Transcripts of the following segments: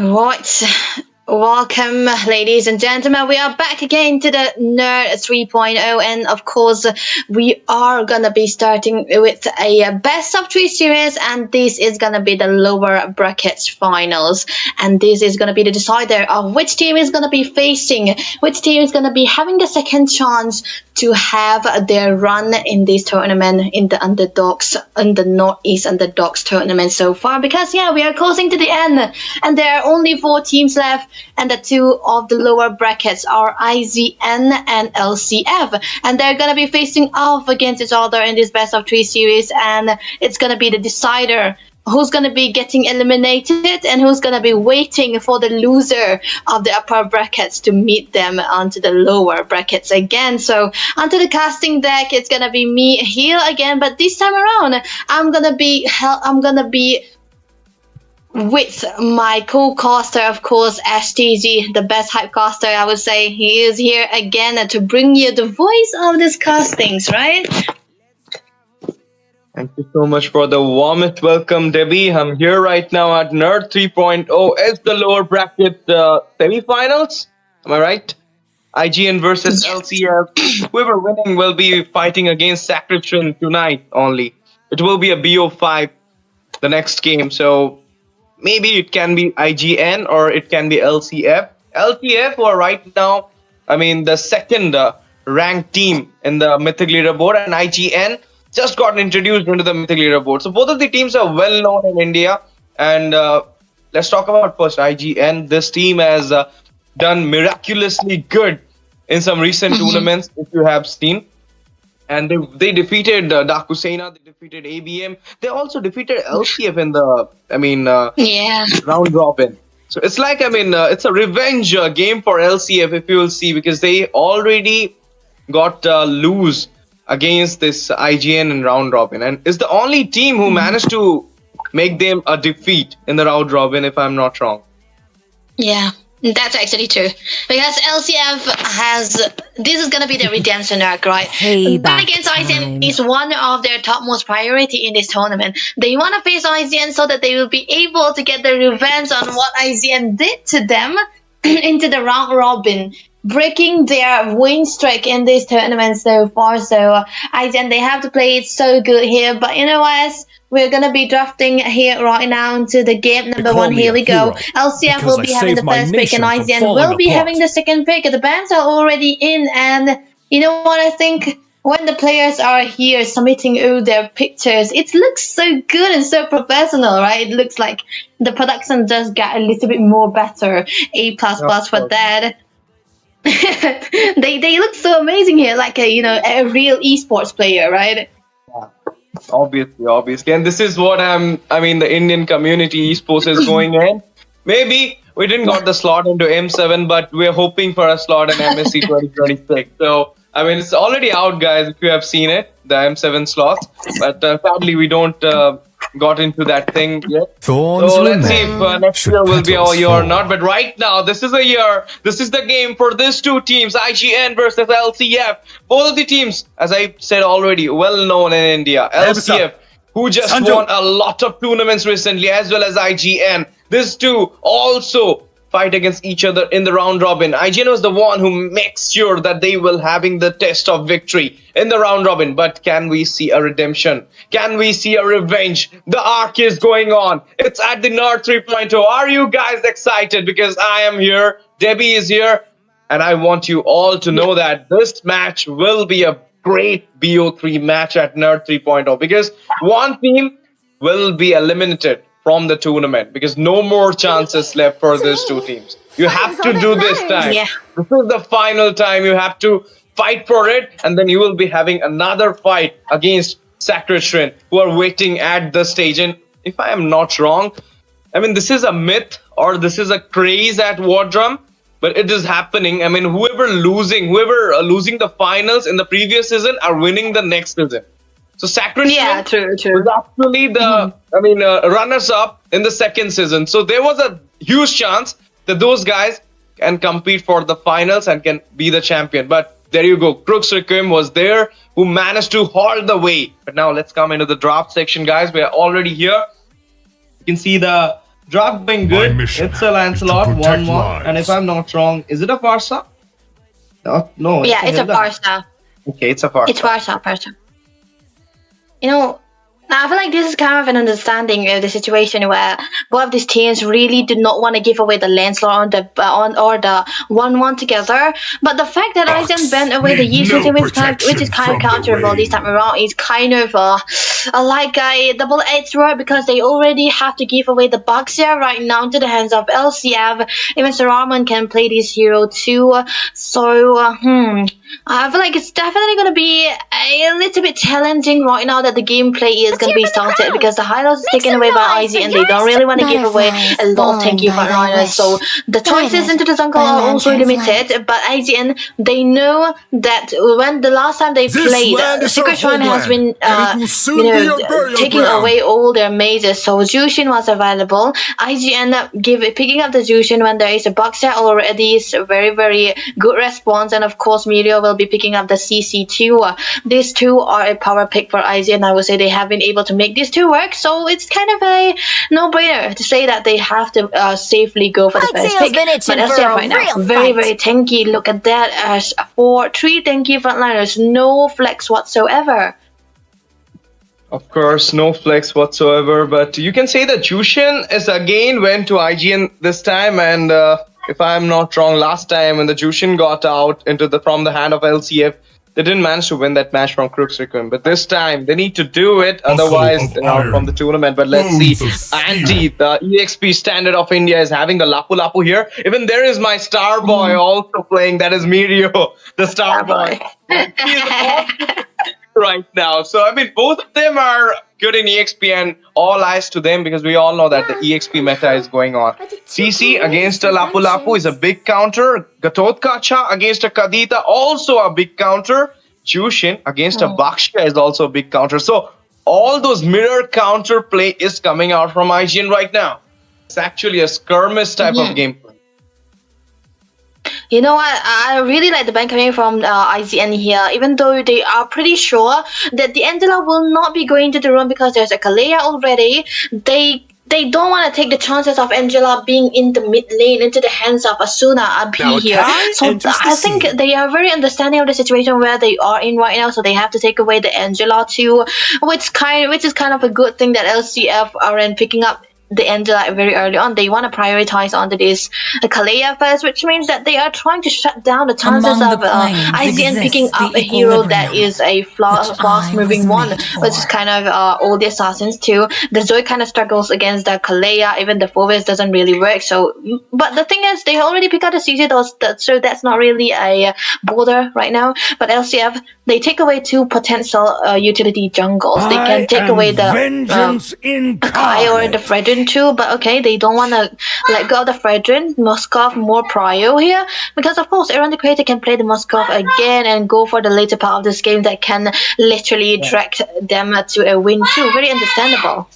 Right. Welcome, ladies and gentlemen. We are back again to the Nerd 3.0, and of course, we are gonna be starting with a best of three series, and this is gonna be the lower brackets finals, and this is gonna be the decider of which team is gonna be facing, which team is gonna be having the second chance to have their run in this tournament in the underdogs, in the Northeast Underdogs tournament so far. Because we are closing to the end, and there are only 4 teams left. And the 2 of the lower brackets are IZN and LCF, and they're gonna be facing off against each other in this best of 3 series, and it's gonna be the decider who's gonna be getting eliminated and who's gonna be waiting for the loser of the upper brackets to meet them onto the lower brackets again. So onto the casting deck, it's gonna be me here again, but this time around I'm gonna be with my co-caster, of course, STG, the best hype caster, I would say. He is here again to bring you the voice of these castings, right? Thank you so much for the warmest welcome, Debbie. I'm here right now at Nerd 3.0 as the lower bracket semi-finals. Am I right? IGN versus LCF. Whoever winning will be fighting against Sacrifice tonight only. It will be a BO5 the next game, so maybe it can be IGN or it can be LCF. LCF are right now, the second ranked team in the Mythic Leaderboard, and IGN just got introduced into the Mythic Leaderboard. So both of the teams are well known in India. And let's talk about first IGN. This team has done miraculously good in some recent tournaments, if you have seen. And they defeated Dakusena, they defeated ABM. They also defeated LCF in the, round robin. So it's like, it's a revenge game for LCF, if you will see, because they already got lose against this IGN in round robin. And it's the only team who managed to make them a defeat in the round robin, if I'm not wrong. Yeah. That's actually true, because LCF this is going to be the redemption arc, right? But against IZN is one of their topmost priority in this tournament. They want to face IZN so that they will be able to get the revenge on what IZN did to them into the round robin, breaking their win streak in this tournament so far. So IZN, they have to play it so good here, but you know what? We're going to be drafting here right now into the game number 1. Here we go. LCF will be having the first pick and IZN will be having the second pick. The bands are already in, and you know what I think? When the players are here submitting all their pictures, it looks so good and so professional, right? It looks like the production just got a little bit more better. A++ for that. They look so amazing here, like a real esports player, right? Yeah. Obviously, and this is what the Indian community esports is going in. Maybe we didn't got the slot into M7, but we're hoping for a slot in MSC 2026. So it's already out, guys. If you have seen it, the M7 slot, but sadly we don't got into that thing yet. So let's see if next year will be our year or not. But right now, this is a year. This is the game for these 2 teams, IGN versus LCF. Both of the teams, as I said already, well known in India. LCF, who just won a lot of tournaments recently, as well as IGN. These 2 also fight against each other in the round robin. IGN was the one who makes sure that they will having the test of victory in the round robin. But can we see a redemption? Can we see a revenge? The arc is going on. It's at the Nerd 3.0. Are you guys excited? Because I am here. Debbie is here. And I want you all to know that this match will be a great BO3 match at Nerd 3.0. Because one team will be eliminated from the tournament, because no more chances left for these 2 teams. You have to do this time. Yeah. This is the final time. You have to fight for it, and then you will be having another fight against Sacrifice, who are waiting at the stage. And if I am not wrong, this is a myth or this is a craze at Wardrum, but it is happening. Whoever losing the finals in the previous season are winning the next season. So Sacrifice true. was actually the runners-up in the second season. So there was a huge chance that those guys can compete for the finals and can be the champion. But there you go. Crux Requiem was there, who managed to hold the way. But now let's come into the draft section, guys. We are already here. You can see the Draft going My good. mission It's a is Lancelot, to protect 1-1. And if lives. I'm not wrong, is it a Farsa? No, Yeah, it's a Hilda. Barca. Okay, it's a Farsa. It's Barca. You know, I feel like this is kind of an understanding of the situation where both of these teams really did not want to give away the Lancelot or the 1-1 together. But the fact that Approx Aizen bent away the need utility, no which is kind of protection from the counterable this time around, is kind of like a double-edged sword because they already have to give away the Baxia right now into the hands of LCF. Even Sir Armand can play this hero too. So, I feel like it's definitely going to be a little bit challenging right now that the gameplay is going to be started because the highlights is taken away by IZ and they don't really want to give away a lot of tanky frontliners. So the choices into the jungle are also limited, but IZN, they know that when the last time they played, Secret Shrine has been taking away all their mazes. So Jushin was available. IGN picking up the Jushin when there is a Baxia already is a very, very good response, and of course Mirio will be picking up the CC2. These two are a power pick for IGN. I would say they have been able to make these two work, so it's kind of a no-brainer to say that they have to safely go for the first pick. But SDF right now, very, very tanky. Look at that, as for 3 tanky frontliners, no flex whatsoever. Of course, no flex whatsoever, but you can say that Jushin is again went to IGN this time, and if I'm not wrong, last time when the Jushin got out from the hand of LCF, they didn't manage to win that match from Crux Requiem. But this time, they need to do it, otherwise they're out from the tournament. But let's see. Andy, the EXP standard of India, is having the Lapu Lapu here. Even there is my star boy also playing, that is Mirio, the star boy. Right now. So, I mean, both of them are good in EXP and all eyes to them because we all know that the EXP meta is going on. CC against a Lapu Lapu is a big counter. Gatotkacha against a Kadita, also a big counter. Jushin against a Bakshia is also a big counter. So, all those mirror counter play is coming out from IGN right now. It's actually a skirmish type of gameplay. You know what? I really like the ban coming from IZN here, even though they are pretty sure that the Angela will not be going to the room because there's a Kalea already. They don't want to take the chances of Angela being in the mid lane into the hands of Asuna Abi here. So I think they are very understanding of the situation where they are in right now. So they have to take away the Angela too, which is kind of a good thing that LCF are in picking up the Angela very early on. They want to prioritize onto this Kalea first, which means that they are trying to shut down the chances of IZN picking up a hero that is a fast-moving one, which is kind of all the assassins too. The Zoe kind of struggles against the Kalea, even the Fovis doesn't really work. So, but the thing is, they already pick out the CC, so that's not really a border right now. But LCF, they take away 2 potential utility jungles. They can take away the Kai or the Fredrin too, but okay, they don't want to let go of the Fredrin. Moskov more prio here, because of course Aaron the Creator can play the Moskov again and go for the later part of this game that can literally drag them to a win too. Very understandable.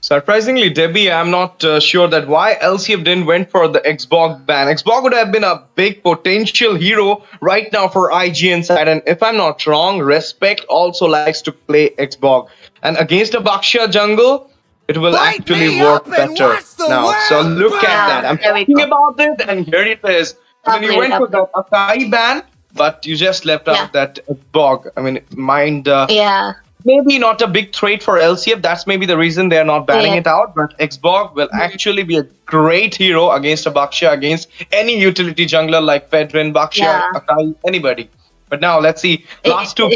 Surprisingly, Debbie, I'm not sure that why LCF didn't went for the Xbog ban. Xbog would have been a big potential hero right now for IGN side, and if I'm not wrong, Respect also likes to play Xbog. And against a Bakshia jungle, it will actually work better now. So look at that. I'm talking about it, and here it is. I mean, you went for the Akai ban, but you just left out that Xbog. I mean, maybe not a big trade for LCF. That's maybe the reason they're not banning it out. But Xbog will actually be a great hero against a Bakshia, against any utility jungler like Fedrin, Bakshia, Akai, anybody. But now let's see. Last 2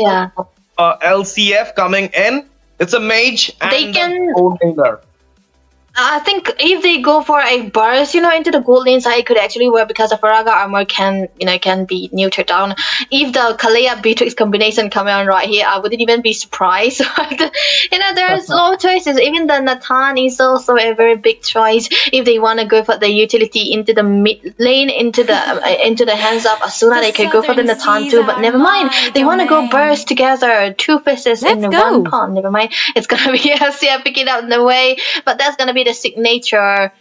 LCF coming in. It's a mage and a gold laner. I think if they go for a burst, into the gold lane side, it could actually work because the Faraga armor can be neutered down. If the Kalea Beatrix combination coming on right here, I wouldn't even be surprised. There's a lot of choices. Even the Nathan is also a very big choice if they want to go for the utility into the mid lane, into the hands of Asuna. They could go for the Nathan too, but never mind. They want to go burst together, 2 fishes in one pond. Never mind. It's gonna be LCF picking up the way, but that's gonna be the signature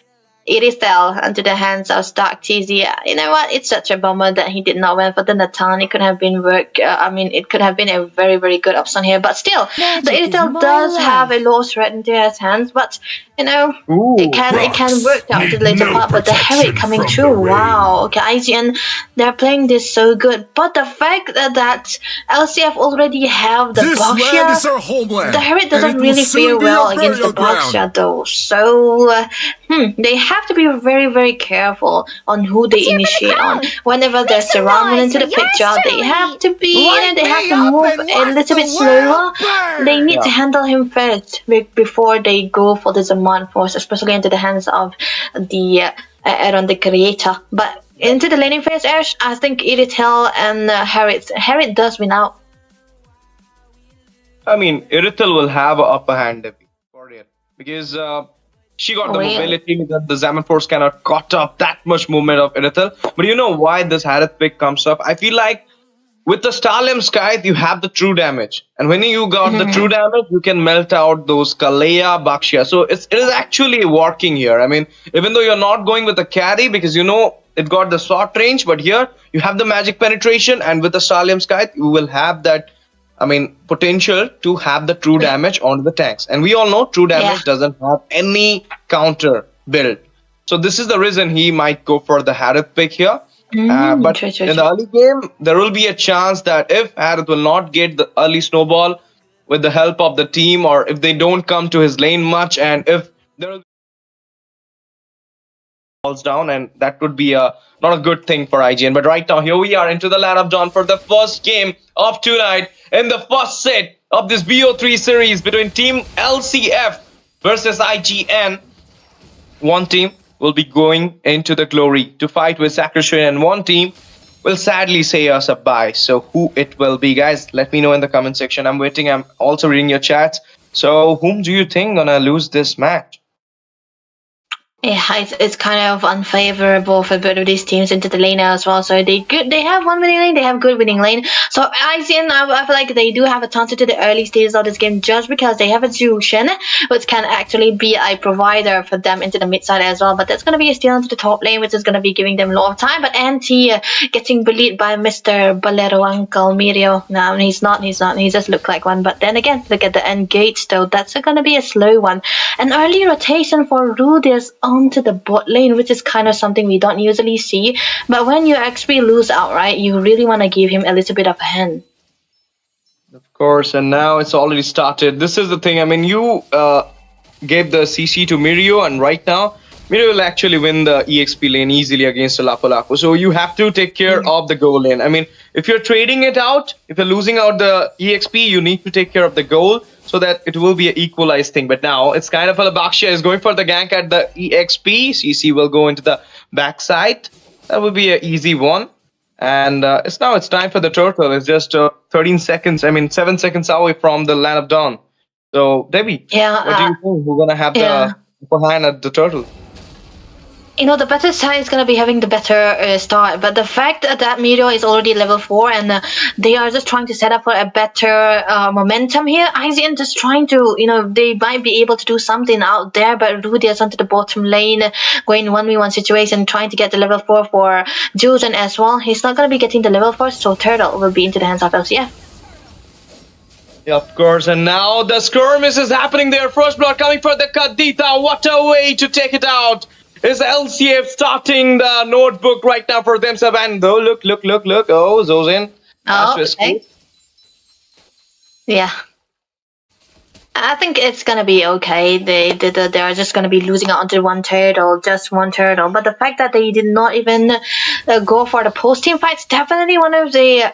Iristel into the hands of Stark TZ. You know what? It's such a bummer that he did not win for the Natan. It could have been it could have been a very, very good option here. But still, the Iristel does have a low threat into his hands. But you know, it can work out to the later part. But the Harry coming through, wow. Okay, IGN, they're playing this so good. But the fact that LCF already have the Boxia, the Harry doesn't really fare well against the Boxia though. So they have to be very, very careful on who they initiate on. Whenever there's a Ramen into the picture, they have to be, they have to move a little bit slower. They need to handle him first before they go for the Zaman Force, especially into the hands of the Aaron the Creator. But into the laning phase, Ash, I think Iritel and Harriet does win out. I mean, Iritel will have an upper hand for it because she got the mobility that the Zaman Force cannot cut up that much movement of Iritel. But you know why this Harith pick comes up? I feel like with the Stallion Scythe, you have the true damage. And when you got the true damage, you can melt out those Kalea, Bakshia. So it is actually working here. I mean, even though you're not going with the carry because you know it got the short range, but here you have the magic penetration, and with the Stallion Scythe, you will have that, potential to have the true damage on the tanks. And we all know true damage doesn't have any counter build. So this is the reason he might go for the Harith pick here. But in the early game, there will be a chance that if Harith will not get the early snowball with the help of the team, or if they don't come to his lane much, and if there will be falls down, and that would be not a good thing for IGN. But right now, here we are into the land of dawn for the first game of tonight in the first set of this BO3 series between Team LCF versus IGN. One team will be going into the glory to fight with Sacrifice, and one team will sadly say us a bye. So who it will be, guys, let me know in the comment section. I'm waiting. I'm also reading your chats. So whom do you think gonna lose this match? Yeah, it's kind of unfavorable for both of these teams into the lane as well. So they have one winning lane, they have good winning lane. So I feel like they do have a chance to the early stages of this game just because they have a Zushin, which can actually be a provider for them into the mid side as well. But that's going to be a steal into the top lane, which is going to be giving them a lot of time. But Anti getting bullied by Mr. Bolero Uncle Mirio. No, he's not. He just looked like one. But then again, look at the engage though. That's going to be a slow one. An early rotation for Rudius onto the bot lane, which is kind of something we don't usually see. But when you actually lose outright, you really want to give him a little bit of a hand. Of course, and now it's already started. This is the thing. I mean, you gave the CC to Mirio, and right now Mirio will actually win the EXP lane easily against the Lapu Lapu. So you have to take care of the goal lane. I mean, if you're trading it out, if you're losing out the EXP, you need to take care of the goal so that it will be an equalized thing. But now it's kind of a Bakshia is going for the gank at the EXP. CC will go into the backside. That will be an easy one. And it's time for the turtle. It's just 13 seconds. 7 seconds away from the land of dawn. So Debbie, what do you think? We're gonna have the upper hand at the turtle? The better side is going to be having the better start, but the fact that Mirio is already level 4 and they are just trying to set up for a better momentum here, IGN just trying to, they might be able to do something out there, but Rudius onto the bottom lane, going 1v1 situation, trying to get the level 4 for Jusen as well. He's not going to be getting the level 4, so Turtle will be into the hands of LCF. Yeah, of course, and now the skirmish is happening there. First blood coming for the Kadita. What a way to take it out. Is LCF starting the notebook right now for themselves? And though, look. Oh, Zozin. Okay. Yeah. I think it's gonna be okay. They are just gonna be losing out onto just one turtle. But the fact that they did not even go for the post-team fights, definitely one of the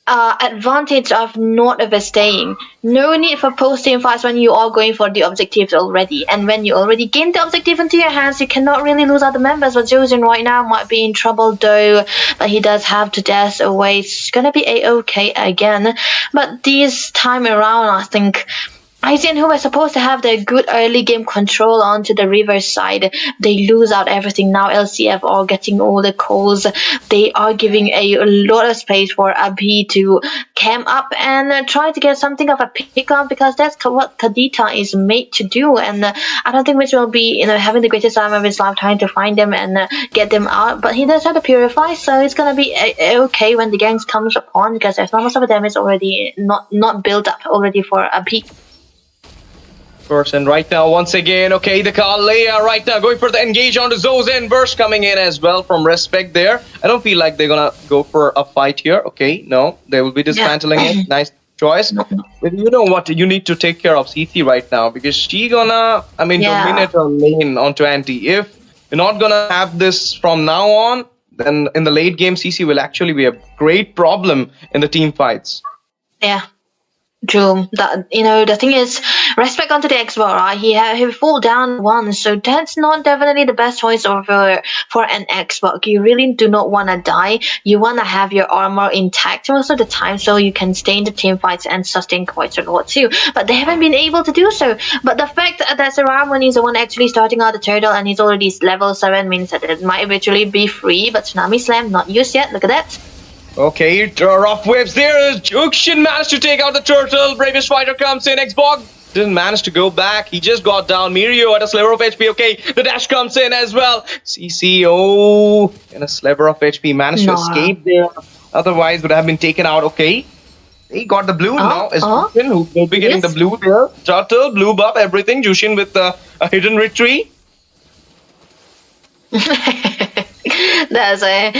advantage of not overstaying. No need for post-team fights when you are going for the objectives already. And when you already gain the objective into your hands, you cannot really lose out the members. But Josen right now might be in trouble though, but he does have to dash away. It's gonna be a-okay again. But this time around, I think Aizen, who was supposed to have the good early game control onto the river side, they lose out everything. Now LCF are getting all the calls. They are giving a lot of space for Abhi to camp up and try to get something of a pick up, because that's what Kadita is made to do. And I don't think Mitch will be having the greatest time of his life trying to find them and get them out. But he does have to purify, so it's gonna be okay when the gangs comes upon, because there's not much of a damage already not built up already for Abhi. Course, and right now, once again, okay, the Kalea right now going for the engage onto Zozen. Burst coming in as well from Respect there. I don't feel like they're gonna go for a fight here. Okay, no, they will be dismantling it. Nice choice. But you know what? You need to take care of CC right now, because she gonna, dominate her lane onto Anti. If you're not gonna have this from now on, then in the late game, CC will actually be a great problem in the team fights. Yeah. True. The thing is, Respect onto the Xbox, right? He fall down once, so that's not definitely the best choice for an Xbox. You really do not want to die. You want to have your armor intact most of the time, so you can stay in the team fights and sustain quite a lot too. But they haven't been able to do so. But the fact that Saram, is the one actually starting out the turtle and he's already level 7, means that it might eventually be free. But Tsunami Slam not used yet. Look at that. Okay, rough waves there. Jukshin managed to take out the turtle. Bravest Fighter comes in. Xbox didn't manage to go back. He just got down. Mirio at a sliver of HP. Okay, the dash comes in as well. CC, in a sliver of HP, managed to escape there. Otherwise, would have been taken out. Okay, he got the blue now. Is Jushin, who will be getting the blue there. Turtle, blue buff, everything. Jushin with a hidden retreat. That's a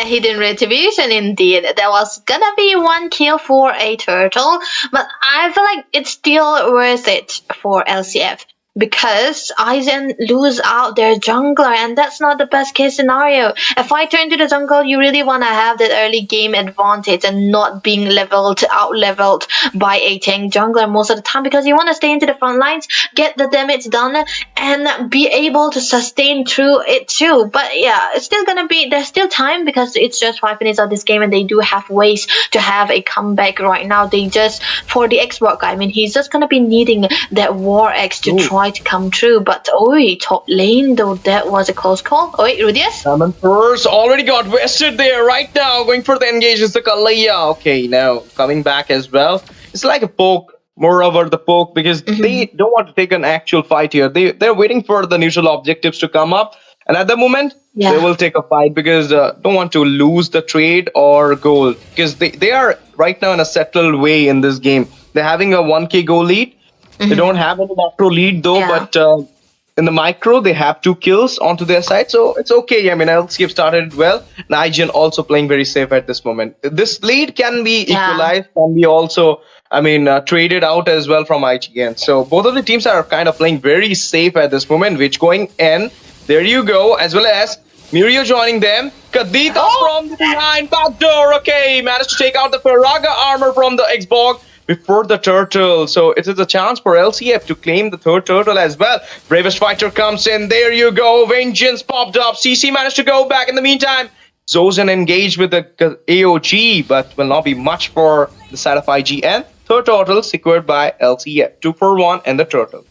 hidden retribution indeed. There was gonna be 1 kill for a turtle, but I feel like it's still worth it for LCF, because Aizen lose out their jungler, and that's not the best case scenario. If I turn to the jungle, you really want to have that early game advantage and not being out leveled by a tank jungler most of the time, because you want to stay into the front lines, get the damage done, and be able to sustain through it too. But yeah, it's still gonna be, there's still time, because it's just 5 minutes of this game and they do have ways to have a comeback right now. They just, for the Xbox guy, he's just gonna be needing that War X to try to come true. But top lane though, that was a close call. Rudius? Salmon first already got vested there right now, going for the engage is the Kalaya. Okay, now coming back as well. It's like a poke, moreover the poke, because they don't want to take an actual fight here. They're waiting for the neutral objectives to come up, and at the moment they will take a fight, because don't want to lose the trade or gold, because they are right now in a settled way in this game. They're having a 1k goal lead. They don't have any macro lead though, but in the micro they have 2 kills onto their side, so it's okay. LCF started well. Nigel also playing very safe at this moment. This lead can be equalized, can be also traded out as well from IGN. So both of the teams are kind of playing very safe at this moment, which going in. There you go, as well as Mirio joining them. Kadita from the behind backdoor. Okay, managed to take out the Faraga armor from the Xbox before the turtle. So it is a chance for LCF to claim the 3rd turtle as well. Bravest Fighter comes in. There you go. Vengeance popped up. CC managed to go back. In the meantime, Zozen engaged with the AOG, but will not be much for the side of IGN. 3rd turtle secured by LCF. 2 for 1 and the turtle.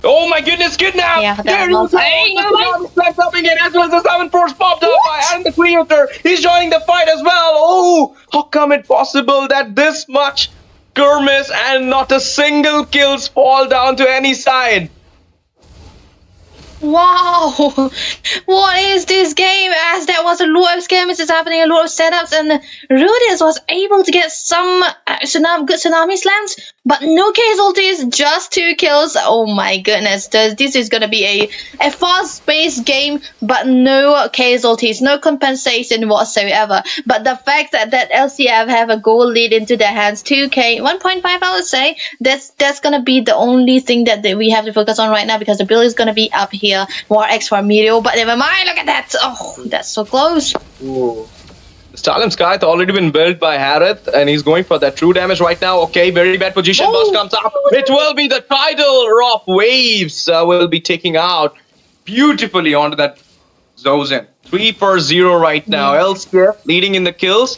Oh my goodness, good now! Yeah, there you go! Flag coming in, as well as the 7 force popped up by and the creator. He's joining the fight as well. Oh, how come it possible that this much skirmish and not a single kills fall down to any side? Wow, what is this game? As there was a lot of skirmishes happening, a lot of setups, and Rudius was able to get some good tsunami slams, but no casualties, just 2 kills. Oh my goodness, this is gonna be a fast-paced game, but no casualties, no compensation whatsoever. But the fact that LCF have a goal lead into their hands, 2k, 1.5, I would say, that's gonna be the only thing that we have to focus on right now, because the build is gonna be up here. War X for Mirio, but never mind, look at that. Oh, that's so close. Ooh. Stalin Sky has already been built by Harith, and he's going for that true damage right now. Okay, very bad position. Bus comes up. It will be the tidal rough waves will be taking out beautifully onto that Zozen. 3 for 0 right now. LCF leading in the kills.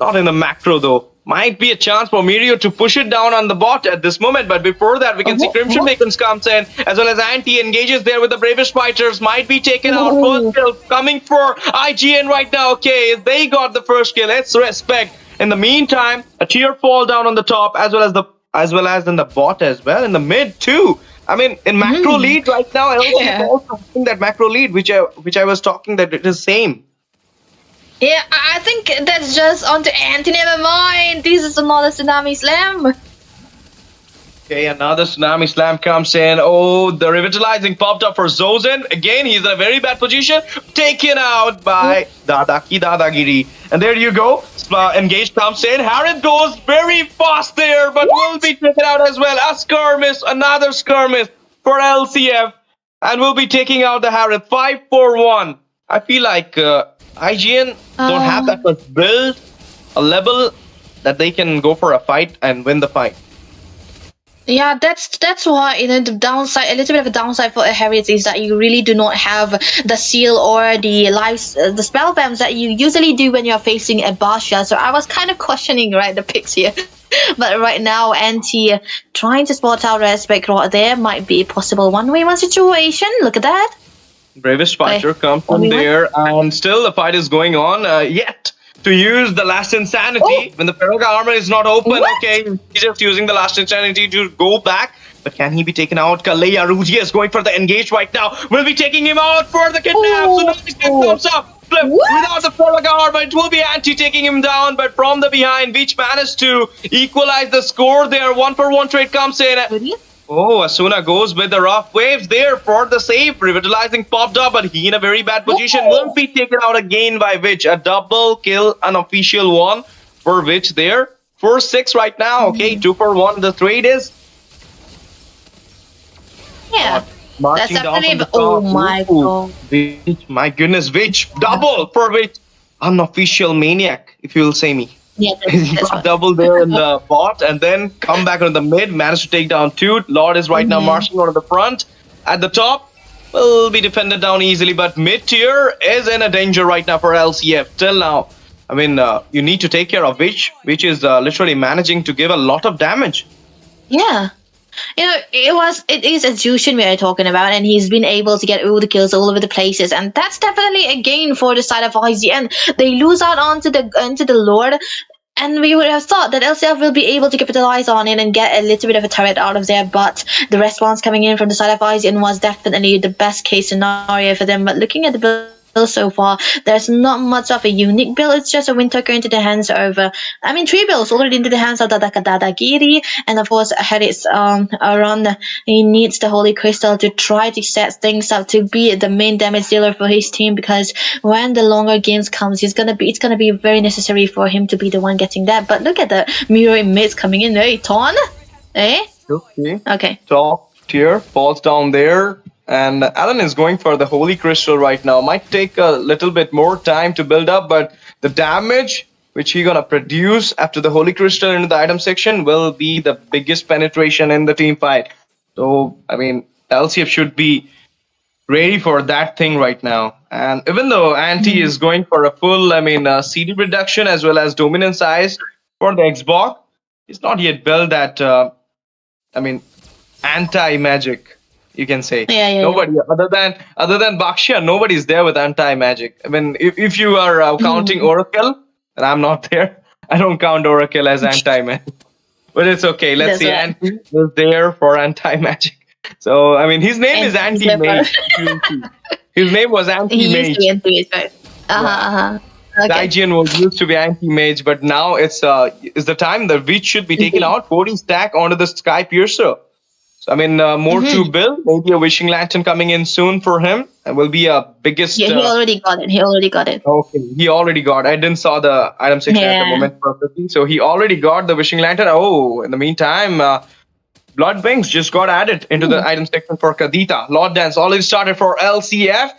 Not in the macro though. Might be a chance for Mirio to push it down on the bot at this moment, but before that, we can see Crimson Makens comes in, as well as Anti engages there with the bravest fighters, might be taken out. First kill coming for IGN right now. Okay, they got the first kill. Let's respect. In the meantime, a tier fall down on the top, as well as in the bot as well, in the mid too. I mean, in macro lead right now, LCF also having that macro lead, which I was talking that it is same. Yeah, I think that's just onto Anti. Never mind. This is another Tsunami Slam. Okay, another Tsunami Slam comes in. Oh, the revitalizing popped up for Zozen. Again, he's in a very bad position. Taken out by Dadagiri. And there you go. Engage comes in. Harith goes very fast there, but will be taken out as well. A skirmish, another skirmish for LCF. And we'll be taking out the Harith 5-4-1. I feel like IGN don't have that much build, a level that they can go for a fight and win the fight. Yeah, that's why the downside, a little bit of a downside for a Harriet is that you really do not have the seal or the the spell bams that you usually do when you're facing a Basha. So I was kind of questioning the picks here. But right now, Anti trying to spot out respect right there might be a possible 1v1 situation. Look at that. Bravest fighter comes from there, and still the fight is going on. Yet to use the last insanity when the Peroga armor is not open. Okay, he's just using the last insanity to go back. But can he be taken out? Kaleya Ruji is going for the engage right now. Will be taking him out for the kidnap. So now he comes up. Flip without the Peroga armor. It will be Anti taking him down, but from the behind, which managed to equalize the score there. 1-for-1 trade comes in. Oh, Asuna goes with the rough waves there for the save. Revitalizing popped up, but he in a very bad position. Won't be taken out again by Witch. A double kill, an official one for Witch there. 4-6 right now. Okay, 2-for-1. The trade is. Yeah. That's definitely. Oh my god. Witch, my goodness, Witch. Double for Witch. Unofficial maniac, if you will say me. Yeah, he got double there in the bot and then come back on the mid, managed to take down two. Lord is right now marching on the front. At the top, will be defended down easily, but mid tier is in a danger right now for LCF. Till now, I mean, you need to take care of Witch is literally managing to give a lot of damage. Yeah. It is Execution we are talking about, and he's been able to get all the kills all over the places, and that's definitely a gain for the side of IGN. They lose out onto the Lord, and we would have thought that LCF will be able to capitalize on it and get a little bit of a turret out of there, but the response coming in from the side of IGN was definitely the best case scenario for them. But looking at the build so far, there's not much of a unique build. It's just a Windtalker into the hands of three builds already into the hands of Dadagiri, and of course Harris around. He needs the Holy Crystal to try to set things up to be the main damage dealer for his team, because when the longer games comes, it's gonna be very necessary for him to be the one getting that. But look at the mirror mids coming in. Hey, Ton? Okay. Top tier falls down there. And Alan is going for the Holy Crystal right now. Might take a little bit more time to build up, but the damage which he's gonna produce after the Holy Crystal into the item section will be the biggest penetration in the team fight. So, I mean, LCF should be ready for that thing right now. And even though Anti is going for a full, CD reduction as well as dominance size for the Xbox, it's not yet built that, anti-magic. You can say nobody other than Baksha, nobody's there with anti-magic. I mean, if you are counting Oracle, and I'm not there, I don't count Oracle as anti-magic. But it's okay. Let's see. Anti is there for anti-magic. So I mean, his name is Anti-Mage. His name was Anti-Mage. He used to be Anti-Mage. Okay. The IGN was used to be Anti-Mage, but now it's the time that Witch should be taken out. 40 stack onto the Sky Piercer. So, I mean, more to build. Maybe a Wishing Lantern coming in soon for him. And will be a biggest... Yeah, he already got it. Okay, he already got it. I didn't saw the item section at the moment perfectly. So, he already got the Wishing Lantern. Oh, in the meantime, Blood Wings just got added into the item section for Kadita. Lord Dance already started for LCF.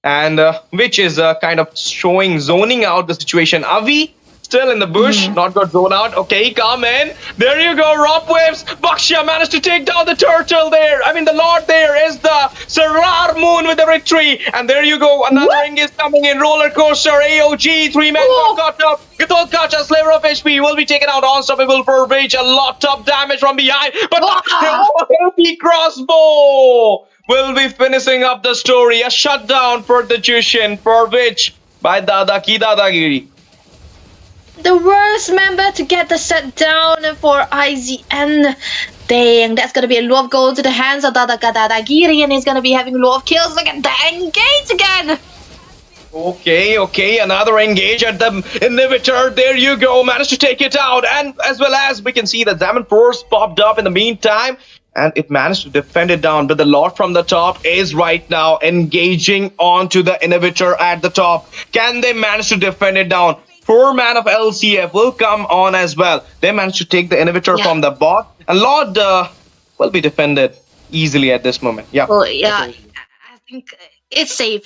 And which is kind of zoning out the situation. Avi Still in the bush, not got zone out. Okay, come in. There you go, Rob Waves. Baksha managed to take down the turtle there. I mean, the Lord there is the Sarar Moon with the victory. And there you go, another ring is coming in. Roller coaster, AOG, 3 men got caught up. Gatot Kacha, sliver of HP, will be taken out. Unstoppable for Rage. A lot of damage from behind. But healthy crossbow will be finishing up the story. A shutdown for the Jushin, for which by Dada Ki Dadagiri. The worst member to get the set down for IZN. Dang, that's gonna be a lot of gold to the hands of Dadagiri, and he's gonna be having a lot of kills. Look at that engage again. Okay, another engage at the inhibitor. There you go, managed to take it out, and as well as we can see the Zaman Force popped up in the meantime, and it managed to defend it down. But the Lord from the top is right now engaging onto the inhibitor at the top. Can they manage to defend it down? 4-man of LCF will come on as well. They managed to take the inhibitor from the bot. And Lord will be defended easily at this moment. Yeah. Well, yeah, I think it's safe.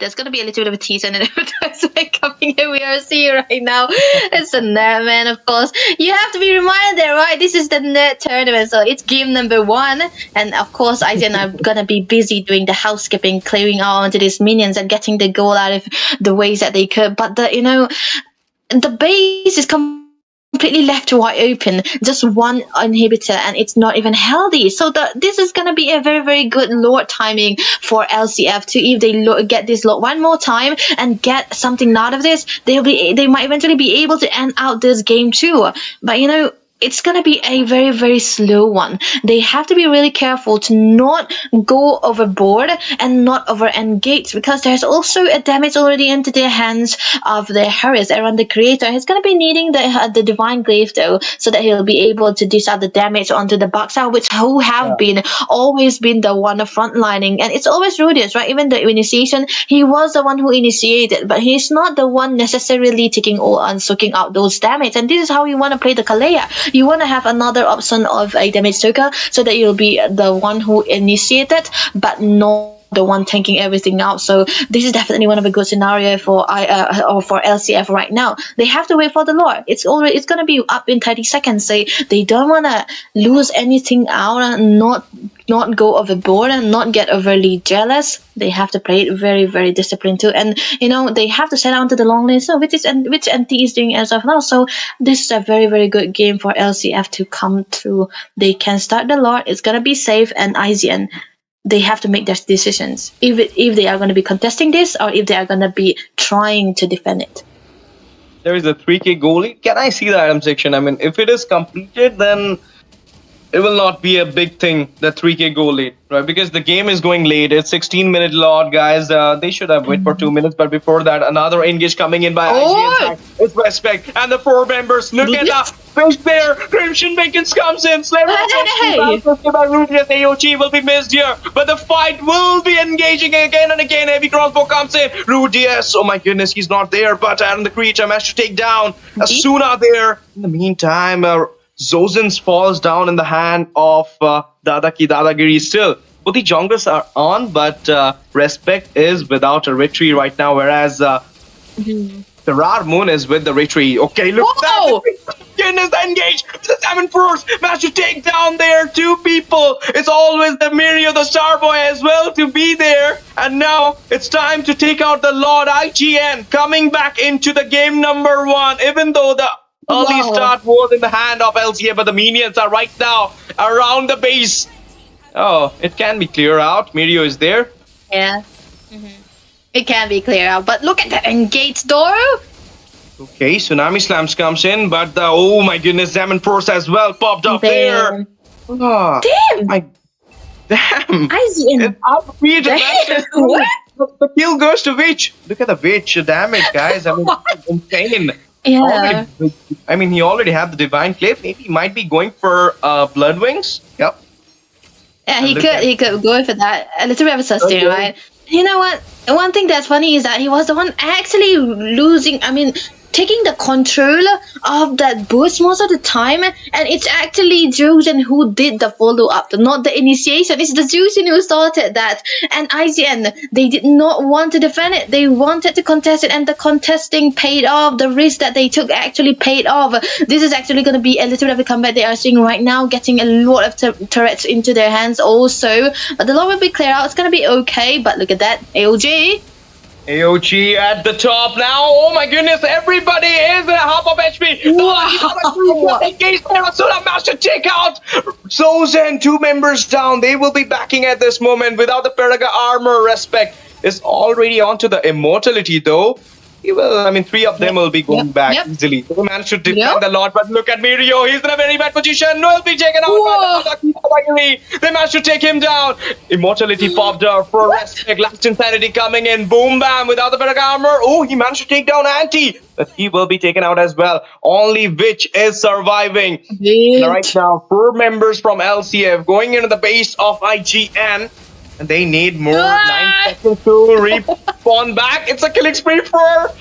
There's gonna be a little bit of a teaser and advertisement coming in. We are seeing right now. It's a nerd, man. Of course, you have to be reminded, right? This is the nerd tournament, so it's game number 1, and of course, IZN are gonna be busy doing the housekeeping, clearing out onto these minions and getting the goal out of the ways that they could. But the base is completely left wide open, just one inhibitor, and it's not even healthy. So this is going to be a very, very good Lord timing for LCF to, if they get this Lord one more time and get something out of this, they might eventually be able to end out this game too. But it's going to be a very, very slow one. They have to be really careful to not go overboard and not over-engage, because there's also a damage already into the hands of the Harris around the creator. He's going to be needing the Divine Glaive though, so that he'll be able to dish out the damage onto the Baksa, who have always been the one frontlining. And it's always Rudius, right? Even the initiation, he was the one who initiated, but he's not the one necessarily taking all and soaking out those damage. And this is how you want to play the Kalea. You want to have another option of a damage soaker, so that you'll be the one who initiated, but not the one tanking everything out. So this is definitely one of a good scenario for LCF right now. They have to wait for the Lord. It's going to be up in 30 seconds. They don't want to lose anything out and not go overboard and not get overly jealous. They have to play it very, very disciplined too. And they have to set down to the long lane, so which NT is doing as of now. So this is a very, very good game for LCF to come through. They can start the Lord. It's gonna be safe, and IZN, they have to make their decisions if they are going to be contesting this, or if they are going to be trying to defend it. There is a 3k goalie. Can I see the item section? I mean, if it is completed, then it will not be a big thing, the 3k goal late, right? Because the game is going late. It's 16-minute lot, guys. They should have waited for 2 minutes, but before that, another engage coming in by IGN. It's Respect, and the 4 members. Look at that fish there. Crimson Bacons comes in. Slayer by Rudius. AOG will be missed here, but the fight will be engaging again and again. Heavy crossbow comes in. Rudius, oh my goodness, he's not there, but Aaron the Creature managed to take down Asuna there. In the meantime, Zozins falls down in the hand of Dada Ki Dadagiri still. Both the junglers are on, but Respect is without a retreat right now, whereas the Rar Moon is with the retreat. Okay, look at that. Goodness, engaged. The 7 Force managed to take down there 2 people. It's always the Mirio, the Starboy as well to be there. And now it's time to take out the Lord. IGN coming back into the game number 1, even though the early start was in the hand of LCA, but the minions are right now around the base. Oh, it can be clear out. Mirio is there. Yeah. It can be clear out, but look at that engaged door. Okay, Tsunami Slams comes in, but oh my goodness, Zaman Force as well popped up there. Oh, damn! Damn! IZN. The kill goes to Witch. Look at the Witch damage, guys. I mean, insane. Yeah. He already had the Divine Cliff. Maybe he might be going for Blood Wings. Yep. Yeah, he could go for that. A little bit of a sustain, right? You know what? One thing that's funny is that he was the one actually losing. taking the control of that boost most of the time, and it's actually Josen who did the follow up, not the initiation. It's the Josen who started that, and IGN, they did not want to defend it. They wanted to contest it, and the contesting paid off. The risk that they took actually paid off. This is actually going to be a little bit of a comeback they are seeing right now, getting a lot of turrets into their hands also. But the lore will be clear out. It's going to be okay. But look at that, AOG. AOG at the top now. Oh my goodness, everybody is at half of HP. Wow. Engagement. Asuna managed to take out Zozen. 2 members down. They will be backing at this moment without the Paraga armor. Respect is already onto the immortality though. He will, I mean, 3 of them will be going back easily. They managed to defend a lot, but look at Mirio. He's in a very bad position. Will be taken out by the kairi. They managed to take him down. Immortality popped up for Respect. Last Insanity coming in. Boom, bam, without the better armor. Oh, he managed to take down Anti. But he will be taken out as well. Only Witch is surviving. Right now, 4 members from LCF going into the base of IGN. And they need more 9 seconds to respawn back. It's a killing spree for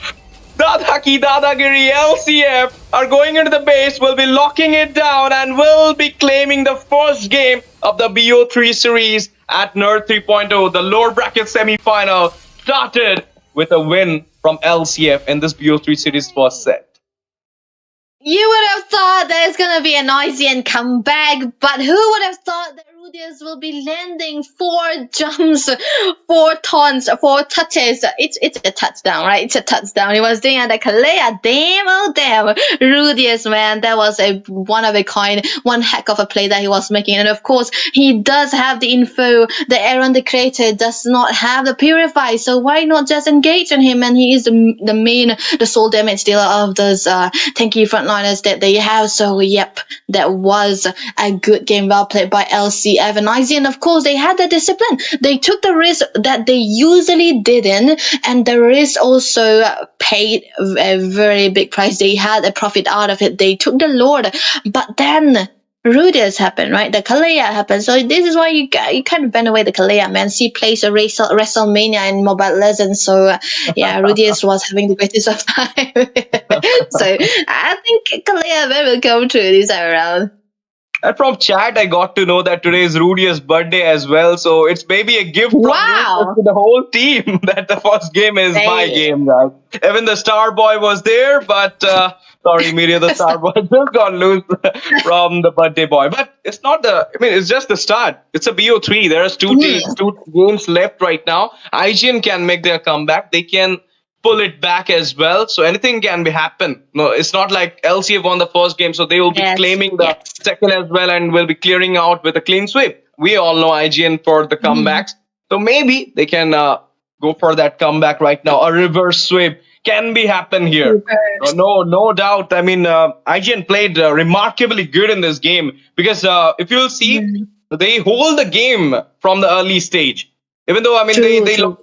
Dadagiri. LCF are going into the base, will be locking it down, and will be claiming the first game of the BO3 series at Nerd 3.0. The lower bracket semi-final started with a win from LCF in this BO3 series first set. You would have thought there's going to be an IGN comeback, but who would have thought that Rudius will be landing 4 jumps, 4 taunts, 4 touches. It's a touchdown, right? It's a touchdown. He was doing it at Kalea. Damn, oh damn. Rudius, man, that was a one of a kind, one heck of a play that he was making. And of course, he does have the info. The Aaron, the creator, does not have the Purify. So why not just engage on him? And he is the main, the sole damage dealer of those tanky frontliners that they have. So yep, that was a good game, well played by LCF and IGN. Of course, they had the discipline. They took the risk that they usually didn't, and the risk also paid a very big price. They had a profit out of it. They took the Lord, but then Rudius happened, right? The Kalea happened. So this is why you kind of bend away the Kalea, man. She plays a WrestleMania in Mobile Legends. So yeah, Rudius was having the greatest of time. So I think Kalea will come through this time around. And from chat, I got to know that today is Rudius' birthday as well. So it's maybe a gift from Rudius to the whole team that the first game is my game, guys. Even the Star Boy was there, but sorry, Miria, the Star Boy just got loose from the birthday boy. But it's not it's just the start. It's a BO3. There are 2 teams, 2 games left right now. IGN can make their comeback. They can pull it back as well, so anything can happen. No, it's not like LCF won the first game, so they will be claiming the second as well and will be clearing out with a clean sweep. We all know IGN for the comebacks, so maybe they can go for that comeback right now. A reverse sweep can be happen here. No doubt. I mean, IGN played remarkably good in this game because if you'll see, they hold the game from the early stage. Even though they lost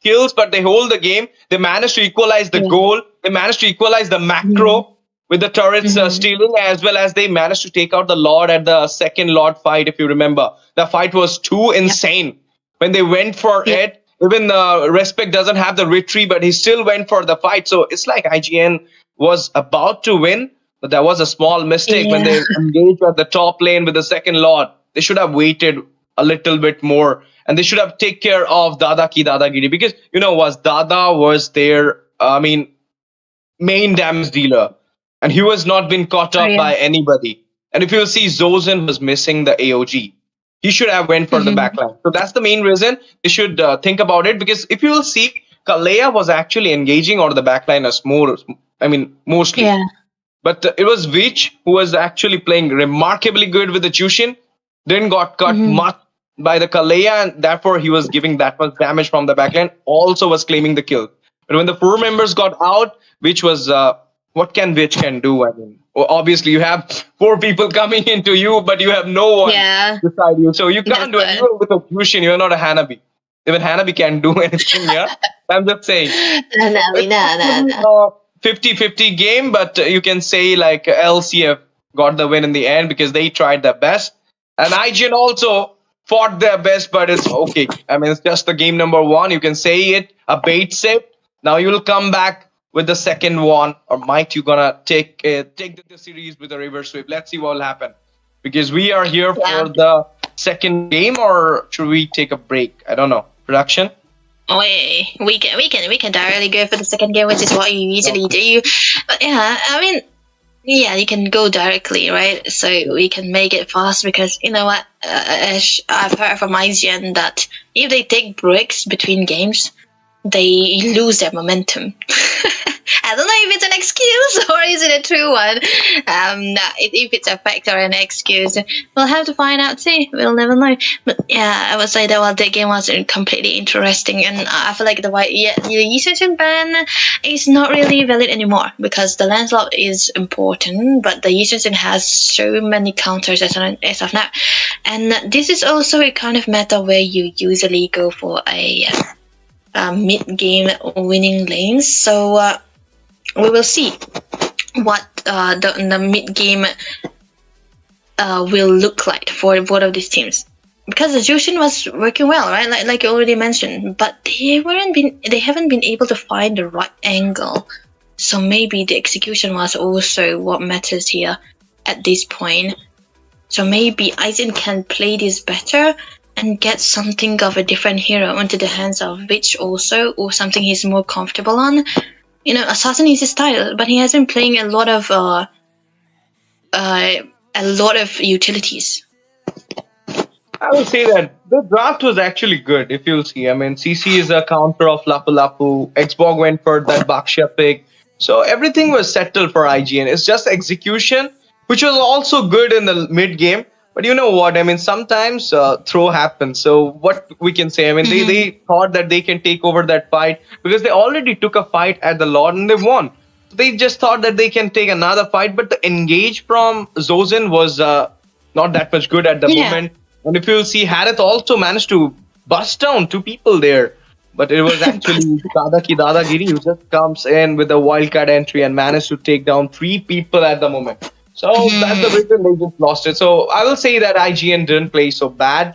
kills, but they hold the game. They managed to equalize the goal. They managed to equalize the macro with the turrets stealing, as well as they managed to take out the Lord at the second Lord fight, if you remember. The fight was too insane. When they went for it, even Respect doesn't have the retreat, but he still went for the fight. So it's like IGN was about to win, but there was a small mistake when they engaged at the top lane with the second Lord. They should have waited a little bit more. And they should have take care of Dadagiri because, Dada was their, main damage dealer. And he was not been caught up by anybody. And if you see, Zozen was missing the AOG. He should have went for the backline. So that's the main reason they should think about it. Because if you will see, Kalea was actually engaging on the backline as mostly. Yeah. But it was Vich who was actually playing remarkably good with the Jushin. Then got cut much by the Kalea, and therefore he was giving that much damage from the backline, also was claiming the kill. But when the 4 members got out, which was, what can Witch can do? Obviously you have 4 people coming into you, but you have no one beside you. So you can't do it. You're with a Jushin, you're not a Hanabi. Even Hanabi can't do anything here. I'm just saying. 50-50 game, but you can say like LCF got the win in the end because they tried their best. And IGN also fought their best, but it's okay. It's just the game number 1. You can say it, a bait sip. Now you will come back with the second one, or might you gonna take the series with a reverse sweep? Let's see what will happen, because we are here Yeah. for the second game, or should we take a break? I don't know. Production. We can directly go for the second game, which is what you usually do. But yeah, I mean, yeah, you can go directly, right? So we can make it fast because you know what? I've heard from IGN that if they take breaks between games, they lose their momentum. I don't know if it's an excuse or is it a true one. If it's a fact or an excuse, we'll have to find out too. We'll never know. But yeah, I would say that the game was completely interesting, and I feel like the Yisenshin ban is not really valid anymore because the landslot is important, but the Yisenshin has so many counters as of now, and this is also a kind of meta where you usually go for a mid-game winning lanes. So we will see what the mid-game will look like for both of these teams. Because the Jushin was working well, right? Like you already mentioned, but they haven't been able to find the right angle. So maybe the execution was also what matters here at this point. So maybe Aizen can play this better and get something of a different hero into the hands of Witch also, or something he's more comfortable on. You know, Assassin is his style, but he has been playing a lot of utilities. I would say that the draft was actually good, if you'll see. I mean, CC is a counter of Lapu Lapu. Xbog went for that Baksha pick. So everything was settled for IGN. It's just execution, which was also good in the mid game. But you know what? I mean, sometimes throw happens. So what we can say? I mean, they thought that they can take over that fight because they already took a fight at the Lord and they won. They just thought that they can take another fight, but the engage from Zozin was not that much good at the moment. And if you see, Harith also managed to bust down 2 people there. But it was actually Dadagiri who just comes in with a wildcard entry and managed to take down 3 people at the moment. So that's the reason they just lost it. So I will say that IGN didn't play so bad.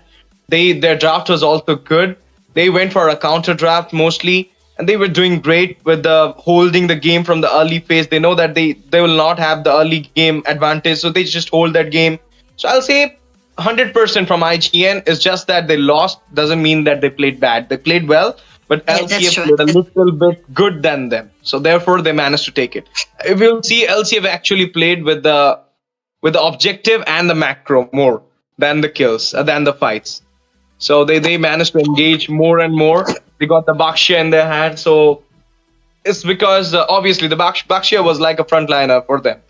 Their draft was also good. They went for a counter draft mostly. And they were doing great with the holding the game from the early phase. They know that they will not have the early game advantage. So they just hold that game. So I'll say 100% from IGN. It's just that they lost doesn't mean that they played bad. They played well, but LCF played a little bit good than them. So therefore, they managed to take it. If you'll see, LCF actually played with the objective and the macro more than the kills, than the fights. So they managed to engage more and more. They got the Baksha in their hand. So it's because obviously the Baksha was like a frontliner for them.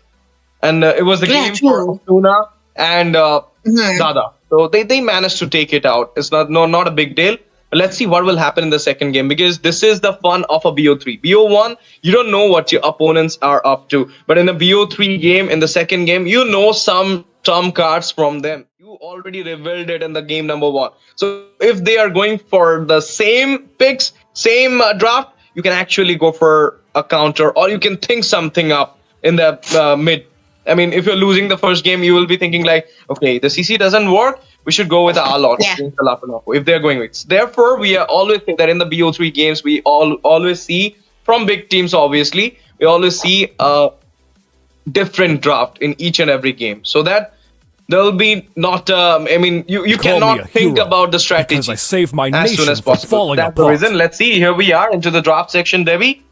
And it was the game for Tuna and Dada. So they managed to take it out. It's not a big deal. But let's see what will happen in the second game, because this is the fun of a BO3. BO1, you don't know what your opponents are up to. But in a BO3 game, in the second game, you know some cards from them. You already revealed it in the game number 1. So if they are going for the same picks, same draft, you can actually go for a counter, or you can think something up in the mid. I mean, if you're losing the first game, you will be thinking like, okay, the CC doesn't work. We should go with the Alot against the Lapanapo if they're going with. Therefore, we are always think that in the BO3 games, we always see from big teams, obviously, we always see a different draft in each and every game. So that there'll be not, I mean, you cannot think about the strategy I saved my as soon as possible. That's the reason. Let's see. Here we are into the draft section, Debbie.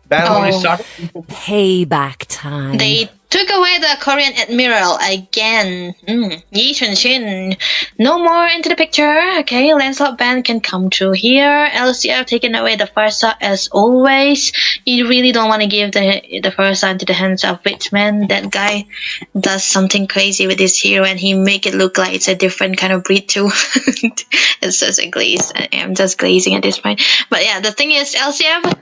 Ban already started. Payback time. They took away the Korean Admiral again. Yi Chun-shin. No more into the picture. Okay, Lancelot ban can come through here. LCR taking away the first shot as always. You really don't want to give the first shot into the hands of Witchman. That guy does something crazy with his hero and he make it look like it's a different kind of breed too. It's just a glaze. I'm just glazing at this point. But yeah, the thing is, LCF,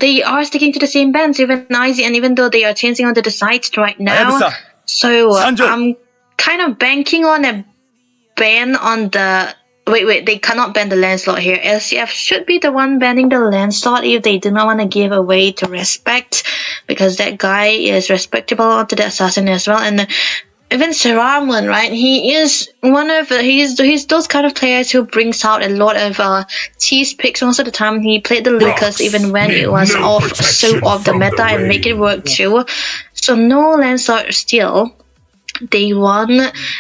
they are sticking to the same bans, even Izzy, and even though they are changing onto the sides right now. So I'm kind of banking on a ban on the... Wait, they cannot ban the Lancelot here. LCF should be the one banning the Lancelot if they do not want to give away to Respect, because that guy is respectable onto the Assassin as well. And even Seramun, right? He's those kind of players who brings out a lot of cheese picks most of the time. He played the Lucas even when it was off the meta and make it work too. So no Lancelot still. They won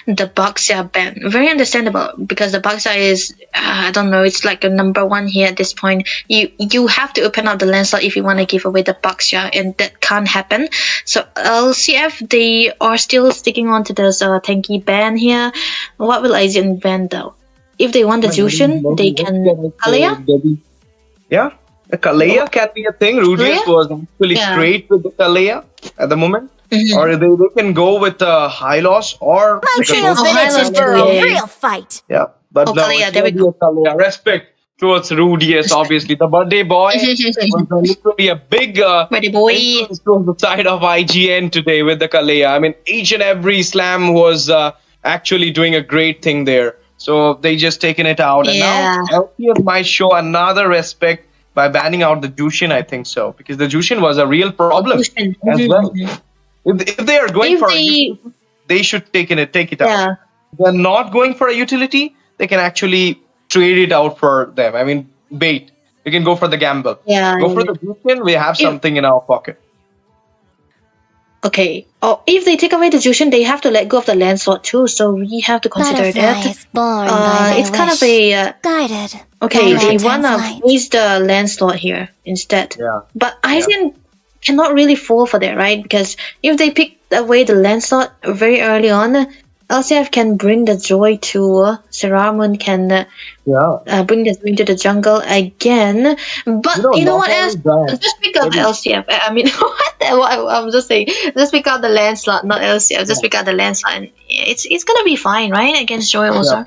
the Baxia ban. Very understandable because the Baxia is I don't know, it's like a number one here at this point. You have to open up the Lancelot if you want to give away the Baxia, and that can't happen. So LCF, they are still sticking on to this tanky ban here. What will Asian ban though? If they want the Jushin, they can Kalea? Yeah, the Kalea can be a thing. Rudius was actually great with the Kalea at the moment. Or they can go with high loss or My trail's been itching for a real fight. Yeah, but no, Kalea, there we go. Kalea. Respect towards Rudius, obviously. The birthday boy was literally a big influence on the side of IGN today with the Kalea. I mean, each and every slam was actually doing a great thing there. So they just taken it out. And now LCF might show another respect by banning out the Jushin, I think so. Because the Jushin was a real problem as well. If they are going for a utility, they should take it out. If they're not going for a utility, they can actually trade it out for them. I mean, bait. You can go for the gamble. Go for the Jushin, we have something in our pocket. Okay. Oh, if they take away the Jushin, they have to let go of the Lancelot too, so we have to consider that. It's kind of a... guided. Okay, they wanna use the Lancelot here instead. But Aizen cannot really fall for that, right? Because if they pick away the Lancelot very early on, LCF can bring the joy to Seramun, can bring the joy to the jungle again. But you know what else? Just pick out the LCF. I mean, I'm just saying, just pick out the Lancelot, not LCF. Just pick out the Lancelot, and it's gonna be fine, right? Against Joy also.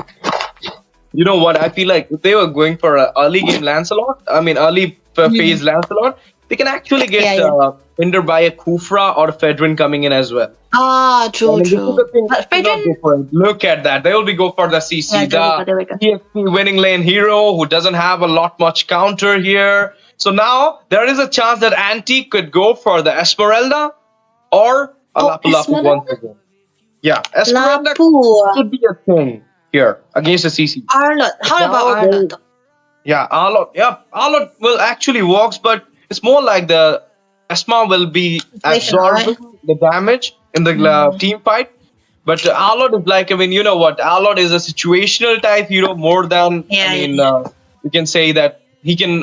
You know what? I feel like if they were going for an early game Lancelot, I mean early phase Lancelot, they can actually get hindered by a Kufra or a Fedrin coming in as well. True. But Fedrin, look at that. They will be go for the CC, the TFP winning lane hero who doesn't have a much counter here. So now there is a chance that Anti could go for the Esmeralda or a Lapu Lapu once again. Yeah, Esmeralda could be a thing here against the CC. Arlott. How about Arlott? Yeah, Arlott. Yeah, Arlott will actually works, but it's more like the Esma will be absorbing the damage in the team fight. But Arlott is like, I mean, you know what? Arlott is a situational type hero more than, you can say that he can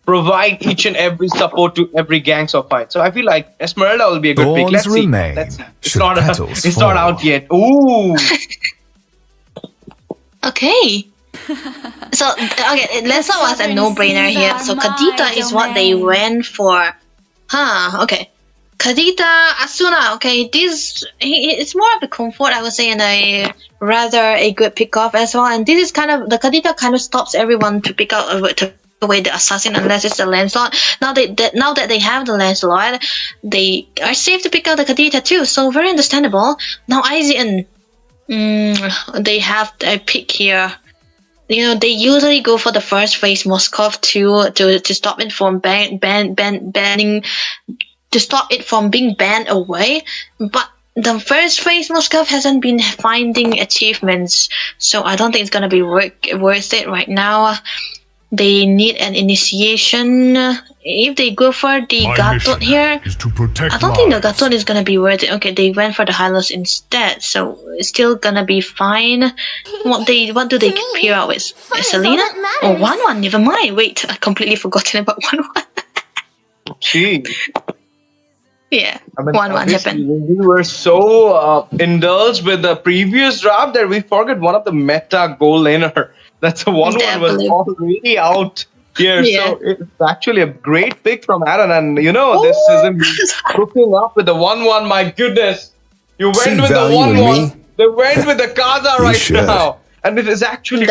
provide each and every support to every gangs of fight. So I feel like Esmeralda will be a good pick. Let's see. It's not out yet. Ooh. Okay. So, Lancelot was a no-brainer here. So, Kadita is what they went for. Okay. Kadita, Asuna, okay, it's more of a comfort, I would say, and a good pick-off as well. And this is kind of, the Kadita kind of stops everyone to pick out away the assassin unless it's the Lancelot. Now that they have the Lancelot, they are safe to pick out the Kadita too. So, very understandable. Now, Aizen, they have a pick here. You know, they usually go for the first phase Moskov to stop it from banning, to stop it from being banned away. But the first phase Moskov hasn't been finding achievements, so I don't think it's gonna be worth it right now. They need an initiation. If they go for the Gatot here, I don't think the Gatot is gonna be worth it. Okay, they went for the Hylos instead, so it's still gonna be fine. What do they pair out with? Selena? Oh, 1-1, never mind. Wait, I completely forgotten about 1-1. Gee. Yeah, I mean, 1-1 happened. We were so indulged with the previous draft that we forgot one of the meta goal laner. That's a 1-1 was already out here. So it's actually a great pick from Aaron. And you know, this isn't hooking up with the 1-1. My goodness. You went with the 1-1. They went with the Kaza right now. And it is actually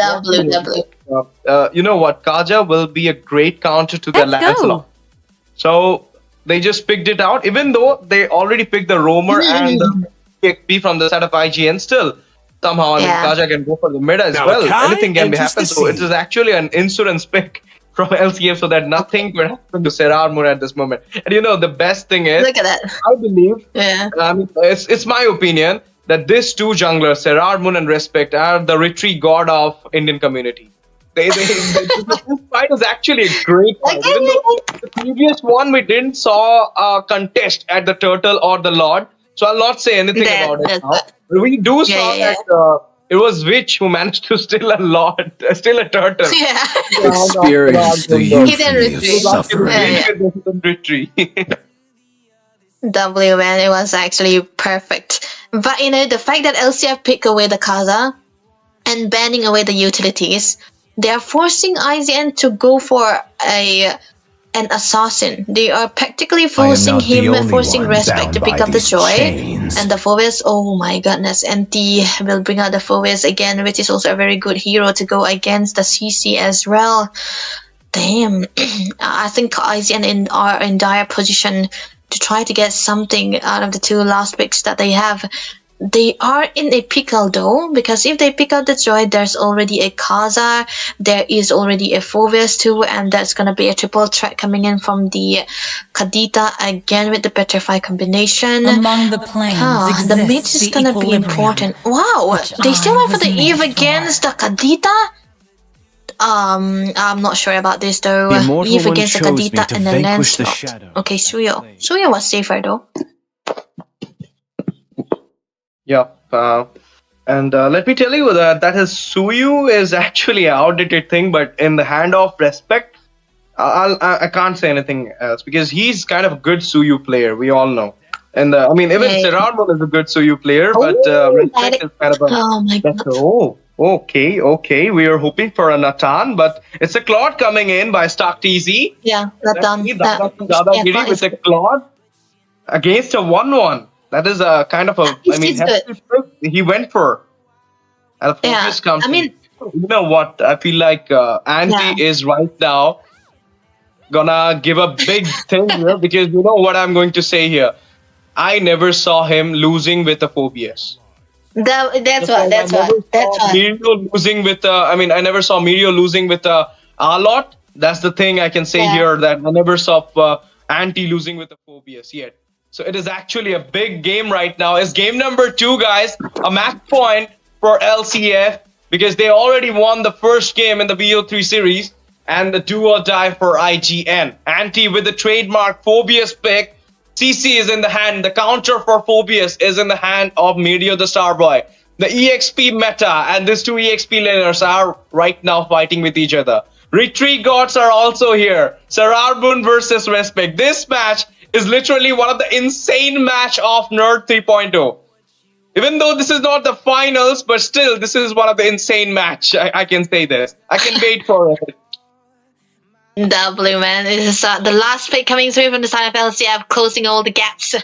you know what? Kaja will be a great counter to the Lancelot. So they just picked it out. Even though they already picked the Roamer and the PXP from the side of IGN still. Somehow, I mean, Kaja can go for the mid as well. Anything can be happen. So it is actually an insurance pick from LCF so that nothing will happen to Seramun at this moment. And you know, the best thing is, look at that. I believe, it's my opinion, that these two junglers, Serrar Moon and Respect, are the retreat god of Indian community. This fight is actually a great fight. Even though the previous one we didn't saw a contest at the Turtle or the Lord, so I'll not say anything about it now. We do saw that it was Witch who managed to steal a Lord, steal a Turtle. Yeah. Experience the euphony of suffering. Retreat. W, man, it was actually perfect. But the fact that LCF pick away the Kaza and banning away the utilities, they are forcing IZN to go for an assassin. They are practically forcing him, forcing Respect to pick up the Joy. And the Phoebus, oh my goodness, NT will bring out the Phoebus again, which is also a very good hero to go against the CC as well. Damn, I think IZN are in dire position to try to get something out of the two last picks that they have. They are in a pickle though, because if they pick out the Joy, there's already a Kaza, there is already a Phoebus too, and that's gonna be a triple threat coming in from the Kadita again with the Petrify combination. Among the planes, the mid is gonna be important. Wow, they still went for the Eve against the Kadita? I'm not sure about this though. Eve against the Kadita and then Lancelot. Okay, Suyo. Suyo was safer though. Yeah, and let me tell you that his Suyu is actually an outdated thing, but in the hand of Respect, I can't say anything else because he's kind of a good Suyu player. We all know, and I mean even Serrar Moon is a good Suyu player, but Respect is kind of a. Oh my god. Oh, okay. We are hoping for a Natan, but it's a Claude coming in by Stark TZ. Yeah, Natan. Dadagiri with a Claude against a 1-1. That is a kind of a. I mean, he went for. And comes I mean, you know what? I feel like Andy is right now gonna give a big thing here because you know what I'm going to say here. I never saw him losing with a Phobias. That's what. Mirio losing with I never saw Mirio losing with a lot. That's the thing I can say here that I never saw Anti losing with a Phobias yet. So it is actually a big game right now. It's game number 2, guys. A match point for LCF because they already won the first game in the BO3 series and the do or die for IGN. Anti with the trademark Phobias pick. CC is in the hand. The counter for Phobias is in the hand of Mirio the Starboy. The EXP meta and these two EXP laners are right now fighting with each other. Retreat gods are also here. Serrar Moon versus Respect. This match is literally one of the insane match of Nerd 3.0. Even though this is not the finals, but still, this is one of the insane match. I can say this. I can wait for it. W, man. This is the last pick coming through from the side of LCF, closing all the gaps.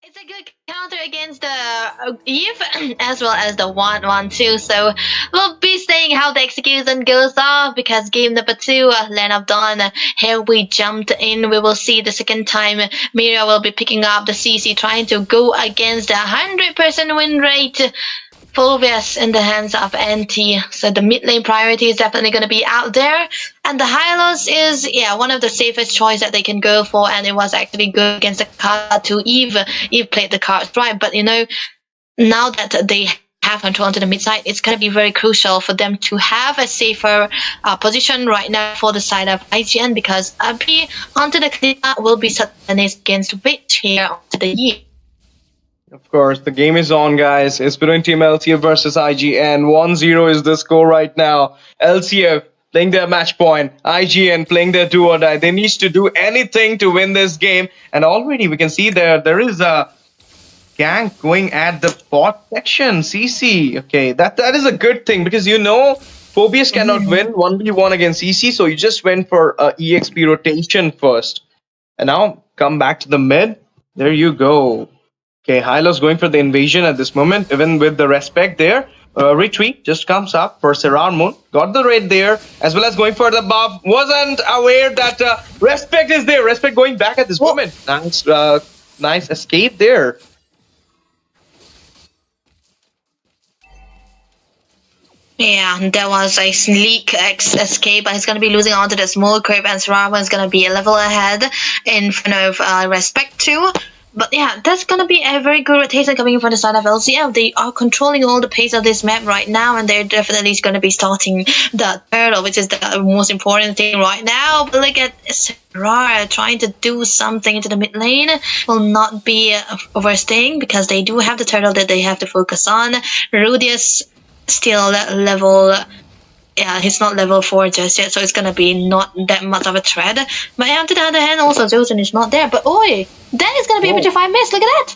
It's a good counter against the Eve as well as the 1-1-2. So we'll be seeing how the execution goes off because game number 2, Land of Dawn, here we jumped in. We will see the second time Mira will be picking up the CC, trying to go against the 100% win rate. Phobias in the hands of NT. So the mid lane priority is definitely going to be out there. And the Hylos is, one of the safest choice that they can go for. And it was actually good against the card to Eve. Eve played the cards right. But, now that they have control onto the mid side, it's going to be very crucial for them to have a safer position right now for the side of IGN. Because AP onto the clear will be Satanis against Witch here onto the Eve. Of course, the game is on, guys. It's between Team LCF versus IGN. 1-0 is the score right now. LCF playing their match point. IGN playing their do or die. They need to do anything to win this game. And already we can see there is a gank going at the bot section. CC. Okay, that is a good thing because Phobias cannot win 1v1 against CC. So you just went for a EXP rotation first. And now come back to the mid. There you go. Okay, Hylos going for the invasion at this moment, even with the Respect there. Retreat just comes up for Serrar Moon. Got the raid there, as well as going for the buff. Wasn't aware that Respect is there. Respect going back at this moment. Nice escape there. Yeah, there was a sneak escape, but he's going to be losing onto the small creep, and Serrar Moon is going to be a level ahead in front of Respect 2. But yeah, that's gonna be a very good rotation coming from the side of LCF. They are controlling all the pace of this map right now, and they're definitely gonna be starting the turtle, which is the most important thing right now. But look at Serrar trying to do something into the mid lane. Will not be overstaying because they do have the turtle that they have to focus on. Rudius still level. Yeah, he's not level 4 just yet, so it's gonna be not that much of a threat. But on the other hand, also Zosen is not there. But oi, that is gonna be a Petrify miss. Look at that.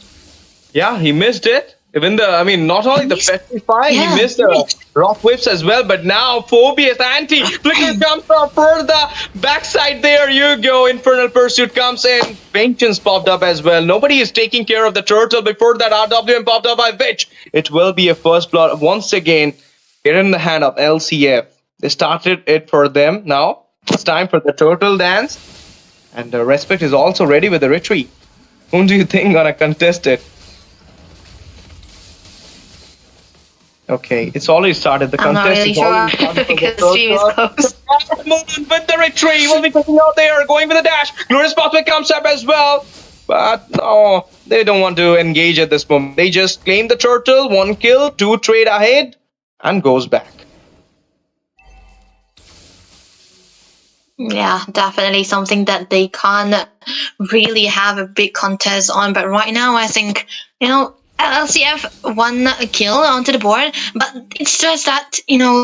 Yeah, he missed it. Even not only the Petrify, he missed the Rock Whips as well. But now, Phobius anti flicker comes up for the backside. There you go. Infernal Pursuit comes in. Vengeance popped up as well. Nobody is taking care of the turtle before that RWM popped up by Witch. It will be a first blood once again. They're in the hand of LCF. They started it for them. Now it's time for the turtle dance. And Respect is also ready with the retreat. Whom do you think gonna contest it? Okay, it's already started. The contest is already started. Because the stream is closed. With the retreat, will be taking out there, going with the dash. Glorious Pathway comes up as well. But no, they don't want to engage at this moment. They just claim the turtle, 1 kill, 2 trade ahead. And goes back. Yeah, definitely something that they can't really have a big contest on. But right now, I think, LCF won a kill onto the board. But it's just that,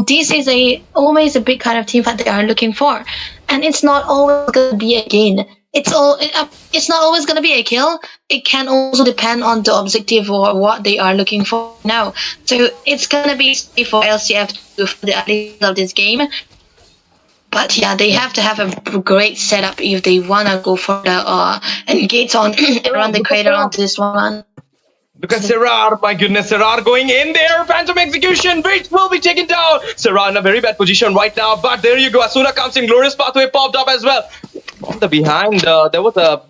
this is always a big kind of team fight they are looking for. And it's not always going to be a gain. It's not always going to be a kill. It can also depend on the objective or what they are looking for now. So it's going to be safe for LCF to do for the end of this game. But yeah, they have to have a great setup if they want to go for the engage on and run the crater onto this one. Look at Serrar, my goodness, Serrar going in there, Phantom Execution, which will be taken down. Serrar in a very bad position right now, but there you go, Asuna comes in, Glorious Pathway popped up as well. On the behind, there was a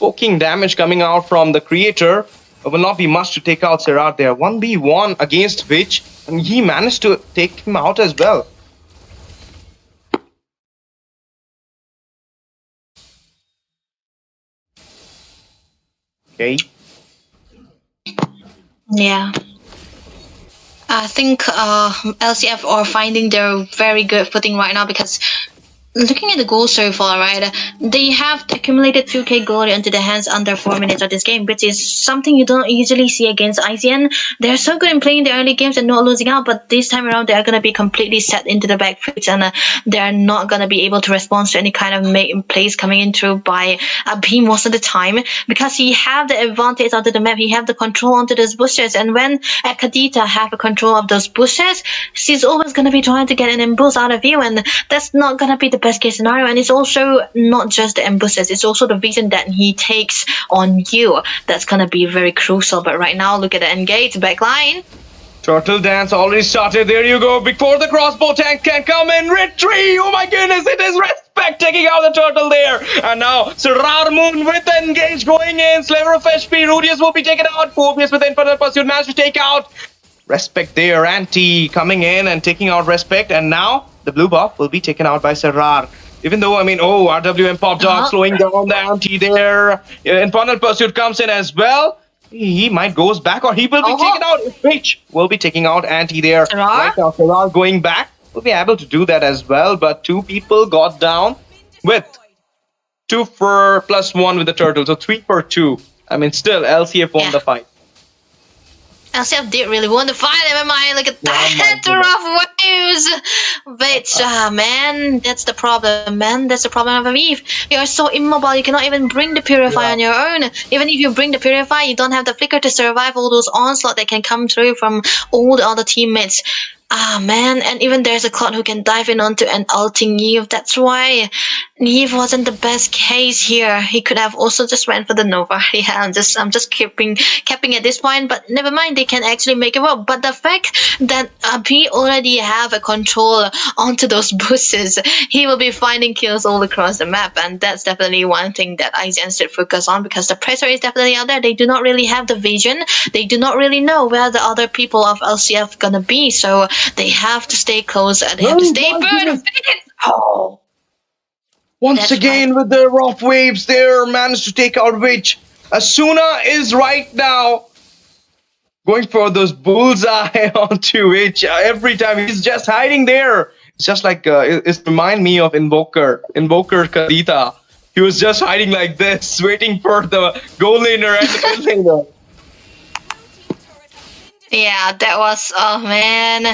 poking damage coming out from the creator. There will not be much to take out Serrar there. 1v1 against Witch, and he managed to take him out as well. Okay. Yeah. I think LCF are finding their very good footing right now because looking at the goal so far, right, they have accumulated 2k glory into their hands under 4 minutes of this game, which is something you don't usually see against ICN. They're so good in playing the early games and not losing out, but this time around they're going to be completely set into the back foot and they're not going to be able to respond to any kind of plays coming in through by Beam most of the time because he have the advantage onto the map, he have the control onto those bushes, and when Kadita have a control of those bushes, she's always going to be trying to get an ambush out of you, and that's not going to be the best case scenario. And it's also not just the ambushes, it's also the vision that he takes on you that's gonna be very crucial. But right now, look at the engage backline. Turtle dance already started. There you go. Before the crossbow tank can come in, retreat. Oh my goodness, it is Respect taking out the turtle there. And now Serrar Moon with the engage going in. Slaver of HP. Rudius will be taken out. Phobius with the Infernal Pursuit managed to take out Respect there. Anti coming in and taking out Respect. And now the blue buff will be taken out by Serrar. Even though, RWM popped up, slowing down the anti there. Infernal Pursuit comes in as well. He might goes back, or he will be taken out. Which will be taking out anti there. Right now, Serrar going back. Will be able to do that as well, but 2 people got down with 2 for +1 with the turtle. So 3 for 2. Still, LCF won the fight. LCF did really want to fight MMI. Look at that, rough waves. But man, that's the problem, man. That's the problem of Eve. You are so immobile. You cannot even bring the Purify on your own. Even if you bring the Purify, you don't have the flicker to survive all those onslaught that can come through from all the other teammates. Man, and even there's a Cloud who can dive in onto an ulting Eve. That's why Eve wasn't the best case here. He could have also just went for the Nova. Yeah, I'm just capping at this point, but never mind, they can actually make it work. But the fact that he already have a control onto those boosts, he will be finding kills all across the map, and that's definitely one thing that IGN should focus on, because the pressure is definitely out there. They do not really have the vision. They do not really know where the other people of LCF gonna be, so they have to stay close and they have to stay burning. Once again with the rough waves there, managed to take out Witch. Asuna is right now going for those bullseye onto which every time he's just hiding there. It's just like it remind me of Invoker Kadita. He was just hiding like this, waiting for the goal laner and the mid laner. Yeah, that was, oh man,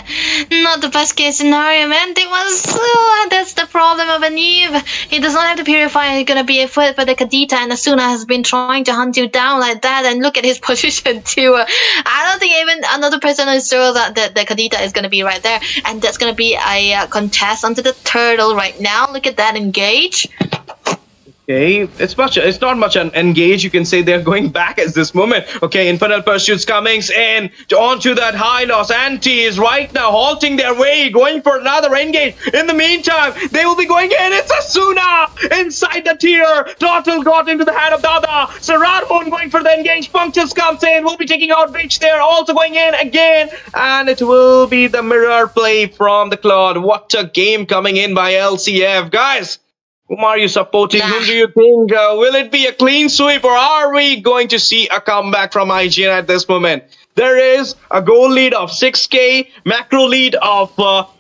not the best case scenario, man. That was, that's the problem of an Eve. He does not have the Purifier. He's gonna be a foot for the Kadita, and Asuna has been trying to hunt you down like that, and look at his position too. I don't think even another person is sure that the Kadita is gonna be right there, and that's gonna be a contest onto the turtle right now. Look at that engage. Okay, it's not much an engage. You can say they're going back at this moment. Okay, Infernal Pursuit's coming in onto that high loss. Anti is right now halting their way, going for another engage. In the meantime, they will be going in. It's Asuna inside the tier. Turtle got into the hand of Dada. Sararhun going for the engage. Punctus comes in. Will be taking out Breach there. Also going in again. And it will be the mirror play from the Claude. What a game coming in by LCF. Guys, whom are you supporting? Nah. Whom do you think? Will it be a clean sweep, or are we going to see a comeback from IGN at this moment? There is a goal lead of 6k, macro lead of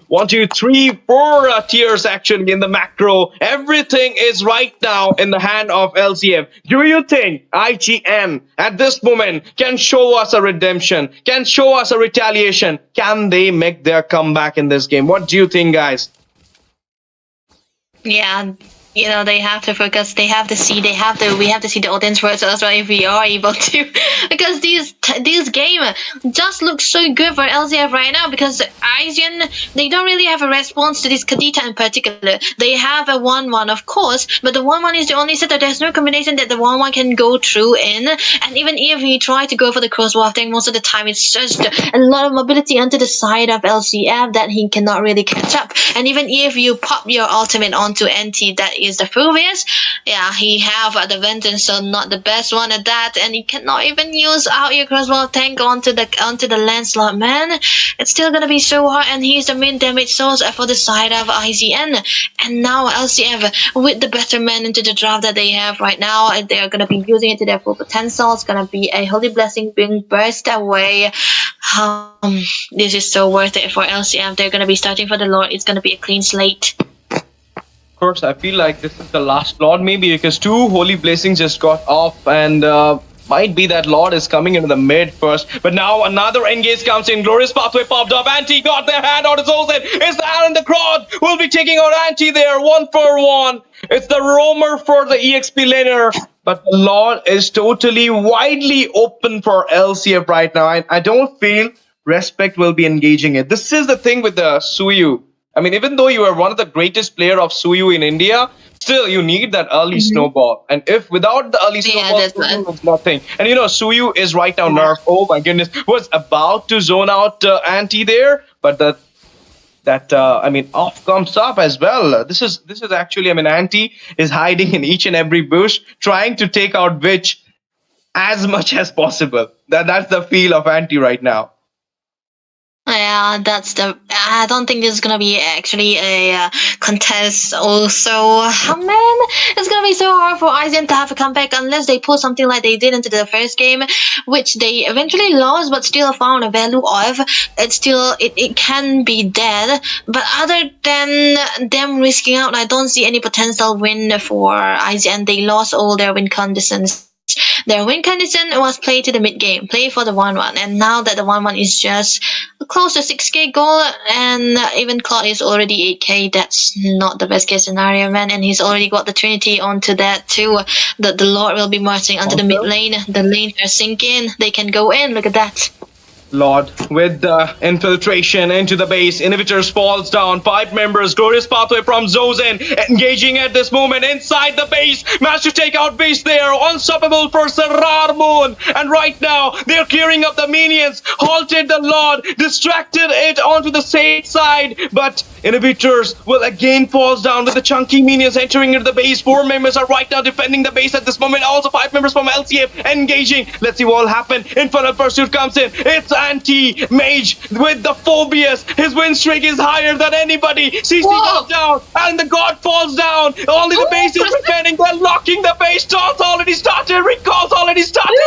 1, 2, 3, 4 tiers actually in the macro. Everything is right now in the hand of LCF. Do you think IGN at this moment can show us a redemption, can show us a retaliation? Can they make their comeback in this game? What do you think, guys? Yeah, you know, they have to focus, we have to see the audience first as well if we are able to, because this game just looks so good for LCF right now, because IGN, they don't really have a response to this Kadita in particular. They have a 1-1 of course, but the 1-1 is the only set that there's no combination that the 1-1 can go through in, and even if we try to go for the crosswafting, most of the time it's just a lot of mobility onto the side of LCF that he cannot really catch up. And even if you pop your ultimate onto NT, that is the Phobius, yeah, he have the Vengeance, so not the best one at that, and he cannot even use out your crossbow tank onto the Lancelot, man. It's still gonna be so hard, and he's the main damage source for the side of IGN. And now LCF, with the better man into the draft that they have right now, they're gonna be using it to their full potential. It's gonna be a Holy Blessing being burst away. This is so worth it for LCF. They're gonna be starting for the Lord. It's gonna be a clean slate. Of course, I feel like this is the last Lord, maybe because 2 Holy Blessings just got off, and might be that Lord is coming into the mid first. But now another engage comes in. Glorious Pathway popped up. Anti got their hand on his own. It's the Aaron the Crowd. Will be taking out Anti there 1-for-1. It's the roamer for the EXP laner. But the Lord is totally widely open for LCF right now. I don't feel Respect will be engaging it. This is the thing with the Suyu. I mean, even though you are one of the greatest player of Suyu in India, still you need that early snowball. And if without the early snowball, Suyu is nothing. And you know, Suyu is right now nerfed. Oh my goodness, was about to zone out Anti there, but I mean, off comes up as well. This is actually, I mean, Anti is hiding in each and every bush, trying to take out Witch as much as possible. That's the feel of Anti right now. Yeah, I don't think this is gonna be actually a contest also. Oh, man, it's gonna be so hard for IGN to have a comeback unless they pull something like they did into the first game, which they eventually lost but still found a value of. It can be dead, but other than them risking out, I don't see any potential win for IGN. They lost all their win conditions. Their win condition was play to the mid game, play for the 1-1, and now that the 1-1 is just close to 6k goal, and even Claude is already 8k, that's not the best case scenario, man, and he's already got the Trinity onto that too. The Lord will be marching onto the mid lane, the lane are sinking, they can go in, look at that. Lord with the infiltration into the base. Inhibitors falls down. 5 members. Glorious Pathway from Zozen engaging at this moment inside the base. Managed to take out base there. Unstoppable for Sararmun. And right now they're clearing up the minions. Halted the Lord. Distracted it onto the safe side. But Inhibitors will again falls down with the chunky minions entering into the base. 4 members are right now defending the base at this moment. Also 5 members from LCF engaging. Let's see what will happen. Infernal Pursuit comes in. It's anti-mage with the Phobius. His win streak is higher than anybody. CC goes down and the god falls down. Only the base is defending. They're locking the base. Toss already started. Recalls already started.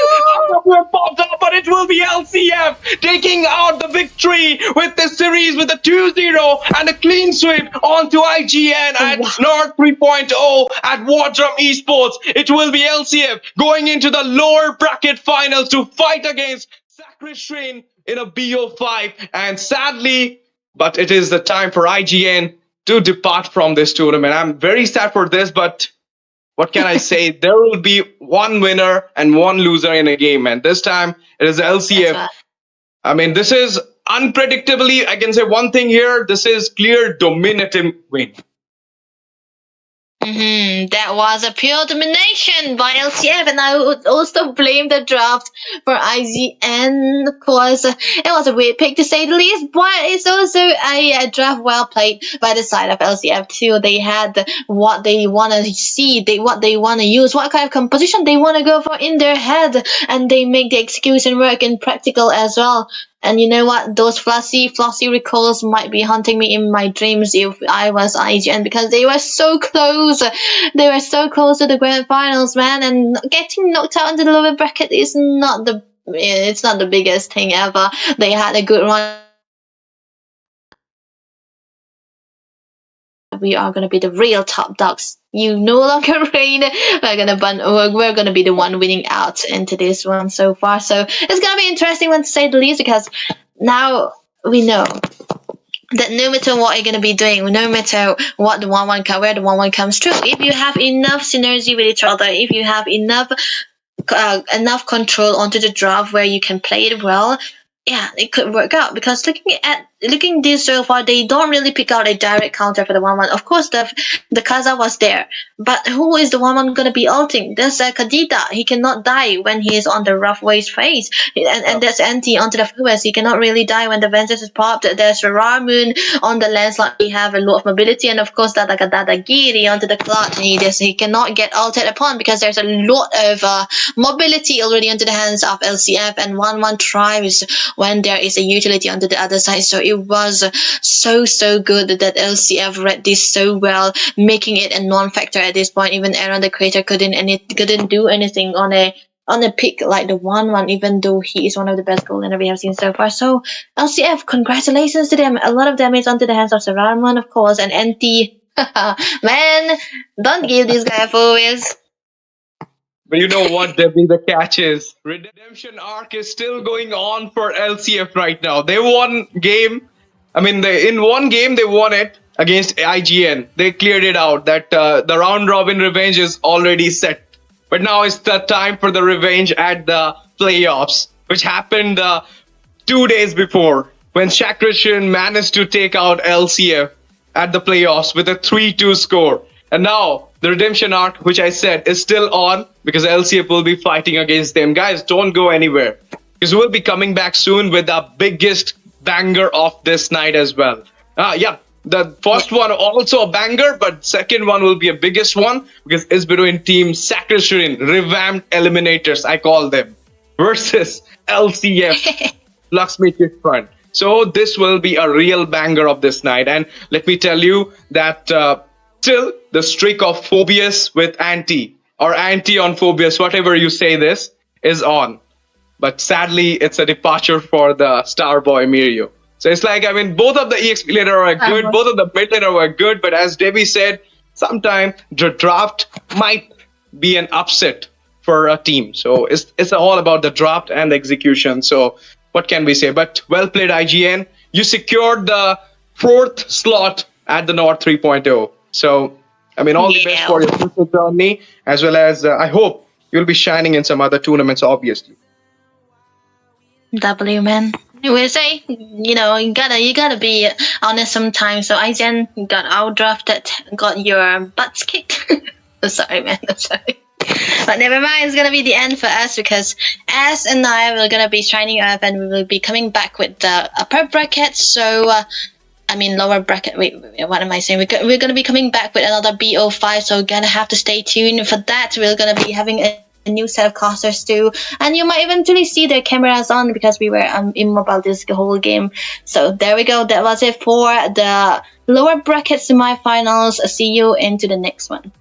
Popped up, but it will be LCF taking out the victory with this series with a 2-0 and a clean sweep onto IGN at North 3.0 at Wardrum Esports. It will be LCF going into the lower bracket finals to fight against Sacristream in a BO5. And sadly, but it is the time for IGN to depart from this tournament. I'm very sad for this, but what can I say? There will be one winner and one loser in a game, and this time it is LCF. I mean, this is unpredictably, I can say one thing here, this is clear dominating win. That was a pure domination by LCF, and I would also blame the draft for IGN. Of course, it was a weird pick to say the least, but it's also a draft well played by the side of LCF too. They had what they want to see, what they want to use, what kind of composition they want to go for in their head, and they make the execution work in practical as well. And you know what? Those flossy recalls might be haunting me in my dreams if I was IGN, because they were so close. They were so close to the grand finals, man. And getting knocked out into the lower bracket is not the biggest thing ever. They had a good run. We are gonna be the real top dogs. You no longer reign. We're gonna be the one winning out into this one so far. So it's gonna be interesting one to say the least, because now we know that no matter what you're gonna be doing, no matter what the 1-1 where the 1-1 comes through, if you have enough synergy with each other, if you have enough control onto the draft where you can play it well, yeah, it could work out. Because looking this so far, they don't really pick out a direct counter for the 1-1. Of course, the Kaza was there, but who is the 1-1 gonna be ulting? There's Kadita. He cannot die when he is on the rough waste phase, and there's Anti onto the Fues. He cannot really die when the Ventus is popped. There's Ramun on the landslide. We have a lot of mobility, and of course that Giri onto the Clot. He cannot get ulted upon because there's a lot of mobility already onto the hands of LCF, and 1-1 thrives when there is a utility onto the other side. So it was so good that LCF read this so well, making it a non-factor at this point. Even Aaron the Creator couldn't do anything on a pick like the 1-1, even though he is one of the best goal laner we have seen so far. So LCF, congratulations to them. A lot of damage onto the hands of Saranman, of course, and NT. Man, don't give this guy a Phobius. But you know what, Debbie, the catch is? Redemption arc is still going on for LCF right now. They won game. I mean, in one game, they won it against IGN. They cleared it out. That the round-robin revenge is already set. But now it's the time for the revenge at the playoffs, which happened 2 days before, when Sacristream managed to take out LCF at the playoffs with a 3-2 score. And now the redemption arc, which I said, is still on, because LCF will be fighting against them. Guys, don't go anywhere, because we'll be coming back soon with the biggest banger of this night as well. Yeah, the first one also a banger, but second one will be a biggest one, because it's between Team Sacristream, revamped Eliminators, I call them, versus LCF, Laxmi Chit front. So this will be a real banger of this night. And let me tell you that still the streak of Phobius with Anti, or Anti on Phobius, whatever you say this, is on. But sadly, it's a departure for the star boy Mirio. So it's like, I mean, both of the EXP laner were good, both of the mid laner were good, but as Debbie said, sometimes the draft might be an upset for a team. So it's all about the draft and the execution. So what can we say? But well played, IGN. You secured the 4th slot at the North 3.0. So, I mean, all the best for your future journey, as well as I hope you'll be shining in some other tournaments, obviously. W, man. We say, you gotta be honest sometimes. So IGN got outdrafted, got your butts kicked. I'm sorry, man. I'm sorry. But never mind, it's gonna be the end for us, because Az and I are gonna be shining up, and we will be coming back with the upper bracket. So lower bracket. Wait, what am I saying? We're going to be coming back with another BO5, so we're going to have to stay tuned for that. We're going to be having a new set of casters too, and you might eventually see their cameras on because we were immobile this whole game. So there we go. That was it for the lower bracket semifinals. See you into the next one.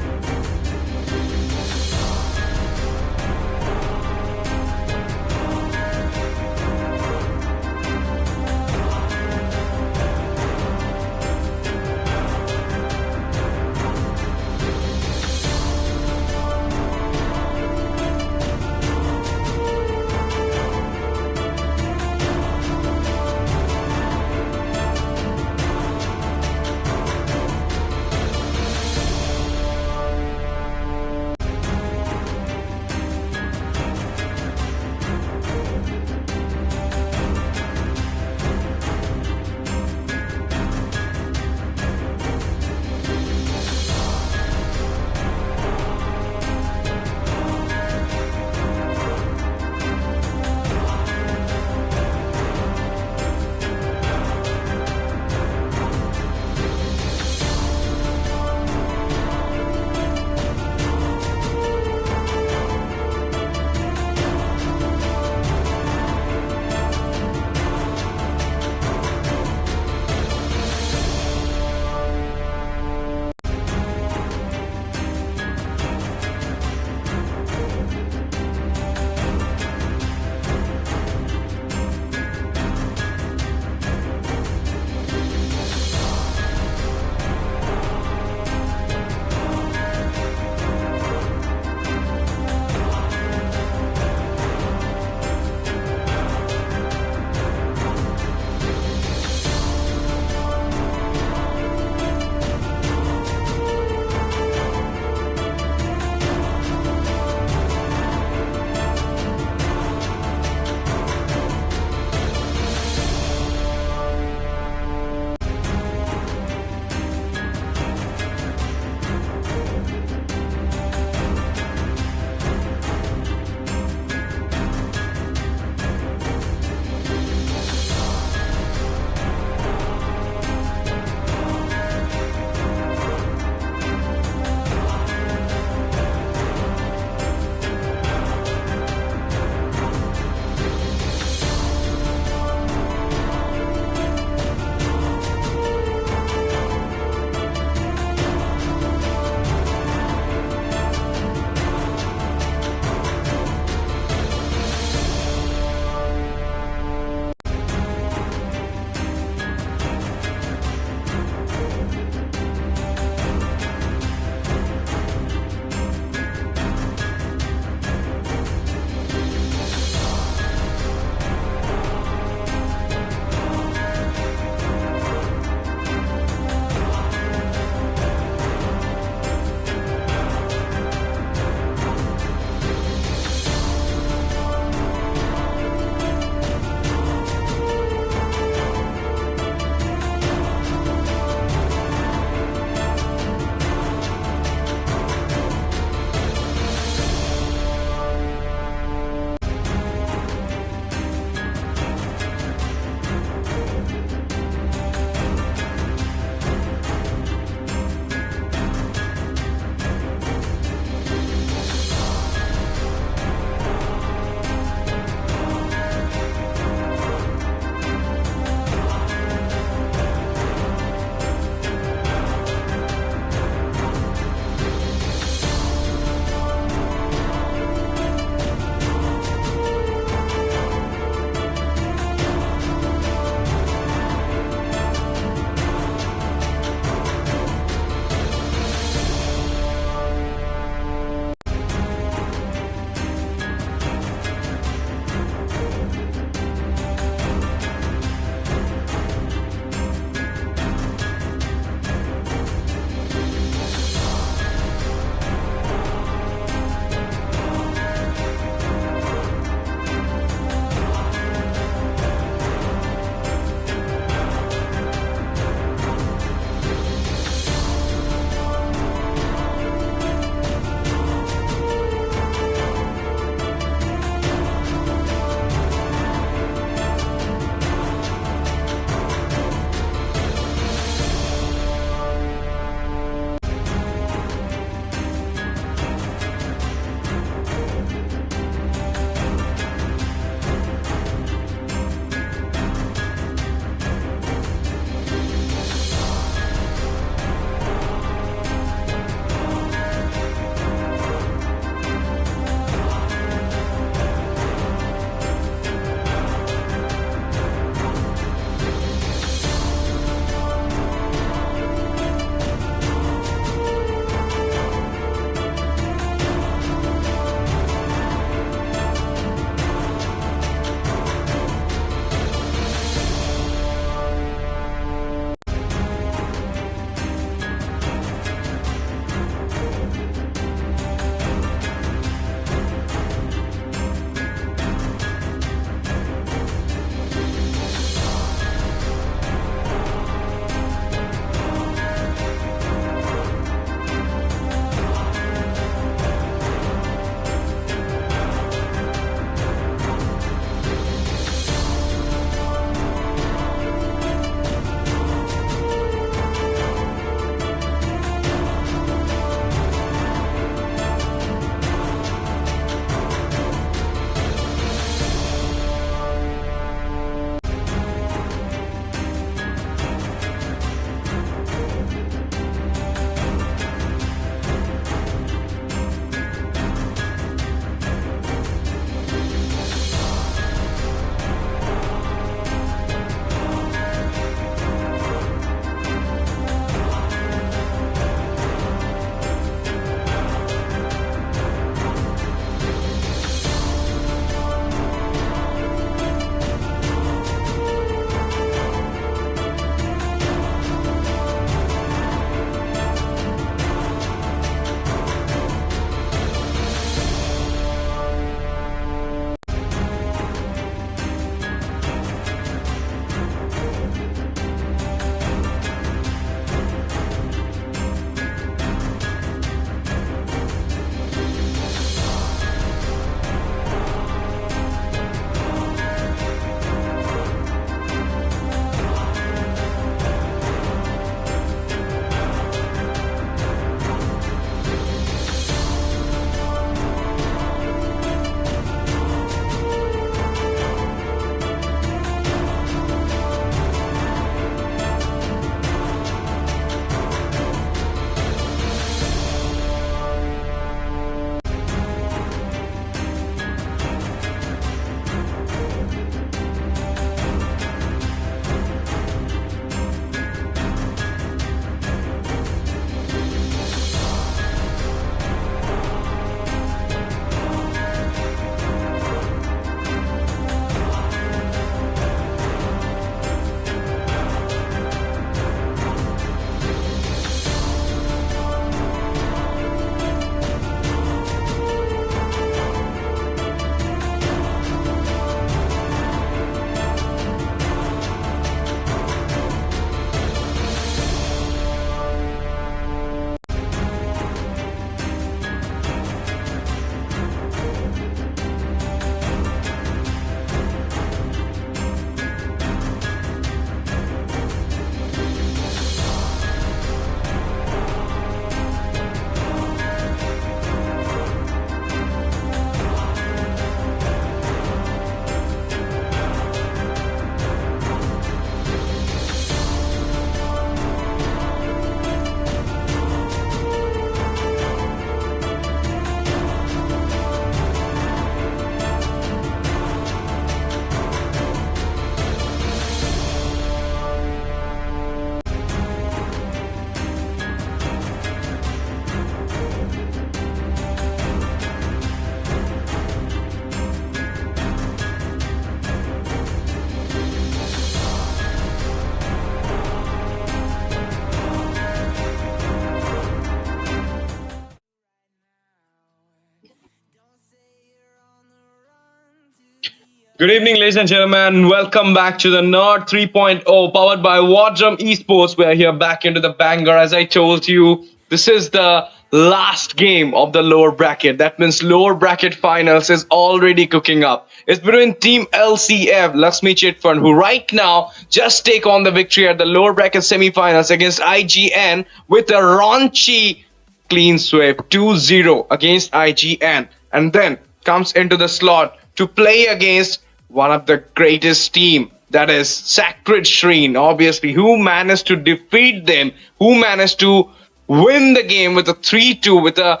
Good evening, ladies and gentlemen. Welcome back to the Nerd 3.0 powered by Wardrum Esports. We are here back into the banger. As I told you, this is the last game of the lower bracket. That means lower bracket finals is already cooking up. It's between Team LCF, Laxmi Chit, who right now just take on the victory at the lower bracket semifinals against IGN with a raunchy clean sweep 2-0 against IGN, and then comes into the slot to play against one of the greatest team, that is Sacred Shrine, obviously, who managed to defeat them, who managed to win the game with a 3-2 with a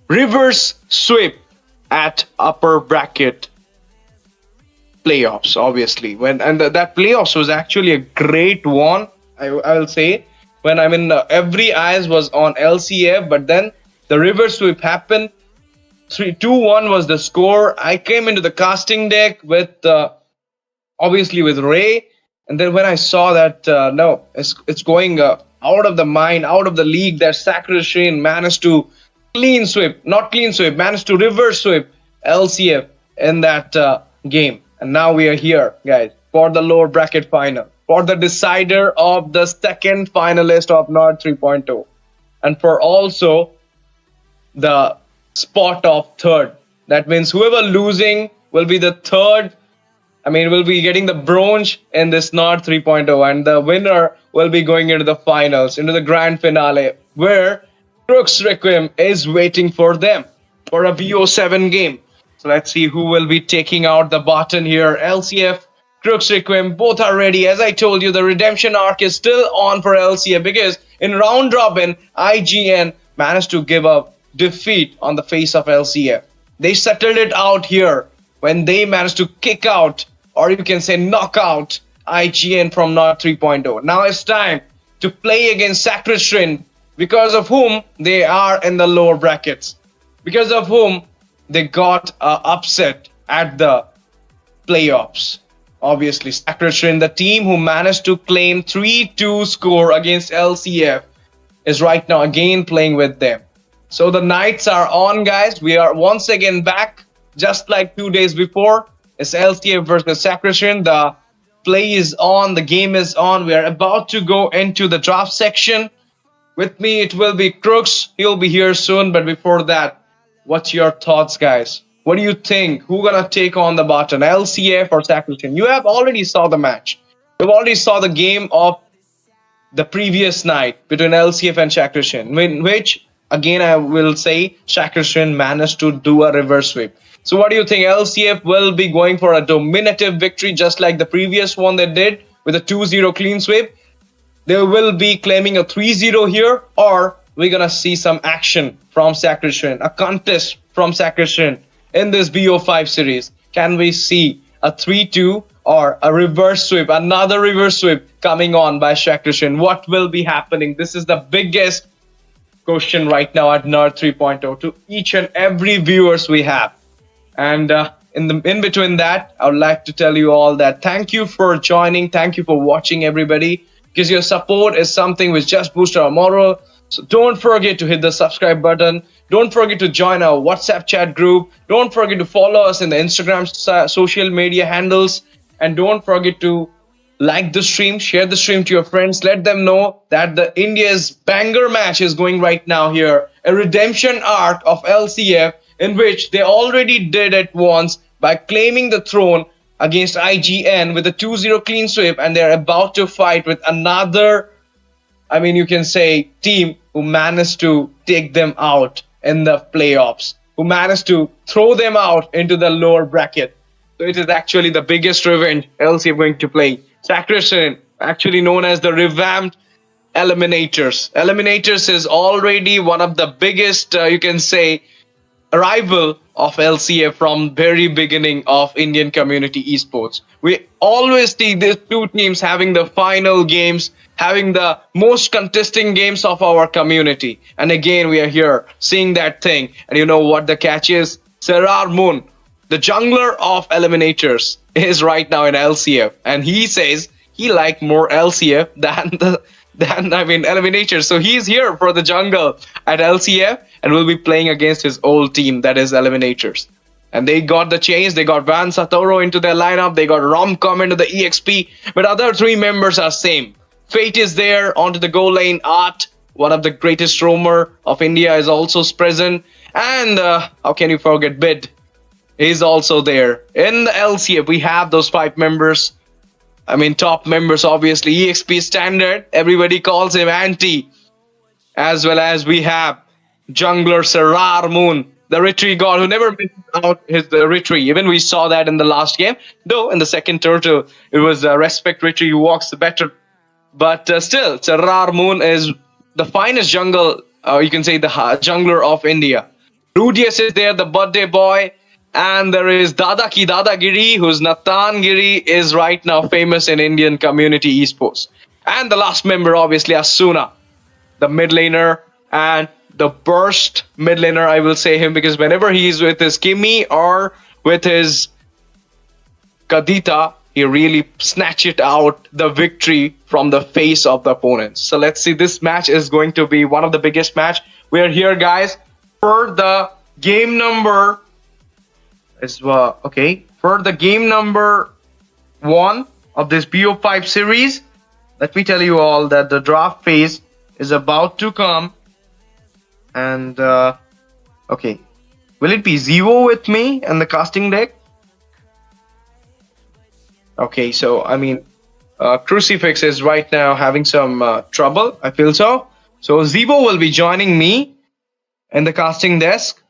reverse sweep at upper bracket playoffs, obviously. That playoffs was actually a great one, I will say. When every eyes was on LCF, but then the reverse sweep happened. 2-1 was the score. I came into the casting deck with obviously with Ray, and then when I saw that no, it's going out of the mind, out of the league, that Sacred Shrine managed to managed to reverse sweep LCF in that game, and now we are here, guys, for the lower bracket final, for the decider of the second finalist of Nord 3.0, and for also the spot of third. That means whoever losing will be the third. Will be getting the bronze in this Nord 3.0, and the winner will be going into the finals, into the grand finale, where Crux Requiem is waiting for them for a VO7 game. So let's see who will be taking out the button here. LCF, Crux Requiem, both are ready. As I told you, the redemption arc is still on for LCF, because in round robin, IGN managed to give up defeat on the face of LCF. They settled it out here when they managed to kick out, or you can say knock out, IGN from Nord 3.0. Now it's time to play against Sacred Shrine, because of whom they are in the lower brackets, because of whom they got upset at the playoffs. Obviously, Sacred Shrine, the team who managed to claim 3-2 score against LCF, is right now again playing with them. So the nights are on, guys. We are once again back, just like 2 days before. It's LCF versus Sacred Shrine. The play is on. The game is on. We are about to go into the draft section. With me, it will be Crux. He'll be here soon. But before that, what's your thoughts, guys? What do you think? Who gonna take on the button, LCF or Sacred Shrine? You have already saw the match. You've already saw the game of the previous night between LCF and Sacred Shrine, in which, again, I will say Sacred Shrine managed to do a reverse sweep. So what do you think? LCF will be going for a dominative victory, just like the previous one they did with a 2-0 clean sweep. They will be claiming a 3-0 here, or we're going to see some action from Sacred Shrine, a contest from Sacred Shrine in this BO5 series. Can we see a 3-2 or a reverse sweep, another reverse sweep coming on by Sacred Shrine? What will be happening? This is the biggest question right now at Nerd 3.0 to each and every viewers we have. And in between that, I would like to tell you all that thank you for joining, thank you for watching, everybody, because your support is something which just boosts our morale. So don't forget to hit the subscribe button. Don't forget to join our WhatsApp chat group. Don't forget to follow us in the Instagram social media handles, and don't forget to like the stream, share the stream to your friends. Let them know that the India's banger match is going right now here. A redemption arc of LCF, in which they already did it once by claiming the throne against IGN with a 2-0 clean sweep, and they're about to fight with another, you can say, team who managed to take them out in the playoffs, who managed to throw them out into the lower bracket. So it is actually the biggest revenge LCF going to play. Sacred Shrine, actually known as the revamped Eliminators. Eliminators is already one of the biggest, you can say, rival of LCF from very beginning of Indian community esports. We always see these two teams having the final games, having the most contesting games of our community. And again, we are here seeing that thing. And you know what the catch is? Serar Moon, the jungler of Eliminators, is right now in LCF, and he says he like more LCF than Eliminators. So he's here for the jungle at LCF, and will be playing against his old team, that is Eliminators. And they got the change. They got Van Satoru into their lineup. They got Romcom into the EXP. But other three members are same. Fate is there onto the goal lane. Art, one of the greatest roamer of India, is also present. And how can you forget Bid? He's also there. In the LCF, we have those 5 members. I mean, top members, obviously. EXP standard. Everybody calls him Anti. As well as we have jungler Sarar Moon, the retreat god who never misses out his retreat. Even we saw that in the last game. Though in the second turtle, it was Respect retreat who walks the better. But still, Sarar Moon is the finest jungle, you can say the jungler of India. Rudius is there, the birthday boy. And there is Dadagiri, who's Nathan Giri, is right now famous in Indian community esports. And the last member, obviously, Asuna, the mid laner and the burst mid laner, I will say him, because whenever he's with his Kimi or with his Kadita, he really snatch it out the victory from the face of the opponents. So let's see, this match is going to be one of the biggest match. We are here, guys, for the game number for the game number 1 of this BO5 series. Let me tell you all that the draft phase is about to come. And okay, will it be Zevo with me and the casting deck? Okay, so I mean, Crucifix is right now having some trouble, I feel so. So Zevo will be joining me in the casting desk.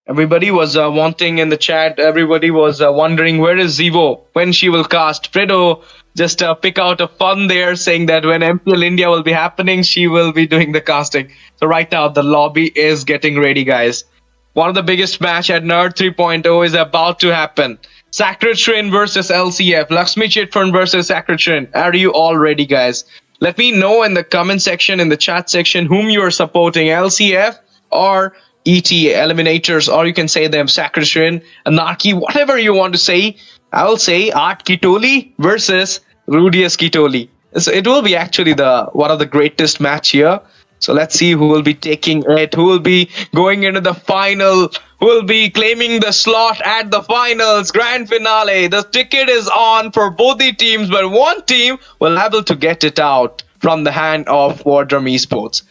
Everybody was wanting in the chat, everybody was wondering where is Zevo, when she will cast. Fredo just pick out a fun there, saying that when MPL India will be happening, she will be doing the casting. So right now, the lobby is getting ready, guys. One of the biggest match at Nerd 3.0 is about to happen. Sacred Shrine versus LCF. Laxmi Chit versus Sacred Shrine. Are you all ready, guys? Let me know in the comment section, in the chat section, whom you are supporting, LCF or ET, Eliminators, or you can say them Sacred Shrine, Anarchy, whatever you want to say. I will say Art Kitoli versus Rudius Kitoli. So it will be actually the one of the greatest match here. So let's see who will be taking it, who will be going into the final, who will be claiming the slot at the finals, grand finale. The ticket is on for both the teams, but one team will be able to get it out from the hand of Wardrum Esports.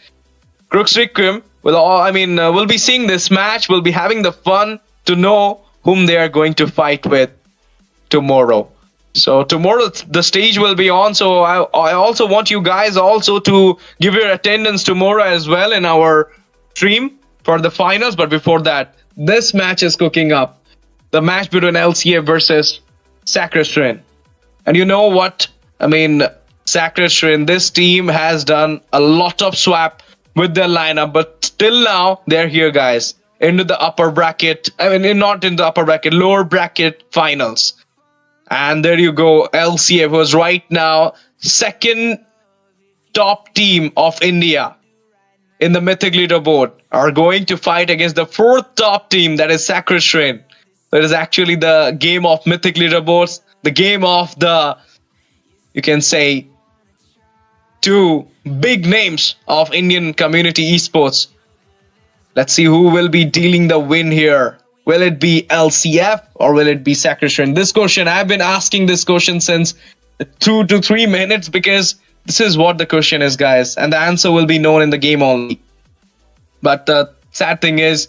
Crux Requiem we'll be seeing this match. We'll be having the fun to know whom they are going to fight with tomorrow. So tomorrow the stage will be on. So I also want you guys also to give your attendance tomorrow as well in our stream for the finals. But before that, this match is cooking up. The match between LCA versus Sacred Shrine. And you know what? I mean, Sacred Shrine, this team has done a lot of swap with their lineup, but till now they're here, guys, into the upper bracket. I mean, not in the upper bracket, lower bracket finals. And there you go, LCF was right now second top team of India in the Mythic Leaderboard, are going to fight against the 4th top team, that is Sacred Shrine. That is actually the game of Mythic Leaderboards, the game of the, you can say, 2 big names of Indian community esports. Let's see who will be dealing the win here. Will it be LCF or will it be Sacred Shrine? This question, I've been asking this question since 2 to 3 minutes, because this is what the question is, guys. And the answer will be known in the game only. But the sad thing is,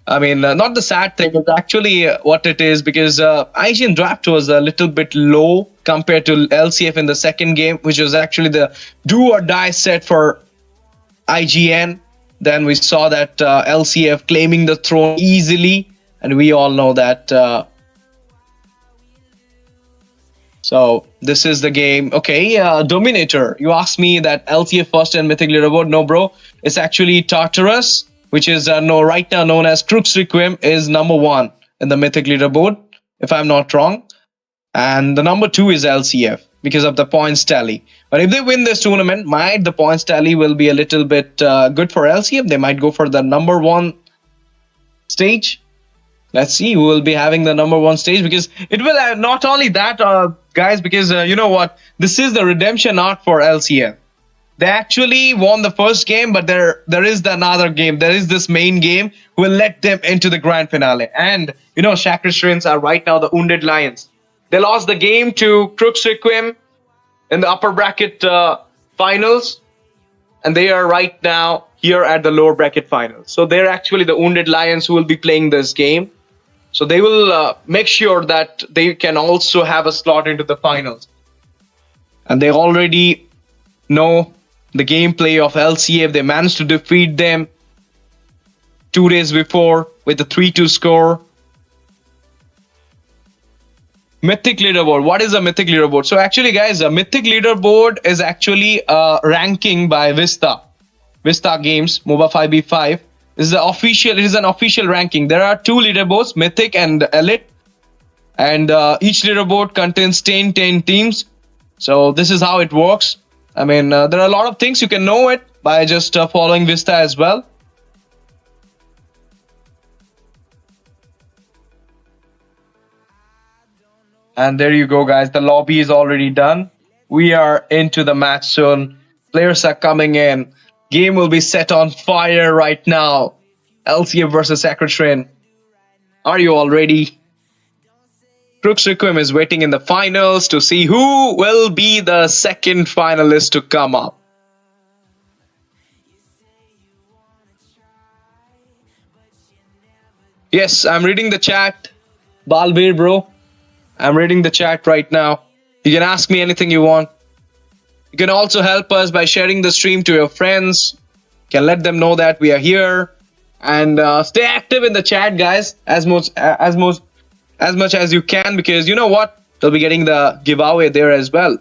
not the sad thing, it's actually what it is, because IGN draft was a little bit low compared to LCF in the second game, which was actually the do or die set for IGN. Then we saw that LCF claiming the throne easily, and we all know that. So this is the game. Okay, Dominator, you asked me that LCF first and Mythic Leaderboard. No, bro, it's actually Tartarus, which is right now known as Crux Requiem, is number 1 in the Mythic Leaderboard, if I'm not wrong. And the number 2 is LCF because of the points tally. But if they win this tournament, the points tally will be a little bit good for LCF. They might go for the number 1 stage. Let's see who will be having the number 1 stage, because it will not only that, guys, because you know what? This is the redemption arc for LCF. They actually won the first game, but there is another game. There is this main game who will let them into the grand finale. And Shakrishins are right now the Wounded Lions. They lost the game to Crux Requiem in the upper bracket finals, and they are right now here at the lower bracket finals. So they're actually the Wounded Lions who will be playing this game. So they will make sure that they can also have a slot into the finals. And they already know the gameplay of LCF. They managed to defeat them 2 days before with a 3-2 score. Mythic leaderboard. What is a mythic leaderboard? So actually, guys, a mythic leaderboard is actually a ranking by Vista Games, Moba 5v5. It is an official ranking. There are 2 leaderboards, Mythic and Elite. And each leaderboard contains 10 teams. So this is how it works. I mean, there are a lot of things. You can know it by just following Vista as well. And there you go, guys. The lobby is already done. We are into the match soon. Players are coming in. Game will be set on fire right now. LCF versus Sakratrin. Are you all ready? Crux Requiem is waiting in the finals to see who will be the second finalist to come up. Yes, I'm reading the chat. Balbir, bro. I'm reading the chat right now. You can ask me anything you want. You can also help us by sharing the stream to your friends. You can let them know that we are here. And stay active in the chat, guys, as much as you can, because you know what? They'll be getting the giveaway there as well.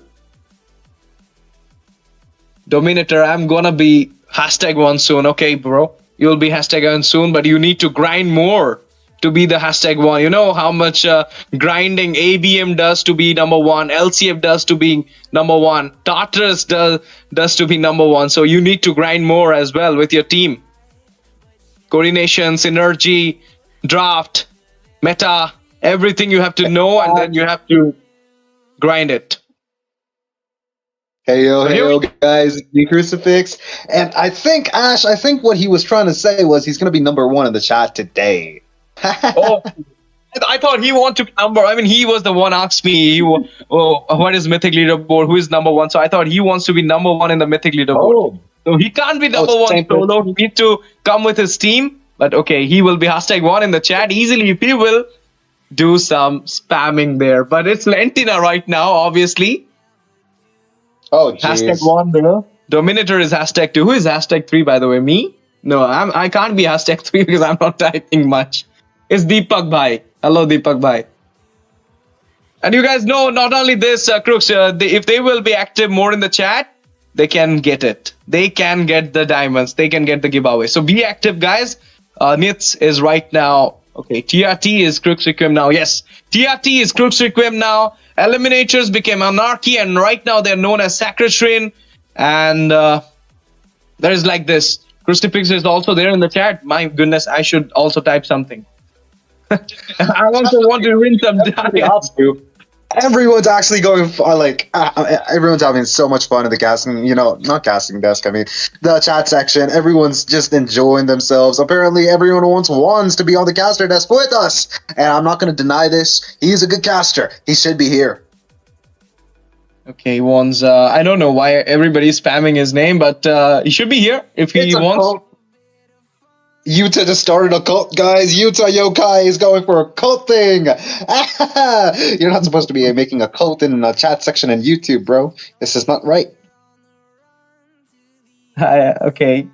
Dominator, I'm gonna be #1 soon. Okay, bro. You'll be #1 soon, but you need to grind more to be the #1. You know how much grinding ABM does to be #1, LCF does to be #1, Tartarus does to be #1. So you need to grind more as well with your team. Coordination, synergy, draft, meta, everything you have to know, and then you have to grind it. Hey yo, guys, the Crucifix. And I think, Ash, what he was trying to say was he's going to be #1 in the chat today. Oh, I thought he wanted to be he was the one asked me, what is Mythic Leaderboard? Who is #1? So I thought he wants to be #1 in the Mythic Leaderboard. Oh. So he can't be #1 solo. He needs to come with his team. But okay, he will be #1 in the chat easily if he will do some spamming there. But it's Lentina right now, obviously. Oh, jeez. #1 there. Dominator is #2. Who is #3, by the way? Me? No, I can't be #3 because I'm not typing much. It's Deepak Bhai. Hello, Deepak Bhai. And you guys know, not only this, Crux, if they will be active more in the chat, they can get it. They can get the diamonds. They can get the giveaway. So be active, guys. Nits is right now. Okay, TRT is Crux Requiem now. Yes, TRT is Crux Requiem now. Eliminators became Anarchy, and right now they're known as Sakratrin. And there's like this. Crucifix is also there in the chat. My goodness, I should also type something. I also want to win some diamonds. Everyone's actually going everyone's having so much fun in the casting, not casting desk. I mean, the chat section. Everyone's just enjoying themselves. Apparently, everyone wants to be on the caster desk with us, and I'm not going to deny this. He's a good caster. He should be here. Okay, Wan's. I don't know why everybody's spamming his name, but he should be here if he wants. Cult. Yuta just started a cult, guys. Yuta Yokai is going for a cult thing. You're not supposed to be making a cult in a chat section in YouTube, bro. This is not right. Okay.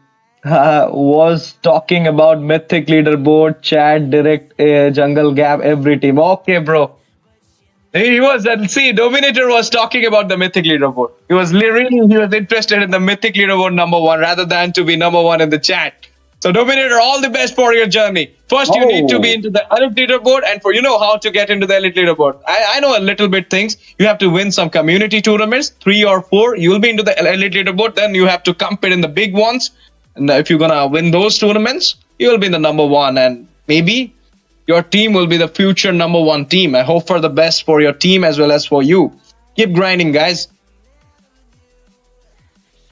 Was talking about Mythic Leaderboard, chat, direct, jungle gap, every team. Okay, bro. He was, see, Dominator was talking about the Mythic Leaderboard. He was interested in the Mythic Leaderboard #1 rather than to be #1 in the chat. So Dominator, all the best for your journey. First, you need to be into the Elite Leaderboard, and for how to get into the Elite Leaderboard. I know a little bit things. You have to win some community tournaments, 3 or 4. You'll be into the Elite Leaderboard. Then you have to compete in the big ones. And if you're gonna win those tournaments, you will be in the #1, and maybe your team will be the future #1 team. I hope for the best for your team as well as for you. Keep grinding, guys.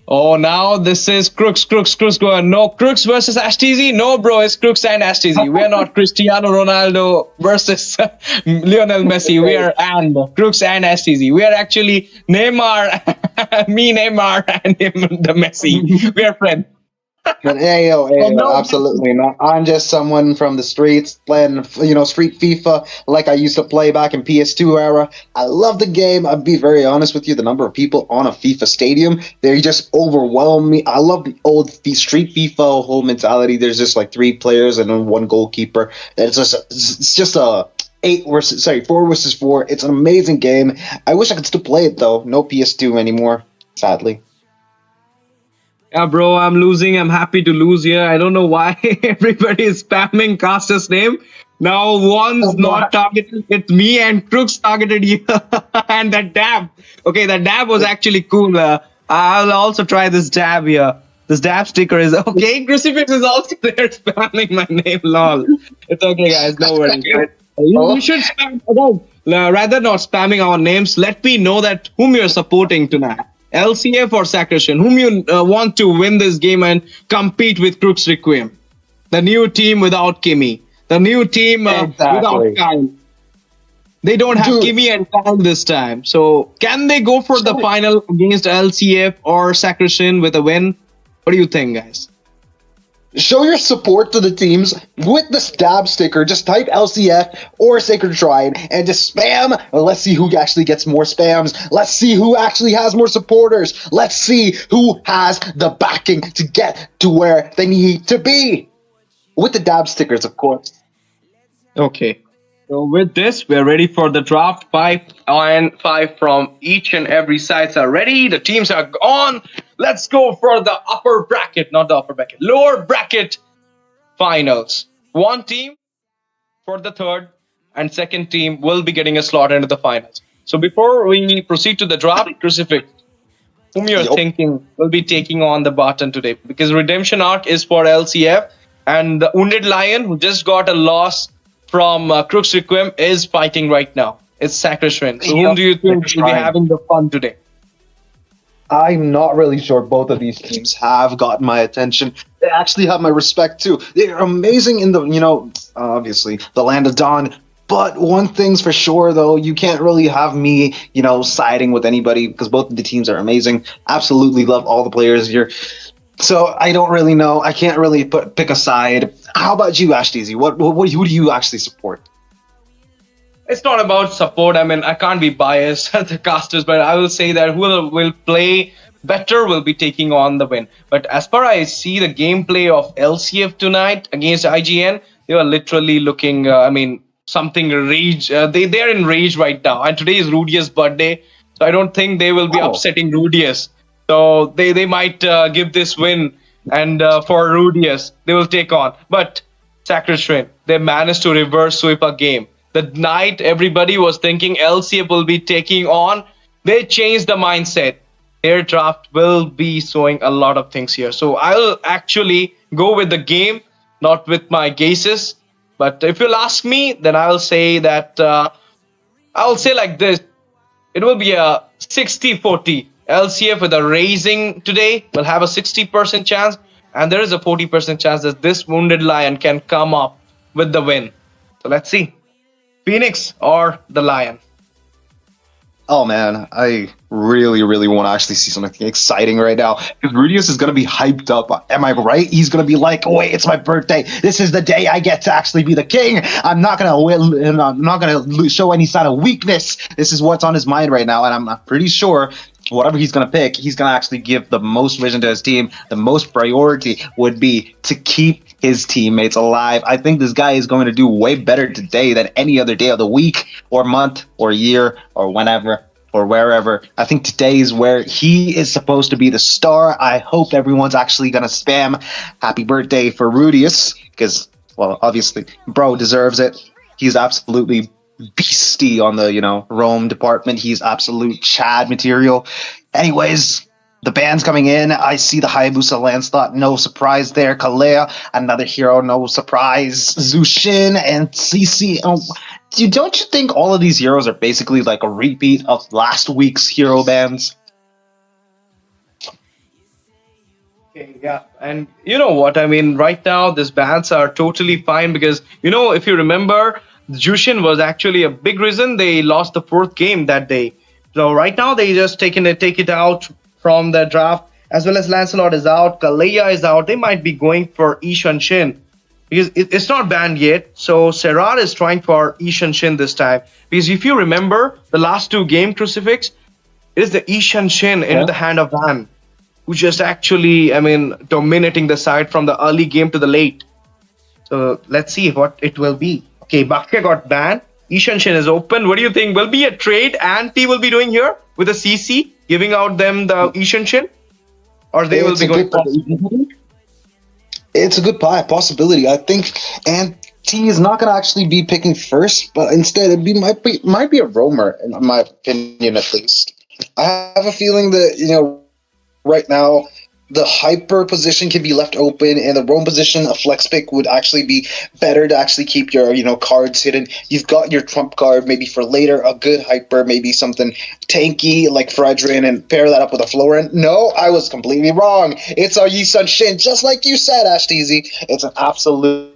Oh, now this is Crux going. No, Crux versus Ashtz. No, bro, it's Crux and Ashtz. We are not Cristiano Ronaldo versus Lionel Messi. We are Crux and Ashtz. We are actually Neymar, me Neymar, and him the Messi. We are friends. But absolutely not. I'm just someone from the streets playing, street FIFA like I used to play back in PS2 era. I love the game. I'll be very honest with you. The number of people on a FIFA stadium, they just overwhelm me. I love the old street FIFA whole mentality. There's just like 3 players and then 1 goalkeeper. It's just a 4 versus 4. It's an amazing game. I wish I could still play it though. No PS2 anymore, sadly. Yeah, bro, I'm losing. I'm happy to lose here. I don't know why everybody is spamming Caster's name. Now one's not targeted. It's me and Crux targeted you. And that dab. Okay, that dab was actually cool. I'll also try this dab here. This dab sticker is okay. Crucifix is also there spamming my name. Lol. It's okay, guys. No worries. You should spam. Rather not spamming our names. Let me know that whom you're supporting tonight. LCF or Sacration, whom you want to win this game and compete with Crux Requiem. The new team without Kimmy. The new team without Kyle. They don't have Kimmy and Kyle this time. So can they go for the final against LCF or Sacration with a win? What do you think, guys? Show your support to the teams with the stab sticker. Just type LCF or Sacred Shrine and just spam. Well, let's see who actually gets more spams. Let's see who actually has more supporters. Let's see who has the backing to get to where they need to be. With the dab stickers, of course. Okay. So with this, we're ready for the draft. 5 and 5 from each and every sides are ready. The teams are on. Let's go for the upper bracket, not the upper bracket, lower bracket finals. 1 team for the 3rd and 2nd team will be getting a slot into the finals. So before we proceed to the draft, Crucifix, whom you're thinking will be taking on the button today? Because Redemption Arc is for LCF and the Wounded Lion, who just got a loss from Crux Requiem, is fighting right now. It's Sacration. So whom do you think will be having the fun today? I'm not really sure both of these teams have gotten my attention. They actually have my respect too. They're amazing in the, obviously, the Land of Dawn. But one thing's for sure, though, you can't really have me, siding with anybody because both of the teams are amazing. Absolutely love all the players here. So I don't really know. I can't really pick a side. How about you, Ashtz? Who do you actually support? It's not about support. I mean, I can't be biased at the casters, but I will say that whoever will play better will be taking on the win. But as far as I see the gameplay of LCF tonight against IGN, they are literally looking, something rage. They're in rage right now. And today is Rudius' birthday, so I don't think they will be upsetting Rudius. So they might give this win, and for Rudius, they will take on. But Sacration, they managed to reverse sweep a game. The night everybody was thinking LCF will be taking on, they changed the mindset. Their draft will be showing a lot of things here. So I'll actually go with the game, not with my guesses. But if you'll ask me, then I'll say that I'll say like this. It will be a 60-40. LCF with a raising today will have a 60% chance. And there is a 40% chance that this Wounded Lion can come up with the win. So let's see. Phoenix or the Lion? Oh man, I really, really want to actually see something exciting right now. Because Rudius is going to be hyped up. Am I right? He's going to be like, oh, wait, it's my birthday. This is the day I get to actually be the king. I'm not going to win, and I'm not going to show any sign of weakness. This is what's on his mind right now. And I'm pretty sure whatever he's going to pick, he's going to actually give the most vision to his team. The most priority would be to keep his teammates alive. I think this guy is going to do way better today than any other day of the week or month or year or whenever or wherever. I think today is where he is supposed to be the star. I hope everyone's actually going to spam happy birthday for Rudius because, well, obviously, bro deserves it. He's absolutely beastie on the, Rome department. He's absolute Chad material. Anyways, the band's coming in. I see the Hayabusa Lancelot. No surprise there. Kalea, another hero. No surprise. Zushin and CC. Don't you think all of these heroes are basically like a repeat of last week's hero bands? Okay, yeah. And you know what? I mean, right now, these bans are totally fine because, if you remember, Jushin was actually a big reason they lost the fourth game that day. So right now, they just take it out from the draft, as well as Lancelot is out, Kalea is out. They might be going for Ishan Shin because it's not banned yet. So Serrar is trying for Ishan Shin this time. Because if you remember the last two game Crucifix, it is the Ishan Shin into the hand of Van who just actually, I mean, dominating the side from the early game to the late. So let's see what it will be. Okay, Bakya got banned. Ishan Shin is open. What do you think? Will be a trade Anti will be doing here with a CC, giving out them the Ishan Shin? Or they will be going for the It's a good possibility. I think T is not going to actually be picking first, but instead might be a roamer, in my opinion at least. I have a feeling that right now the hyper position can be left open, and the roam position, a flex pick would actually be better to actually keep your cards hidden. You've got your trump card maybe for later, a good hyper, maybe something tanky like Fredrin, and pair that up with a Florin. No, I was completely wrong. It's our Yi Sun Shin, just like you said, Ash TZ. It's an absolute,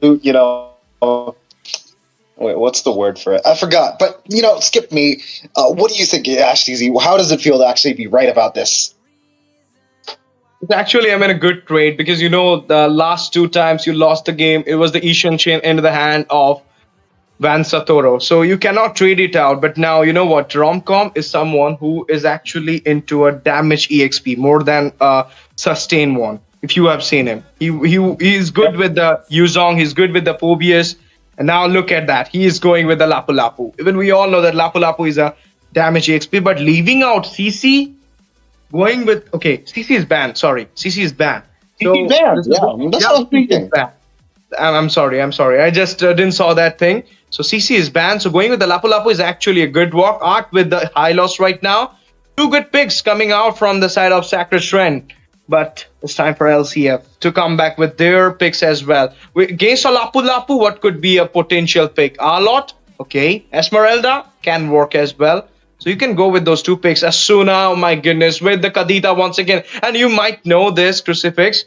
wait, what's the word for it? I forgot. But, skip me. What do you think, Ash TZ? How does it feel to actually be right about this? It's actually, I mean, a good trade because, the last two times you lost the game, it was the Ishan Chain into the hand of Van Satoro. So you cannot trade it out. But now, you know what? Romcom is someone who is actually into a damage EXP more than a sustain one. If you have seen him, he's good with the Yuzong, he's good with the Phobius. And now look at that. He is going with the Lapu Lapu. Even we all know that Lapu Lapu is a damage EXP, but leaving out CC, going with CC is banned. Sorry, CC is banned. CC banned. Yeah, that's what I'm thinking. I'm sorry. I just didn't saw that thing. So CC is banned. So going with the Lapu Lapu is actually a good walk. Art with the high loss right now. Two good picks coming out from the side of Sacred Shrine. But it's time for LCF to come back with their picks as well. Against a Lapu Lapu, what could be a potential pick? Arlot, okay. Esmeralda can work as well. So you can go with those two picks. Asuna, oh my goodness, with the Kadita once again. And you might know this, Crucifix.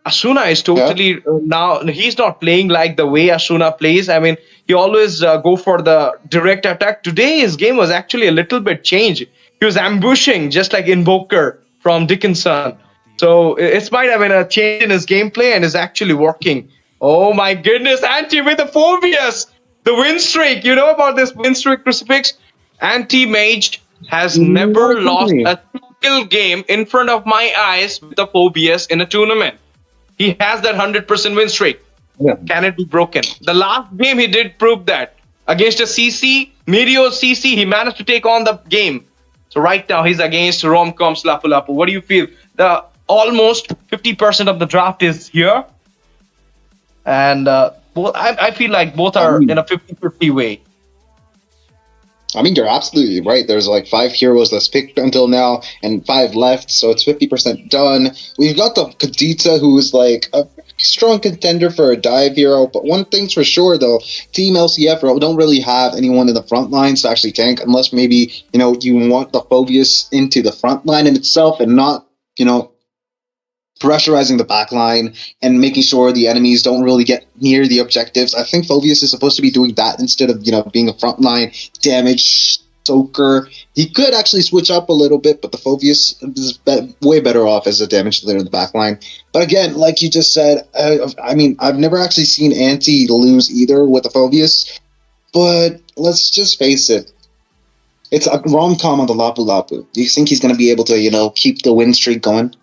Asuna is totally now, he's not playing like the way Asuna plays. I mean, he always go for the direct attack. Today, his game was actually a little bit changed. He was ambushing, just like Invoker from Dickinson. So it might have been a change in his gameplay and is actually working. Oh my goodness, Anti with the Phobius! The win streak! You know about this win streak, Crucifix? Anti-Mage has never lost a single game in front of my eyes with the Phobius in a tournament. He has that 100% win streak. Yeah. Can it be broken? The last game he did prove that. Against a CC, Meteor CC, he managed to take on the game. So right now he's against Romcom's Lapu Lapu. What do you feel? The almost 50% of the draft is here. And I feel like both are in a 50-50 way. I mean, you're absolutely right. There's like 5 heroes that's picked until now and 5 left, so it's 50% done. We've got the Kadita, who is like a strong contender for a dive hero, but one thing's for sure, though, Team LCF don't really have anyone in the front lines to actually tank, unless maybe, you want the Phobius into the front line in itself and not, pressurizing the back line and making sure the enemies don't really get near the objectives. I think Phobius is supposed to be doing that instead of, being a frontline damage soaker. He could actually switch up a little bit, but the Phobius is way better off as a damage dealer in the back line. But again, like you just said, I mean, I've never actually seen Anti lose either with the Phobius, but let's just face it. It's a rom-com on the Lapu Lapu. Do you think he's going to be able to, keep the win streak going?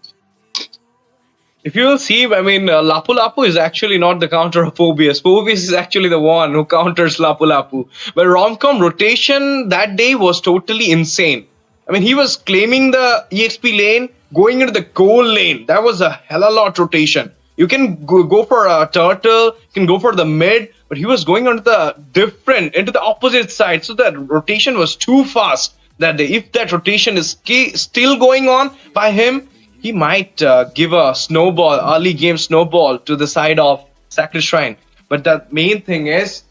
If you will see, I mean, Lapu Lapu is actually not the counter of Phobius. Phobius is actually the one who counters Lapu Lapu. But Romcom rotation that day was totally insane. I mean, he was claiming the EXP lane, going into the goal lane. That was a hell of a lot rotation. You can go for a turtle, you can go for the mid, but he was going into the opposite side. So that rotation was too fast that day. If that rotation is still going on by him, he might give a early game snowball to the side of Sacred Shrine. But the main thing is,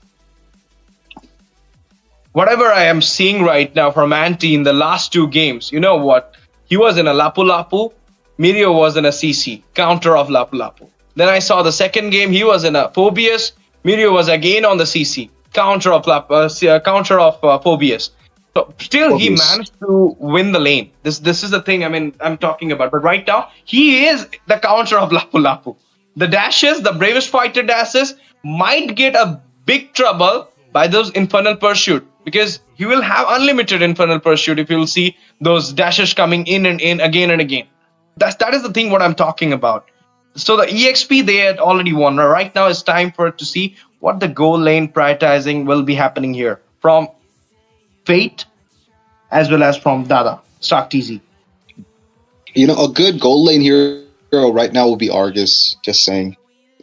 whatever I am seeing right now from Anti in the last 2 games, you know what? He was in a Lapu Lapu Mirio was in a CC, counter of Lapu Lapu. Then I saw the second game, he was in a Phobius. Mirio was again on the CC, counter of Phobius. So still he managed to win the lane. This is the thing I'm talking about. But right now, he is the counter of Lapu Lapu. The dashes, the bravest fighter dashes, might get a big trouble by those Infernal Pursuit, because he will have unlimited Infernal Pursuit if you'll see those dashes coming in and in again and again. That is the thing what I'm talking about. So the EXP they had already won. Right now it's time for it to see what the goal lane prioritizing will be happening here from Fate as well as from Dada, Stark TZ. A good goal lane hero right now will be Argus, just saying.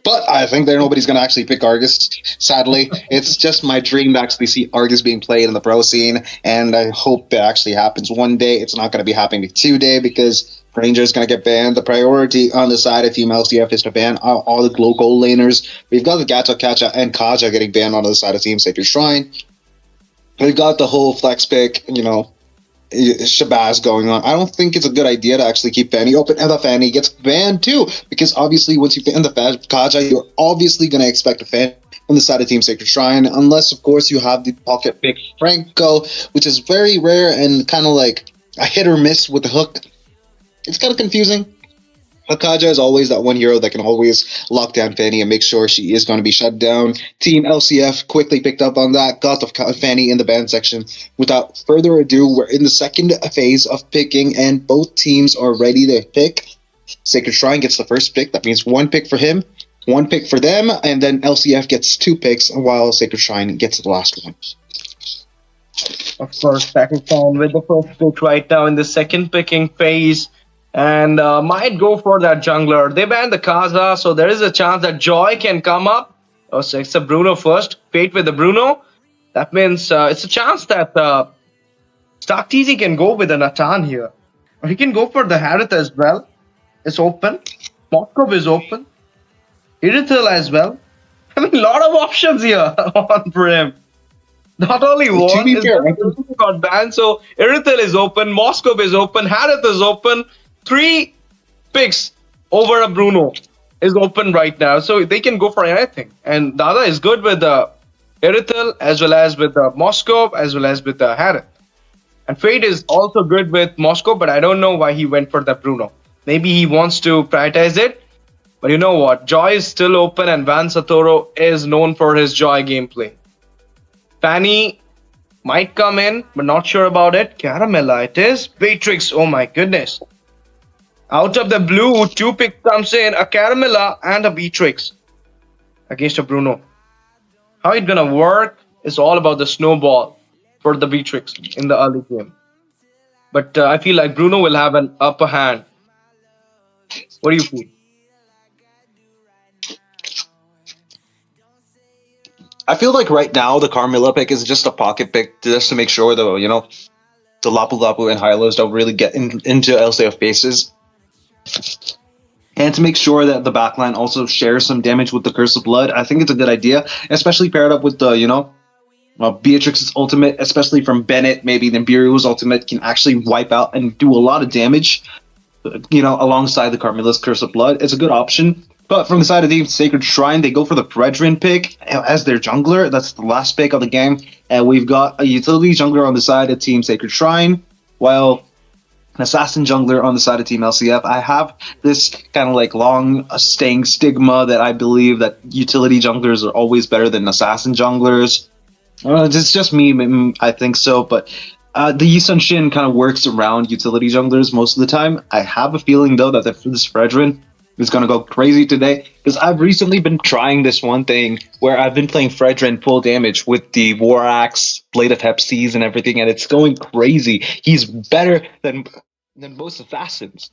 But I think that nobody's going to actually pick Argus, sadly. It's just my dream to actually see Argus being played in the pro scene, and I hope that actually happens one day. It's not going to be happening today because Ranger's going to get banned. The priority on the side of Team LCF is to ban all the goal laners. We've got the Gacha, Kacha, and Kaja getting banned on the side of Team Sacred Shrine. We've got the whole flex pick, Shabazz going on. I don't think it's a good idea to actually keep Fanny open, and the Fanny gets banned too, because obviously once you ban the Kaja, you're obviously going to expect a fan on the side of Team Sacred Shrine, unless of course you have the pocket pick Franco, which is very rare and kind of like a hit or miss with the hook. It's kind of confusing. Hakaja is always that one hero that can always lock down Fanny and make sure she is going to be shut down. Team LCF quickly picked up on that, got the Fanny in the ban section. Without further ado, we're in the second phase of picking, and both teams are ready to pick. Sacred Shrine gets the first pick. That means one pick for him, one pick for them, and then LCF gets 2 picks, while Sacred Shrine gets the last one. Of course, Sacred Shrine with the first pick right now in the second picking phase. And might go for that jungler. They banned the Kaza, so there is a chance that Joy can come up. Oh, so it's a Bruno first. Fate with the Bruno. That means it's a chance that Stark TZ can go with a Natan here. Or he can go for the Harith as well. It's open. Moskov is open. Irithel as well. I mean, a lot of options here on for him. Not only one, got banned, so Irithel is open, Moskov is open, Harith is open. 3 picks over a Bruno is open right now, so they can go for anything. And Dada is good with the Irithel as well as with the Moskov as well as with the Harith. And Fate is also good with Moskov, but I don't know why he went for the Bruno. Maybe he wants to prioritize it. But you know what? Joy is still open, and Van Satoro is known for his Joy gameplay. Fanny might come in, but not sure about it. Caramella, it is. Beatrix, oh my goodness. Out of the blue, 2 picks comes in, a Caramella and a Beatrix against a Bruno. How it's gonna work is all about the snowball for the Beatrix in the early game. But I feel like Bruno will have an upper hand. What do you feel? I feel like right now the Carmilla pick is just a pocket pick just to make sure the Lapu Lapu and Hylos don't really get into LCF bases. And to make sure that the backline also shares some damage with the Curse of Blood. I think it's a good idea, especially paired up with the, Beatrix's ultimate, especially from Bennett. Maybe the Nibiru's ultimate can actually wipe out and do a lot of damage, alongside the Carmilla's Curse of Blood. It's a good option. But from the side of the Sacred Shrine, they go for the Fredrin pick as their jungler. That's the last pick of the game. And we've got a utility jungler on the side of Team Sacred Shrine, while an assassin jungler on the side of Team LCF. I have this kind of like long staying stigma that I believe that utility junglers are always better than assassin junglers. It's just me, I think so, but the Yi Sun Shin kind of works around utility junglers most of the time. I have a feeling though that this Fredrin is going to go crazy today, because I've recently been trying this one thing where I've been playing Fredrin full damage with the War Axe, Blade of Hepsies, and everything, and it's going crazy. He's better than most assassins.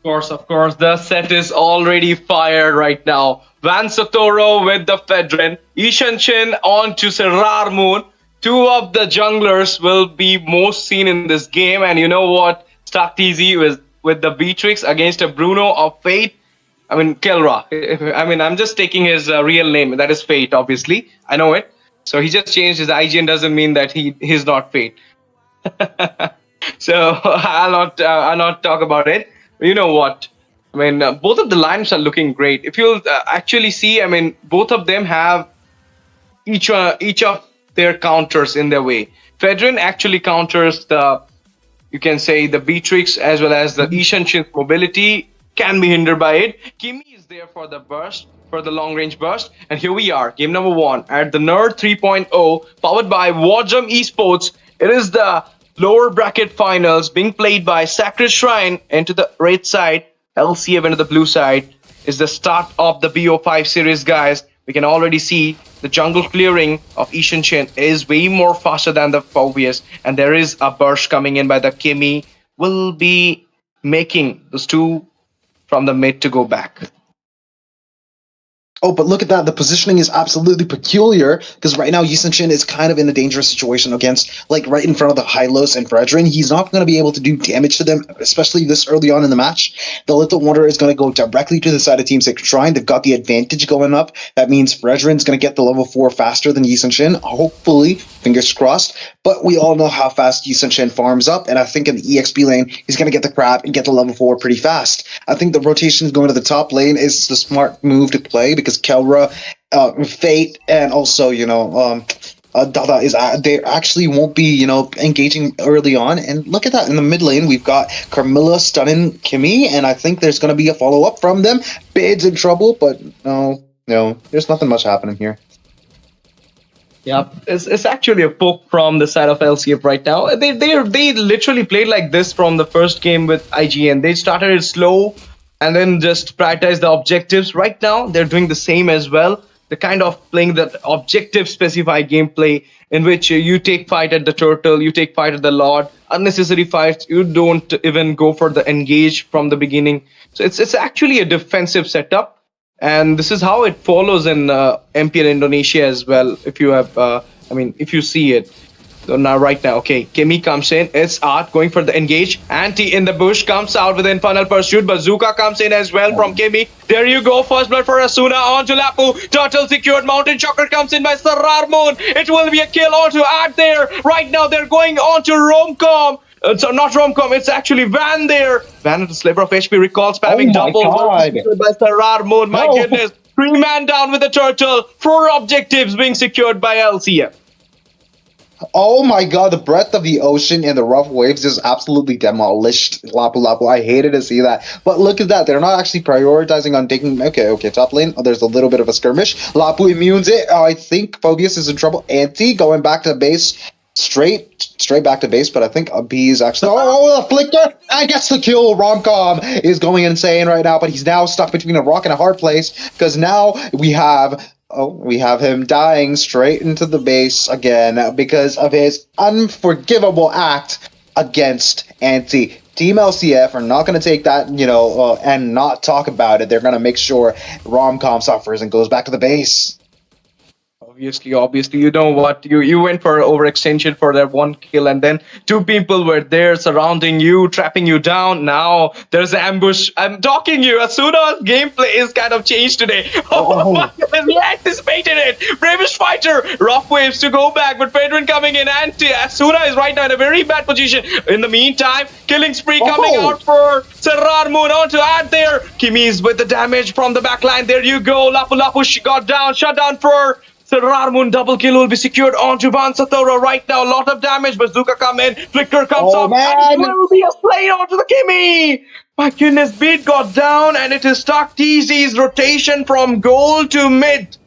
Of course, the set is already fired right now. Van Satoro with the Fedrin, Ishan Chin on to Serrar Moon. 2 of the junglers will be most seen in this game, and you know what? Stark TZ with the Beatrix against a Bruno of Fate. I mean, Kelra. I'm just taking his real name. That is Fate, obviously. I know it. So he just changed his IGN, doesn't mean that he's not Fate. So I'll not talk about it. You know what? I mean, both of the lines are looking great. If you'll actually see, I mean, both of them have each of their counters in their way. Fedrin actually counters the, you can say, the Beatrix as well as the Ishan Shin's mobility can be hindered by it. Kimi is there for the burst, for the long range burst. And here we are, game number 1 at the Nerd 3.0, powered by Wajam Esports. It is the lower bracket finals being played by Sacred Shrine into the red side, LCF into the blue side. Is the start of the BO5 series, guys. We can already see the jungle clearing of Ishan Shin is way more faster than the Phobius, and there is a burst coming in by the Kimi. Will be making those two from the mid to go back. Oh, but look at that. The positioning is absolutely peculiar because right now Yisun Shin is kind of in a dangerous situation against, like, right in front of the Hylos and Fredrin. He's not going to be able to do damage to them, especially this early on in the match. The Little Wonder is going to go directly to the side of Team Sacred Shrine. They've got the advantage going up. That means Fredrin's going to get the level 4 faster than Yisun Shin. Hopefully, fingers crossed. But we all know how fast Yisun Shin farms up, and I think in the EXP lane, he's going to get the crab and get the level 4 pretty fast. I think the rotation going to the top lane is the smart move to play because Kelra, Fate, and also, Dada is they actually won't be, engaging early on. And look at that. In the mid lane, we've got Carmilla stunning Kimi, and I think there's going to be a follow-up from them. Bid's in trouble, but no, there's nothing much happening here. Yeah, it's actually a poke from the side of LCF right now. They literally played like this from the first game with IGN. They started it slow and then just prioritize the objectives. Right now, they're doing the same as well. They're kind of playing that objective-specified gameplay in which you take fight at the turtle, you take fight at the lord, unnecessary fights. You don't even go for the engage from the beginning. So it's actually a defensive setup, and this is how it follows in MPL Indonesia as well. If you have, if you see it. So now, right now, okay, Kimi comes in. It's Art going for the engage. Anti in the bush comes out with Infernal Pursuit. Bazooka comes in as well from Kimi. There you go. First blood for Asuna onto Lapu. Turtle secured. Mountain Shocker comes in by Sarar Moon. It will be a kill onto Art there. Right now, they're going on to Romcom. So not Romcom, it's actually Van there. Van at the sliver of HP recall spamming double. By Sarar Moon, my goodness. 3-man down with the turtle. 4 objectives being secured by LCF. Oh my god, the breadth of the ocean and the rough waves just absolutely demolished Lapu Lapu. I hated to see that. But look at that. They're not actually prioritizing on taking... Okay, top lane. Oh, there's a little bit of a skirmish. Lapu immunes it. I think Phobius is in trouble. Anti going back to base. Straight back to base, but I think B is actually... Oh, the flicker! I guess the kill. Romcom is going insane right now, but he's now stuck between a rock and a hard place because now we have him dying straight into the base again because of his unforgivable act against Anti. Team LCF are not going to take that, and not talk about it. They're going to make sure Romcom suffers and goes back to the base. Obviously, you know what? You went for overextension for that 1 kill, and then 2 people were there surrounding you, trapping you down. Now there's an ambush. I'm talking you. Asuna's gameplay is kind of changed today. Oh my goodness, we anticipated it. Bravish fighter, rough waves to go back, but Fedrin coming in. Asuna is right now in a very bad position. In the meantime, killing spree coming out for Sarar Moon on to add there. Kimi's with the damage from the backline. There you go. Lapu Lapu got down, shut down for Sarar Moon. Double kill will be secured onto Van Satora right now. A lot of damage. Bazooka come in. Flicker comes up. And it will be a slay onto the Kimi. My goodness, Beat got down and it is stuck. TZ's rotation from goal to mid.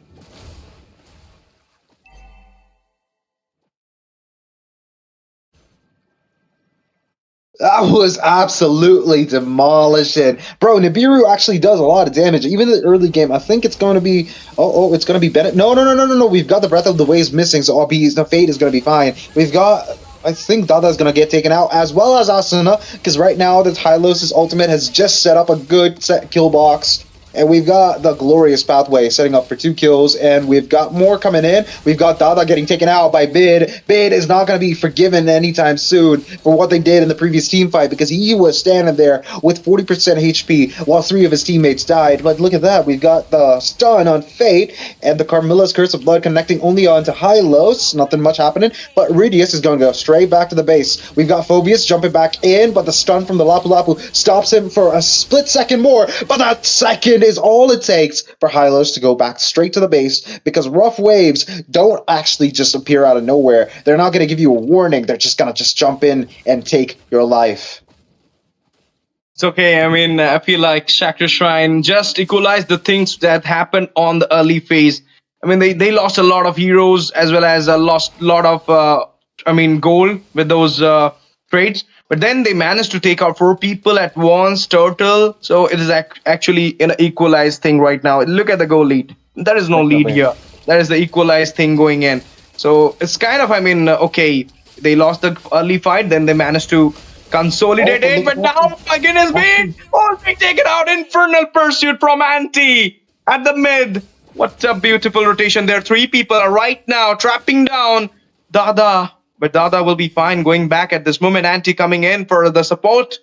That was absolutely demolishing. Bro, Nibiru actually does a lot of damage. Even in the early game, I think it's going to be... it's going to be Bennett. No. We've got the Breath of the Waves missing, so the Fate is going to be fine. We've got... I think Dada is going to get taken out, as well as Asuna, because right now the Hylos' ultimate has just set up a good set kill box. and we've got the Glorious Pathway setting up for 2 kills, and we've got more coming in. We've got Dada getting taken out by Bid. Bid is not going to be forgiven anytime soon for what they did in the previous team fight, because he was standing there with 40% HP while 3 of his teammates died. But look at that, we've got the stun on Fate, and the Carmilla's Curse of Blood connecting only onto Hylos. Nothing much happening, but Rudius is going to go straight back to the base. We've got Phobius jumping back in, but the stun from the Lapu Lapu stops him for a split second more, but that second is all it takes for Hylos to go back straight to the base, because rough waves don't actually just appear out of nowhere. They're not going to give you a warning. They're just going to jump in and take your life. It's okay. I mean, I feel like Sacred Shrine just equalized the things that happened on the early phase. I mean, they lost a lot of heroes as well as lost a lot of, gold with those trades. But then they managed to take out 4 people at once, Turtle. So it is actually an equalized thing right now. Look at the goal lead. There is no lead here. That is the equalized thing going in. So it's kind of, okay, they lost the early fight, then they managed to consolidate it. But now, my goodness, man, they take it out. Infernal Pursuit from Anti at the mid. What a beautiful rotation there. 3 people are right now trapping down Dada. But Dada will be fine going back at this moment. Anti coming in for the support.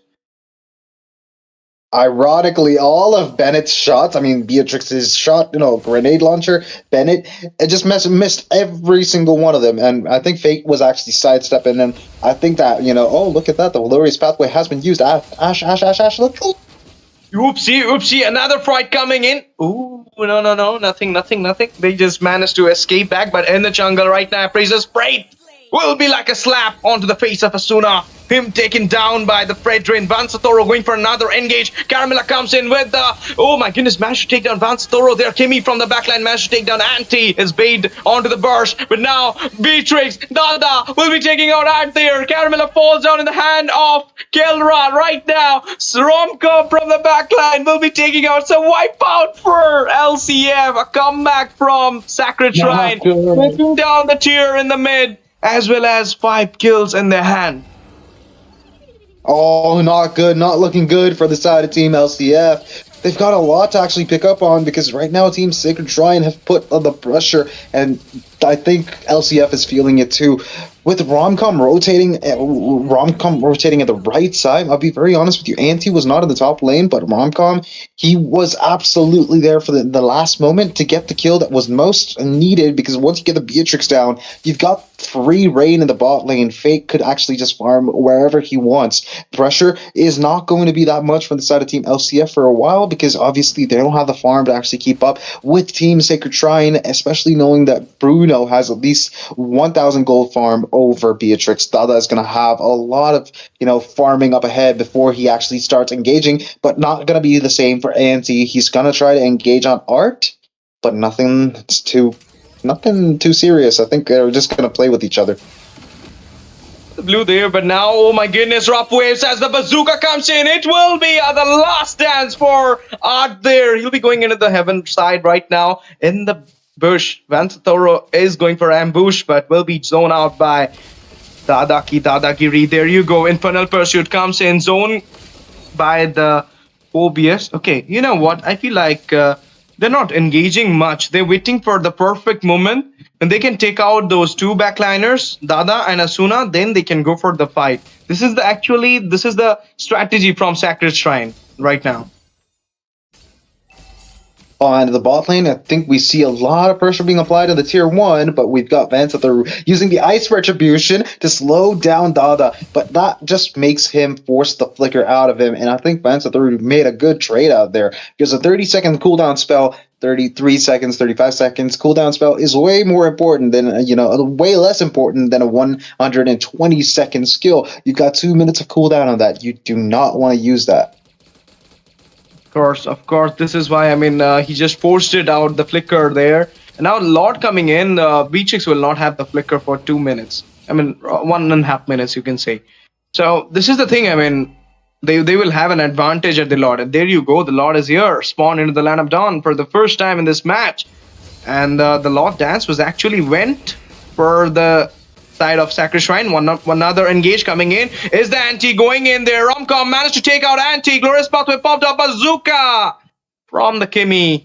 Ironically, all of Bennett's shots, Beatrix's shot, grenade launcher, Bennett, it just missed every single one of them. And I think Fate was actually sidestepping. And I think that, oh, look at that. The Glorious Pathway has been used. Ash, look. Oopsie, another fight coming in. Ooh, no, nothing. They just managed to escape back. But in the jungle right now, Appraiser's spray will be like a slap onto the face of Asuna. Him taken down by the Fredrin. Vansatoro going for another engage. Caramilla comes in with the... Oh my goodness, managed to take down Vansatoro there. Kimmy from the backline managed to take down Anti. Is bait onto the burst. But now Beatrix, Dada will be taking out Ant there. Caramilla falls down in the hand of Kelra right now. Romcom from the backline will be taking out some wipeout for LCF. A comeback from Sacred Shrine. Taking down the tier in the mid, as well as 5 kills in their hand. Oh, not good. Not looking good for the side of Team LCF. They've got a lot to actually pick up on, because right now Team Sacred Shrine have put on the pressure, and I think LCF is feeling it too. With Romcom rotating at the right side, I'll be very honest with you, Anti was not in the top lane, but Romcom, he was absolutely there for the last moment to get the kill that was most needed, because once you get the Beatrix down, you've got free reign in the bot lane. Fate could actually just farm wherever he wants. Pressure is not going to be that much from the side of Team LCF for a while, because obviously they don't have the farm to actually keep up with Team Sacred Shrine, especially knowing that Bruno has at least 1,000 gold farm over Beatrix. Dada is going to have a lot of, farming up ahead before he actually starts engaging, but not going to be the same for Anti. He's going to try to engage on Art, but nothing too serious. I think they're just going to play with each other. The blue there, but now, oh my goodness, rough waves as the bazooka comes in. It will be the last dance for Art there. He'll be going into the heaven side right now in the bush. Vansatoro is going for ambush, but will be zoned out by Dadagiri. There you go. Infernal Pursuit comes in, zone by the Phobius. Okay, you know what? I feel like they're not engaging much. They're waiting for the perfect moment when they can take out those 2 backliners, Dada and Asuna. Then they can go for the fight. This is the strategy from Sacred Shrine right now. On the bot lane, I think we see a lot of pressure being applied in the tier 1, but we've got Vansathoru using the Ice Retribution to slow down Dada, but that just makes him force the flicker out of him, and I think Vansathoru made a good trade out there, because a 30-second cooldown spell, 33 seconds, 35 seconds cooldown spell is way more important than, way less important than a 120-second skill. You've got 2 minutes of cooldown on that. You do not want to use that. Of course, this is why, he just forced it out, the flicker there. And now Lord coming in, Beatrix will not have the flicker for 2 minutes. 1.5 minutes, you can say. So this is the thing, they will have an advantage at the Lord. And there you go, the Lord is here, spawned into the Land of Dawn for the first time in this match. And the Lord dance was actually went for the side of Sacred Shrine. One other engage coming in. Is the Anti going in there? Romcom managed to take out Anti. Glorious Pathway popped up. Bazooka from the Kimmy.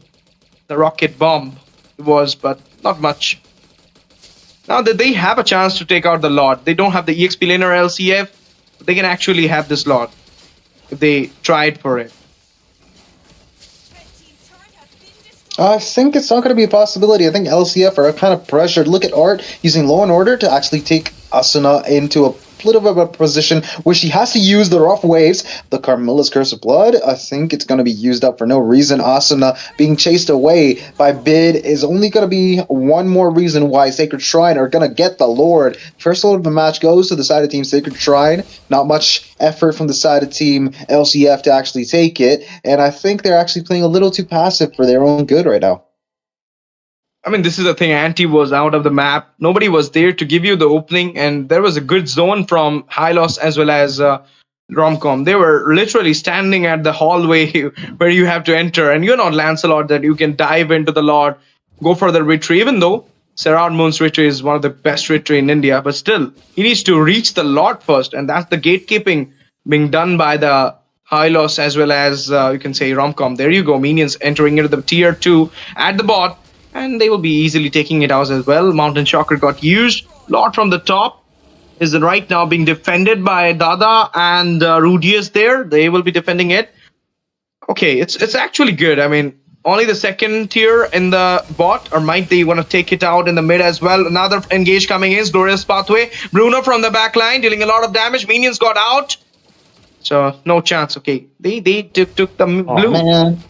The rocket bomb was, but not much. Now that they have a chance to take out the Lord, they don't have the EXP laner LCF, but they can actually have this Lord if they tried for it. I think it's not going to be a possibility. I think LCF are kind of pressured. Look at Art using Law and Order to actually take Asuna into a little bit of a position where she has to use the rough waves. The Carmilla's Curse of Blood, I think it's going to be used up for no reason. Asuna being chased away by Bid is only going to be one more reason why Sacred Shrine are going to get the Lord. First Lord of the match goes to the side of Team Sacred Shrine. Not much effort from the side of Team LCF to actually take it, and I think they're actually playing a little too passive for their own good right now. I mean, this is the thing. Anti was out of the map. Nobody was there to give you the opening, and there was a good zone from Hylos as well as Romcom. They were literally standing at the hallway where you have to enter, and you're not Lancelot that you can dive into the Lord, go for the retreat, even though Serard Moon's retreat is one of the best retreat in India, but still, he needs to reach the Lord first, and that's the gatekeeping being done by the Hylos as well as, you can say, Romcom. There you go, minions entering into the tier 2 at the bot, and they will be easily taking it out as well. Mountain Shocker got used. Lord from the top is right now being defended by Dada and Rudius there. They will be defending it. Okay, it's actually good. I mean, only the second tier in the bot, or might they want to take it out in the mid as well. Another engage coming in. Glorious Pathway. Bruno from the back line dealing a lot of damage. Minions got out. So, no chance. Okay, they took the blue. Man.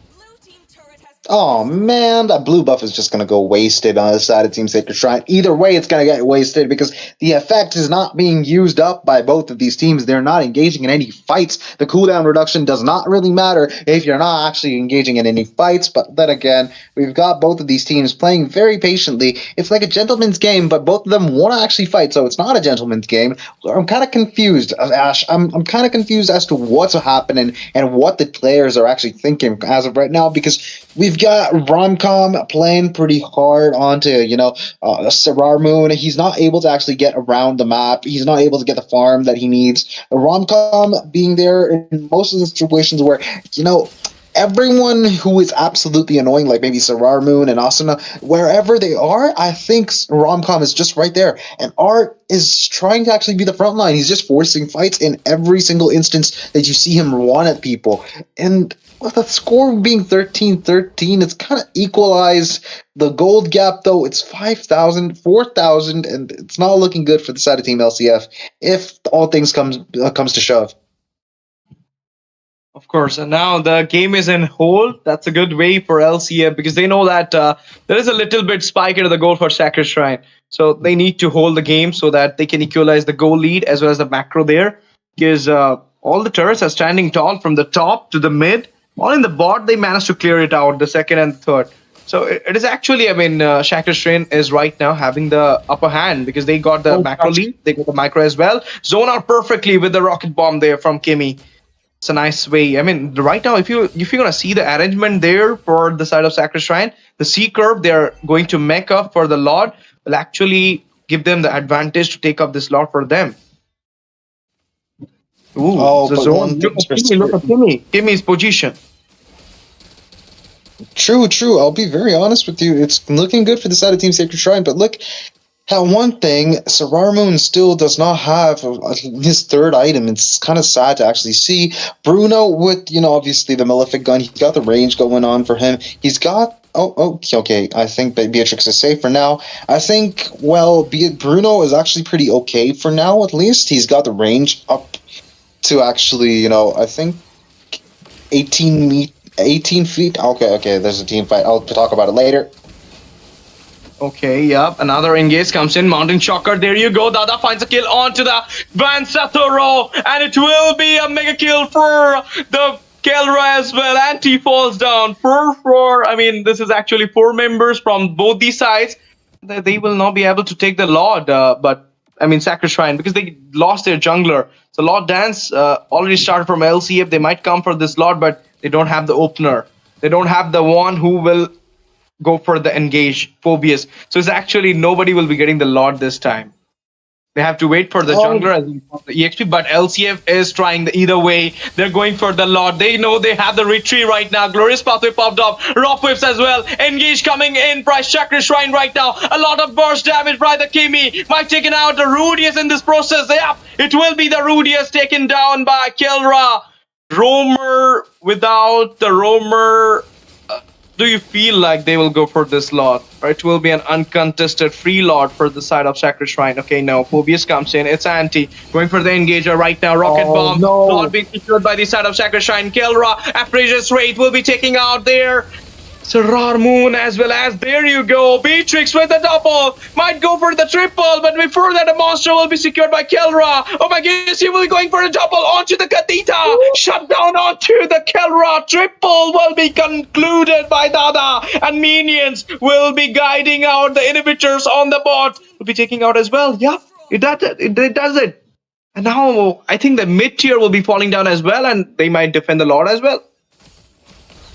Oh man, that blue buff is just going to go wasted on the side of Team Sacred Shrine. Either way, it's going to get wasted because the effect is not being used up by both of these teams. They're not engaging in any fights. The cooldown reduction does not really matter if you're not actually engaging in any fights. But then again, we've got both of these teams playing very patiently. It's like a gentleman's game, but both of them want to actually fight, so it's not a gentleman's game. I'm kind of confused, Ash. I'm kind of confused as to what's happening and what the players are actually thinking as of right now, because we've got Romcom playing pretty hard onto, Serrar Moon. He's not able to actually get around the map. He's not able to get the farm that he needs. Romcom being there in most of the situations where, everyone who is absolutely annoying, like maybe Serrar Moon and Asuna, wherever they are, I think Romcom is just right there. And Art is trying to actually be the front line. He's just forcing fights in every single instance that you see him run at people. And with the score being 13-13, it's kind of equalized the gold gap, though. It's 5,000, 4,000, and it's not looking good for the side of Team LCF if all things comes to shove. Of course, and now the game is in hold. That's a good way for LCF because they know that there is a little bit spike into the goal for Sacred Shrine. So they need to hold the game so that they can equalize the goal lead as well as the macro there. Because all the turrets are standing tall from the top to the mid. All in the bot, they managed to clear it out, the second and the third. So it is actually, Sacred Shrine is right now having the upper hand because they got the macro lead. They got the micro as well. Zone out perfectly with the rocket bomb there from Kimmy. It's a nice way. I mean, right now, if you're gonna see the arrangement there for the side of Sacred Shrine, the C curve they're going to make up for the Lord will actually give them the advantage to take up this Lord for them. Ooh, the zone. Look at Kimmy. Kimmy's position. True. I'll be very honest with you. It's looking good for the side of Team Sacred Shrine, but look. One thing, Serrar Moon still does not have his third item. It's kind of sad to actually see. Bruno with, obviously the Malefic gun, he's got the range going on for him. He's got... okay. I think Beatrix is safe for now. I think, Bruno is actually pretty okay for now, at least. He's got the range up to actually, I think 18 feet. Okay, there's a team fight. I'll talk about it later. Okay, yep. Another engage comes in. Mountain Shocker. There you go. Dada finds a kill onto the Van Satoru. And it will be a mega kill for the Kelra as well. Anti falls down. This is actually 4 members from both these sides. They will not be able to take the Lord. Sacred Shrine, because they lost their jungler. So Lord Dance already started from LCF. They might come for this Lord, but they don't have the opener. They don't have the one who will go for the engage, Phobius. So it's actually nobody will be getting the Lord this time. They have to wait for the jungler as well as the EXP, but LCF is trying either way. They're going for the Lord. They know they have the retreat right now. Glorious Pathway popped up. Rock Whips as well. Engage coming in. Price Chakra Shrine right now. A lot of burst damage by the Kimi. Might taken out the Rudius in this process. Yep, it will be the Rudius taken down by Kelra. Roamer without the Roamer. Do you feel like they will go for this Lord? Or it will be an uncontested free Lord for the side of Sacred Shrine? Okay, no. Phobius comes in. It's Anti. Going for the Engager right now. Rocket Bomb. No. Lord being secured by the side of Sacred Shrine. Kelra. Appraisers Wraith will be taking out there. Sarar Moon as well as, there you go, Beatrix with the double, might go for the triple, but before that a monster will be secured by Kelra. Oh my goodness, he will be going for a double onto the Kadita, shut down onto the Kelra, triple will be concluded by Dada, and minions will be guiding out the inhibitors on the bot, will be taking out as well. Yeah, it does it. And now I think the mid tier will be falling down as well, and they might defend the Lord as well.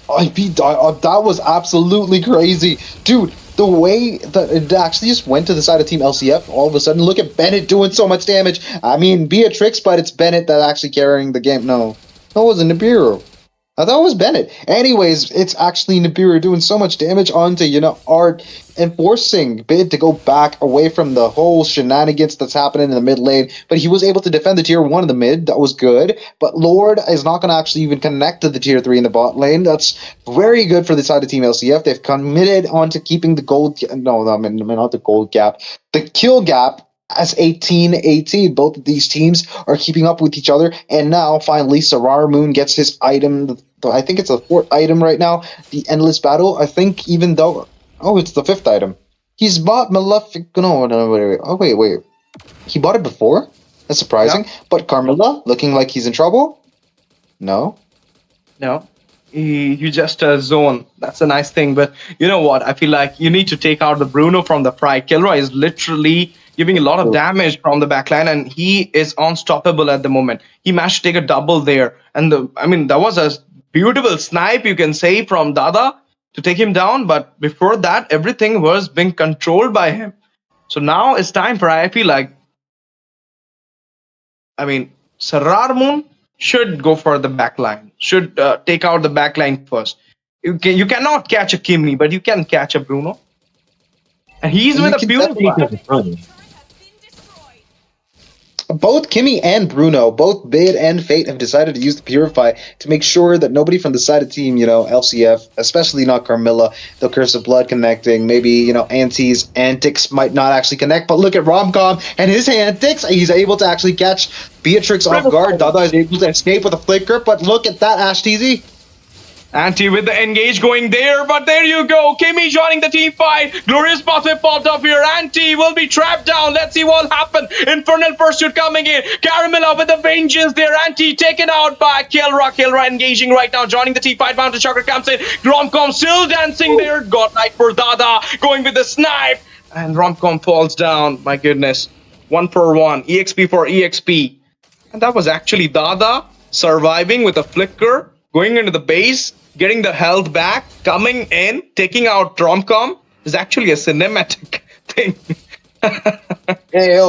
That was absolutely crazy. Dude, the way that it actually just went to the side of Team LCF, all of a sudden, look at Bennett doing so much damage. I mean, Beatrix, but it's Bennett that actually carrying the game. No, that wasn't Nibiru. I thought it was Bennett. Anyways, it's actually Nibiru doing so much damage onto, Art, and forcing Bid to go back away from the whole shenanigans that's happening in the mid lane. But he was able to defend the tier 1 in the mid. That was good. But Lord is not going to actually even connect to the tier 3 in the bot lane. That's very good for the side of Team LCF. They've committed onto keeping the gold... No, I mean, not the gold gap. The kill gap as 18-18. Both of these teams are keeping up with each other. And now, finally, Sarar Moon gets his item. I think it's the 4th item right now. The Endless Battle. I think even though... Oh, it's the 5th item. He's bought Malefic... No, wait. Oh, wait. He bought it before? That's surprising. Yeah. But Carmilla, looking like he's in trouble? No. No. You just zone. That's a nice thing. But you know what? I feel like you need to take out the Bruno from the fry. Kelra is literally giving a lot of damage from the backline, and he is unstoppable at the moment. He managed to take a double there. And that was a beautiful snipe, you can say, from Dada to take him down. But before that, everything was being controlled by him. So now it's time for, I feel like, Sarar Moon should go for the backline, should take out the backline first. You cannot catch a Kimi, but you can catch a Bruno. And he's with a Purify. Both Kimi and Bruno, both Bid and Fate have decided to use the Purify to make sure that nobody from the side of Team, LCF, especially not Carmilla, the Curse of Blood connecting, maybe, Anti's antics might not actually connect, but look at Romcom and his antics. He's able to actually catch Beatrix off guard. Dada is able to escape with a flicker, but look at that, Ash TZ. Anti with the engage going there, but there you go. Kimi joining the team fight. Glorious Pathway popped up here. Anti will be trapped down. Let's see what happens. Infernal Pursuit coming in. Caramella with the vengeance there. Anti taken out by Kelra. Kelra engaging right now. Joining the team fight. Mountain Chakra comes in. Romcom still dancing there. Godlike for Dada. Going with the snipe. And Romcom falls down. My goodness. 1 for 1. EXP for EXP. And that was actually Dada surviving with a flicker. Going into the base. Getting the health back, coming in, taking out Romcom is actually a cinematic thing. Hey,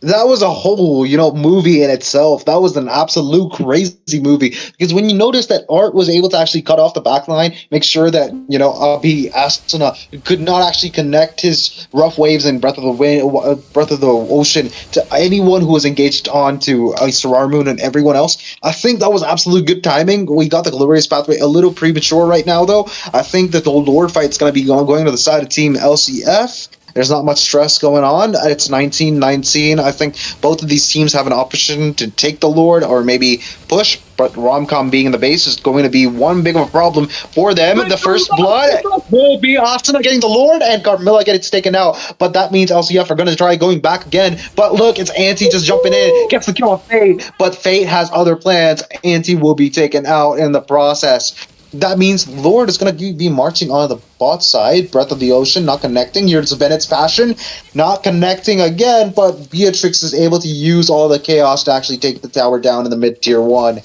that was a whole, movie in itself. That was an absolute crazy movie. Because when you notice that Art was able to actually cut off the backline, make sure that, Asuna could not actually connect his rough waves and Breath of the Ocean to anyone who was engaged on to Sarar Moon and everyone else. I think that was absolute good timing. We got the Glorious Pathway a little premature right now, though. I think that the Lord fight's going to be going to the side of Team LCF. There's not much stress going on. It's 19-19. I think both of these teams have an option to take the Lord or maybe push, but Romcom being in the base is going to be one big of a problem for them. The first blood will be Asuna getting the Lord and Carmilla getting taken out, but that means LCF are going to try going back again. But look, it's Anti just jumping in, gets the kill on Fate, but Fate has other plans. Anti will be taken out in the process. That means Lord is going to be marching on the bot side. Breath of the Ocean not connecting. Here's Bennett's fashion. Not connecting again, but Beatrix is able to use all the chaos to actually take the tower down in the mid-tier 1.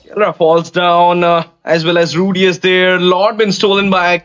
Kelra falls down, as well as Rudy is there. Lord been stolen by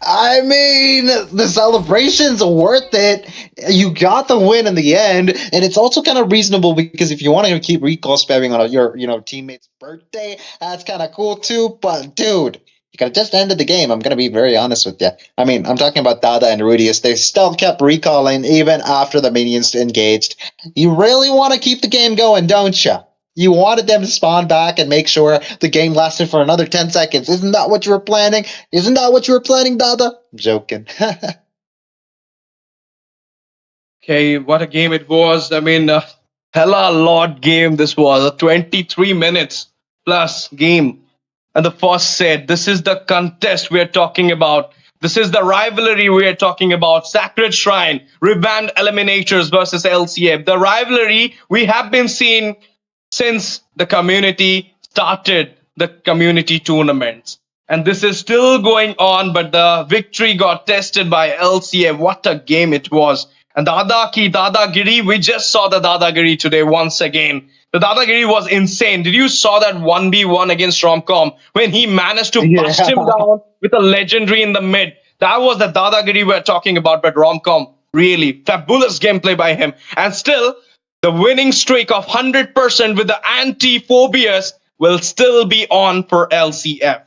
I mean, the celebration's worth it. You got the win in the end, and it's also kind of reasonable because if you want to keep recall spamming on your teammate's birthday, that's kind of cool too. But dude, you could have just ended the game. I'm gonna be very honest with you. I mean, I'm talking about Dada and Rudius. They still kept recalling even after the minions engaged. You really want to keep the game going, don't you? You wanted them to spawn back and make sure the game lasted for another 10 seconds. Isn't that what you were planning? Isn't that what you were planning, Dada? I'm joking. Okay, what a game it was. I mean, hella lot game this was. A 23 minutes plus game. And the first set, this is the contest we're talking about. This is the rivalry we're talking about. Sacred Shrine, revamped Eliminators versus LCF. The rivalry we have been seeing since the community started the community tournaments. And this is still going on, but the victory got tested by LCF. What a game it was. And Dadagiri, we just saw the Dadagiri today once again. The Dadagiri was insane. Did you saw that 1v1 against Romcom when he managed to bust him down with a legendary in the mid? That was the Dadagiri we're talking about, but Romcom, really fabulous gameplay by him. And still, the winning streak of 100% with the anti-phobias will still be on for LCF.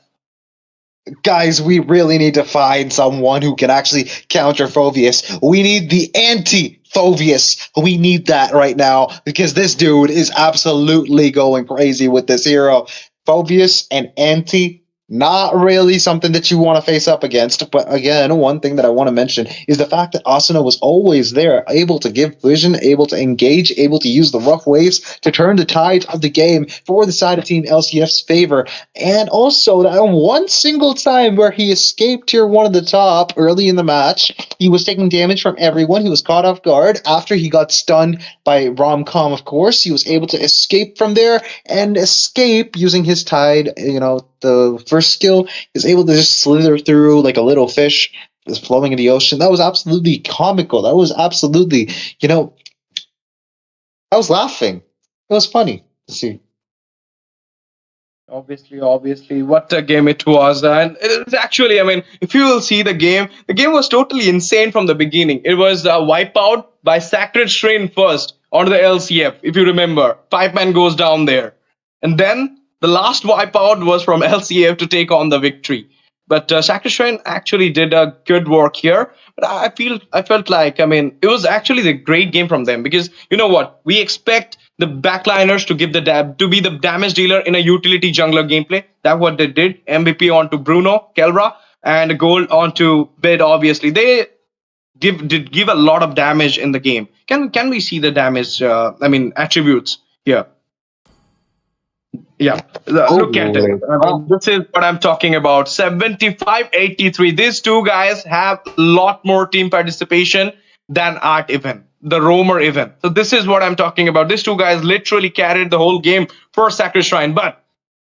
Guys, we really need to find someone who can actually counter Phobius. We need the anti-Phobius. We need that right now because this dude is absolutely going crazy with this hero. Phobius and anti, not really something that you want to face up against. But again, one thing that I want to mention is the fact that Asuna was always there, able to give vision, able to engage, able to use the rough waves to turn the tide of the game for the side of Team LCF's favor. And also, that one single time where he escaped tier 1 at the top early in the match, he was taking damage from everyone. He was caught off guard after he got stunned by Romcom, of course. He was able to escape from there and escape using his tide, the first skill is able to just slither through like a little fish is flowing in the ocean. That was absolutely comical. That was absolutely, I was laughing. It was funny to see. Obviously, what a game it was. And it's actually, I mean, if you will see the game was totally insane from the beginning. It was wiped out by Sacred Shrine first onto the LCF, if you remember. 5-man goes down there. And then the last wipeout was from LCF to take on the victory. But Sacred Shrine actually did a good work here. But I felt like, I mean, it was actually the great game from them because you know what? We expect the backliners to give to be the damage dealer in a utility jungler gameplay. That's what they did. MVP onto Bruno, Kelra, and gold onto Bid. Obviously, they did give a lot of damage in the game. Can we see the damage? Attributes here. Yeah, look at it. This is what I'm talking about. 75-83. These two guys have a lot more team participation than Art even, the Roamer even. So this is what I'm talking about. These two guys literally carried the whole game for Sacred Shrine. But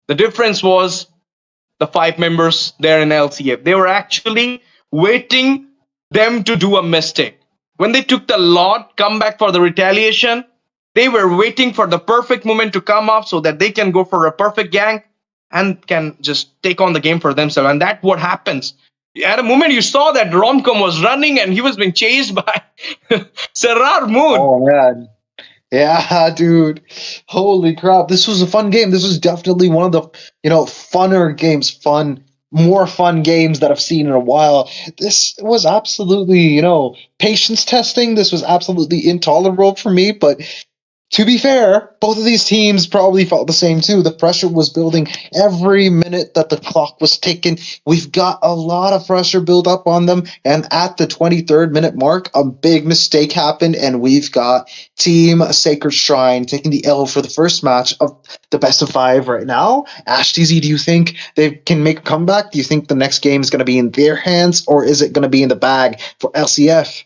the difference was the 5 members there in LCF. They were actually waiting them to do a mistake. When they took the lot, come back for the retaliation, they were waiting for the perfect moment to come up so that they can go for a perfect gank and can just take on the game for themselves. And that's what happens. At a moment you saw that Romcom was running and he was being chased by Serrar Moon. Oh, man. Yeah, dude. Holy crap. This was a fun game. This was definitely one of the, funner games, more fun games that I've seen in a while. This was absolutely, patience testing. This was absolutely intolerable for me, but to be fair, both of these teams probably felt the same too. The pressure was building every minute that the clock was ticking. We've got a lot of pressure built up on them, and at the 23rd minute mark, a big mistake happened, and we've got Team Sacred Shrine taking the L for the first match of the best of 5 right now. AshTZ, do you think they can make a comeback? Do you think the next game is going to be in their hands, or is it going to be in the bag for LCF?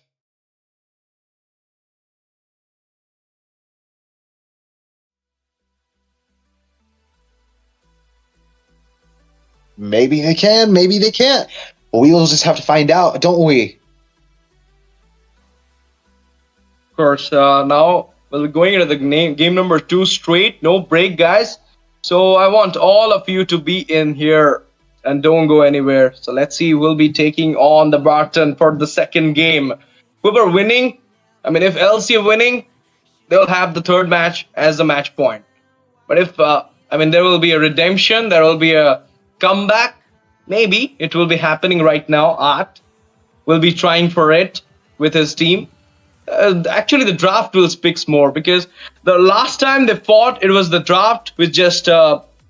Maybe they can, maybe they can't. We'll just have to find out, don't we? Of course, now we're going into the game number 2 straight. No break, guys. So I want all of you to be in here and don't go anywhere. So let's see, we'll be taking on the Barton for the second game. Whoever winning, I mean, if LC winning, they'll have the third match as the match point. But if, there will be a redemption, there will be a comeback. Maybe it will be happening right now. Art will be trying for it with his team. Actually, the draft will speak more, because the last time they fought, it was the draft which just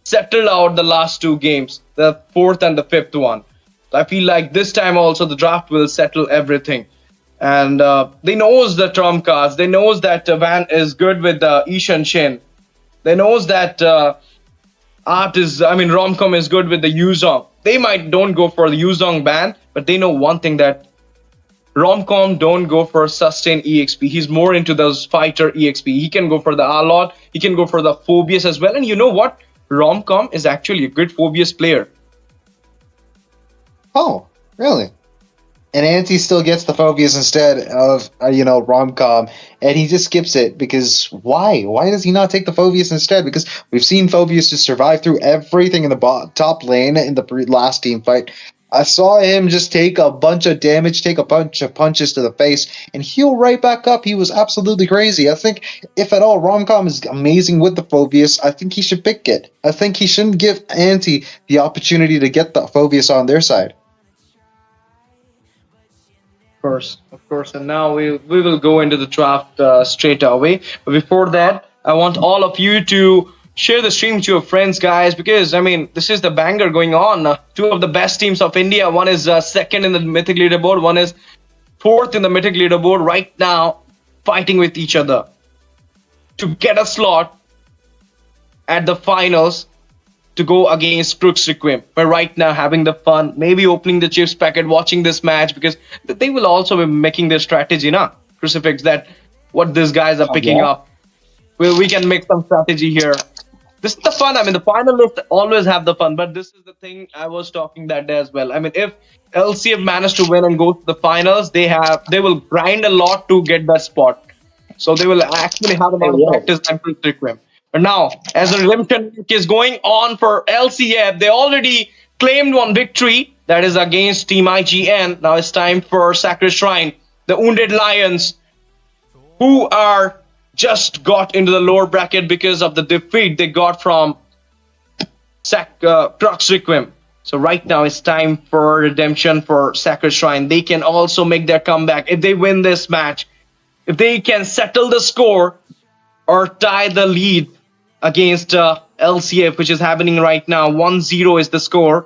settled out the last two games, the fourth and the fifth one. So I feel like this time also the draft will settle everything. And they knows the trump cards. They knows that Van is good with Ishan Shin. They knows that Romcom is good with the Yuzong. They might don't go for the Yuzong ban, but they know one thing, that Romcom don't go for sustain EXP. He's more into those fighter EXP. He can go for the Alot. He can go for the Phobius as well. And you know what? Romcom is actually a good Phobius player. Oh, really? And Anti still gets the Phobius instead of, Romcom, and he just skips it, because why? Why does he not take the Phobius instead? Because we've seen Phobius just survive through everything in the top lane in the last team fight. I saw him just take a bunch of damage, take a bunch of punches to the face, and heal right back up. He was absolutely crazy. I think, if at all, Romcom is amazing with the Phobius. I think he should pick it. I think he shouldn't give Anti the opportunity to get the Phobius on their side. Of course. And now we will go into the draft straight away. But before that, I want all of you to share the stream to your friends, guys, because, this is the banger going on. Two of the best teams of India. One is second in the Mythic leaderboard. One is fourth in the Mythic leaderboard right now, fighting with each other to get a slot at the finals to go against Crux Requiem. But right now, having the fun, maybe opening the chips packet, watching this match, because they will also be making their strategy, Crucifix, that what these guys are picking up. We can make some strategy here. This is the fun. The finalists always have the fun, but this is the thing I was talking that day as well. If LCF managed to win and go to the finals, they will grind a lot to get that spot. So they will actually have a lot of practice time for Requiem. But now, as the redemption is going on for LCF, they already claimed one victory, that is against Team IGN. Now it's time for Sacred Shrine, the Wounded Lions, who are just got into the lower bracket because of the defeat they got from Crux Requiem. So right now it's time for redemption for Sacred Shrine. They can also make their comeback if they win this match. If they can settle the score or tie the lead against LCF, which is happening right now. 1-0 is the score.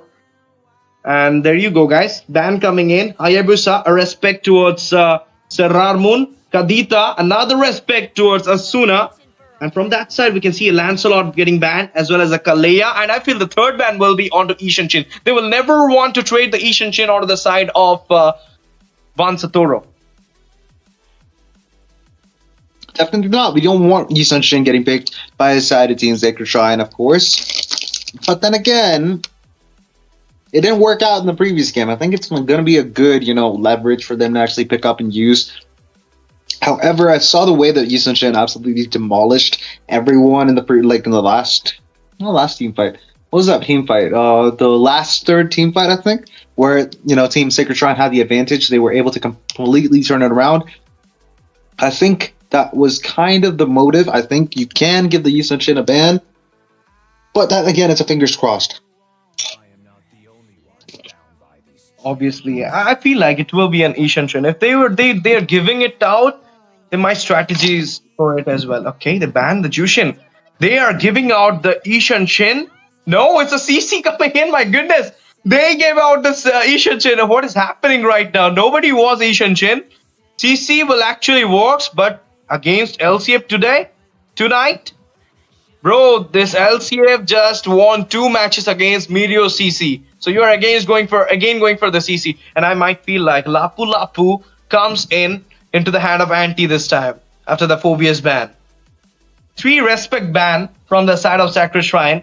And there you go, guys. Ban coming in. Hayabusa, a respect towards Serrarmun. Kadita, another respect towards Asuna. And from that side, we can see a Lancelot getting banned, as well as a Kalea. And I feel the third ban will be onto Ishan Shin. They will never want to trade the Ishan Shin onto the side of Van Satoro. Definitely not. We don't want Ishan Shin getting picked by the side of Team Sacred Shrine, of course. But then again, it didn't work out in the previous game. I think it's going to be a good, leverage for them to actually pick up and use. However, I saw the way that Ishan Shin absolutely demolished everyone in the last team fight. What was that team fight? The last third team fight, I think, where Team Sacred Shrine had the advantage. They were able to completely turn it around. I think that was kind of the motive. I think you can give the Ishan Shin a ban, but that again, it's a fingers crossed. Obviously, I feel like it will be an Ishan Shin. If they are giving it out, then my strategies for it as well. Okay, they banned the Jushin. They are giving out the Ishan Shin. No, it's a CC coming in. My goodness, they gave out this Ishan Shin. What is happening right now? Nobody was Ishan Shin. CC will actually works, but against LCF tonight, bro, this LCF just won 2 matches against Meteor CC. So you are going for the CC, and I might feel like Lapu Lapu comes into the hand of Anti this time after the Phobius ban. 3 respect ban from the side of Sacred Shrine,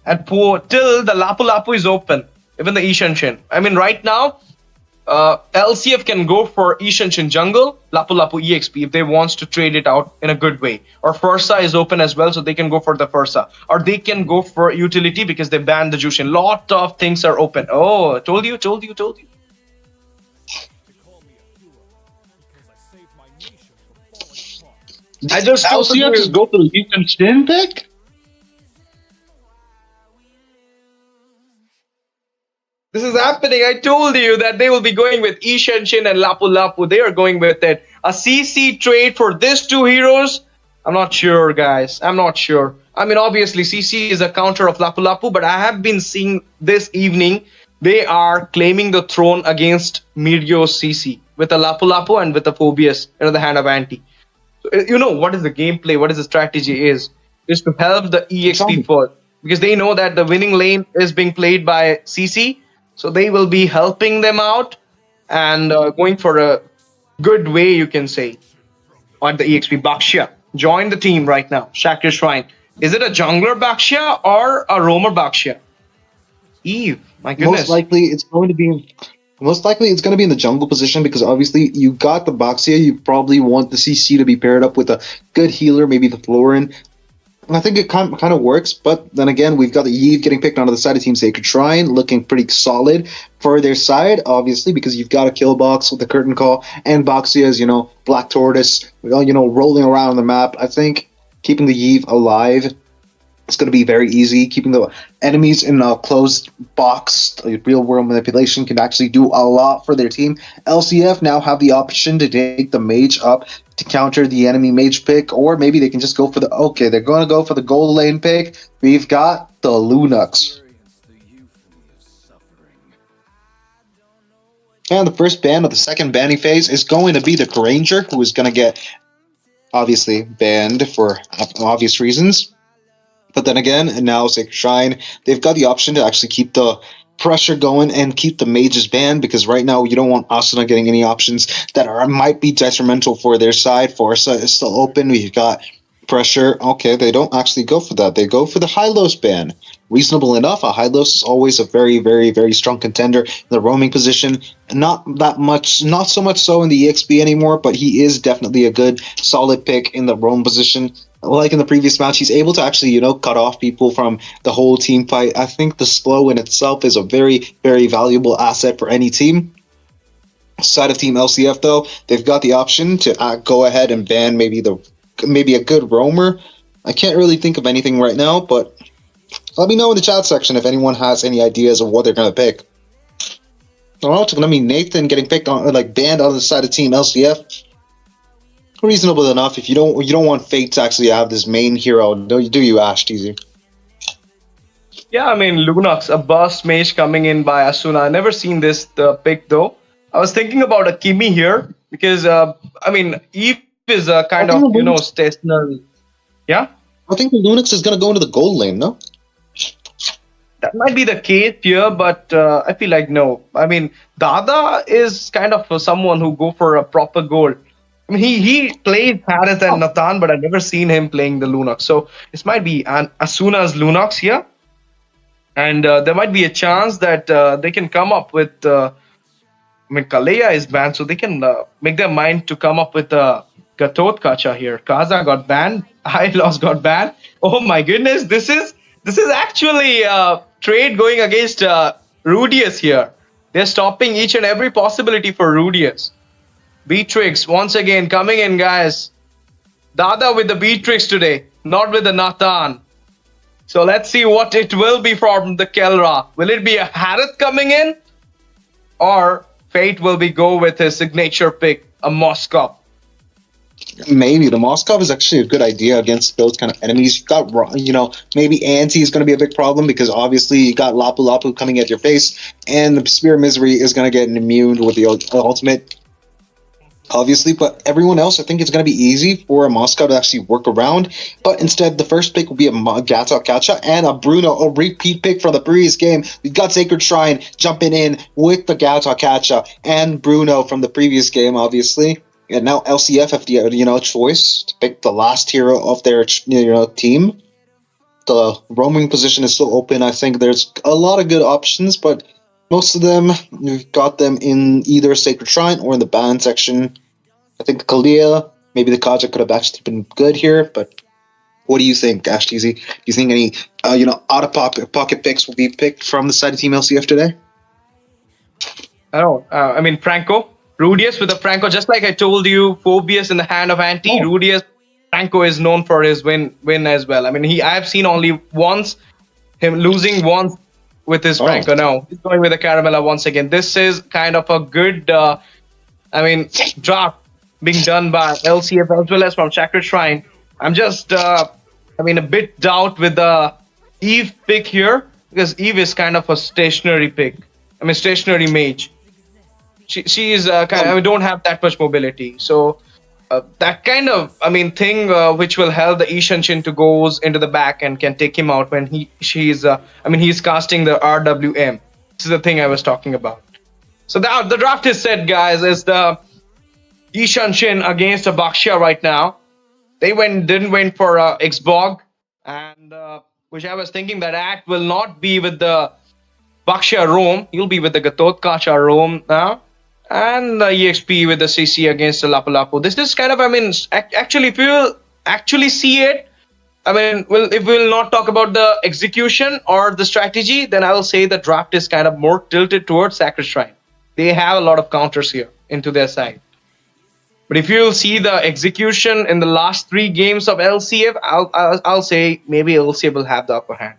and till the Lapu Lapu is open, even the Ishan Shin. Right now, LCF can go for Ishanshin Jungle, Lapu Lapu EXP if they wants to trade it out in a good way. Or Fursa is open as well, so they can go for the Fursa. Or they can go for utility because they banned the Jushin. Lot of things are open. Oh, told you. I just LCF just go for the Ishanshin pick? This is happening. I told you that they will be going with Ishanshin and Lapu Lapu. They are going with it. A CC trade for these two heroes? I'm not sure, guys. I'm not sure. I mean, obviously, CC is a counter of Lapu Lapu, but I have been seeing this evening they are claiming the throne against Mirio's CC with a Lapu Lapu and with a Phobius in the hand of Anti. So, you know what is the gameplay, what is the strategy is to help the EXP first. Because they know that the winning lane is being played by CC. So they will be helping them out and going for a good way, you can say, on the EXP. Bakshia, join the team right now. Shakir Shrine. Is it a jungler Bakshia or a roamer Bakshia? Eve, my goodness. Most likely it's going to be in the jungle position because obviously you got the Bakshia. You probably want the CC to be paired up with a good healer, maybe the Florin. I think it kind of works, but then again, we've got the Eve getting picked onto the side of Team Sacred Shrine, looking pretty solid for their side, obviously, because you've got a kill box with the Curtain Call, and Baxia's, Black Tortoise, rolling around the map. I think keeping the Eve alive is going to be very easy. Keeping the enemies in a closed box, real-world manipulation can actually do a lot for their team. LCF now have the option to take the mage up to counter the enemy mage pick, or maybe they can just go for they're going to go for the gold lane pick. We've got the Lunox. And the first ban of the second banning phase is going to be the Granger, who is going to get, obviously, banned for obvious reasons. But then again, and now Sacred Shrine, they've got the option to actually keep the pressure going and keep the mages banned, because right now you don't want Asuna getting any options that might be detrimental for their side. Forza is still open. We've got pressure. Okay, they don't actually go for that. They go for the Hylos ban. Reasonable enough. A Hylos is always a very, very, very strong contender in the roaming position. Not so much so in the EXP anymore, but he is definitely a good, solid pick in the roam position. Like in the previous match, he's able to actually, cut off people from the whole team fight. I think the slow in itself is a very, very valuable asset for any team. Side of Team LCF, though, they've got the option to go ahead and ban maybe a good roamer. I can't really think of anything right now, but let me know in the chat section if anyone has any ideas of what they're going to pick. I don't know, it's going to be Nathan getting picked on, banned on the side of Team LCF. Reasonable enough. If you don't want Fate to actually have this main hero, do you, Ash TZ? Yeah, I mean, Lunox, a burst mage coming in by Asuna. I never seen this pick though. I was thinking about a Kimi here because Eve is a kind of stationary. Yeah, I think the Lunox is gonna go into the gold lane. No, that might be the case here, but I feel like no. I mean, Dada is kind of someone who go for a proper gold. I mean, he plays Harith and Nathan, but I've never seen him playing the Lunox. So this might be Asuna's Lunox here. And there might be a chance that they can come up with... Kalea is banned, so they can make their mind to come up with Gatot Kacha here. Kaza got banned. Hylos got banned. Oh my goodness, this is actually a trade going against Rudius here. They're stopping each and every possibility for Rudius. Beatrix once again coming in, guys. Dada with the Beatrix today, not with the Nathan. So let's see what it will be from the Kelra. Will it be a Harith coming in? Or Fate will go with his signature pick, a Moskov? Maybe the Moskov is actually a good idea against those kind of enemies. You've got, maybe Anti is going to be a big problem because obviously you got Lapu Lapu coming at your face, and the Spear of Misery is going to get immune with the ultimate. Obviously, but everyone else, I think it's going to be easy for a Moscow to actually work around. But instead, the first pick will be a Gato Kacha and a Bruno, a repeat pick from the previous game. We've got Sacred Shrine jumping in with the Gato Kacha and Bruno from the previous game, obviously. And now LCF have the choice to pick the last hero of their team. The roaming position is still open. I think there's a lot of good options, but Most of them, we've got them in either Sacred Shrine or in the ban section. I think the Kalia, maybe the Kaja could have actually been good here, but what do you think, Ash TZ? Do you think any, out-of-pocket picks will be picked from the side of Team LCF today? I don't. I mean, Franco, Rudius with the Franco. Just like I told you, Phobius in the hand of Anti. Rudius, Franco is known for his win as well. I mean, I've seen only once him losing once with his Franco. No, he's going with the Caramella once again. This is kind of a good, draft being done by LCF as well as from Sacred Shrine. I'm just, a bit doubt with the Eve pick here, because Eve is kind of a stationary pick. I mean, stationary mage. She is don't have that much mobility. So that kind of thing which will help the Ishanshin to goes into the back and can take him out when he's casting the RWM. This is the thing I was talking about. So the draft is set, guys. Is the Ishanshin against a Baxia right now. They didn't went for Xbog, and which I was thinking that Act will not be with the Baxia Rome. He'll be with the Gatot Kacha Rome now. And the EXP with the CC against the Lapu Lapu. This is kind of, actually, if you actually see it, if we'll not talk about the execution or the strategy, then I will say the draft is kind of more tilted towards Sacred Shrine. They have a lot of counters here into their side. But if you see the execution in the last 3 games of LCF, I'll say maybe LCF will have the upper hand.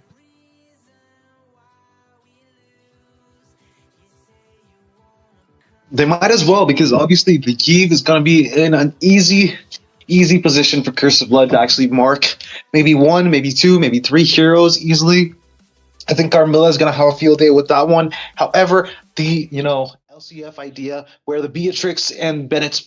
They might as well, because obviously the Kyiv is going to be in an easy position for Curse of Blood to actually mark maybe 1, maybe 2, maybe 3 heroes easily. I think Carmilla is going to have a field day with that one. However, the LCF idea where the Beatrix and Bennett's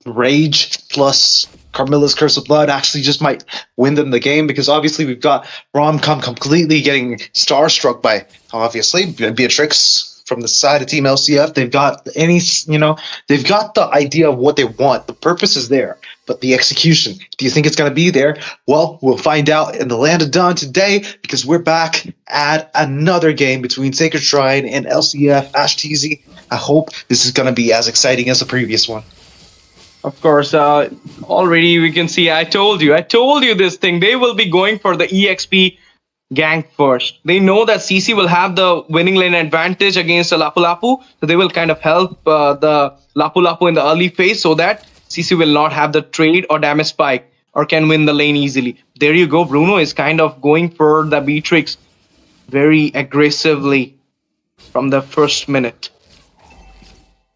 rage plus Carmilla's Curse of Blood actually just might win them the game, because obviously we've got Romcom completely getting starstruck by obviously Beatrix. From the side of Team LCF, they've got they've got the idea of what they want. The purpose is there, but the execution, do you think it's going to be there? Well, we'll find out in the Land of Dawn today, because we're back at another game between Sacred Shrine and LCF. Ash TZ, I hope this is going to be as exciting as the previous one. Of course, already we can see, I told you this thing. They will be going for the EXP gank first. They know that CC will have the winning lane advantage against the Lapu Lapu, so they will kind of help the Lapu Lapu in the early phase so that CC will not have the trade or damage spike or can win the lane easily. There you go. Bruno is kind of going for the Beatrix very aggressively from the first minute.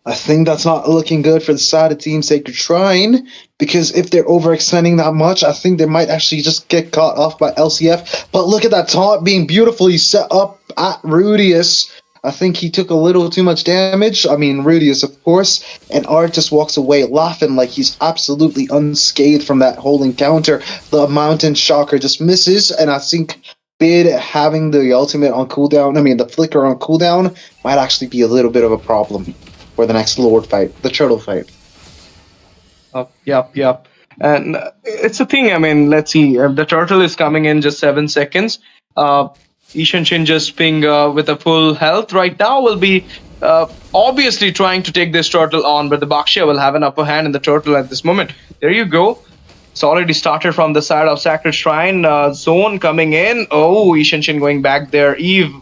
I think that's not looking good for the side of Team Sacred Shrine, because if they're overextending that much, I think they might actually just get caught off by LCF. But look at that taunt being beautifully set up at Rudius. I think he took a little too much damage. Rudius, of course. And Art just walks away laughing like he's absolutely unscathed from that whole encounter. The Mountain Shocker just misses, and I think Bid having the ultimate on cooldown, the flicker on cooldown, might actually be a little bit of a problem for the next Lord fight, the turtle fight. Yep. And it's a thing, let's see. The turtle is coming in just 7 seconds. Ishanshin just ping with a full health right now will be obviously trying to take this turtle on, but the Baxia will have an upper hand in the turtle at this moment. There you go. It's already started from the side of Sacred Shrine. Zone coming in. Oh, Ishanshin going back there. Eve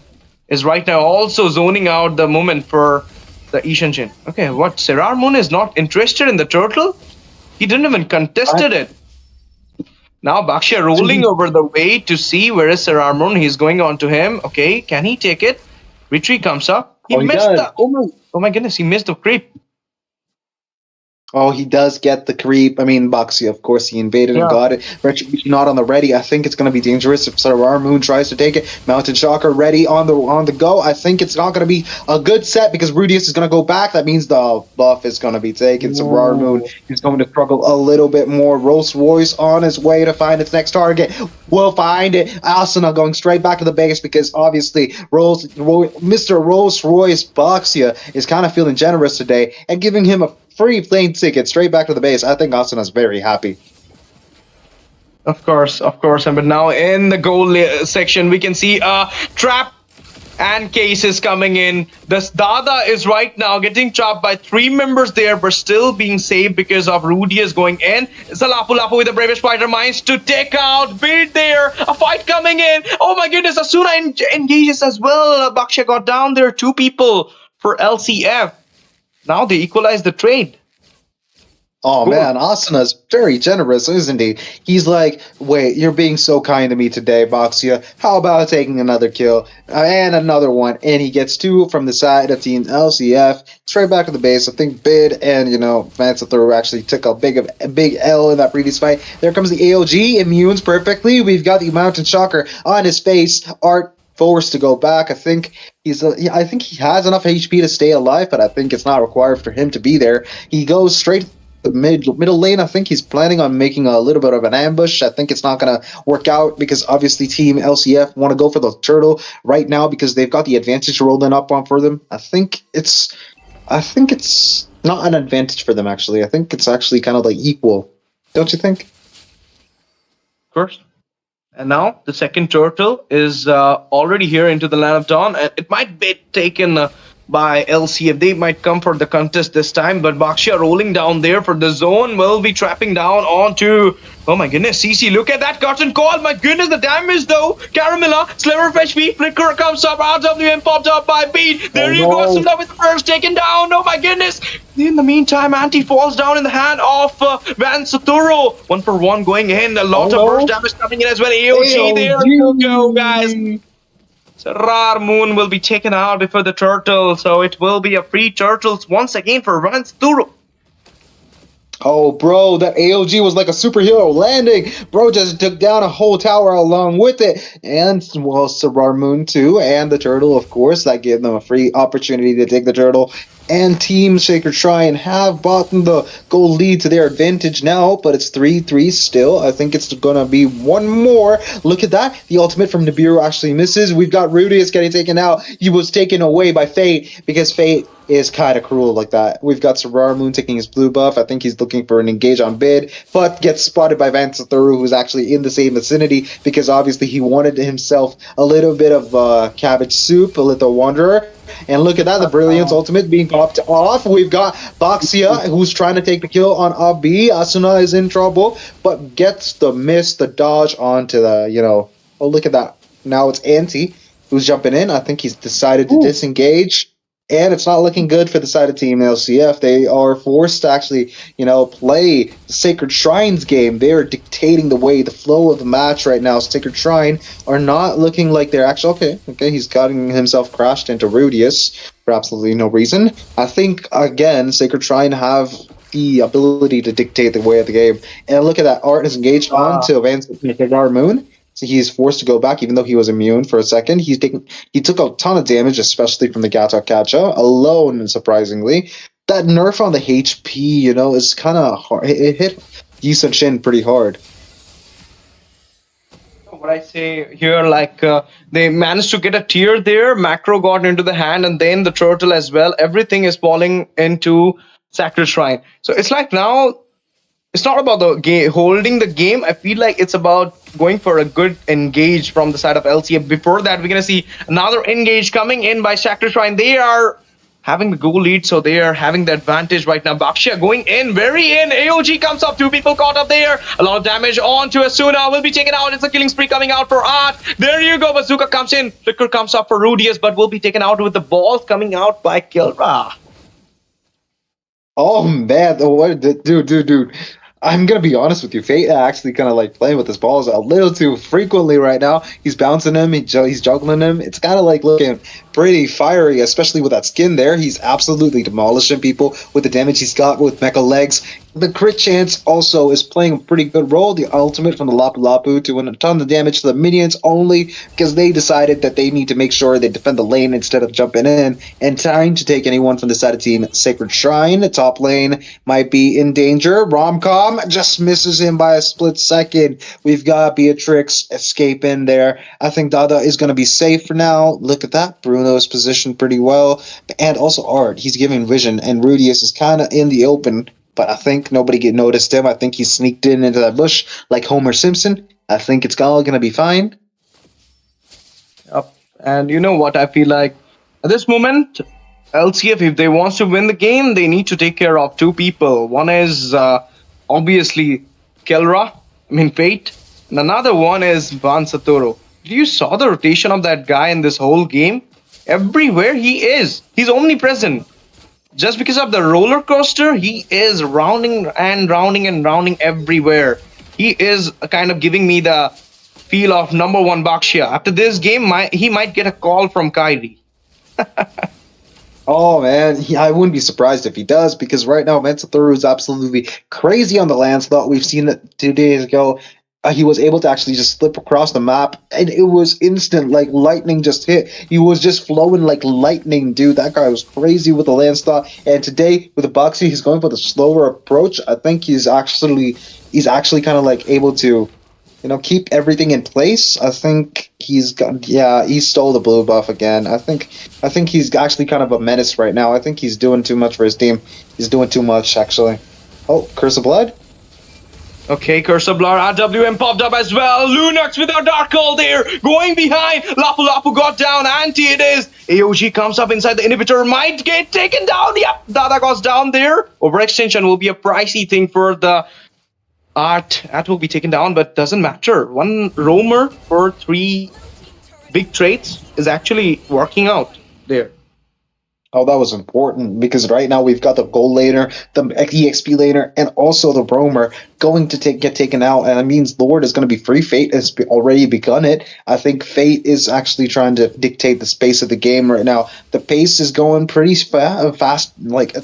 is right now also zoning out the moment for the Ishanshin. Okay, what? Serar Moon is not interested in the turtle? He didn't even contested it. Now Baxia rolling over the way to see where is Serar Moon. He's going on to him. Okay, can he take it? Retreat comes up. He missed the... Oh my goodness, he missed the creep. Oh, he does get the creep. Baxia, of course, he invaded and got it. Retribution not on the ready. I think it's going to be dangerous if Sarar Moon tries to take it. Mountain Shocker ready on the go. I think it's not going to be a good set because Rudius is going to go back. That means the buff is going to be taken. Sarar Moon is going to struggle a little bit more. Rolls Royce on his way to find its next target. Will find it. Asuna going straight back to the base because obviously Mr. Rolls Royce Baxia is kind of feeling generous today and giving him a free plane ticket straight back to the base. I think Asuna's very happy. Of course. But now in the goal section, we can see a trap And Case is coming in. This Dada is right now getting chopped by 3 members there, but still being saved because of Rudius going in. It's a Lapu Lapu with the bravest fighter minds to take out Beat there. A fight coming in. Oh my goodness, Asuna engages as well. Baksha got down there. 2 people for LCF. Now they equalize the trade. Oh man, Asuna's very generous, isn't he? He's like, wait, you're being so kind to me today, Boxia. How about taking another kill? And another one. And he gets 2 from the side of Team LCF. Straight back to the base. I think Bid and, Vansatharu actually took a big L in that previous fight. There comes the AOG, immunes perfectly. We've got the Mountain Shocker on his face. Art forced to go back. I think he has enough HP to stay alive, but I think it's not required for him to be there. He goes straight the middle lane. I think he's planning on making a little bit of an ambush. I think it's not going to work out because obviously Team LCF want to go for the turtle right now because they've got the advantage rolling up on for them. I think it's not an advantage for them actually. I think it's actually kind of like equal. Don't you think? Of course. And now the second turtle is already here into the Land of Dawn, and it might be taken by LCF. They might come for the contest this time, but Baksha rolling down there for the zone will be trapping down onto... Oh my goodness, CC, look at that curtain call. My goodness, the damage though. Caramilla, sliver of HP, Flicker comes up, RWM popped up by Beat. There you go, Asuna with the first taken down. Oh my goodness. In the meantime, Anti falls down in the hand of Vansatharu. 1-for-1 going in. A lot of burst damage coming in as well. AOG, there you go, guys. Rar Moon will be taken out before the turtle, so it will be a free turtles once again for Vansatharu. Oh, bro, that AOG was like a superhero landing. Bro just took down a whole tower along with it. And, well, Sarar Moon too, and the turtle, of course. That gave them a free opportunity to take the turtle. And Team Sacred Shrine have bought the goal lead to their advantage now, but it's 3-3 still. I think it's going to be one more. Look at that. The ultimate from Nibiru actually misses. We've got Rudius getting taken out. He was taken away by Fate because Fate is kind of cruel like that. We've got Sarar Moon taking his blue buff. I think he's looking for an engage on Bid, but gets spotted by Vansatharu, who's actually in the same vicinity because obviously he wanted himself a little bit of cabbage soup, a little wanderer. And look at that, the Brilliance ultimate being popped off. We've got Baksha, who's trying to take the kill on Abi. Asuna is in trouble, but gets the miss, the dodge onto the, oh, look at that. Now it's Anti who's jumping in. I think he's decided to disengage. And it's not looking good for the side of Team LCF. They are forced to actually, play the Sacred Shrines game. They are dictating the way, the flow of the match right now. Sacred Shrine are not looking like they're actually... Okay, he's gotten himself crashed into Rudius for absolutely no reason. I think, again, Sacred Shrine have the ability to dictate the way of the game. And look at that. Art is engaged onto Vansatharu Moon. So he's forced to go back, even though he was immune for a second. He took a ton of damage, especially from the Gato Kacha alone, surprisingly. That nerf on the HP, is kind of hard. It hit Yisun Shin pretty hard. What I say here, they managed to get a tier there. Macro got into the hand, and then the turtle as well. Everything is falling into Sacred Shrine. So it's like now... It's not about the game, holding the game. I feel like it's about going for a good engage from the side of LCF. Before that, we're going to see another engage coming in by Sacred Shrine. They are having the goal lead, so they are having the advantage right now. Baksha going in, very in. AOG comes up, 2 people caught up there. A lot of damage on to Asuna. Will be taken out. It's a killing spree coming out for Art. There you go. Bazooka comes in. Flicker comes up for Rudius, but will be taken out with the balls coming out by Kilra. Oh, man. Dude. I'm going to be honest with you. Fate actually kind of playing with his balls a little too frequently right now. He's bouncing him. He's juggling him. It's kind of looking pretty fiery, especially with that skin there. He's absolutely demolishing people with the damage he's got with mecha legs. The crit chance also is playing a pretty good role. The ultimate from the Lapu Lapu doing a ton of damage to the minions only because they decided that they need to make sure they defend the lane instead of jumping in and trying to take anyone from the side of Team Sacred Shrine. The top lane might be in danger. Romcom just misses him by a split second. We've got Beatrix escaping there. I think Dada is going to be safe for now. Look at that. Bruno is positioned pretty well. And also Art. He's giving vision. And Rudius is kind of in the open. But I think nobody noticed him. I think he sneaked into that bush like Homer Simpson. I think it's all going to be fine. Yep. And you know what I feel like? At this moment, LCF, if they want to win the game, they need to take care of two people. One is obviously Kelra, Fate, and another one is Van Satoro. You saw the rotation of that guy in this whole game? Everywhere he is, he's omnipresent. Just because of the roller coaster, he is rounding and rounding and rounding everywhere. He is kind of giving me the feel of number one Bakshia. After this game, he might get a call from Kairi. Oh man, I wouldn't be surprised if he does, because right now Mensatoru is absolutely crazy on the landslot. We've seen it 2 days ago. He was able to actually just slip across the map, and it was instant, like lightning just hit. He was just flowing like lightning, dude. That guy was crazy with the landslot. And today with the Boxy, he's going for the slower approach. I think he's actually kind of like able to, keep everything in place. I think he stole the blue buff again. I think he's actually kind of a menace right now. I think he's doing too much for his team. He's doing too much, actually. Oh, Curse of Blood? Okay, Curse of Blood, RWM popped up as well. Lunox with our Dark Call there, going behind. Lapu Lapu got down, Anti it is. AOG comes up inside the inhibitor, might get taken down. Yep, Dada goes down there. Overextension will be a pricey thing for the Art. Art will be taken down, but doesn't matter. One roamer for 3 big traits is actually working out there. Oh, that was important, because right now we've got the gold laner, the EXP laner, and also the roamer going to get taken out, and that means Lord is going to be free. Fate has already begun it. I think Fate is actually trying to dictate the space of the game right now. The pace is going pretty fast. Like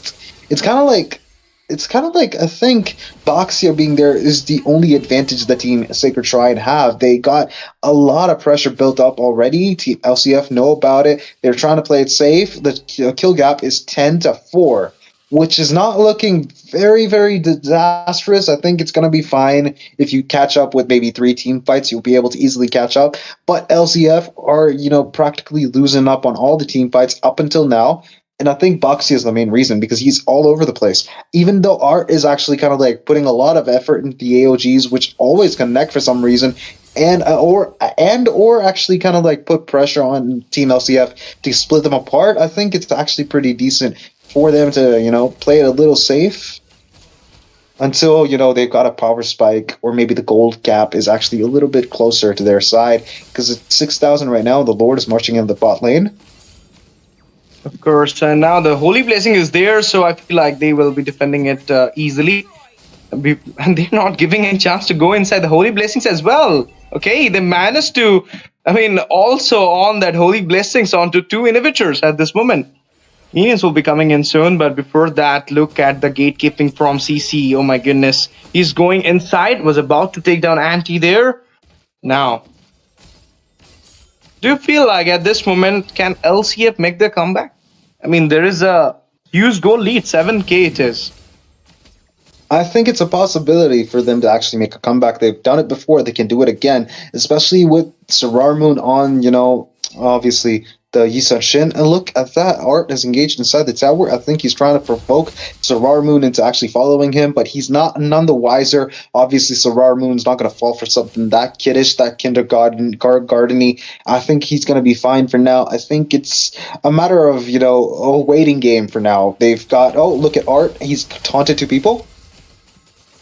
it's kind of like I think Boxia being there is the only advantage the team Sacred Shrine have. They got a lot of pressure built up already. Team LCF know about it. They're trying to play it safe. The kill gap is 10-4, which is not looking very, very disastrous. I think it's going to be fine. If you catch up with maybe 3 team fights, you'll be able to easily catch up. But LCF are, practically losing up on all the team fights up until now. And I think Boxy is the main reason, because he's all over the place. Even though Art is actually kind of like putting a lot of effort into the AOGs, which always connect for some reason, and or actually kind of like put pressure on Team LCF to split them apart. I think it's actually pretty decent for them to, play it a little safe until, they've got a power spike, or maybe the gold gap is actually a little bit closer to their side, because it's 6,000 right now. The Lord is marching in the bot lane. Of course, and now the Holy Blessing is there, so I feel like they will be defending it easily. And they're not giving a chance to go inside the Holy Blessings as well. Okay, they managed to, also on that Holy Blessings onto 2 inhibitors at this moment. Minions will be coming in soon, but before that, look at the gatekeeping from CC. Oh my goodness. He's going inside, was about to take down Anti there. Now, do you feel like at this moment, can LCF make their comeback? There is a huge goal lead, 7k it is. I think it's a possibility for them to actually make a comeback. They've done it before. They can do it again, especially with Sarar Moon on, obviously the Yisan Shin. And look at that. Art is engaged inside the tower. I think he's trying to provoke Sarar Moon into actually following him, but he's none the wiser. Obviously, Sarar Moon's not going to fall for something that kiddish, that kindergarten-y. I think he's going to be fine for now. I think it's a matter of, a waiting game for now. They've got, look at Art. He's taunted 2 people.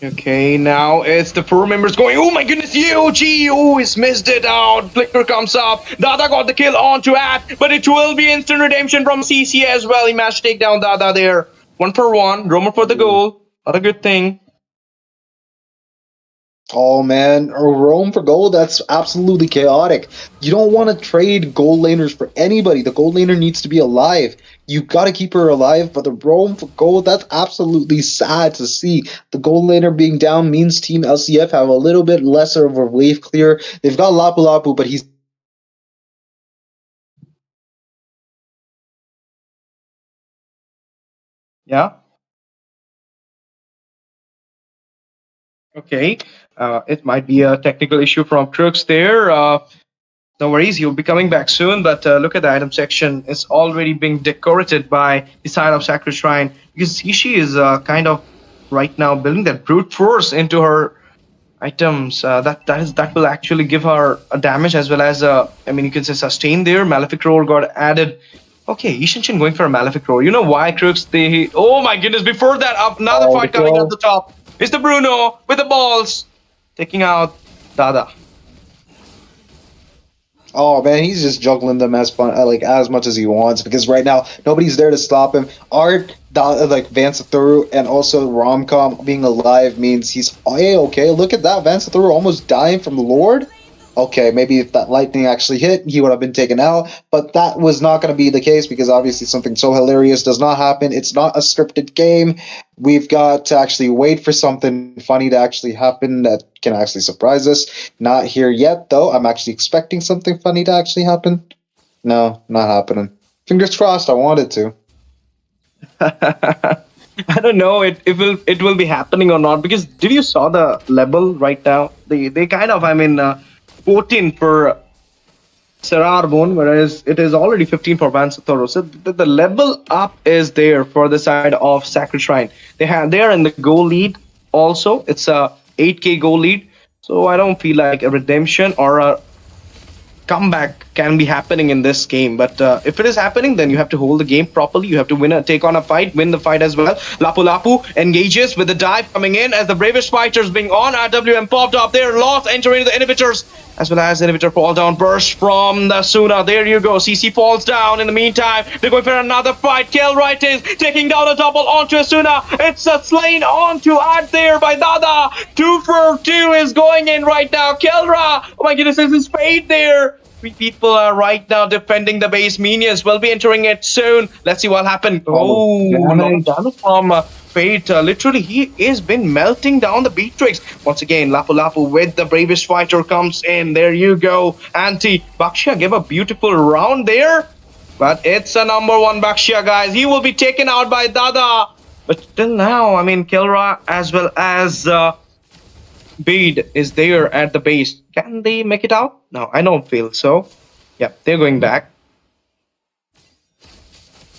Okay, now it's the 4 members going, oh my goodness, EOG, he's missed it out. Flicker comes up, Dada got the kill onto At, but it will be instant redemption from CC as well. He managed to take down Dada there. 1 for 1, Romer for the goal. Not a good thing. Oh man, Rome for gold, that's absolutely chaotic. You don't want to trade gold laners for anybody. The gold laner needs to be alive. You got to keep her alive, but the Rome for gold, that's absolutely sad to see. The gold laner being down means Team LCF have a little bit lesser of a wave clear. They've got Lapu Lapu, but he's... Yeah? Okay, it might be a technical issue from Crux there. No worries, he'll be coming back soon, but look at the item section. It's already being decorated by the side of Sacred Shrine, because Ishi is kind of right now building that brute force into her items that will actually give her a damage as well as I mean you can say sustain there. Malefic Roar got added. Okay, Ishinshin going for a Malefic Roar. You know why, Crux? Oh my goodness! Before that, another Oh, fight coming at the top. It's the Bruno with the balls taking out Dada. Oh man, he's just juggling them as fun, like as much as he wants because right now nobody's there to stop him. Art, like Vance through, and also Romcom being alive means he's okay. Look at that, Vance through almost dying from the Lord. Okay, maybe if that lightning actually hit, he would have been taken out, but that was not going to be the case because obviously something so hilarious does not happen. It's not a scripted game. We've got to actually wait for something funny to actually happen that can actually surprise us. Not here yet, though. I'm actually expecting something funny to actually happen. No, not happening. Fingers crossed. I wanted to. I don't know it will be happening or not because did you saw the level right now? They kind of 14 for Serarbon, whereas it is already 15 for Vansatoro. So the level up is there for the side of Sacred Shrine. They are in the goal lead also. It's a 8k goal lead. So I don't feel like a redemption or a comeback can be happening in this game, but if it is happening, then you have to hold the game properly. You have to take on a fight, win the fight as well. Lapu Lapu engages with the dive coming in as the bravest fighters being on. RWM popped up there, lost entering the inhibitors as well as inhibitor fall down burst from the Suna. There you go, CC falls down. In the meantime, they're going for another fight. Kill right is taking down a double onto Asuna. It's a slain onto Art there by Dada. 2 for 2 is going in right now. Kelra, oh my goodness, this is Fate there. 3 people are right now defending the base. Minions will be entering it soon. Let's see what happens. Oh, damage from Fate. Literally, he is been melting down the Beatrix. Once again, Lapu Lapu with the bravest fighter comes in. There you go. Bakshia gave a beautiful round there. But it's a number 1 Bakshia, guys. He will be taken out by Dada. But till now, Kelra as well as Bede is there at the base. Can they make it out? No, I don't feel so. Yeah, they're going back.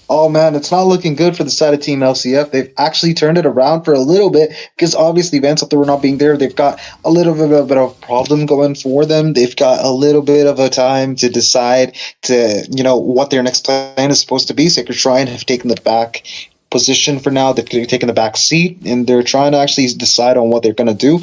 Oh man, it's not looking good for the side of Team LCF. They've actually turned it around for a little bit because obviously Vance Through not being there, they've got a little bit of a problem going for them. They've got a little bit of a time to decide to, what their next plan is supposed to be. Sacred Shrine have taken the back position for now. They've taken the back seat and they're trying to actually decide on what they're going to do.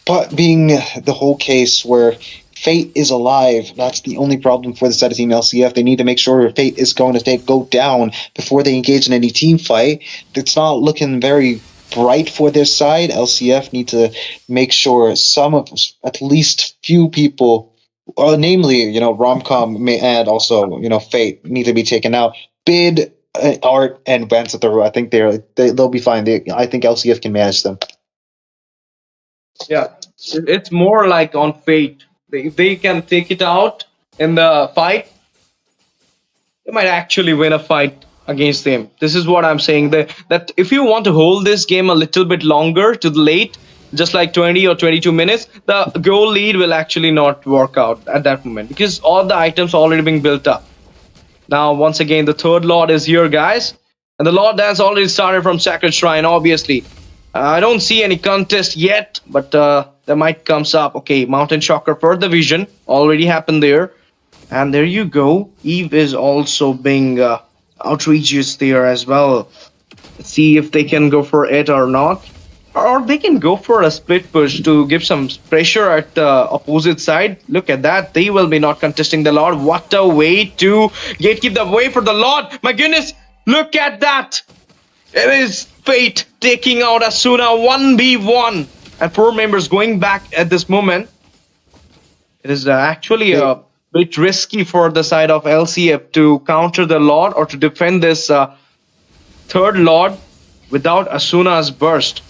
But being the whole case where Fate is alive, that's the only problem for the side of Team LCF. They need to make sure Fate is going to go down before they engage in any team fight. It's not looking very bright for their side. LCF need to make sure some of, at least few people, namely, Romcom and also, Fate need to be taken out. Bid, Art, and Vansatharu, I think they'll be fine. I think LCF can manage them. Yeah, it's more like on Fate. If they can take it out in the fight, they might actually win a fight against them. This is what I'm saying. That if you want to hold this game a little bit longer to the late, just like 20 or 22 minutes, the goal lead will actually not work out at that moment because all the items are already being built up. Now, once again, the third Lord is here, guys. And the Lord dance already started from Sacred Shrine, obviously. I don't see any contest yet, but there might comes up. Okay, Mountain Shocker for the vision. Already happened there. And there you go. Eve is also being outrageous there as well. Let's see if they can go for it or not. Or they can go for a split push to give some pressure at the opposite side. Look at that. They will be not contesting the Lord. What a way to gatekeep the way for the Lord. My goodness. Look at that. It is Fate taking out Asuna 1v1 and 4 members going back at this moment. It is actually a bit risky for the side of LCF to counter the Lord or to defend this third Lord without Asuna's burst.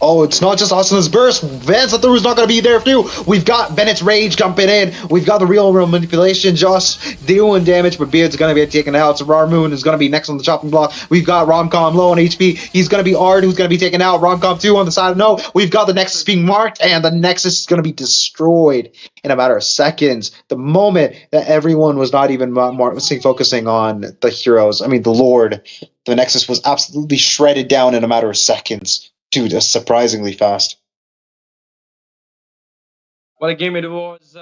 Oh, it's not just Asuna's burst. Vansatharu is not going to be there too. We've got Bennett's Rage jumping in. We've got the real manipulation just doing damage, but Beard's going to be taken out. So Moon is going to be next on the chopping block. We've got Romcom low on HP. He's going to be Ard, who's going to be taken out. Romcom 2 on the side of no. We've got the Nexus being marked, and the Nexus is going to be destroyed in a matter of seconds. The moment that everyone was not even focusing on the heroes, the Lord, the Nexus was absolutely shredded down in a matter of seconds. Dude, that's surprisingly fast. What a game it was.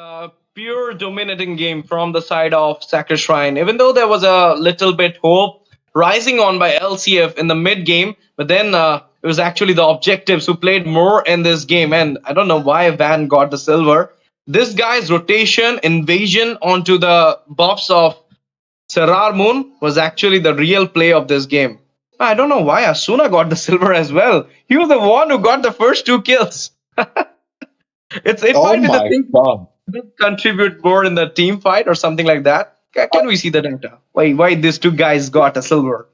Pure dominating game from the side of Sacred Shrine. Even though there was a little bit hope rising on by LCF in the mid game, but then it was actually the objectives who played more in this game. And I don't know why Van got the silver. This guy's rotation, invasion onto the buffs of Sarar Moon was actually the real play of this game. I don't know why Asuna got the silver as well. He was the one who got the first 2 kills. It Oh might be the my thing god. that contribute more in the team fight or something like that. Can we see the data? Why these two guys got a silver?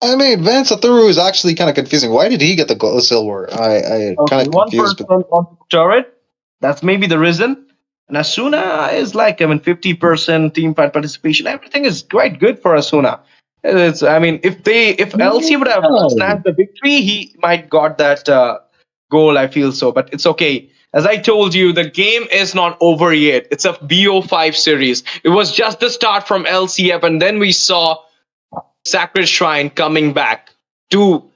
I mean, Vance Athuru is actually kind of confusing. Why did he get the silver? I Okay, kind of one confused. person on turret. That's maybe the reason. And Asuna is like 50% team fight participation. Everything is quite good for Asuna. I mean, if LC would have snatched the victory, he might got that goal. I feel so, but it's okay. As I told you, the game is not over yet. It's a BO5 series. It was just the start from LCF, and then we saw Sacred Shrine coming back to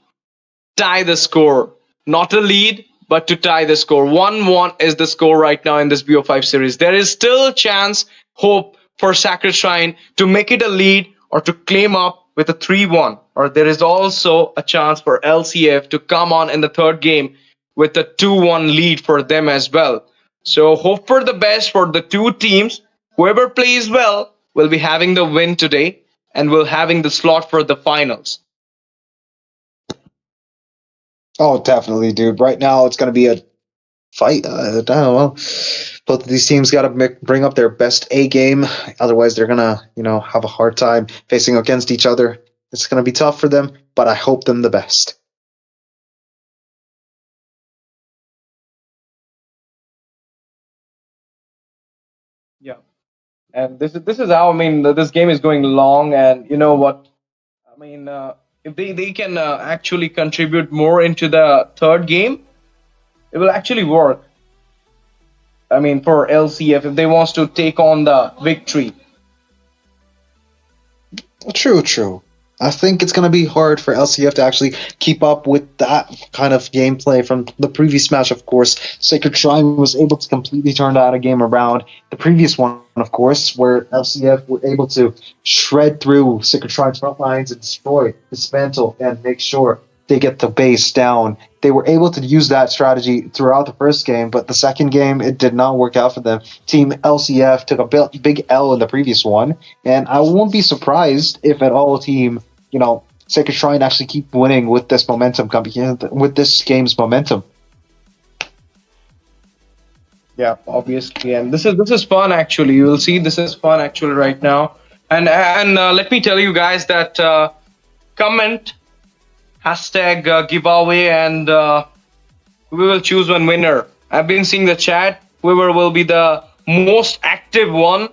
tie the score. Not a lead, but to tie the score. 1-1 is the score right now in this BO5 series. There is still chance, hope for Sacred Shrine to make it a lead or to claim up with a 3-1. Or there is also a chance for LCF to come on in the third game with a 2-1 lead for them as well. So hope for the best for the two teams. Whoever plays well will be having the win today and will having the slot for the finals. Oh, definitely, dude. Right now, it's going to be a fight. I don't know. Both of these teams got to bring up their best A game. Otherwise, they're going to, have a hard time facing against each other. It's going to be tough for them, but I hope them the best. Yeah. And this is how, I mean, this game is going long, and you know what, I mean, if they can actually contribute more into the third game, it will actually work. I mean, for LCF, if they wants to take on the victory. True. I think it's going to be hard for LCF to actually keep up with that kind of gameplay from the previous match, of course. Sacred Shrine was able to completely turn that a game around. The previous one, of course, where LCF were able to shred through Sacred Shrine's front lines and destroy, dismantle, and make sure they get the base down. They were able to use that strategy throughout the first game, but the second game, it did not work out for them. Team LCF took a big L in the previous one, and I won't be surprised if at all Team Sacred Shrine actually keep winning with this momentum, with this game's momentum. Yeah, obviously, and this is fun actually. You will see this is fun actually right now, and let me tell you guys that comment hashtag giveaway, and we will choose one winner. I've been seeing the chat. Whoever will be the most active one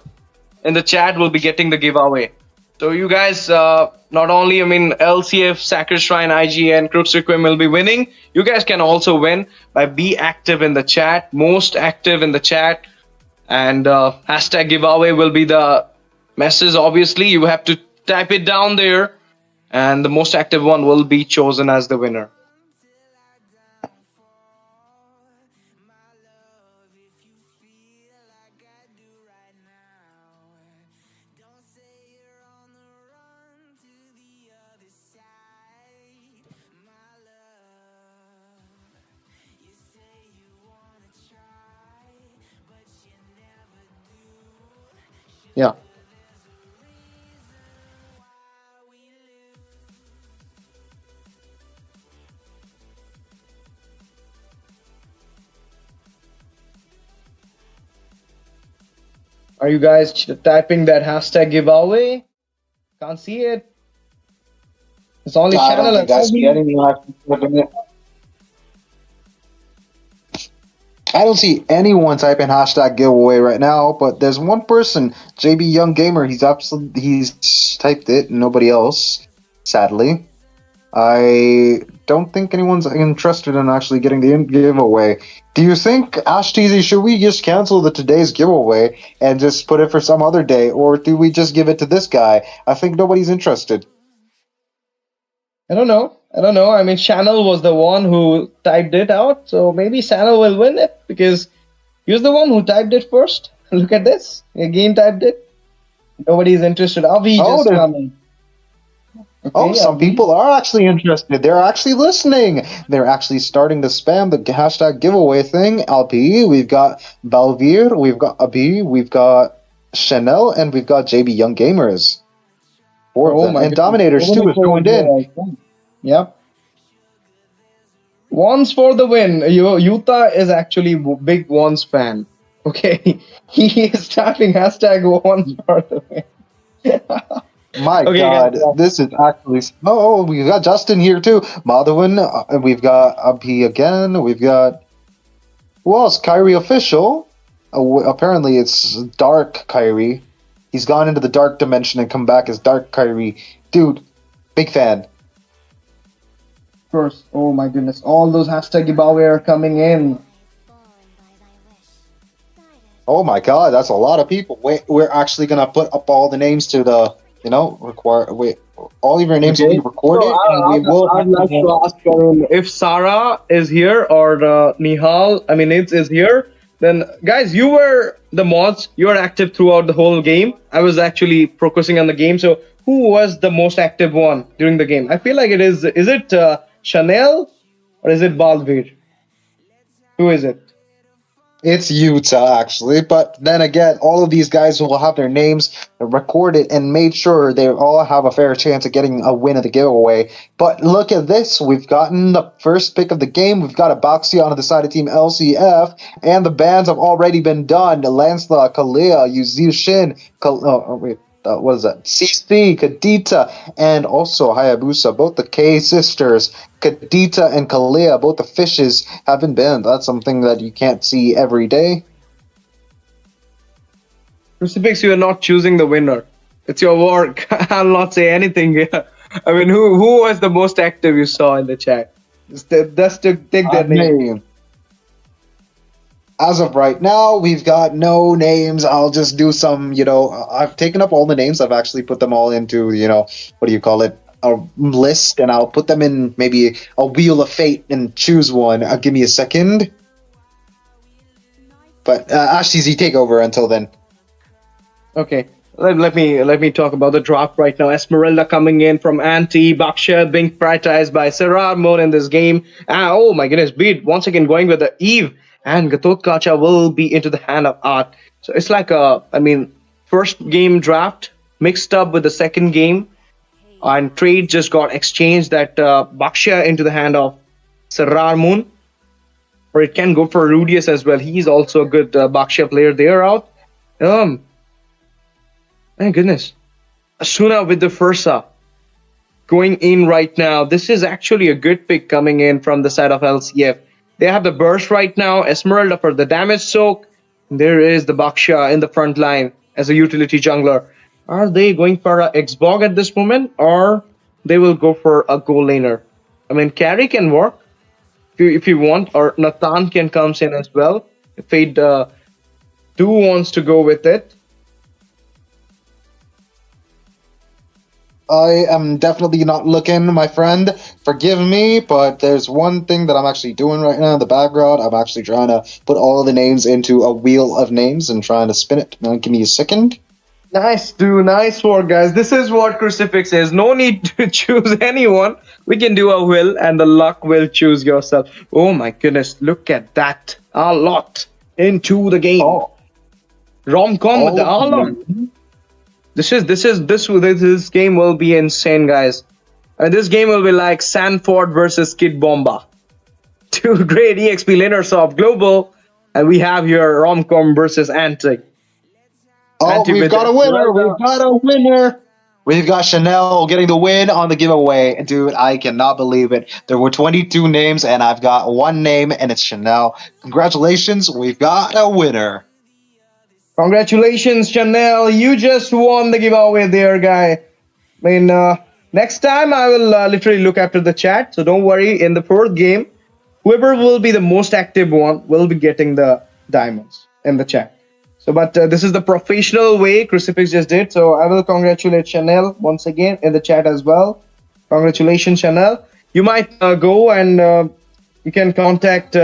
in the chat will be getting the giveaway. So you guys, not only, I mean, LCF, Sacred Shrine, IG, and Crux Requiem will be winning. You guys can also win by be active in the chat, most active in the chat, and hashtag giveaway will be the message. Obviously, you have to type it down there, and the most active one will be chosen as the winner. Yeah. Are you guys typing that hashtag giveaway? Can't see it. It's only I don't channel. think I see anyone. I don't see anyone typing hashtag giveaway right now, but there's one person, JB Young Gamer. He's typed it, and nobody else. Sadly, I don't think anyone's interested in actually getting the giveaway. Do you think, Ash TZ, should we just cancel today's giveaway and just put it for some other day, or do we just give it to this guy? I think nobody's interested. I don't know. I don't know. I mean, Channel was the one who typed it out, so maybe Channel will win it because he was the one who typed it first. Look at this. Again typed it. Nobody's interested. Avi Oh, just there's- coming. Oh, Okay, some Avi. people are actually interested. They're actually listening. They're actually starting to spam the hashtag giveaway thing. LP, we've got Balvir, we've got Abi, we've got Chanel, and we've got JB Young Gamers. Four of Oh them. my And goodness. Dominators too is joined in. Yep. Wands for the win. Yuta is actually big Wands fan. Okay. He is typing hashtag Wands for the win. My Okay, God, guys. this is actually. Oh, we've got Justin here too. Madhavan, we've got Abi again. We've got. Who else? Kairi Official. Apparently, it's Dark Kairi. He's gone into the dark dimension and come back as Dark Kairi. Dude, big fan. First, oh my goodness. All those hashtag giveaway are coming in. Oh my God, that's a lot of people. Wait, we're actually gonna put up all the names to the, require. Wait, all of your names will be recorded, So, and we will. I'd like to ask if Sarah is here or Nihal, I mean, is here, then guys, you were the mods. You were active throughout the whole game. I was actually focusing on the game. So, who was the most active one during the game? I feel like it is it Chanel or is it Balvir? Who is it? It's Utah, actually, but then again, all of these guys will have their names recorded and made sure they all have a fair chance of getting a win of the giveaway. But look at this. We've gotten the first pick of the game. We've got Aboxia on the side of Team LCF, and the bans have already been done. Lansla, Kalia, Yuzushin, what is that? CC, Kadita, and also Hayabusa. Both the K sisters, Kadita and Kalia, both the fishes, have been banned. That's something that you can't see every day. Crucifix, you are not choosing the winner. It's your work. I'll not say anything here. I mean, who was the most active you saw in the chat? Just to take their name. As of right now, we've got no names. I'll just do some, I've taken up all the names. I've actually put them all into, what do you call it? A list, and I'll put them in maybe a wheel of fate and choose one. Give me a second. But Ashes, you take over until then. Okay. Let me talk about the draft right now. Esmeralda coming in from Anti, Baksha being prioritized by Sarah Moon in this game. Oh my goodness, Beat once again going with the Eve, and Gatot Kacha will be into the hand of Art. So it's like first game draft mixed up with the second game, and trade just got exchanged that Baksha into the hand of Sarah Moon, or it can go for Rudius as well. He's also a good Baksha player there out. My goodness. Asuna with the Fursa going in right now. This is actually a good pick coming in from the side of LCF. They have the burst right now. Esmeralda for the damage soak. There is the Baksha in the front line as a utility jungler. Are they going for a Xbog at this moment, or they will go for a goal laner? I mean, carry can work if you want, or Nathan can come in as well. If Fade do wants to go with it. I am definitely not looking, my friend. Forgive me, but there's one thing that I'm actually doing right now in the background. I'm actually trying to put all of the names into a wheel of names and trying to spin it. Now, give me a second. Nice, dude. Nice work, guys. This is what Crucifix is. No need to choose anyone. We can do a will, and the luck will choose yourself. Oh my goodness, look at that. A lot into the game. Oh. Rom-com with the Alon. This game will be insane, guys. And this game will be like Sanford versus Kid Bomba. Two great EXP laners of Global, and we have here Rom-com versus Antic. Oh, we've got a winner. We've got a winner. We've got Chanel getting the win on the giveaway. Dude, I cannot believe it. There were 22 names, and I've got one name, and it's Chanel. Congratulations. We've got a winner. Congratulations, Chanel. You just won the giveaway there, guy. I mean, next time I will literally look after the chat. So don't worry. In the fourth game, whoever will be the most active one will be getting the diamonds in the chat. So, but this is the professional way Crucifix just did. So I will congratulate Chanel once again in the chat as well. Congratulations, Chanel. you might go and you can contact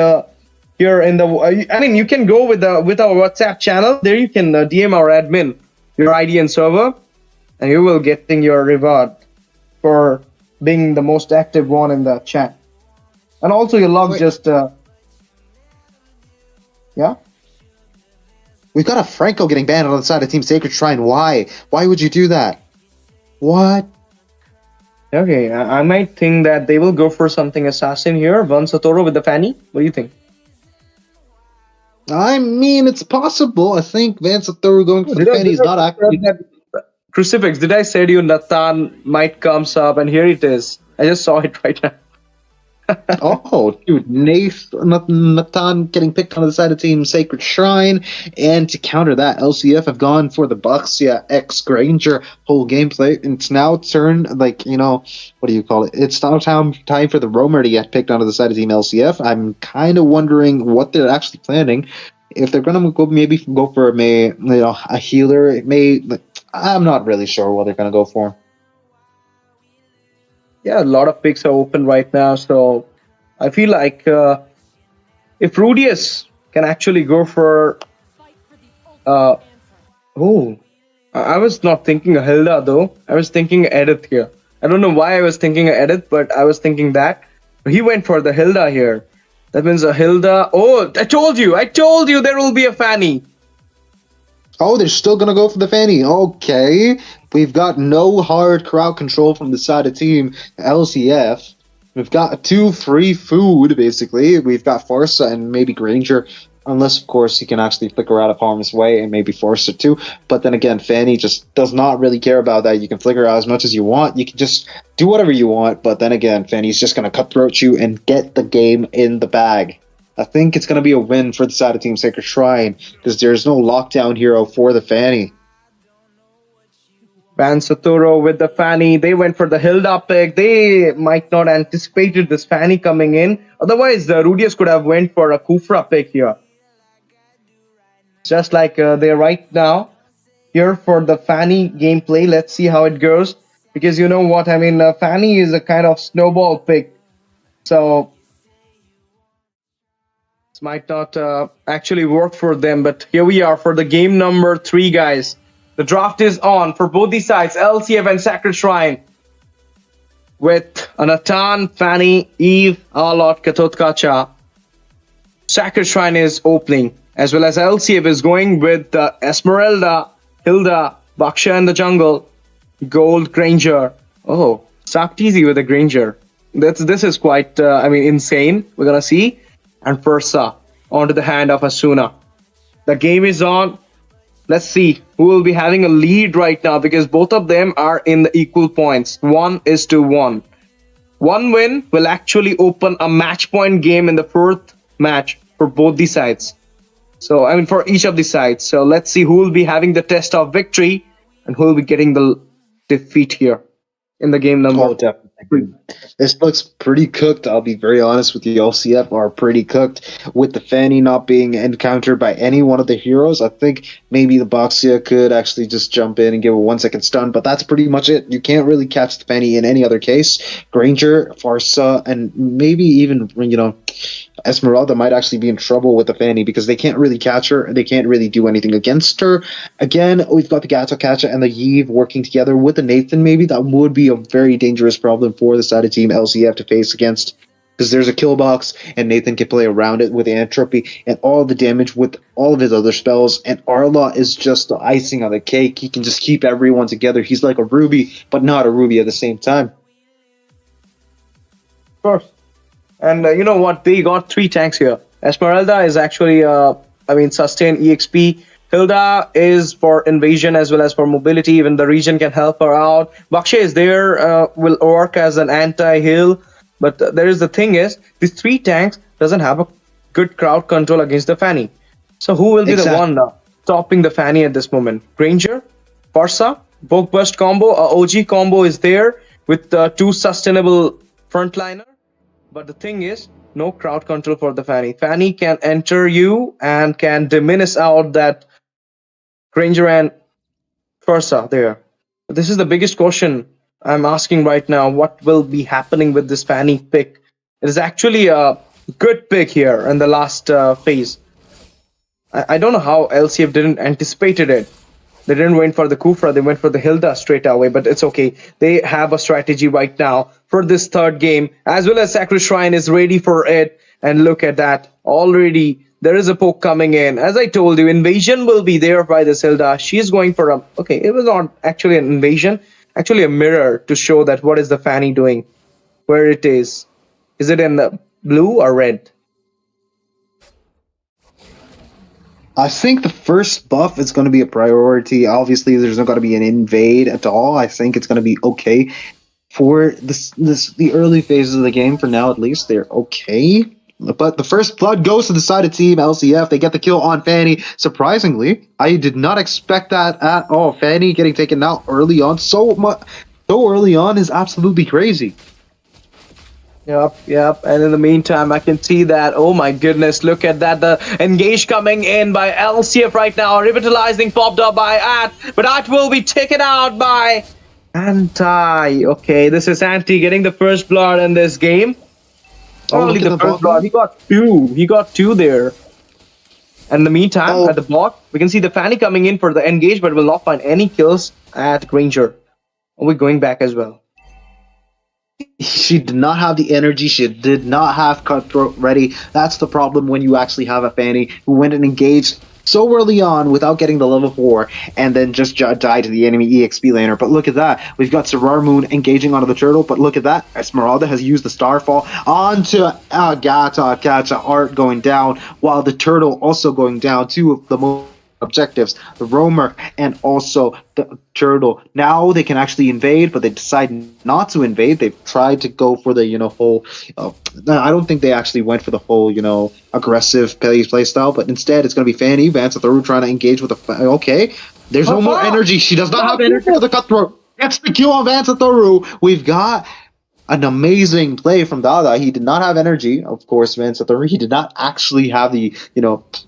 here in the. I mean, you can go with our WhatsApp channel. There you can DM our admin your ID and server, and you will getting your reward for being the most active one in the chat. And also your log just yeah. We've got a Franco getting banned on the side of Team Sacred Shrine. Why? Why would you do that? What? Okay, I might think that they will go for something assassin here. One Satoru with the Fanny. What do you think? I mean, it's possible. I think Vance Thor going for the Fanny is not actually. Crucifix, did I say to you Nathan might comes up, and here it is. I just saw it right now. Oh, dude, Nathan getting picked on the side of Team Sacred Shrine, and to counter that, LCF have gone for the Buxia X Granger whole gameplay. And it's now turned, like, you know, what do you call it? It's now time for the Roamer to get picked onto the side of Team LCF. I'm kind of wondering what they're actually planning. If they're gonna go for a healer, I'm not really sure what they're gonna go for. Yeah, a lot of picks are open right now, so I feel like if Rudius can actually go for I was not thinking a Hilda though. I was thinking Edith here. I don't know why I was thinking Edith, but I was thinking that. He went for the Hilda here. That means a Hilda. Oh, I told you there will be a Fanny. Oh, they're still going to go for the Fanny. Okay. We've got no hard crowd control from the side of Team LCF. We've got 2 free food, basically. We've got Forza and maybe Granger. Unless, of course, he can actually flicker out of harm's way and maybe Forza too. But then again, Fanny just does not really care about that. You can flicker out as much as you want. You can just do whatever you want. But then again, Fanny's just going to cutthroat you and get the game in the bag. I think it's going to be a win for the side of Team Sacred Shrine because there's no lockdown hero for the Fanny. Van Satoru with the Fanny. They went for the Hilda pick. They might not anticipated this Fanny coming in. Otherwise, the Rudius could have went for a Kufra pick here. Just like they're right now here for the Fanny gameplay. Let's see how it goes. Because you know what? I mean, Fanny is a kind of snowball pick. So might not actually work for them, but here we are for the game number 3, guys. The draft is on for both these sides, LCF and Sacred Shrine, with Anatan, Fanny, Eve, Alot, Katotkacha. Sacred Shrine is opening, as well as LCF is going with Esmeralda, Hilda, Baksha in the jungle, Gold, Granger. Oh, sucked easy with the Granger. This is quite, insane. We're gonna see. And Fursa onto the hand of Asuna. The game is on. Let's see who will be having a lead right now because both of them are in the equal points. 1-1. One win will actually open a match point game in the 4th match for both the sides. So, for each of the sides. So, let's see who will be having the test of victory and who will be getting the defeat here in the game number. Oh, definitely. This looks pretty cooked. I'll be very honest with you. LCF are pretty cooked with the Fanny not being encountered by any one of the heroes. I think maybe the Boxia could actually just jump in and give a 1-second stun, but that's pretty much it. You can't really catch the Fanny in any other case. Granger, Farsa, and maybe even, Esmeralda might actually be in trouble with the Fanny because they can't really catch her. They can't really do anything against her. Again, we've got the Gato Catcher and the Yve working together with the Nathan. Maybe that would be a very dangerous problem for the side of Team LCF to face against because there's a kill box and Nathan can play around it with Entropy and all the damage with all of his other spells. And Arla is just the icing on the cake. He can just keep everyone together. He's like a Ruby, but not a Ruby at the same time. Of course. And you know what? They got 3 tanks here. Esmeralda is actually, sustain EXP. Hilda is for invasion as well as for mobility. Even the region can help her out. Baksha is there, will work as an anti-heal. But there is the thing is, these 3 tanks doesn't have a good crowd control against the Fanny. So who will be the one stopping the Fanny at this moment? Granger, Farsa, Boke Burst combo, OG combo is there with 2 sustainable frontliner. But the thing is, no crowd control for the Fanny. Fanny can enter you and can diminish out that Granger and Fursa there. This is the biggest question I'm asking right now what will be happening with this Fanny pick. It is actually a good pick here in the last phase. I don't know how LCF didn't anticipated it. They didn't wait for the Kufra, they went for the Hilda straight away, but it's okay. They have a strategy right now for this third game, as well as Sacred Shrine is ready for it. And look at that. Already there is a poke coming in. As I told you, invasion will be there by this Hilda. She's going for a... Okay, it was not actually an invasion. Actually a mirror to show that what is the Fanny doing. Where it is. Is it in the blue or red? I think the first buff is going to be a priority. Obviously, there's not going to be an invade at all. I think it's going to be okay for the early phases of the game. For now, at least, they're okay. But the first blood goes to the side of Team LCF. They get the kill on Fanny. Surprisingly, I did not expect that at all. Fanny getting taken out early on, so early on is absolutely crazy. Yep. And in the meantime, I can see that. Oh my goodness, look at that. The engage coming in by LCF right now. Revitalizing popped up by At, but At will be taken out by Anti. Okay, this is Anti getting the first blood in this game. Only the first blood. He got two. He got two there. And in the meantime, at the bot, we can see the Fanny coming in for the engage, but will not find any kills at Granger. We're going back as well. She did not have the energy. She did not have Cutthroat ready. That's the problem when you actually have a Fanny who went and engaged so early on without getting the level 4 and then just died to the enemy EXP laner. But look at that. We've got Sarar Moon engaging onto the turtle, but look at that. Esmeralda has used the Starfall onto Gata Art going down, while the turtle also going down. Two of the most objectives, the roamer and also the turtle. Now they can actually invade, but they decide not to invade. They've tried to go for the whole I don't think they actually went for the whole aggressive play style, but instead it's going to be Fanny Vansathuru trying to engage with okay, there's no more energy. She does not have energy for the Cutthroat. Gets the kill on Vansathuru. We've got an amazing play from Dada. He did not have energy, of course, Vansathuru. He did not actually have the,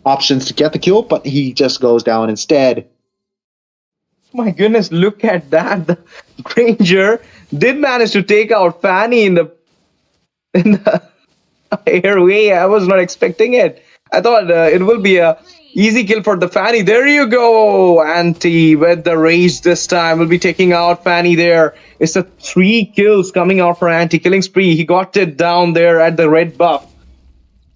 options to get the kill, but he just goes down instead. My goodness, look at that. The Granger did manage to take out Fanny in the airway. I was not expecting it. I thought it will be a easy kill for the Fanny. There you go. Anti with the rage this time. Will be taking out Fanny there. It's a 3 kills coming out for Anti. Killing spree. He got it down there at the red buff.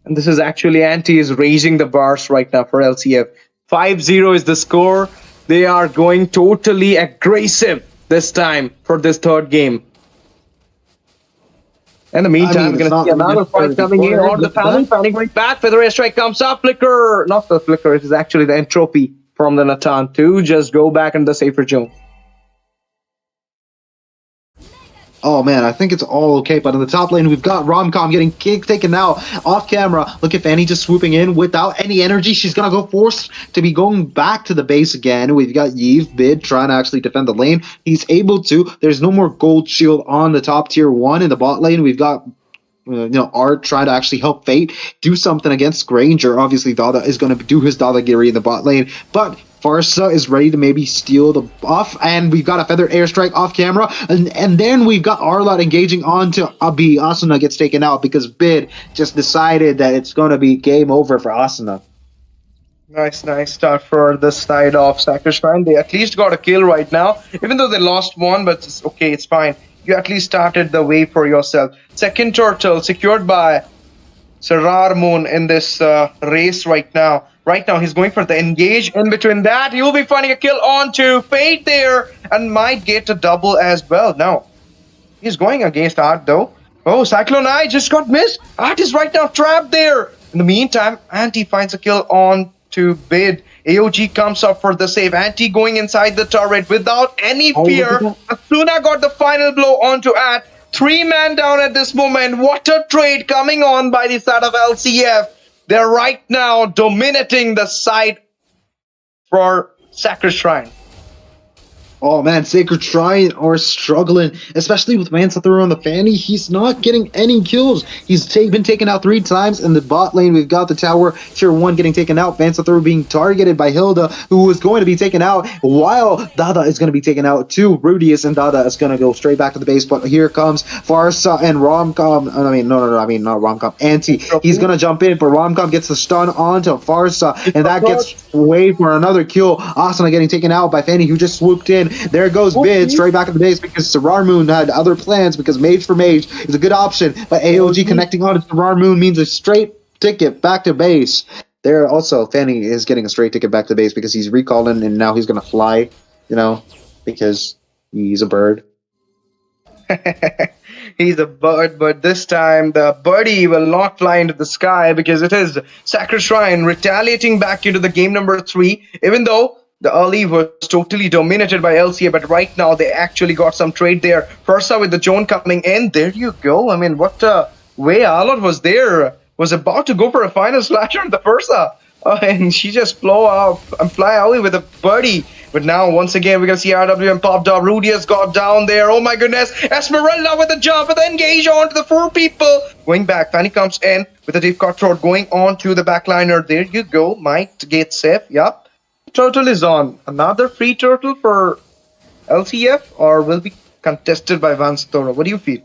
And this is actually Anti is raising the bars right now for LCF. 5-0 is the score. They are going totally aggressive this time for this third game. In the meantime, we're going to see another fight coming in on the Fanny. Fanny going back. Feather airstrike comes up. Flicker. Not the Flicker. It is actually the entropy from the Natan to just go back in the safer zone. Oh man, I think it's all okay, but in the top lane we've got Romcom getting taken out off camera. Look at Fanny just swooping in without any energy. She's gonna go forced to be going back to the base again. We've got Yves Bid trying to actually defend the lane. He's able to. There's no more gold shield on the top tier 1 in the bot lane. We've got Art trying to actually help Fate do something against Granger. Obviously, Dada is going to do his Dadagiri in the bot lane, but Farsa is ready to maybe steal the buff, and we've got a Feather airstrike off camera, and then we've got Arlott engaging onto Abi. Asuna gets taken out because Bid just decided that it's going to be game over for Asuna. Nice start for this side of Sacred Shrine. They at least got a kill right now, even though they lost one, but it's okay, it's fine. You at least started the way for yourself. Second turtle secured by Sarar Moon in this race right now. Right now, he's going for the engage. In between that, he will be finding a kill onto Fate there and might get a double as well. Now, he's going against Art though. Oh, Cyclone Eye just got missed. Art is right now trapped there. In the meantime, Anti finds a kill on to Bid. AOG comes up for the save. Anti going inside the turret without any fear. Asuna got the final blow onto At. 3-man down at this moment. What a trade coming on by the side of LCF. They're right now dominating the side for Sacred Shrine. Oh man, Sacred Shrine are struggling, especially with Mansathur on the Fanny. He's not getting any kills. He's been taken out 3 times. In the bot lane, we've got the tower, tier 1 getting taken out. Mansathur being targeted by Hilda, who was going to be taken out, while Dada is going to be taken out too. Rudius and Dada is going to go straight back to the base, but here comes Farsa and Romcom. I mean, not Romcom, Anti. He's going to jump in, but Romcom gets the stun onto Farsa, and that gets away for another kill. Asuna getting taken out by Fanny, who just swooped in. There goes Bid straight back to the base because Sarar Moon had other plans because Mage for Mage is a good option, but AOG connecting on to Sarar Moon means a straight ticket back to base. There also, Fanny is getting a straight ticket back to base because he's recalling and now he's going to fly, because he's a bird. He's a bird, but this time the birdie will not fly into the sky because it is Sacred Shrine retaliating back into the game number 3, even though the early was totally dominated by LCA, but right now they actually got some trade there. Fursa with the Joan coming in. There you go. I mean, what a way Alot was there. Was about to go for a final slasher on the Fursa. And she just fly away with a birdie. But now, once again, we're going to see RWM popped up. Rudius got down there. Oh my goodness. Esmeralda with a jump with engage onto the 4 people. Going back, Fanny comes in with a deep cut throat going on to the backliner. There you go. Might get safe. Yup. Turtle is on. Another free turtle for LCF or will be contested by Vansthora? What do you feel?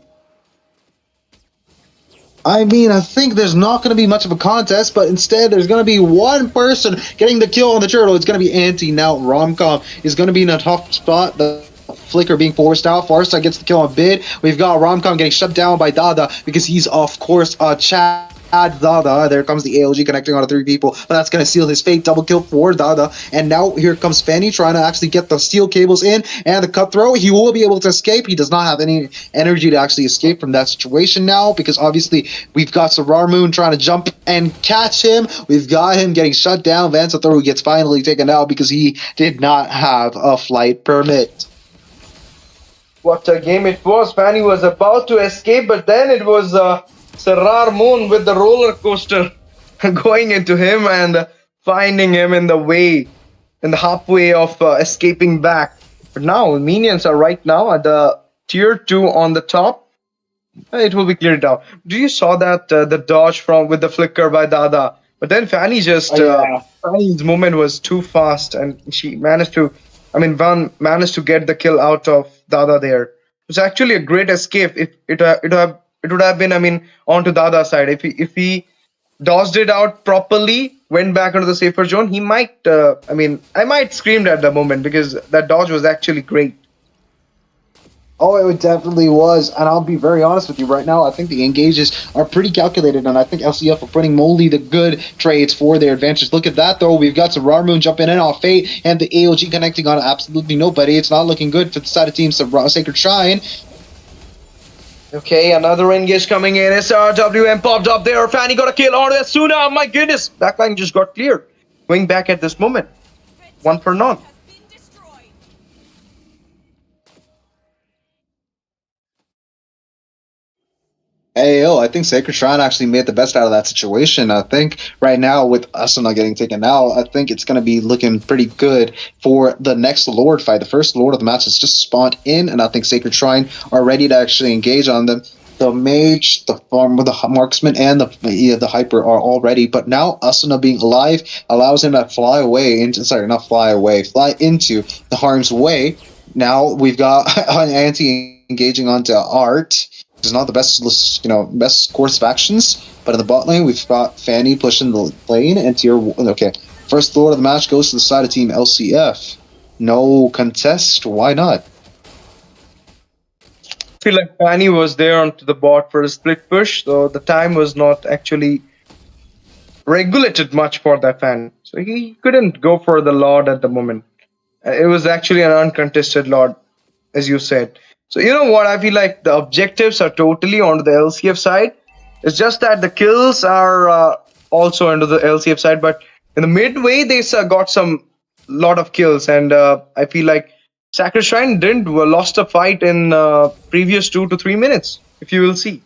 I mean, I think there's not going to be much of a contest, but instead there's going to be one person getting the kill on the turtle. It's going to be Anti. Now Romcom is going to be in a tough spot. The Flicker being forced out. Farsa gets the kill on Bid. We've got Romcom getting shut down by Dada because he's, of course, Chad Dada. There comes the ALG connecting on 3 people, but that's going to seal his fate. Double kill for Dada. And now here comes Fanny trying to actually get the steel cables in and the cutthroat. He will be able to escape. He does not have any energy to actually escape from that situation now because obviously we've got Sarar Moon trying to jump and catch him. We've got him getting shut down. Vansathor who gets finally taken out because he did not have a flight permit. What a game it was. Fanny was about to escape, but then it was Sarar Moon with the roller coaster going into him and finding him in the halfway of escaping back. But now, minions are right now at the tier 2 on the top. It will be cleared out. Do you saw that the dodge with the flicker by Dada? But then Fanny Fanny's movement was too fast and she managed to get the kill out of Dada there. It was actually a great escape. If it would have been, onto Dada's side. If he dodged it out properly, went back into the safer zone, he might, I might screamed at the moment because that dodge was actually great. Oh, it definitely was, and I'll be very honest with you right now. I think the engages are pretty calculated, and I think LCF are putting only the good trades for their advantage. Look at that, though. We've got Sarar Moon jumping in off Fate, and the AOG connecting on absolutely nobody. It's not looking good for the side of Team Sacred Shrine. Okay, another engage coming in. SRWM popped up there. Fanny got a kill on Asuna. My goodness, backline just got cleared. Going back at this moment. 1 for none. Ayo, I think Sacred Shrine actually made the best out of that situation. I think right now with Asuna getting taken out, I think it's going to be looking pretty good for the next Lord fight. The first Lord of the match has just spawned in, and I think Sacred Shrine are ready to actually engage on them. The Mage, the Marksman, and the Hyper are all ready, but now Asuna being alive allows him to fly into the harm's way. Now we've got Anti engaging onto Art. Is not the best course of actions, but in the bot lane we've got Fanny pushing the lane and first Lord of the match goes to the side of Team LCF. No contest, why not? I feel like Fanny was there onto the bot for a split push, so the time was not actually regulated much for that fan, so he couldn't go for the Lord at the moment. It was actually an uncontested Lord, as you said. So you know what, I feel like the objectives are totally on the LCF side. It's just that the kills are also under the LCF side, but in the midway they got some lot of kills, and I feel like Sacred Shrine didn't lost a fight in previous 2 to 3 minutes, if you will see.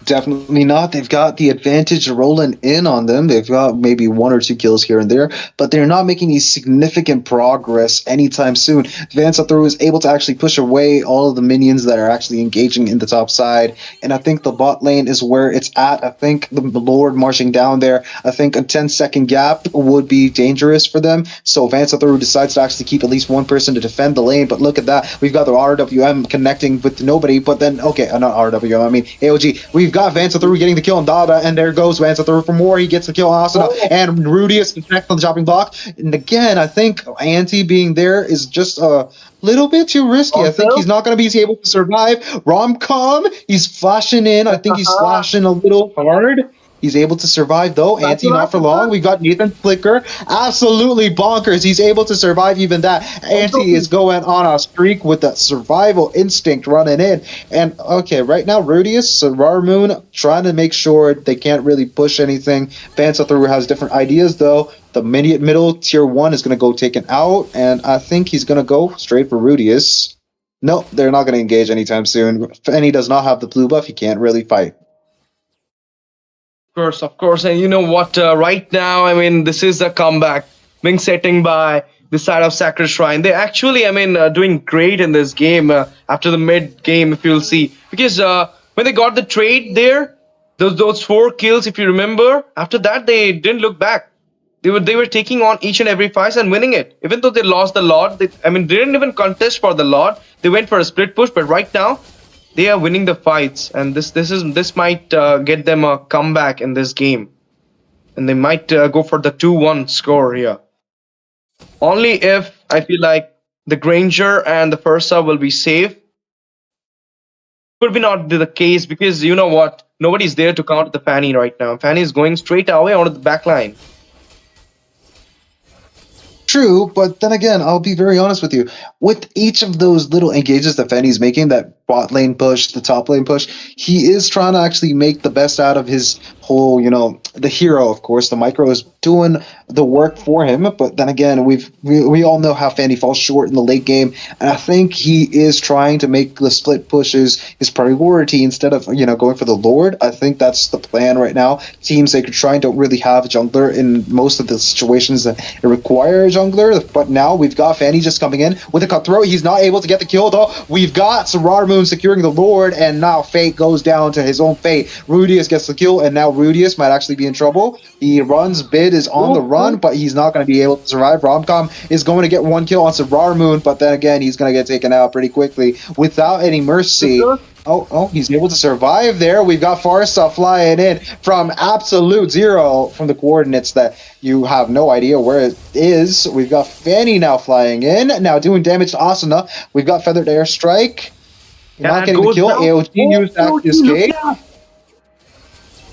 Definitely not. They've got the advantage rolling in on them. They've got maybe 1 or 2 kills here and there, but they're not making any significant progress anytime soon. Vansatharu is able to actually push away all of the minions that are actually engaging in the top side, and I think the bot lane is where it's at. I think the Lord marching down there, I think a 10-second gap would be dangerous for them, so Vansatharu decides to actually keep at least one person to defend the lane, but look at that. We've got the RWM connecting with nobody, but then, okay, not RWM, I mean AOG. We've got Vansatharu getting the kill on Dada, and there goes Vansatharu for more. He gets the kill on Asuna, and Rudius connects on the chopping block. And again, I think Anti being there is just a little bit too risky. I think he's not going to be able to survive. Romcom, he's flashing in. I think he's flashing a little hard. He's able to survive, though. Anti, not for long. We've got Nathan Flicker. Absolutely bonkers. He's able to survive even that. Anti is going on a streak with that survival instinct running in. And, okay, right now, Rudius, Rarmoon, trying to make sure they can't really push anything. Vansatharu has different ideas, though. The middle tier 1 is going to go taken out, and I think he's going to go straight for Rudius. No, they're not going to engage anytime soon. And he does not have the blue buff. He can't really fight. Of course, and you know what? Right now, I mean, this is a comeback being setting by the side of Sacred Shrine. They actually, I mean, doing great in this game after the mid game, if you'll see, because when they got the trade there, those 4 kills, if you remember, after that they didn't look back. They were taking on each and every fight and winning it. Even though they lost the Lord, they didn't even contest for the Lord. They went for a split push, but right now, they are winning the fights, and this might get them a comeback in this game, and they might go for the 2-1 score here. Only if I feel like the Granger and the first sub will be safe. Could be not the case, because you know what? Nobody's there to counter the Fanny right now. Fanny is going straight away onto the back line. True, but then again, I'll be very honest with you. With each of those little engages that Fanny's making, that bot lane push, the top lane push, he is trying to actually make the best out of his whole, the hero, of course. The micro is doing the work for him, but then again, we all know how Fanny falls short in the late game, and I think he is trying to make the split pushes his priority instead of, going for the Lord. I think that's the plan right now. Team Sacred Shrine don't really have a jungler in most of the situations that require a jungler, but now we've got Fanny just coming in with a cutthroat. He's not able to get the kill, though. We've got Sarar Moon securing the Lord, and now fate goes down to his own fate. Rudius gets the kill, and now Rudius might actually be in trouble. He runs, Bid is on the run, but he's not going to be able to survive. Romcom is going to get 1 kill on Sarar Moon, but then again, he's going to get taken out pretty quickly without any mercy. Oh, he's able to survive there. We've got Farsa flying in from absolute zero from the coordinates that you have no idea where it is. We've got Fanny now flying in, now doing damage to Asuna. We've got Feathered Airstrike. Not getting the kill. AOG used to escape.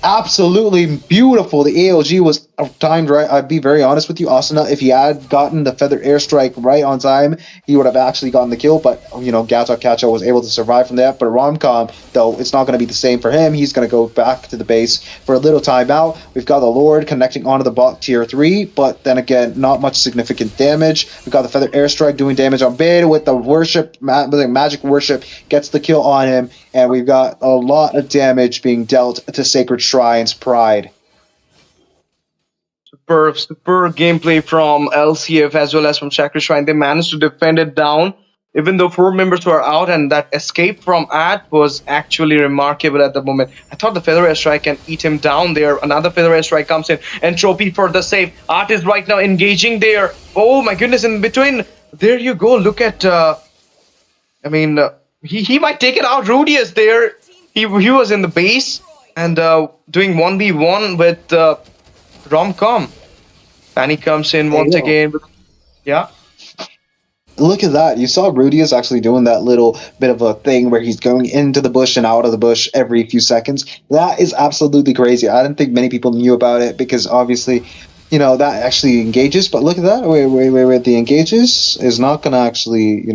Absolutely beautiful. The AOG was timed right. I'd be very honest with you, Asuna, if he had gotten the Feather Airstrike right on time, he would have actually gotten the kill, but, Gato Kacho was able to survive from that. But Romcom, though, it's not going to be the same for him. He's going to go back to the base for a little timeout. We've got the Lord connecting onto the bot tier 3, but then again, not much significant damage. We've got the Feather Airstrike doing damage on Bid with the Worship, Magic Worship, gets the kill on him, and we've got a lot of damage being dealt to Sacred Shrine's Pride. Superb gameplay from LCF as well as from Sacred Shrine. They managed to defend it down, even though 4 members were out, and that escape from Ad was actually remarkable at the moment. I thought the Feather Airstrike can eat him down there. Another Feather Airstrike comes in, Entropy for the save. Art is right now engaging there. Oh my goodness, in between. There you go. Look at, he might take it out. Rudius there. He was in the base and doing 1v1 with Romcom. Fanny comes in once again. Yeah. Look at that. You saw Rudius actually doing that little bit of a thing where he's going into the bush and out of the bush every few seconds. That is absolutely crazy. I didn't think many people knew about it because obviously, that actually engages. But look at that. Wait. The engages is not going to actually,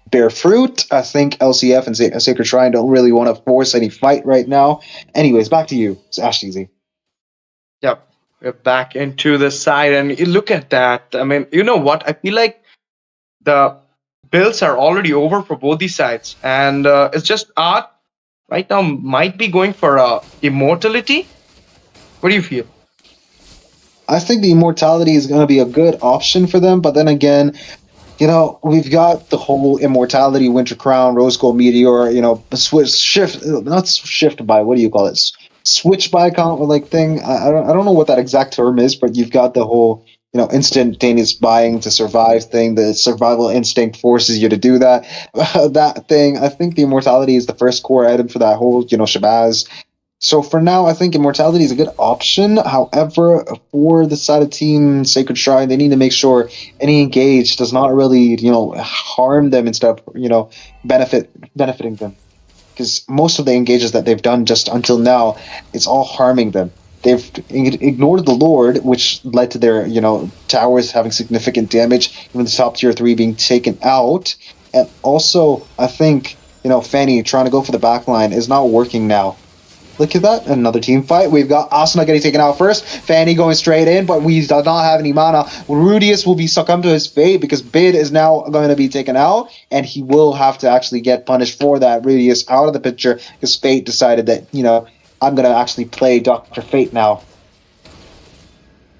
bear fruit. I think LCF and Sacred Shrine don't really want to force any fight right now. Anyways, back to you. It's Ash Easy. Yep. We're back into the side, and you look at that. I mean, you know what? I feel like the builds are already over for both these sides, and it's just Art right now might be going for immortality. What do you feel? I think the immortality is going to be a good option for them, but then again, we've got the whole immortality, Winter Crown, Rose Gold Meteor, not shift by, what do you call it? Switch by count like thing. I don't know what that exact term is, but you've got the whole, instantaneous buying to survive thing. The survival instinct forces you to do that. That thing. I think the immortality is the first core item for that whole, Shabazz. So for now, I think immortality is a good option. However, for the side of Team Sacred Shrine, they need to make sure any engage does not really, harm them instead of, benefiting them. Because most of the engages that they've done just until now, it's all harming them. They've ignored the Lord, which led to their, towers having significant damage, even the top tier 3 being taken out. And also, I think, Fanny trying to go for the backline is not working now. Look at that, another team fight. We've got Asuna getting taken out first. Fanny going straight in, but we do not have any mana. Rudius will be succumbed to his fate because Bid is now going to be taken out, and he will have to actually get punished for that. Rudius out of the picture because Fate decided that, I'm going to actually play Dr. Fate now.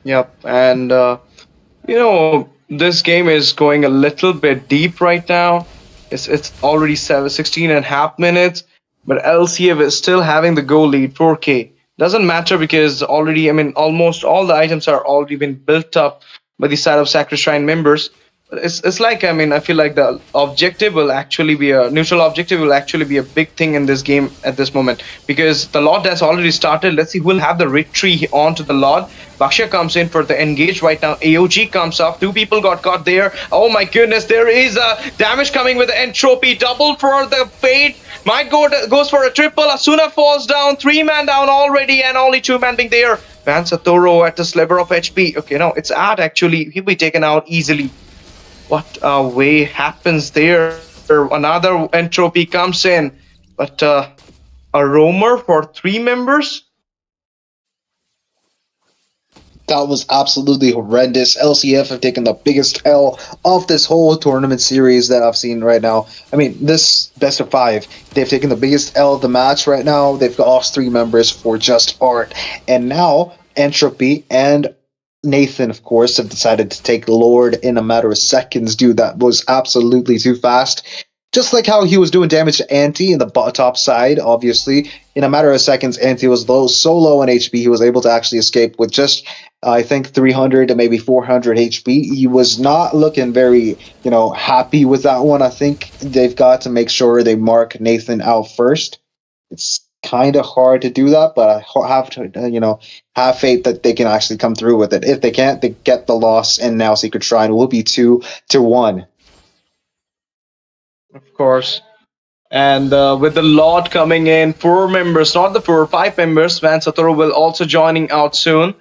Yep, and, this game is going a little bit deep right now. It's already 16 and a half minutes. But LCF is still having the goal lead, 4K. Doesn't matter because already, almost all the items are already been built up by the side of Sacred Shrine members. It's like, I feel like the objective will actually be a neutral objective will actually be a big thing in this game at this moment because the Lord has already started. Let's see who will have the retreat onto the Lord. Baksha comes in for the engage right now. AOG comes off. 2 people got caught there. Oh my goodness, there is a damage coming with the entropy. Double for the Fate. Might goes for a triple. Asuna falls down. 3-man down already and only 2-man being there. Van Satoro at the sliver of HP. Okay, no, it's Art actually. He'll be taken out easily. What a way happens there. Another entropy comes in. But a roamer for 3 members? That was absolutely horrendous. LCF have taken the biggest L of this whole tournament series that I've seen right now. This best of 5, they've taken the biggest L of the match right now. They've lost 3 members for just Art. And now, Entropy and Nathan, of course, have decided to take Lord in a matter of seconds. Dude, that was absolutely too fast. Just like how he was doing damage to Anti in the top side, obviously. In a matter of seconds, Anti was so low on HP, he was able to actually escape with just, I think, 300 to maybe 400 HP. He was not looking very, happy with that one. I think they've got to make sure they mark Nathan out first. It's kind of hard to do that, but I have to, have faith that they can actually come through with it. If they can't, they get the loss, and now Secret Shrine will be 2-1. Of course. And with the Lord coming in, 4 members, not the 4, 5 members. Van Satoro will also joining out soon.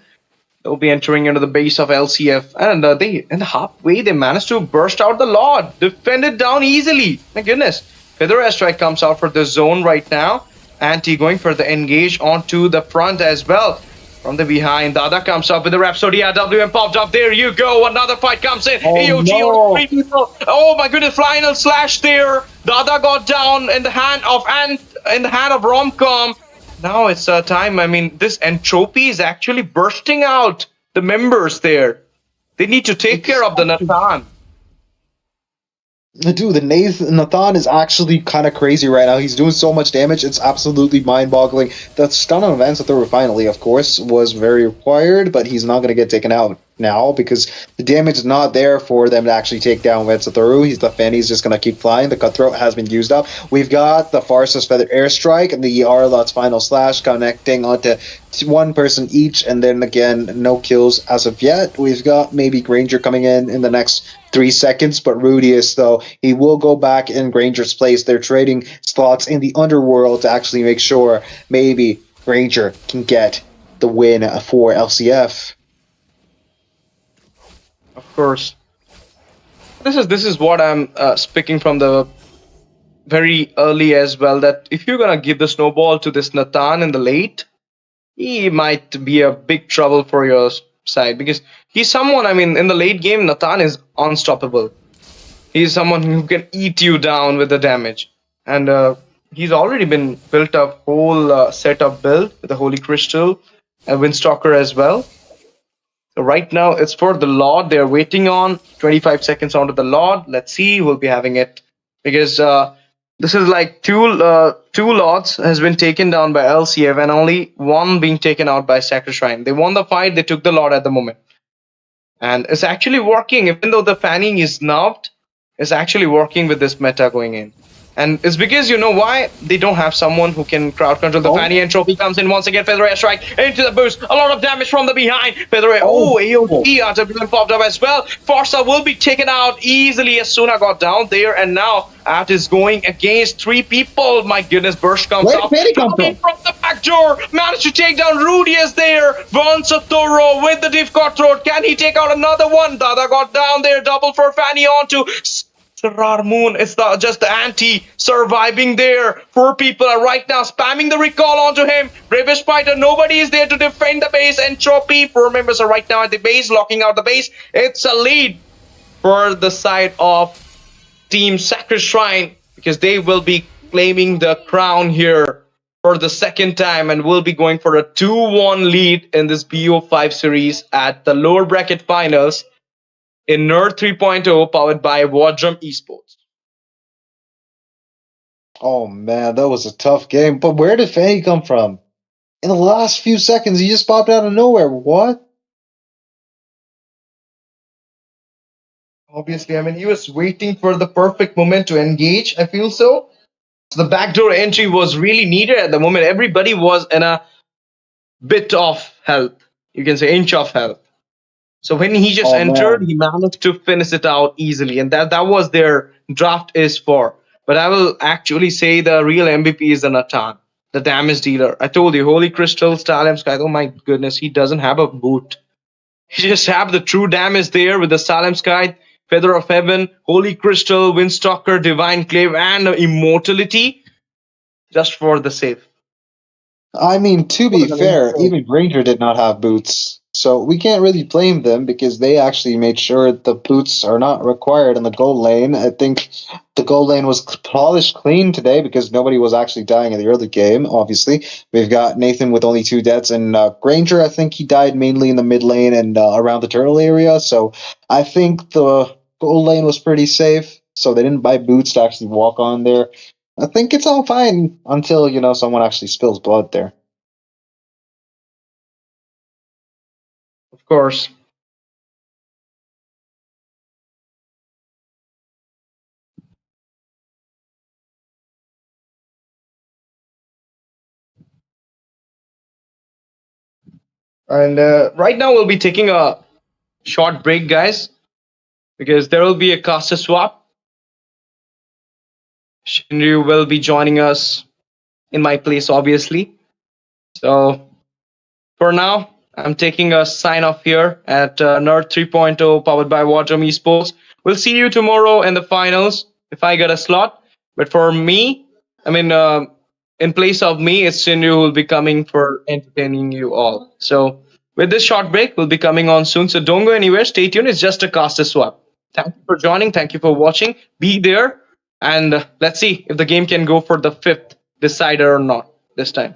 They'll be entering into the base of LCF. And they, in the halfway, they managed to burst out the Lord. Defend it down easily. My goodness. Feather Airstrike comes out for the zone right now. Anti going for the engage onto the front as well. From the behind, Dada comes up with the Rhapsodia WM popped up. There you go. Another fight comes in. AOG on 3 people. Oh my goodness! Final slash there. Dada got down in the hand of Romcom. Now it's time. This entropy is actually bursting out the members there. They need to take care of the Nathan. Dude, the Nathan is actually kind of crazy right now. He's doing so much damage, it's absolutely mind-boggling. The stun on Van Satoro finally, of course, was very required, but he's not going to get taken out now because the damage is not there for them to actually take down Van Satoro. The Fanny's just going to keep flying. The Cutthroat has been used up. We've got the Farsa's Feather Airstrike and the Arlot's Final Slash connecting onto 1 person each, and then again, no kills as of yet. We've got maybe Granger coming in the next 3 seconds, but Rudius, though, he will go back in Granger's place. They're trading slots in the underworld to actually make sure maybe Granger can get the win for LCF. Of course. This is what I'm speaking from the very early as well, that if you're going to give the snowball to this Nathan in the late, he might be a big trouble for your side because he's someone, in the late game, Nathan is unstoppable. He's someone who can eat you down with the damage. And he's already been built a whole setup build with the Holy Crystal and Windstalker as well. So right now it's for the Lord. They're waiting on 25 seconds onto the Lord. Let's see. We'll be having it because this is like two Lords has been taken down by LCF and only one being taken out by Sacred Shrine. They won the fight. They took the Lord at the moment. And it's actually working. Even though the fanning is nerfed, it's actually working with this meta going in. And it's because you know why? They don't have someone who can crowd control the fanny, and Trophy comes in once again. Feather strike into the boost. A lot of damage from the behind. Feather AOT RWM popped up as well. Forza will be taken out easily as Suna got down there, and now At is going against three people. My goodness, Burst comes Where up. did he come Coming from the back door. Managed to take down Rudy is there. Von Sotoro with the diff cutthroat. Can he take out another one? Dada got down there. Double for Fanny onto Sarar Moon. It's just the anti surviving there. Four people are right now spamming the recall onto him. Bravest fighter, nobody is there to defend the base. Entropy, four members are right now at the base, locking out the base. It's a lead for the side of Team Sacred Shrine because they will be claiming the crown here for the second time and will be going for a 2-1 lead in this BO5 series at the lower bracket finals in Nerd 3.0 powered by Wardrum Esports. Oh man, that was a tough game. But where did Fanny come from? In the last few seconds, he just popped out of nowhere. What? Obviously, I mean, he was waiting for the perfect moment to engage, I feel so. So the backdoor entry was really needed at the moment. Everybody was in a bit of health. You can say inch of health. So when he just entered, he managed to finish it out easily. And that was their draft is for. But I will actually say the real MVP is the Natan, the damage dealer. I told you, Holy Crystal, Stalem Sky. Oh my goodness, he doesn't have a boot. He just have the true damage there with the Stalem Sky, Feather of Heaven, Holy Crystal, Windstalker, Divine Clave, and Immortality just for the save. I mean, to be fair, even Granger did not have boots. So we can't really blame them because they actually made sure the boots are not required in the gold lane. I think the gold lane was polished clean today because nobody was actually dying in the early game, obviously. We've got Nathan with only 2 deaths, and Granger, I think he died mainly in the mid lane and around the turtle area. So I think the gold lane was pretty safe. So they didn't buy boots to actually walk on there. I think it's all fine until, someone actually spills blood there. Of course. And right now we'll be taking a short break, guys, because there will be a caster swap. Shinryu will be joining us in my place, obviously. So for now, I'm taking a sign off here at Nerd 3.0 powered by Wardrum Esports. We'll see you tomorrow in the finals if I get a slot. But for me, I mean, in place of me, it's Shinryu who will be coming for entertaining you all. So with this short break, we'll be coming on soon. So don't go anywhere. Stay tuned. It's just a caster swap. Thank you for joining. Thank you for watching. Be there. And let's see if the game can go for the 5th decider or not this time.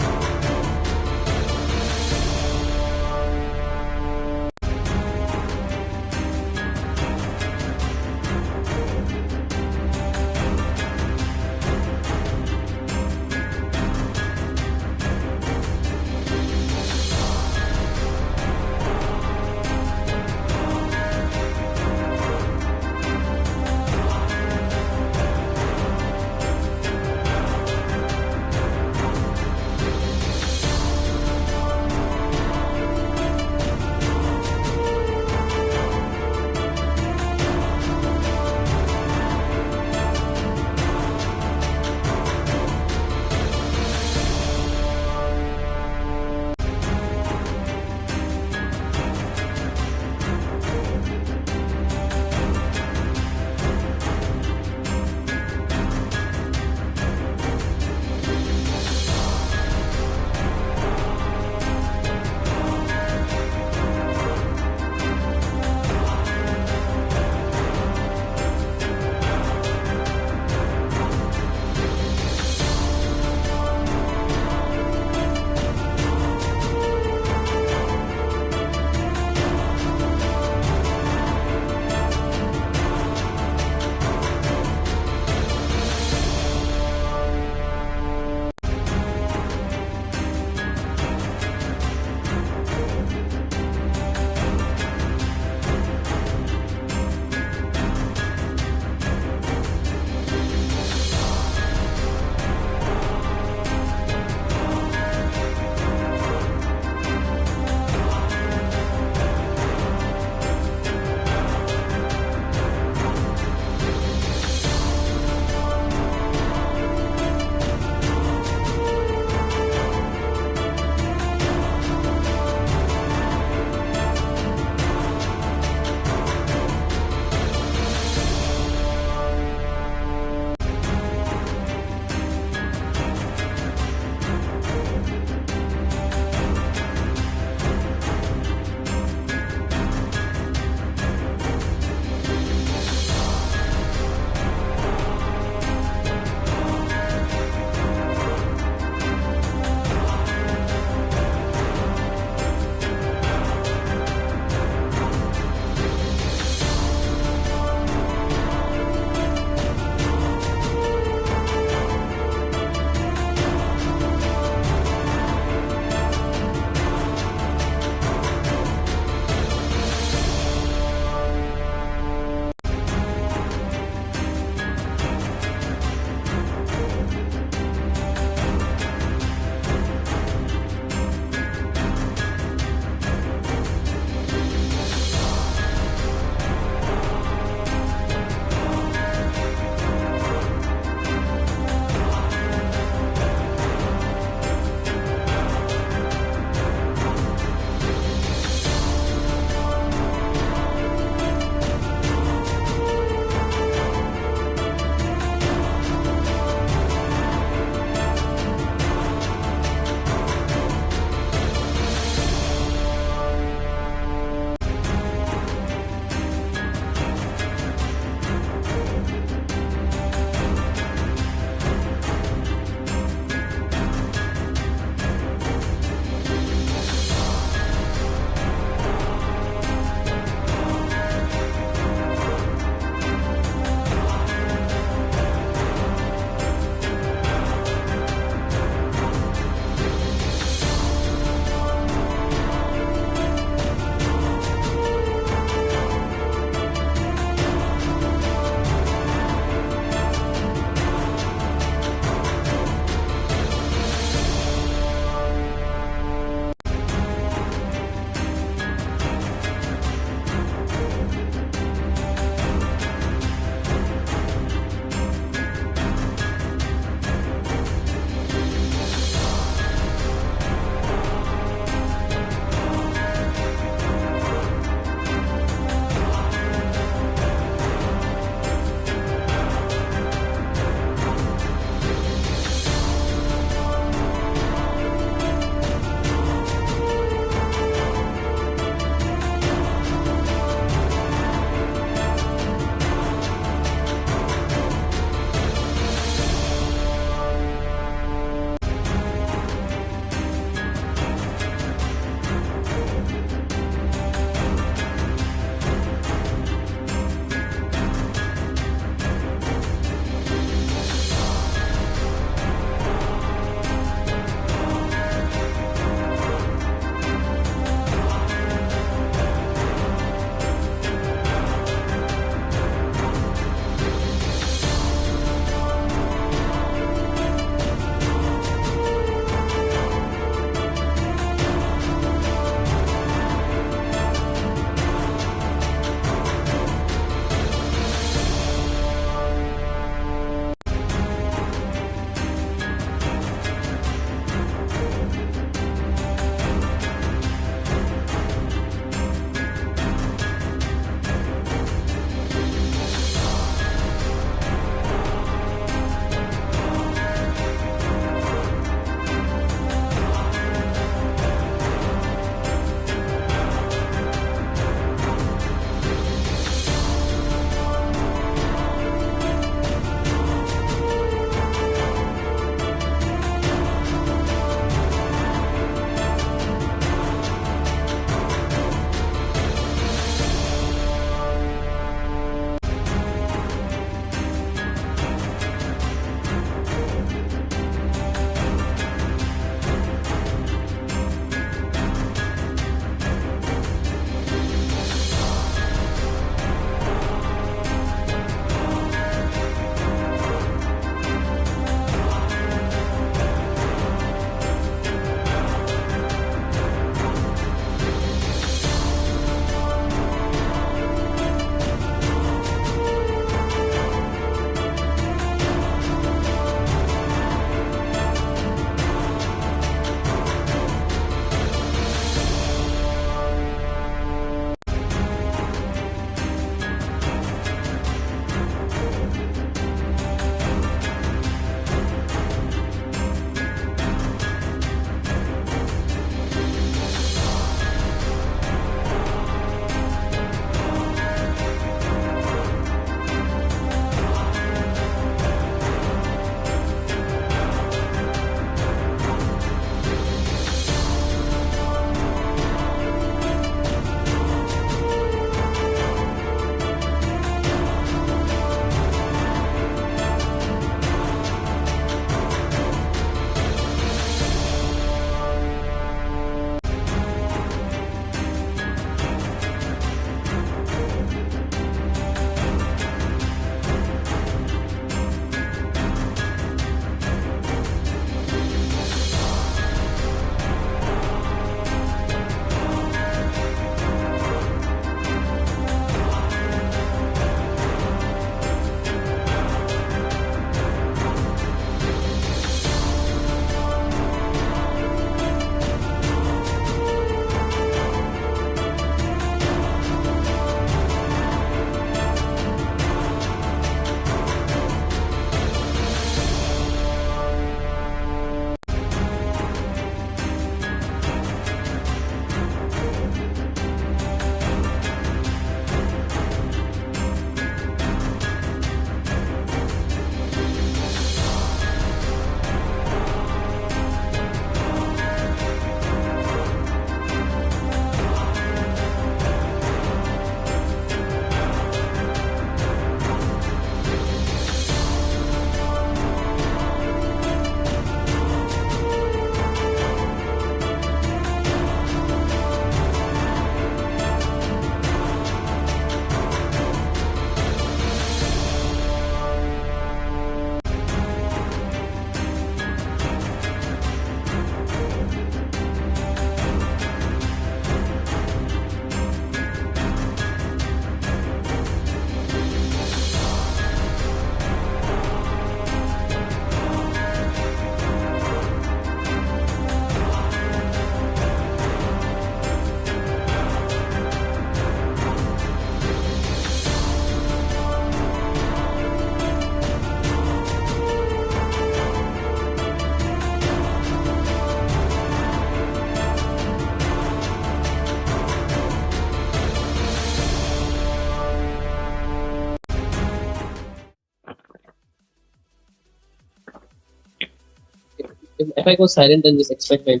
If I go silent, then just expect my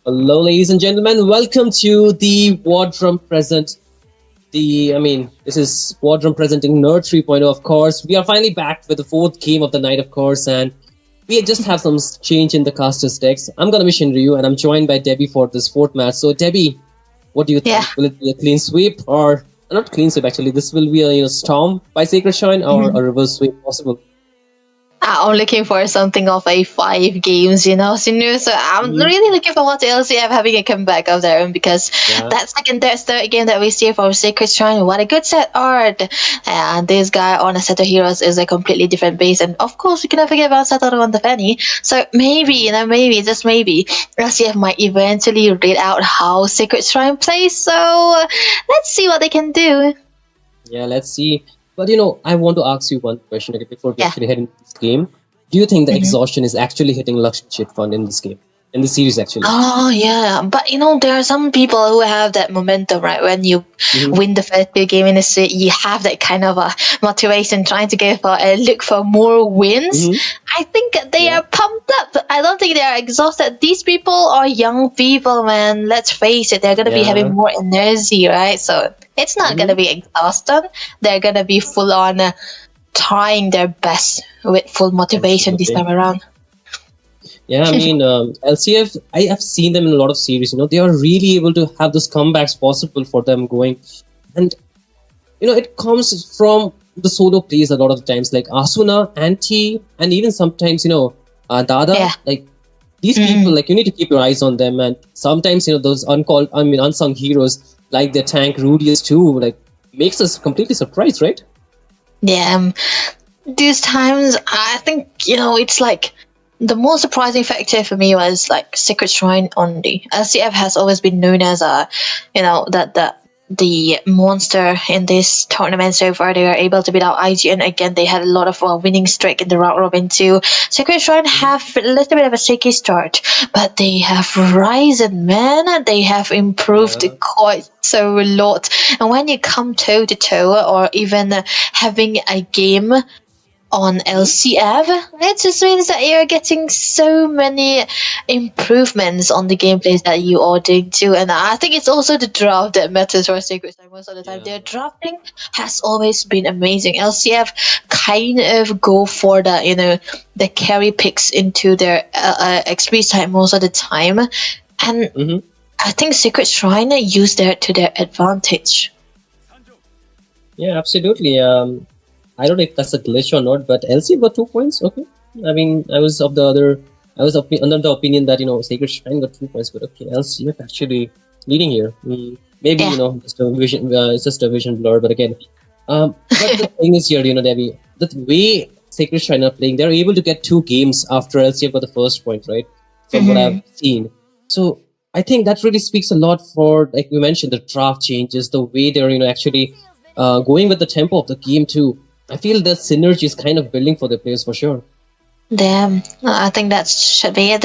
Hello, ladies and gentlemen. Welcome to the Wardroom Present. This is Wardroom presenting Nerd 3.0, of course. We are finally back with the fourth game of the night, of course, and we just have some change in the casters decks. I'm gonna be Shinryu, and I'm joined by Debbie for this fourth match. So, Debbie, what do you think? Will it be a clean sweep or not clean sweep? Actually, this will be a storm by Sacred Shrine or a reverse sweep possible. I'm looking for something of a 5 games, Sinu. So I'm really looking forward to LCF having a comeback of their own because that's third game that we see from Sacred Shrine. What a good set art! And this guy on a set of heroes is a completely different base, and of course we cannot forget about Satoru on the Fanny. So maybe, just maybe, LCF might eventually read out how Sacred Shrine plays. So let's see what they can do. Yeah, let's see. But I want to ask you one question before we actually head into this game. Do you think the exhaustion is actually hitting Laxmi Chit fun in this game? In the series, actually? Oh, yeah. But, there are some people who have that momentum, right? When you win the first big game in the series, you have that kind of a motivation trying to look for more wins. I think they are pumped up. I don't think they are exhausted. These people are young people, man. Let's face it. They're going to be having more energy, right? So it's not going to be exhausted. They're going to be full on trying their best with full motivation this time around. Yeah, LCF, I have seen them in a lot of series. They are really able to have those comebacks possible for them going. And, it comes from the solo plays a lot of times, like Asuna, Anti, and even sometimes, Dada. Yeah. Like, these people, you need to keep your eyes on them. And sometimes, those unsung heroes, like the tank Rudius too, makes us completely surprised, right? Yeah. These times, I think, it's the most surprising factor for me was Sacred Shrine only. LCF has always been known as the monster in this tournament so far. They were able to beat out IGN again. They had a lot of winning streak in the round robin too. Sacred Shrine have a little bit of a shaky start, but they have risen, man. They have improved quite so a lot. And when you come toe to toe, or even having a game on LCF, it just means that you're getting so many improvements on the gameplays that you are doing too. And I think it's also the draft that matters for Sacred Shrine most of the time. Their drafting has always been amazing. LCF kind of go for the carry picks into their XP side most of the time. And I think Sacred Shrine use that to their advantage. Yeah, absolutely. I don't know if that's a glitch or not, but LC got 2 points. Okay, I was under the opinion that Sacred Shrine got 2 points, but okay, LC actually leading here. Maybe just a vision, it's just a vision blur. But again, but the thing is here, Debbie, the way Sacred Shrine are playing, they're able to get 2 games after LC got the first point, right? From what I've seen, so I think that really speaks a lot for, like we mentioned, the draft changes, the way they're actually going with the tempo of the game too. I feel that synergy is kind of building for the players for sure. Damn, I think that should be it.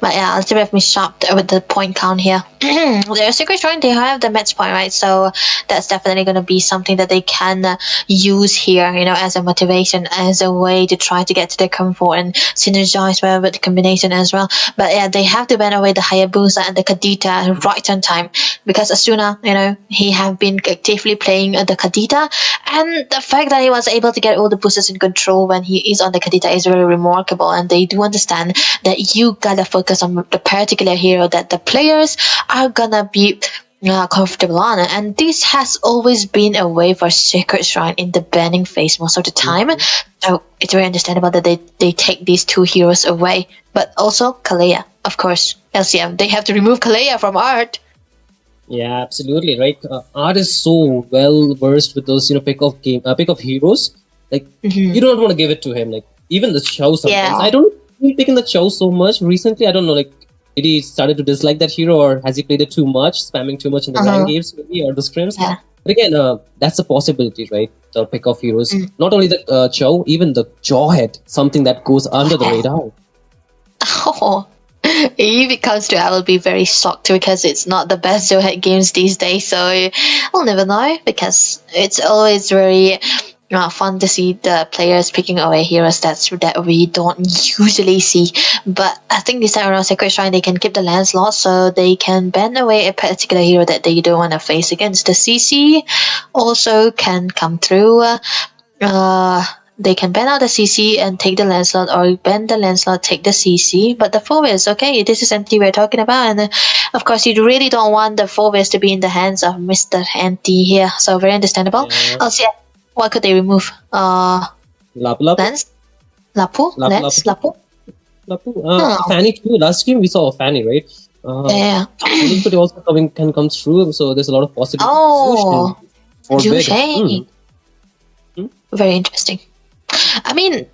But yeah, I'll still have me shocked with the point count here. Their Sacred Shrine, they have the match point, right? So that's definitely going to be something that they can use here, as a motivation, as a way to try to get to their comfort and synergize well with the combination as well. But yeah, they have to ban away the Hayabusa and the Kadita right on time, because Asuna, he have been actively playing the Kadita, and the fact that he was able to get all the boosters in control when he is on the Kadita is very remarkable. And they do understand that you gotta focus on the particular hero that the players are gonna be comfortable on, and this has always been a way for Sacred Shrine in the banning phase most of the time. So it's very understandable that they take these 2 heroes away. But also Kalea, of course, LCM, they have to remove Kalea from Art. Yeah, absolutely right. Art is so well versed with those pick of heroes. You don't want to give it to him. Even the Chow sometimes. I don't think picking the Chow so much recently. I don't know, did he started to dislike that hero, or has he played it too much, spamming too much in the LAN games maybe, or the scrims? Yeah. But again, that's a possibility, right? The pick of heroes. Not only the Chow, even the Jawhead, something that goes under the radar. Oh, if it comes to it, I will be very shocked too, because it's not the best Jawhead games these days. So I'll never know, because it's always very fun to see the players picking away heroes that we don't usually see. But I think this time around Sacred Shrine they can keep the land slot so they can ban away a particular hero that they don't want to face against. The CC also can come through. They can ban out the CC and take the land slot, or ban the land slot, take the CC. But the forwards, okay, this is NT we're talking about, and of course you really don't want the forwards to be in the hands of Mr. NT here. So very understandable. Yeah. Also, what could they remove? Lapu Lapu. Lance, Lapu, Lance, Lapu. Fanny too. Last game we saw a Fanny, right? Yeah. Fanny could also can come through, so there's a lot of possibilities. Oh, For bid. Jusheng. Very interesting. I mean,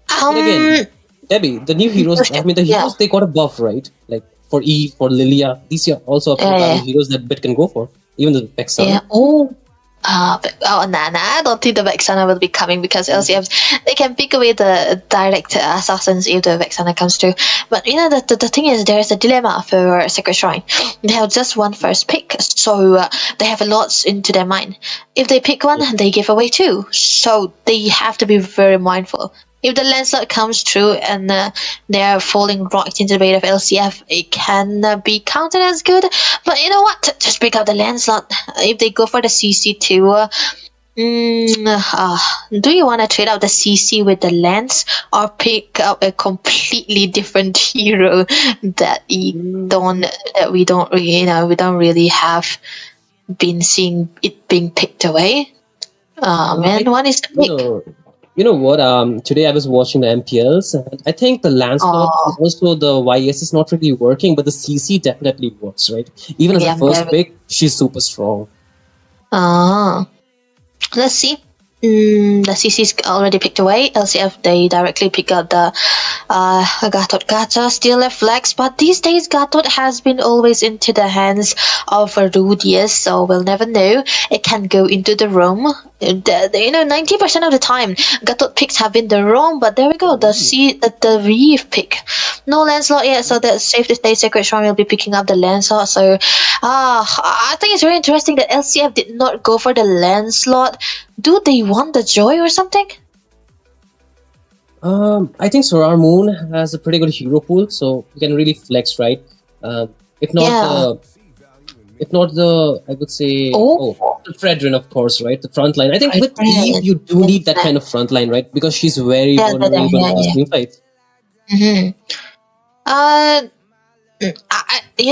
But again, Debbie, the new heroes. I mean, the heroes they got a buff, right? Like for Eve, for Lilia, these are also heroes that Bit can go for. Even the Vexana. Yeah. Nah, I don't think the Vexana will be coming because LCF they can pick away the direct assassins if the Vexana comes through. But you know the thing is there's a dilemma for Sacred Shrine. They have just one first pick, so they have a lot into their mind. If they pick one, they give away two, so they have to be very mindful. If the land slot comes through and they're falling right into the bait of LCF, it can be counted as good. But you know what? Just pick up the land slot. If they go for the CC too, do you want to trade out the CC with the lance or pick up a completely different hero that we don't really have been seeing it being picked away? One is the pick. You know what? Today I was watching the MPLs, and I think the land slot and also the YS is not really working, but the CC definitely works, right? Even as a first pick, she's super strong. Let's see. The CC's already picked away. LCF, they directly pick up the Gatot Gata, still left flex, but these days Gatot has been always into the hands of Rudius, so we'll never know. It can go into the roam. 90% of the time Gatot picks have been the roam, but there we go, the Reeve pick. No Lancelot yet, so that's safe to say Sacred Shrine will be picking up the Lancelot. So I think it's very interesting that LCF did not go for the Lancelot. Do they want the Joy or something? I think Sorar Moon has a pretty good hero pool, so you can really flex, right? If not the, I would say, the Fredrin, of course, right? The front line. I think with Eve, you do need that kind of front line, right? Because she's very vulnerable in these team fights. You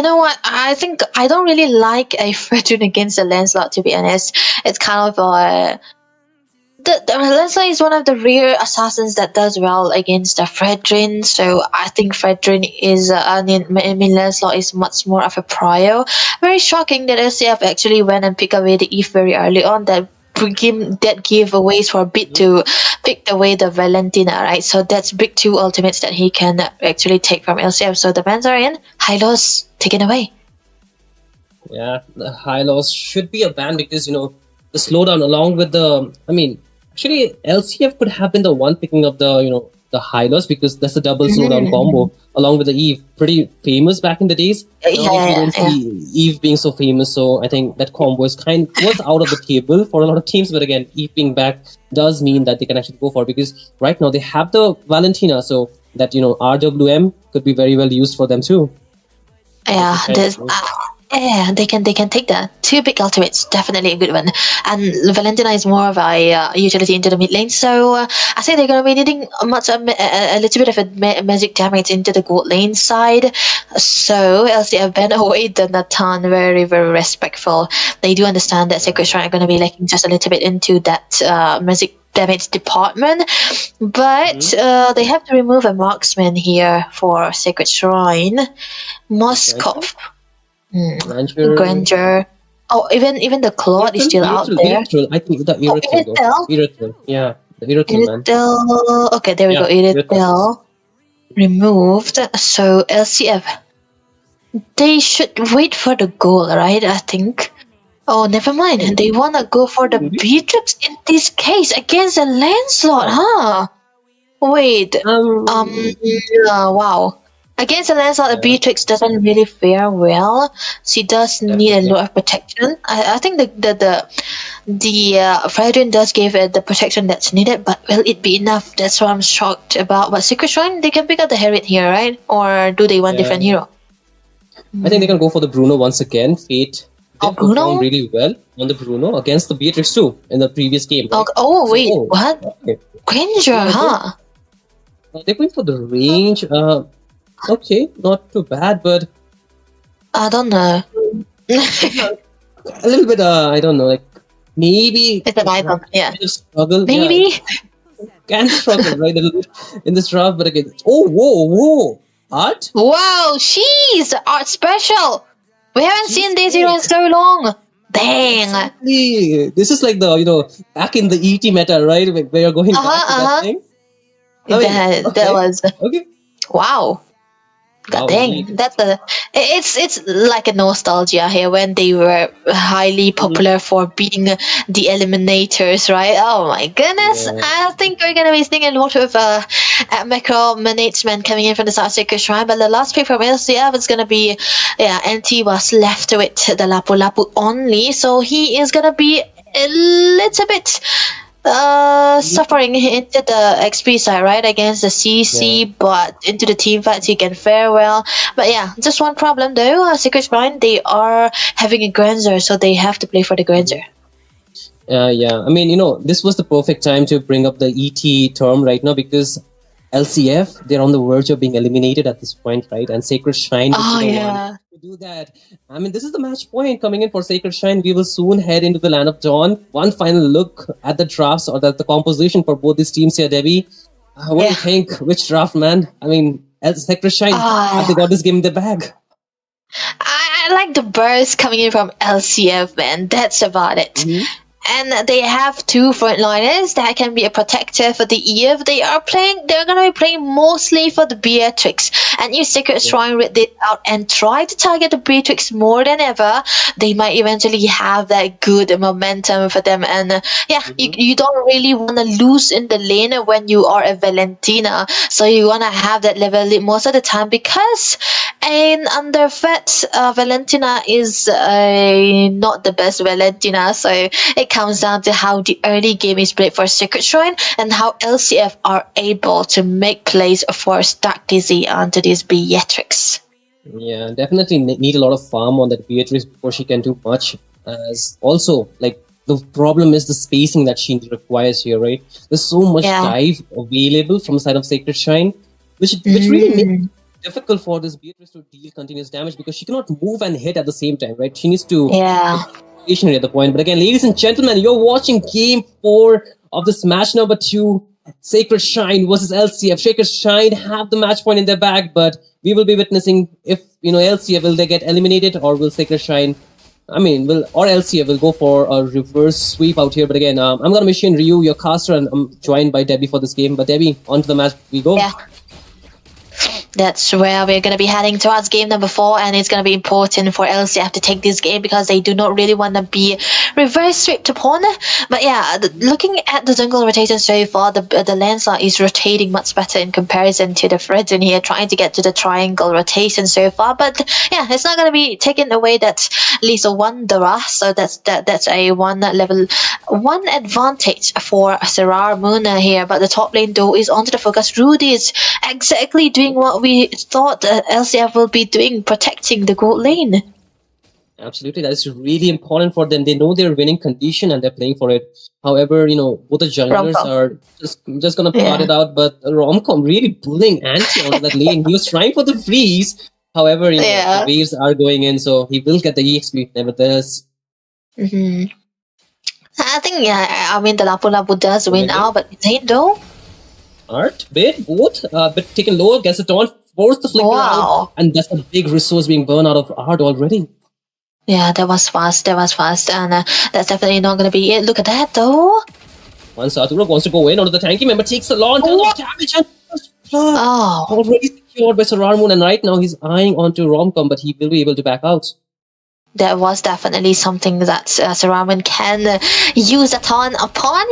know what? I think I don't really like a Fredrin against a Lancelot, to be honest. It's kind of the Lancelot is one of the rare assassins that does well against the Fredrin, so I think Fredrin is Lancelot is much more of a prio. Very shocking that LCF actually went and picked away the Eve very early on. That giveaways for a bit to pick away the Valentina, right? So that's big two ultimates that he can actually take from LCF. So the bans are in. High loss taken away. Yeah, the high loss should be a ban because, the slowdown along with actually LCF could have been the one picking up the high loss because that's a double slowdown combo along with the Eve. Pretty famous back in the days. You don't see Eve being so famous, so I think that combo was out of the table for a lot of teams. But again, Eve being back does mean that they can actually go for it because right now they have the Valentina, so that RWM could be very well used for them too. Yeah, they can take that. Two big ultimates, definitely a good one. And Valentina is more of a utility into the mid lane, so I think they're gonna be needing a little bit of a magic damage into the gold lane side. So LCF ban away the Nathan, very very respectful. They do understand that Sacred Shrine are gonna be lacking just a little bit into that magic damage department, but they have to remove a marksman here for Sacred Shrine. Moskov. Granger. Oh, even the Claude is still out there. I think the Irithel. Yeah, the Irithel, man. Okay, there we go. Irithel removed. So LCF, they should wait for the goal, right? I think. Oh, never mind. They wanna go for the Beatrix in this case against the Lancelot, huh? Wait. Wow. Against the Lancelot, the Beatrix doesn't really fare well. She does need a lot of protection. I think the the Fredrin does give it the protection that's needed, but will it be enough? That's what I'm shocked about. But Secret Shrine, they can pick up the Herod here, right? Or do they want different hero? I think they can go for the Bruno once again. Fate did Bruno? perform really well on the Bruno against the Beatrix too in the previous game. Right? Wait, what? Okay. Granger, huh? They're going for the range. Okay, not too bad, but I don't know. a little bit. I don't know. Like maybe It's an item, yeah. kind of struggle. Maybe. Yeah, can struggle right a little bit in this draft, but again, whoa, art. Wow, she's art special. We haven't seen this hero in so long. Dang. Exactly. This is like the back in the ET meta, right? Where you're going back to that thing. That was Okay. wow. God dang, indeed. it's like a nostalgia here when they were highly popular for being the Eliminators, right? Oh my goodness, Yeah. I think we're gonna be seeing a lot of macro management coming in from the South Secret Shrine, but the last pick from LCF is gonna be NT was left with the Lapu Lapu only, so he is gonna be a little bit suffering into the XP side, right, against the CC, but into the team fights he can fare well. But yeah, just one problem though, Secret Shrine, they are having a Granzer, so they have to play for the Granzer. Yeah. I mean, this was the perfect time to bring up the ET term right now because LCF, they're on the verge of being eliminated at this point, right? And Sacred Shrine Oh, is the yeah. one to do that. I mean, this is the match point coming in for Sacred Shrine. We will soon head into the Land of Dawn. One final look at the drafts or the composition for both these teams here, Debbie. What do you think? Which draft, man? I mean, Sacred Shrine, have they got this game in the bag? I like the burst coming in from LCF, man. That's about it. And they have two frontliners that can be a protector for the EF. They're going to be playing mostly for the Beatrix. And if Secret Shrine read this out and try to target the Beatrix more than ever, they might eventually have that good momentum for them. And you don't really want to lose in the lane when you are a Valentina. So you want to have that level lead most of the time because an underfed Valentina is not the best Valentina. So it comes down to how the early game is played for Secret Shrine and how LCF are able to make plays for Stark Dizzy onto this Beatrix. Yeah, definitely need a lot of farm on that Beatrix before she can do much. As also, like, the problem is the spacing that she requires here, right? There's so much dive available from the side of Sacred Shrine, which really makes it difficult for this Beatrix to deal continuous damage because she cannot move and hit at the same time, right? She needs to stationary at the point. But again, ladies and gentlemen, you're watching Game 4 of this match number 2, Sacred Shrine versus LCF. Sacred Shrine have the match point in their bag, but we will be witnessing if LCF will they get eliminated or will Sacred Shrine? Or LCF will go for a reverse sweep out here. But again, I'm gonna mention Ryu, your caster, and I'm joined by Debbie for this game. But Debbie, on to the match we go. Yeah. That's where we're going to be heading towards game number 4, and it's going to be important for LCF to take this game because they do not really want to be reverse swept upon. But yeah, looking at the jungle rotation so far, the Lancer is rotating much better in comparison to the Freds in here, trying to get to the triangle rotation so far. But yeah, it's not going to be taken away that Lisa won the Ra, so that's a one advantage for Serrar Moon here. But the top lane though is onto the focus. Rudy is exactly doing what we thought LCF will be doing, protecting the gold lane. Absolutely, that is really important for them. They know their winning condition and they're playing for it. However, both the junglers are just gonna plot it out. But Romcom really pulling Anti onto that lane. He was trying for the freeze. However, the waves are going in, so he will get the EXP nevertheless. I think the Lapu Lapu does win out, but they though. Art, both, bit taken low, gets it on, force the flicker out, and that's a big resource being burned out of Art already. Yeah, that was fast, and that's definitely not going to be it. Look at that, though. Once Arturo wants to go in onto the tanky member, takes a lot of damage, and already secured by Serrar Moon, and right now he's eyeing onto Romcom, but he will be able to back out. That was definitely something that Saraman can use a ton upon.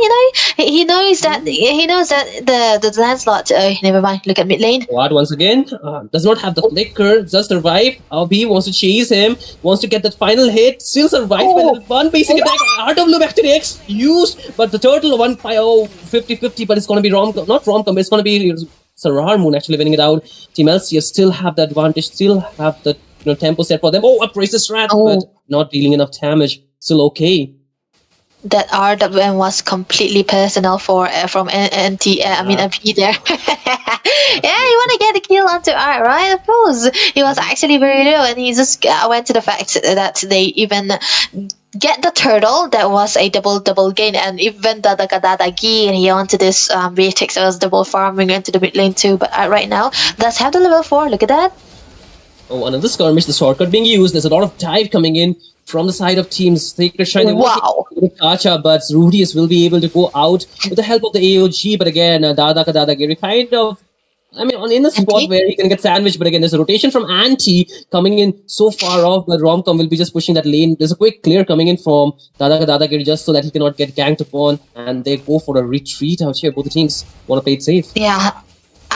He knows that the Lancelot. Never mind. Look at mid lane. What once again does not have the flicker, just survive. B wants to chase him, wants to get that final hit, still survives by level 1 basic attack. RW back to the X used, but the turtle 50-50, but it's gonna be not Romcom, it's gonna be Sarar Moon actually winning it out. Team LCS still have the advantage, still have the tempo set for them. Upraise the strat, but not dealing enough damage. Still okay. That RWM was completely personal from MP there. Yeah, you want to get the kill onto R, right? Of course. He was actually very low, and he just went to the fact that they even get the turtle. That was a double gain, and even the Gadadagi and he onto this Beatrix was double farming into the mid lane too. But right now, let's have the level 4. Look at that. Oh, another skirmish, the shortcut being used. There's a lot of dive coming in from the side of teams. Sacred Shrine, wow. Kacha, but Rudius will be able to go out with the help of the AOG. But again, Dadagiri kind of, in the spot where he can get sandwiched. But again, there's a rotation from Anti coming in so far off, but Romcom will be just pushing that lane. There's a quick clear coming in from Dadagiri just so that he cannot get ganked upon. And they go for a retreat out here. Both the teams want to play it safe. Yeah.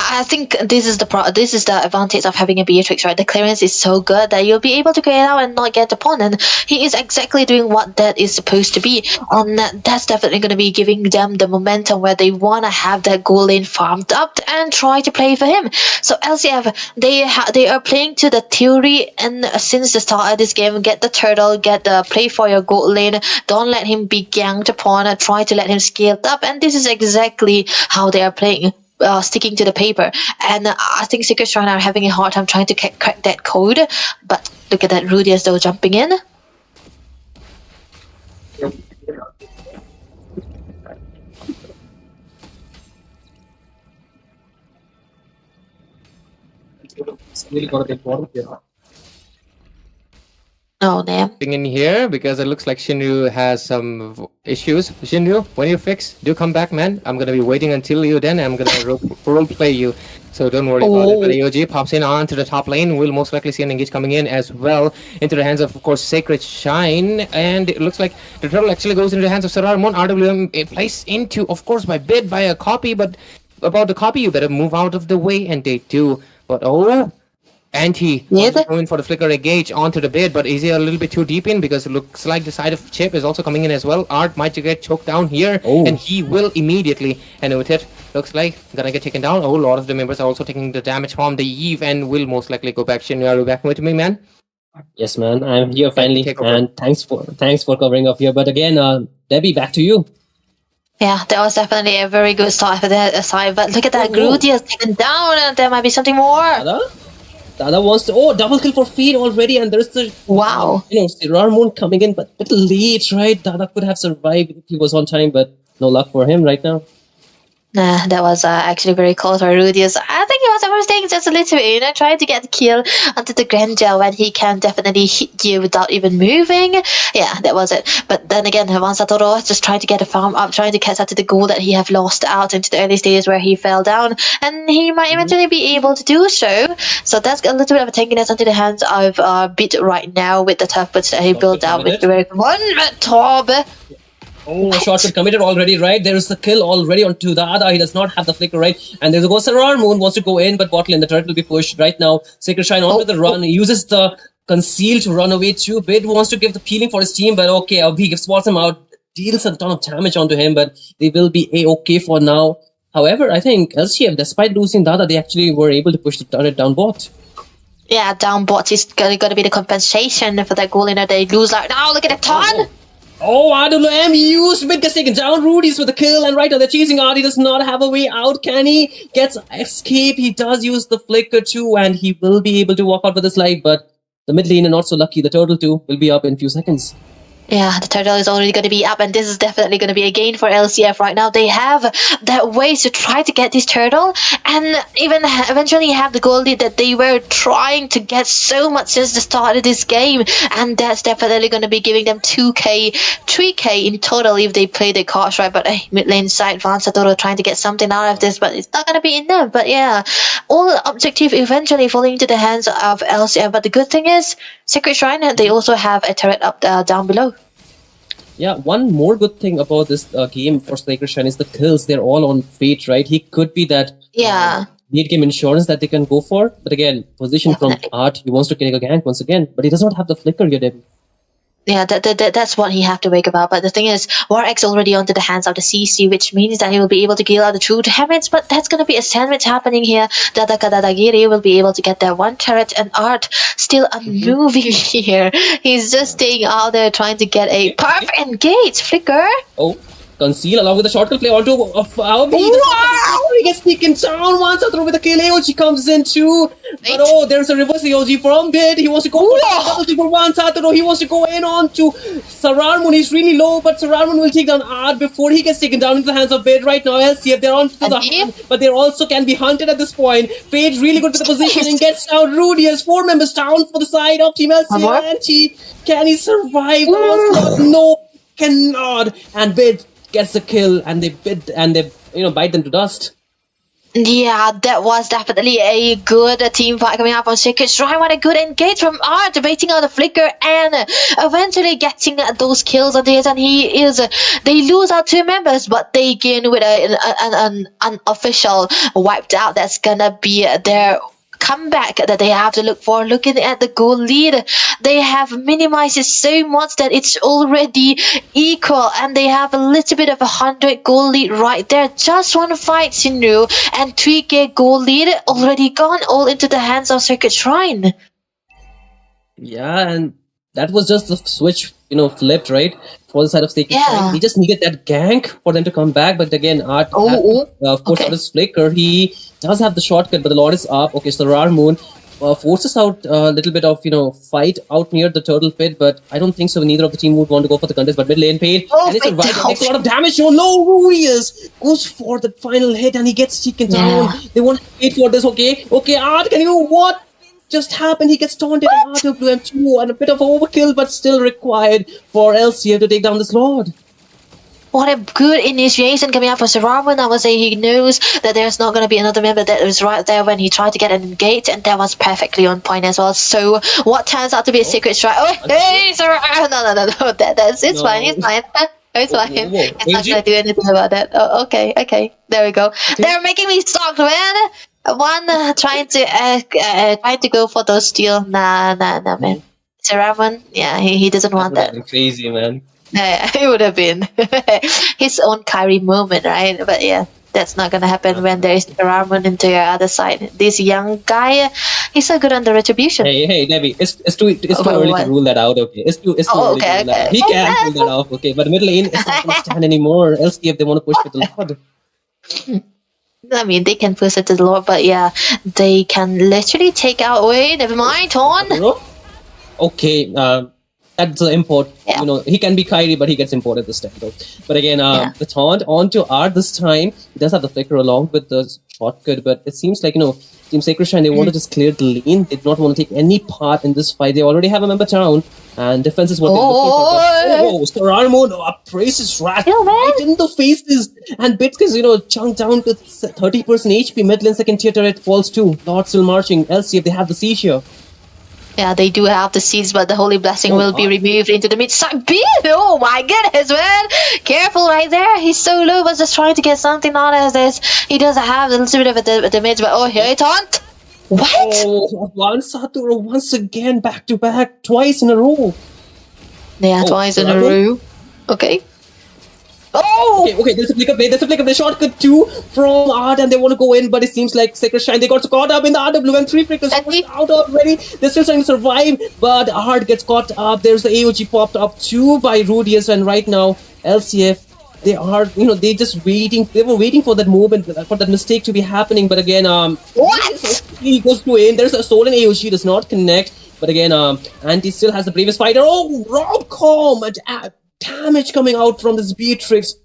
I think this is the advantage of having a Beatrix, right? The clearance is so good that you'll be able to get out and not get the pawn, and he is exactly doing what that is supposed to be, and that's definitely going to be giving them the momentum where they want to have that goal lane farmed up and try to play for him. So LCF, they are playing to the theory, and since the start of this game, get the turtle, get the play for your gold lane, don't let him be ganked upon, and try to let him scale up, and this is exactly how they are playing. Sticking to the paper, and I think Sacred Shrine are having a hard time trying to crack that code. But look at that, Rudius though jumping in. It's really gonna take one here. Oh damn. In here because it looks like Shinryu has some issues. Shinryu, when you fix, do come back, man. I'm gonna be waiting until you. Then I'm gonna role play you. So don't worry about it. But AOG pops in onto the top lane. We'll most likely see an engage coming in as well into the hands of course, Sacred Shine. And it looks like the turtle actually goes into the hands of Saramon. RWM placed into, of course, by a copy. But about the copy, you better move out of the way. And they do. But Anti going for the flicker engage onto the bid, but is he a little bit too deep in because it looks like the side of Chip is also coming in as well. Art might get choked down here, and he will immediately, and with it, looks like gonna get taken down. A lot of the members are also taking the damage from the Eve and will most likely go back. Shin, are you back with me, man? Yes, man, I'm here finally, and thanks for covering up here. But again, Debbie, back to you. Yeah, that was definitely a very good start for that side, but look at that, Grudia taken down, and there might be something more. Dada wants to double kill for feed already, and there's the Sarar Moon coming in, but a little late, right? Dada could have survived if he was on time, but no luck for him right now. Nah, that was actually very close for Rudius. I think it was a mistake just a little bit, trying to get the kill onto the Granger when he can definitely hit you without even moving. Yeah, that was it. But then again, Satoru just trying to get a farm up, trying to catch up to the goal that he have lost out into the early stages where he fell down, and he might eventually be able to do so. So that's a little bit of a tankiness onto the hands of Bit right now with the tough boots that he built out with the very one Torb. Shortcut committed already, right? There is the kill already onto the other. He does not have the flicker, right? And there's a Sarar Moon wants to go in, but bottle in the turret will be pushed right now. Sacred Shrine on with the run. He uses the conceal to run away too. Bid wants to give the peeling for his team, but okay, he spots him out, deals a ton of damage onto him, but they will be a-okay for now. However, I think LCF, despite losing Dada, they actually were able to push the turret down bot. Yeah, down bot is going to be the compensation for that goal in that they lose. Like, now look at the ton! RWM used, Bid gets taken down, Rudy's with the kill, and right now they're chasing out. He does not have a way out, can he? Gets escape, he does use the flicker too, and he will be able to walk out with his life, but the mid laner not so lucky. The turtle too will be up in a few seconds. Yeah, the turtle is already going to be up, and this is definitely going to be a gain for LCF right now. They have that ways to try to get this turtle, and even eventually have the goal lead that they were trying to get so much since the start of this game, and that's definitely going to be giving them 2k, 3k in total if they play their cards right. But mid lane side, Satoru trying to get something out of this, but it's not going to be enough. But yeah, all objective eventually falling into the hands of LCF. But the good thing is, Secret Shrine, they also have a turret up down below. Yeah, one more good thing about this game for Sacred Shrine is the kills. They're all on Fate, right? He could be that late game insurance that they can go for. But again, position Definitely. from Art, he wants to kill a gank once again, but he does not have the flicker yet. Debbie. Yeah, that's what he have to wake about. But the thing is, War X already onto the hands of the CC, which means that he will be able to deal out the true damage. But that's gonna be a sandwich happening here. Dadakadadagiri will be able to get that one turret, and Art still unmoving here. He's just staying out there trying to get a perfect engage flicker. Oh, conceal along with the shortcut play onto he gets taken down once through with the kill. AOG comes in too. But oh, there's a reverse AOG from Bid. He wants to go for one Satoru. He wants to go in on to Sararmun. He's really low, but Sararmun will take down Art before he gets taken down into the hands of Bid right now. LCF, they're on to the hunt, but they also can be hunted at this point. Fade really good with the positioning, gets down Rudius. 4 members down for the side of Team LCF. Can he survive? No, cannot. And Bid gets the kill, and they bite them to dust. Yeah, that was definitely a good team fight coming up on Secret Shrine. What a good engage from Art, debating out the flicker and eventually getting those kills on this. And they lose out 2 members, but they gain with an unofficial wiped out. That's gonna be their comeback that they have to look for. Looking at the goal lead, they have minimized it so much that it's already equal, and they have a little bit of 100 goal lead right there. Just one fight, Shinru, and 3k goal lead already gone all into the hands of Circuit Shrine. Yeah, and that was just the switch, flipped, right? For the side of Sacred Shrine. He just needed that gank for them to come back. But again, Art, of course, on his flicker, he does have the shortcut, but the Lord is up. Okay, so Rarmoon forces out a little bit of, fight out near the turtle pit, but I don't think so. Neither of the team would want to go for the contest, but mid lane Fade, and it's takes a lot of damage. Oh no, Ruiz goes for the final hit, and he gets taken down. They want to wait for this. Okay, Art, can you, what just happened? He gets taunted and Art of M2, and a bit of overkill, but still required for LCF to take down this Lord. What a good initiation coming out for Sararwan. I would say he knows that there's not going to be another member that was right there when he tried to get an engage, and that was perfectly on point as well. So what turns out to be a secret strike? Oh, hey, Sararwan! No. It's fine. It's fine. It's fine. It's not going to do anything about that. Oh, okay. There we go. They're making me shocked, man. One trying to go for those steal. Nah, man. Sararwan, he doesn't want that. Crazy, man. Yeah, it would have been his own kairi moment, right? But yeah, that's not gonna happen when there is Ramon into your other side. This young guy, he's so good on the retribution. Hey, Debbie, it's too early to rule that out. Okay, it's too early to rule that out. He can pull that off. Okay, but mid lane is not gonna stand anymore. Else, if they want to push with the Lord. I mean, they can push it to the Lord, but yeah, they can literally take out. Wait, never mind, Torn. Okay, that's the import. Yeah. He can be Kairi, but he gets imported this time, though. But again, the taunt onto Art this time. He does have the flicker along with the shortcut, but it seems like, Team Sacred Shrine, they want to just clear the lane. They do not want to take any part in this fight. They already have a member down, and defense is what they're looking for. Stararmo praises Rat right in the faces, and Bits is, chunked down to 30% HP. Mid lane second tier turret falls too. Lord still marching. LCF, they have the siege here. Yeah, they do have the seeds, but the Holy Blessing will be removed into the mid-side. Oh my goodness, man! Careful right there. He's so low, was just trying to get something out of this. He does have a little bit of a damage, but here it taunt. What? Oh, one Satoru once again, back to back, twice in a row. Yeah, twice in a row. Okay. Oh! Okay, there's a flick up, the shortcut too from Art, and they want to go in, but it seems like Sacred Shrine, they got caught up in the RW, and 3 flickers out already. They're still trying to survive, but Art gets caught up. There's the AOG popped up too by Rudius, and right now, LCF, they are, they just waiting. They were waiting for that moment, for that mistake to be happening, but again, what? He goes to in. There's a stolen AOG, does not connect, but again, Anti still has the bravest fighter. Oh, Robcom! Damage coming out from this Beatrix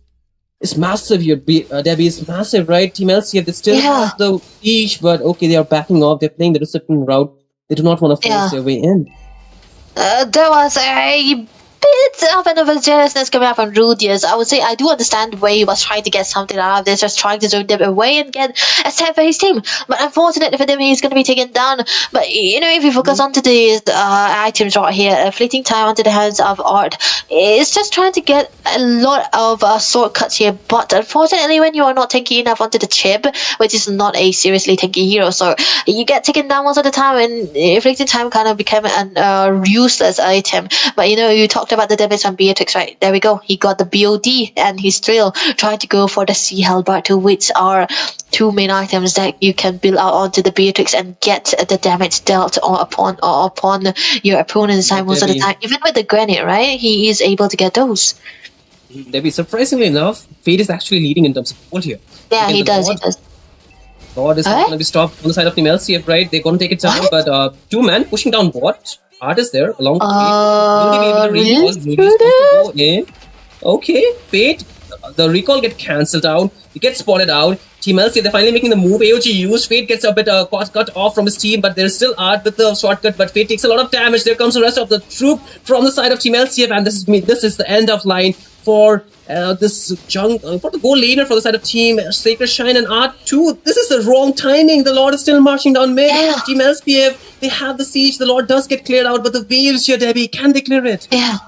is massive here. Debbie is massive, right? Team LCF, they still have the siege, but okay, they are backing off. They're playing the discipline route. They do not want to force their way in. There was a bit of an overzealousness coming out from Rudius. I would say I do understand where he was trying to get something out of this, just trying to zone them away and get a set for his team. But unfortunately for them, he's going to be taken down. But if you focus onto the items right here, fleeting time onto the hands of Art, it's just trying to get a lot of shortcuts here. But unfortunately, when you are not tanky enough onto the chip, which is not a seriously tanky hero, so you get taken down most of the time, and fleeting time kind of became an useless item. But you talked about the damage on Beatrix, right? There we go. He got the BOD, and he's still trying to go for the Sea Halberd, which are two main items that you can build out onto the Beatrix and get the damage dealt upon your opponent's side most of the time. Even with the granite, right? He is able to get those. Debbie, surprisingly enough, Fate is actually leading in terms of gold here. Yeah, he does. Bot is not going to be stopped on the side of Team LCF, right? They're going to take it down, but two men pushing down bot. Art is there along with Fate. Will they be able to go in? Okay, Fate. The recall get cancelled out. He gets spotted out. Team LCF, they're finally making the move. AOG used. Fate gets a bit cut off from his team, but there's still Art with the shortcut. But Fate takes a lot of damage. There comes the rest of the troop from the side of Team LCF, and this is the end of line for this for the goal laner for the side of Team Sacred Shrine and Art 2. This is the wrong timing. The Lord is still marching down mid. Yeah. Team LCF, they have the siege. The Lord does get cleared out, but the waves here, Debbie, can they clear it? Yeah.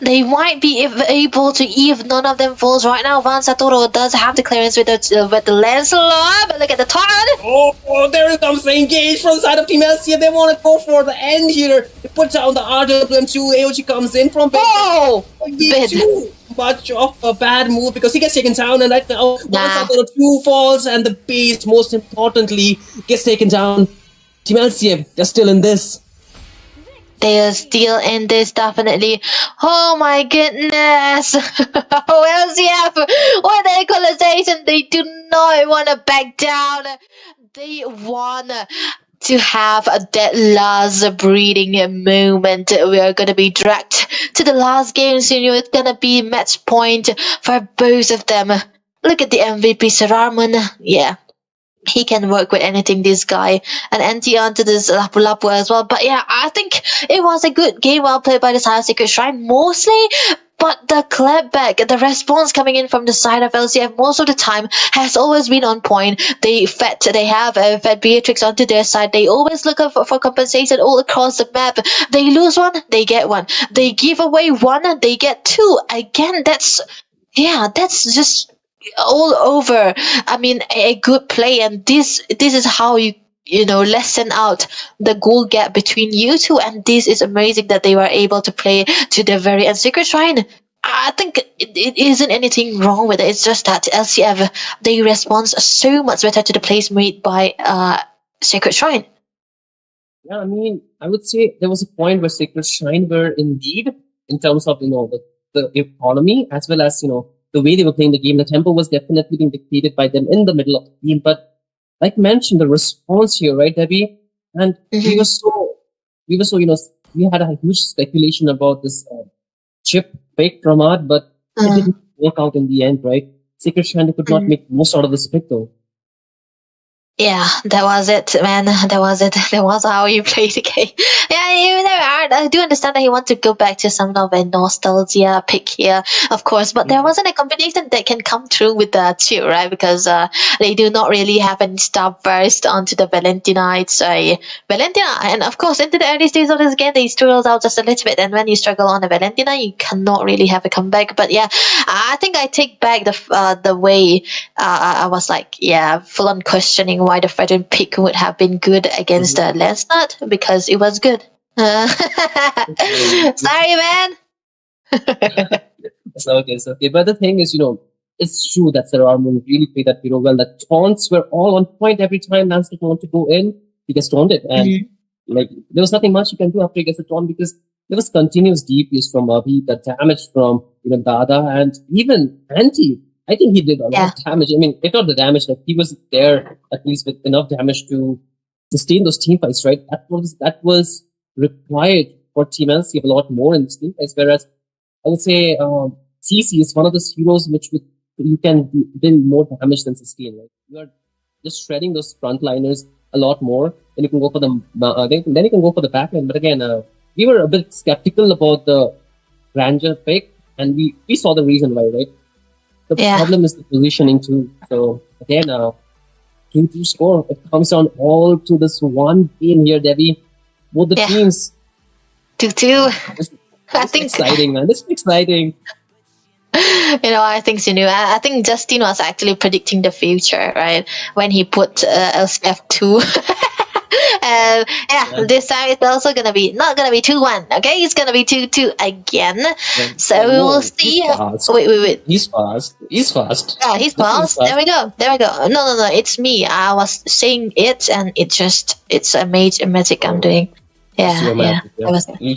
They might be able to, if none of them falls right now. Van Satoru does have the clearance with the Lancelot, but look at the torrent. Oh, there it comes the engage from the side of Team LCF. They want to go for the end here. They put down the RWM2. AOG comes in from bed. Oh! Too much of a bad move because he gets taken down, and right now, Van Satoru 2 falls, and the base, most importantly, gets taken down. Team LCF, they're still in this. They are still in this, definitely. Oh my goodness. LCF, with the equalization, they do not want to back down. They want to have that last breathing moment. We are going to be dragged to the last game soon. It's going to be match point for both of them. Look at the MVP, Sararman. Yeah. He can work with anything, this guy. And anti onto this Lapu Lapu as well. But yeah, I think it was a good game, well played by the side of Sacred Shrine mostly. But the clapback, the response coming in from the side of LCF most of the time has always been on point. They have fed Beatrix onto their side. They always look for compensation all across the map. They lose one, they get one. They give away one, they get two. Again, that's just all over. I mean, a good play, and this is how you lessen out the goal gap between you two, and this is amazing that they were able to play to the very end. Sacred Shrine, I think it isn't anything wrong with it. It's just that LCF, they respond so much better to the plays made by Sacred Shrine. Yeah, I mean, I would say there was a point where Sacred Shrine were indeed, in terms of the economy as well as the way they were playing the game, the tempo was definitely being dictated by them in the middle of the game. But like mentioned, the response here, right, Debbie? And we were so, we had a huge speculation about this chip fake from Art, but it didn't work out in the end, right? Sacred Shrine could not make most out of this pick, though. Yeah, that was it, man. That was it. That was how you play the game. Yeah, I do understand that he wants to go back to some of a nostalgia pick here, of course. But there wasn't a combination that can come through with that too, right? Because they do not really have any stop burst onto the Valentina. It's Valentina, and of course, into the early stages of this game, they struggled out just a little bit. And when you struggle on a Valentina, you cannot really have a comeback. But yeah, I think I take back the way I was like, full on questioning why the Fredden pick would have been good against the Lancelot, because it was good. Sorry, man. It's okay. But the thing is, it's true that Sararman really played that hero well. The taunts were all on point every time Lancelot wanted to go in. He gets taunted, and there was nothing much you can do after he gets the taunt, because there was continuous DPS from Abhi, the damage from Dada, and even Anti. I think he did a lot of damage. I mean, if not the damage, like he was there at least with enough damage to sustain those team fights, right? That was required for Team LCF a lot more in this team fights. Whereas I would say CC is one of those heroes you can deal more damage than sustain. Right? You are just shredding those frontliners a lot more. Then you can go for the then you can go for the backline. But again, we were a bit skeptical about the grandeur pick, and we saw the reason why, right? The Yeah. problem is the positioning too. So again, 2-2 score. It comes down all to this one game here, Debbie. Both the Yeah. teams. 2-2. This I is think exciting, man. This is exciting. I think Sinu. I think Justin was actually predicting the future, right? When he put LCF2. And yeah, this time it's also gonna be not gonna be 2-1. Okay, it's gonna be 2-2 again. So we Whoa, will see. he's fast. Wait. He's fast. He's fast. Yeah, he's Definitely fast. There we go. No. It's me. I was saying it, and it's a magic I'm doing. It's your Yeah. magic, yeah. I was. You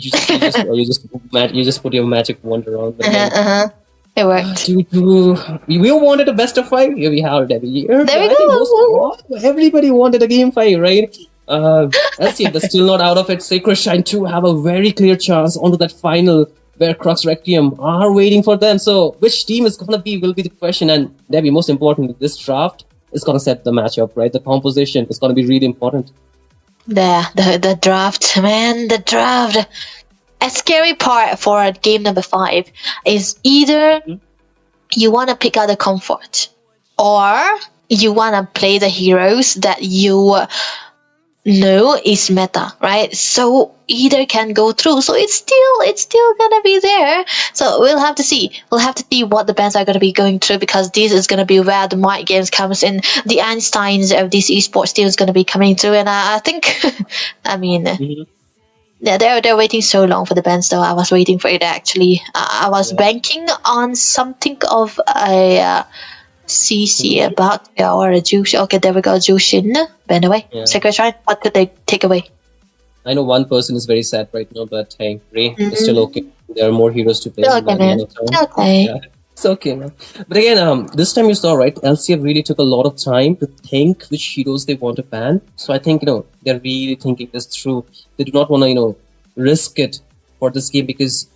just put your magic wand on. But then, It worked. 2-2. We wanted a best of 5. Here we have Debbie. There we I think go. everybody wanted a game 5, right? LCF, but still not out of it. Sacred Shrine 2 have a very clear chance onto that final where Crux Requiem are waiting for them. So which team is gonna be will be the question. And Debbie, most important, this draft is gonna set the matchup, right? The composition is gonna be really important. The draft, man, the draft. A scary part for game number 5 is either you want to pick out the comfort, or you want to play the heroes that you know is meta, right? So either can go through. So it's still gonna be there. So we'll have to see. We'll have to see what the bands are gonna be going through, because this is gonna be where the mic games comes in. The Einsteins of this esports team is gonna be coming through, and I think, I mean. Yeah, they're waiting so long for the bands, though. I was waiting for it actually. I was banking on something of a CC about or a Juice. Okay, there we go, Jushin. Ban away. Yeah. Sacred Shrine. What could they take away? I know one person is very sad right now, but hey, Ray is still okay. There are more heroes to play. Okay, man. Okay. Yeah. It's okay, man. But again, this time you saw, right? LCF really took a lot of time to think which heroes they want to ban. So I think, they're really thinking this through. They do not want to, risk it for this game, because,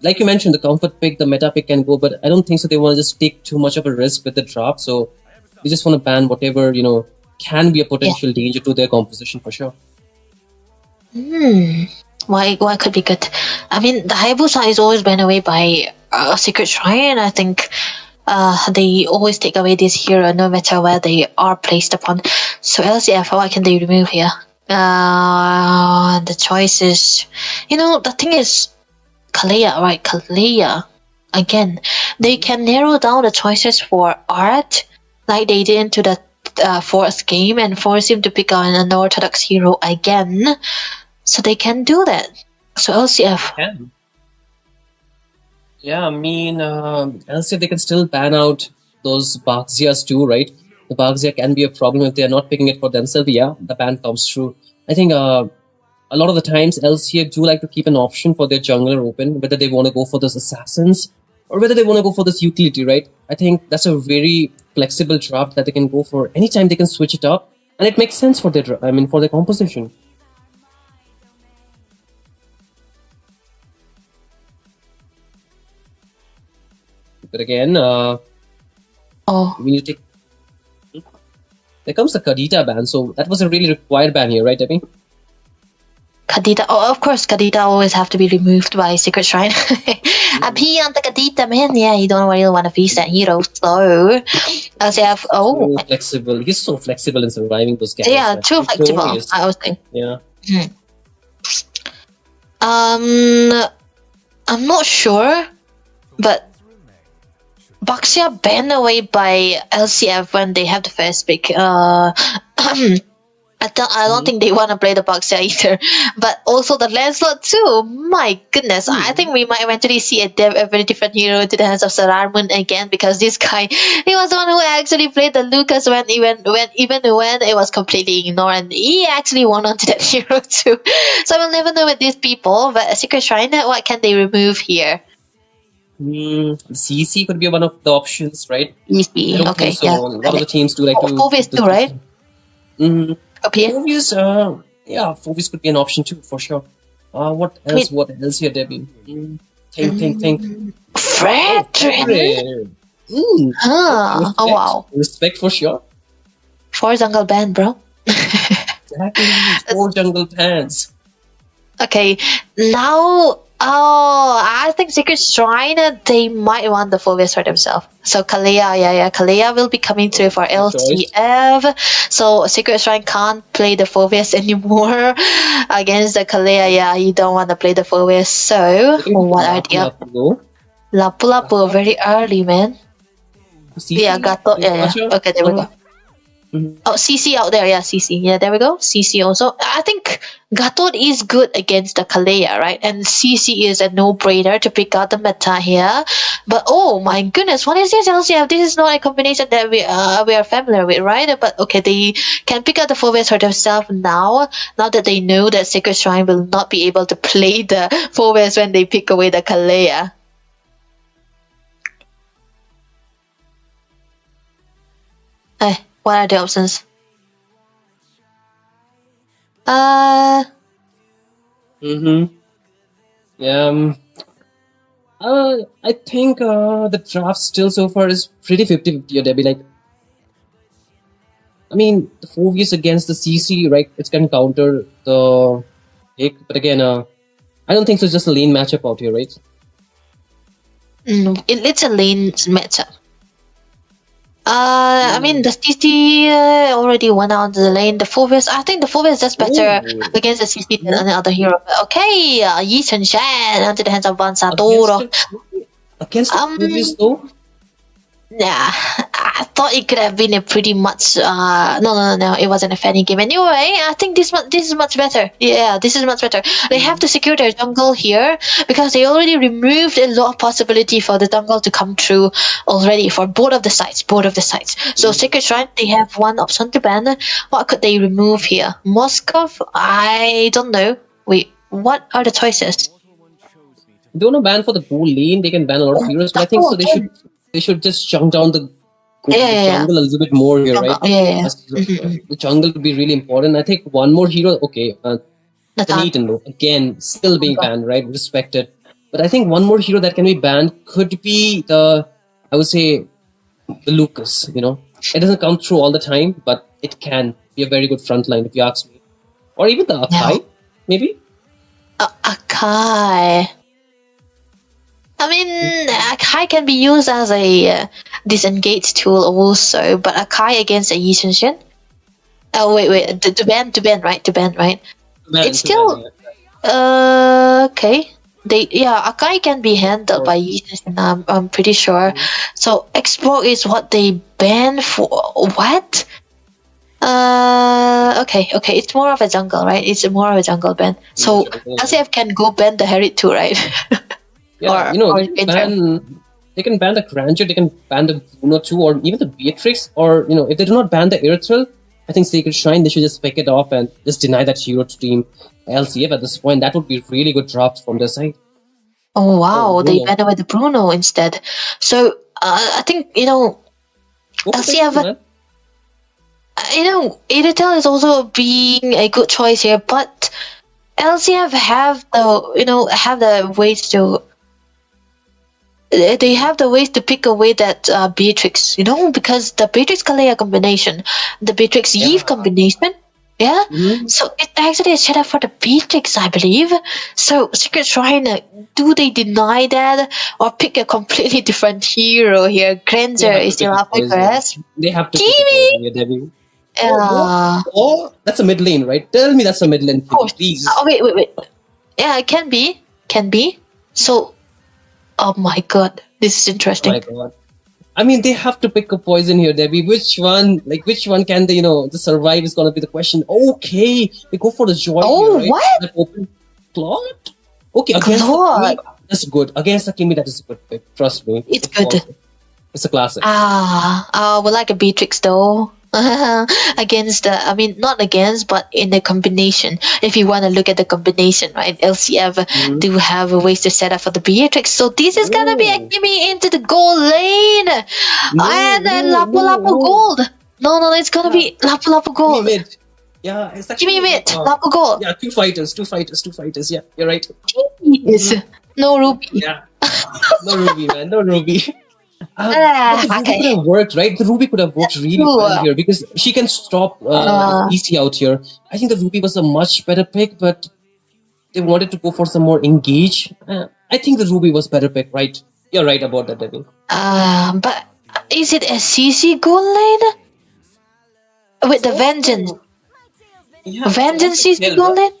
like you mentioned, the comfort pick, the meta pick can go, but I don't think so. They want to just take too much of a risk with the drop. So they just want to ban whatever, can be a potential danger to their composition for sure. Why could be good? I mean, the Hayabusa is always banned away by Secret Shrine. I think they always take away this hero no matter where they are placed upon. So LCF, what can they remove here? The choices. The thing is, Kalea, right? Kalea. Again, they can narrow down the choices for art, like they did into the fourth game, and force him to pick an unorthodox hero again. So they can do that. So LCF. Can. Yeah, I mean, LCF, they can still ban out those Baxias too, right? The Baxia can be a problem if they are not picking it for themselves. Yeah, the ban comes through. I think a lot of the times LCF do like to keep an option for their jungler open, whether they want to go for those assassins or whether they want to go for this utility, right? I think that's a very flexible draft that they can go for. Anytime they can switch it up, and it makes sense for their for their composition. But again, we need to take. There comes the Kadita ban, so that was a really required ban here, right, Debbie? Kadita, of course, Kadita always have to be removed by Secret Shrine. He on the Kadita, man, yeah, you don't really want to face that hero, so LCF, so flexible. He's so flexible in surviving those guys. Yeah, too flexible, I was saying. Yeah. I'm not sure, but Baxia banned away by LCF when they have the first pick. I don't think they want to play the Baxia either. But also the Lancelot too. My goodness, I think we might eventually see a very different hero into the hands of Sararmun again, because this guy, he was the one who actually played the Lucas when it was completely ignored, and he actually won onto that hero too. So I will never know with these people. But Secret Shrine, what can they remove here? CC could be one of the options, right? CC, okay, so. yeah. A lot of the teams do like to. Fovis too, right? Up here? Fovis, Fovis could be an option too, for sure. What else? What else here, Debbie? Think. Fredrin! Oh, wow. Respect for sure. 4 jungle band, bro. Exactly, 4 jungle pants. Okay, now Oh, I think Secret Shrine, they might want the Phobius for themselves. So Kalea, Kalea will be coming through for LCF. So Secret Shrine can't play the Phobius anymore against the Kalea. Yeah, you don't want to play the Phobius. So what are the Lapu very early, man. Yeah, Gato. Yeah. Okay, there we go. Oh, CC out there, yeah, CC. Yeah, there we go. CC also. I think Gatot is good against the Kalea, right? And CC is a no-brainer to pick out the meta here. But oh my goodness, what is this LCF? This is not a combination that we are familiar with, right? But okay, they can pick out the Phobius for themselves now that they know that Sacred Shrine will not be able to play the Phobius when they pick away the Kalea. What are the options? Yeah. I think the draft still so far is pretty 50-50. Debbie, like, I mean, the Phobius against the CC, right? It can counter the pick, but again, I don't think so. It's just a lane matchup out here, right? It's a lane matchup. I mean, the CC already went out the lane. The Phobius, I think the Phobius is just better against the CC than any other hero. Okay, Yi Chen Shan onto the hands of Ban Sadoro. Against the Phobius, though? Yeah, I thought it could have been a pretty much. No, it wasn't a fanny game. Anyway, I think this is much better. Yeah, this is much better. They have to secure their jungle here because they already removed a lot of possibility for the jungle to come through already for both of the sides. So Sacred Shrine, they have one option to ban. What could they remove here? Moskov? I don't know. Wait, what are the choices? They don't want to ban for the whole lane. They can ban a lot of heroes, but I think so. They should just chunk down the jungle a little bit more here, right? The jungle would be really important. I think one more hero, okay, Nathan though, again, still being banned, right? Respected. But I think one more hero that can be banned could be the Lucas, you know? It doesn't come through all the time, but it can be a very good frontline if you ask me. Or even the Akai, maybe? Akai. I mean, Akai can be used as a disengage tool also, but Akai against a Yi Chen Shen? Oh, wait, to ban, right? It's still... okay. Akai can be handled by Yi Chen Shen, I'm pretty sure. So, Explore is what they ban for... What? Okay, it's more of a jungle, right? It's more of a jungle ban. So, LCF can go ban the Herit too, right? Yeah, they can ban the Granger, they can ban the Bruno too, or even the Beatrix, or, if they do not ban the Airthrill, I think Sacred Shrine, they should just pick it off and just deny that hero to team LCF at this point. That would be really good draft from their side. Oh, wow, they ban away the Bruno instead. So, I think, LCF... Airtel is also being a good choice here, but LCF have the ways to... They have the ways to pick away that Beatrix, because the Beatrix Kalea combination, the Beatrix Eve combination, so it actually is set up for the Beatrix, I believe. So Secret Shrine, do they deny that or pick a completely different hero here? Granger is still up for us. They have to pick Debbie. Oh, that's a mid lane, right? Tell me that's a mid lane, please. Oh, wait. Yeah, it can be. So, oh my god, this is interesting. Oh my god. I mean, they have to pick a poison here, Debbie. Which one can they, the survive is gonna be the question. Okay, they go for the joy here, right? What? That open Claude? Okay, against the Kimi, that's good. Against the Kimi, that is a good pick. Trust me. It's good. It's a classic. We like a Beatrix though. Against not against, but in the combination. If you want to look at the combination, right? LCF do have ways to set up for the Beatrix. So this is gonna be a gimme into the gold lane, and then Lapu Lapu gold. No, it's gonna be Lapu Lapu gold. Mid. Yeah, it's actually gimme mid. Lapu gold. Yeah, two fighters. Yeah, you're right. Jeez. No Ruby. Yeah, no Ruby, man. No Ruby. The Ruby could have worked, right? The Ruby could have worked really well here because she can stop EC out here. I think the Ruby was a much better pick, but they wanted to go for some more engage. I think the Ruby was better pick, right? You're right about that, Debbie. But is it a CC gold lane? With the Vengeance. Yeah, Vengeance CC Kilra. gold lane?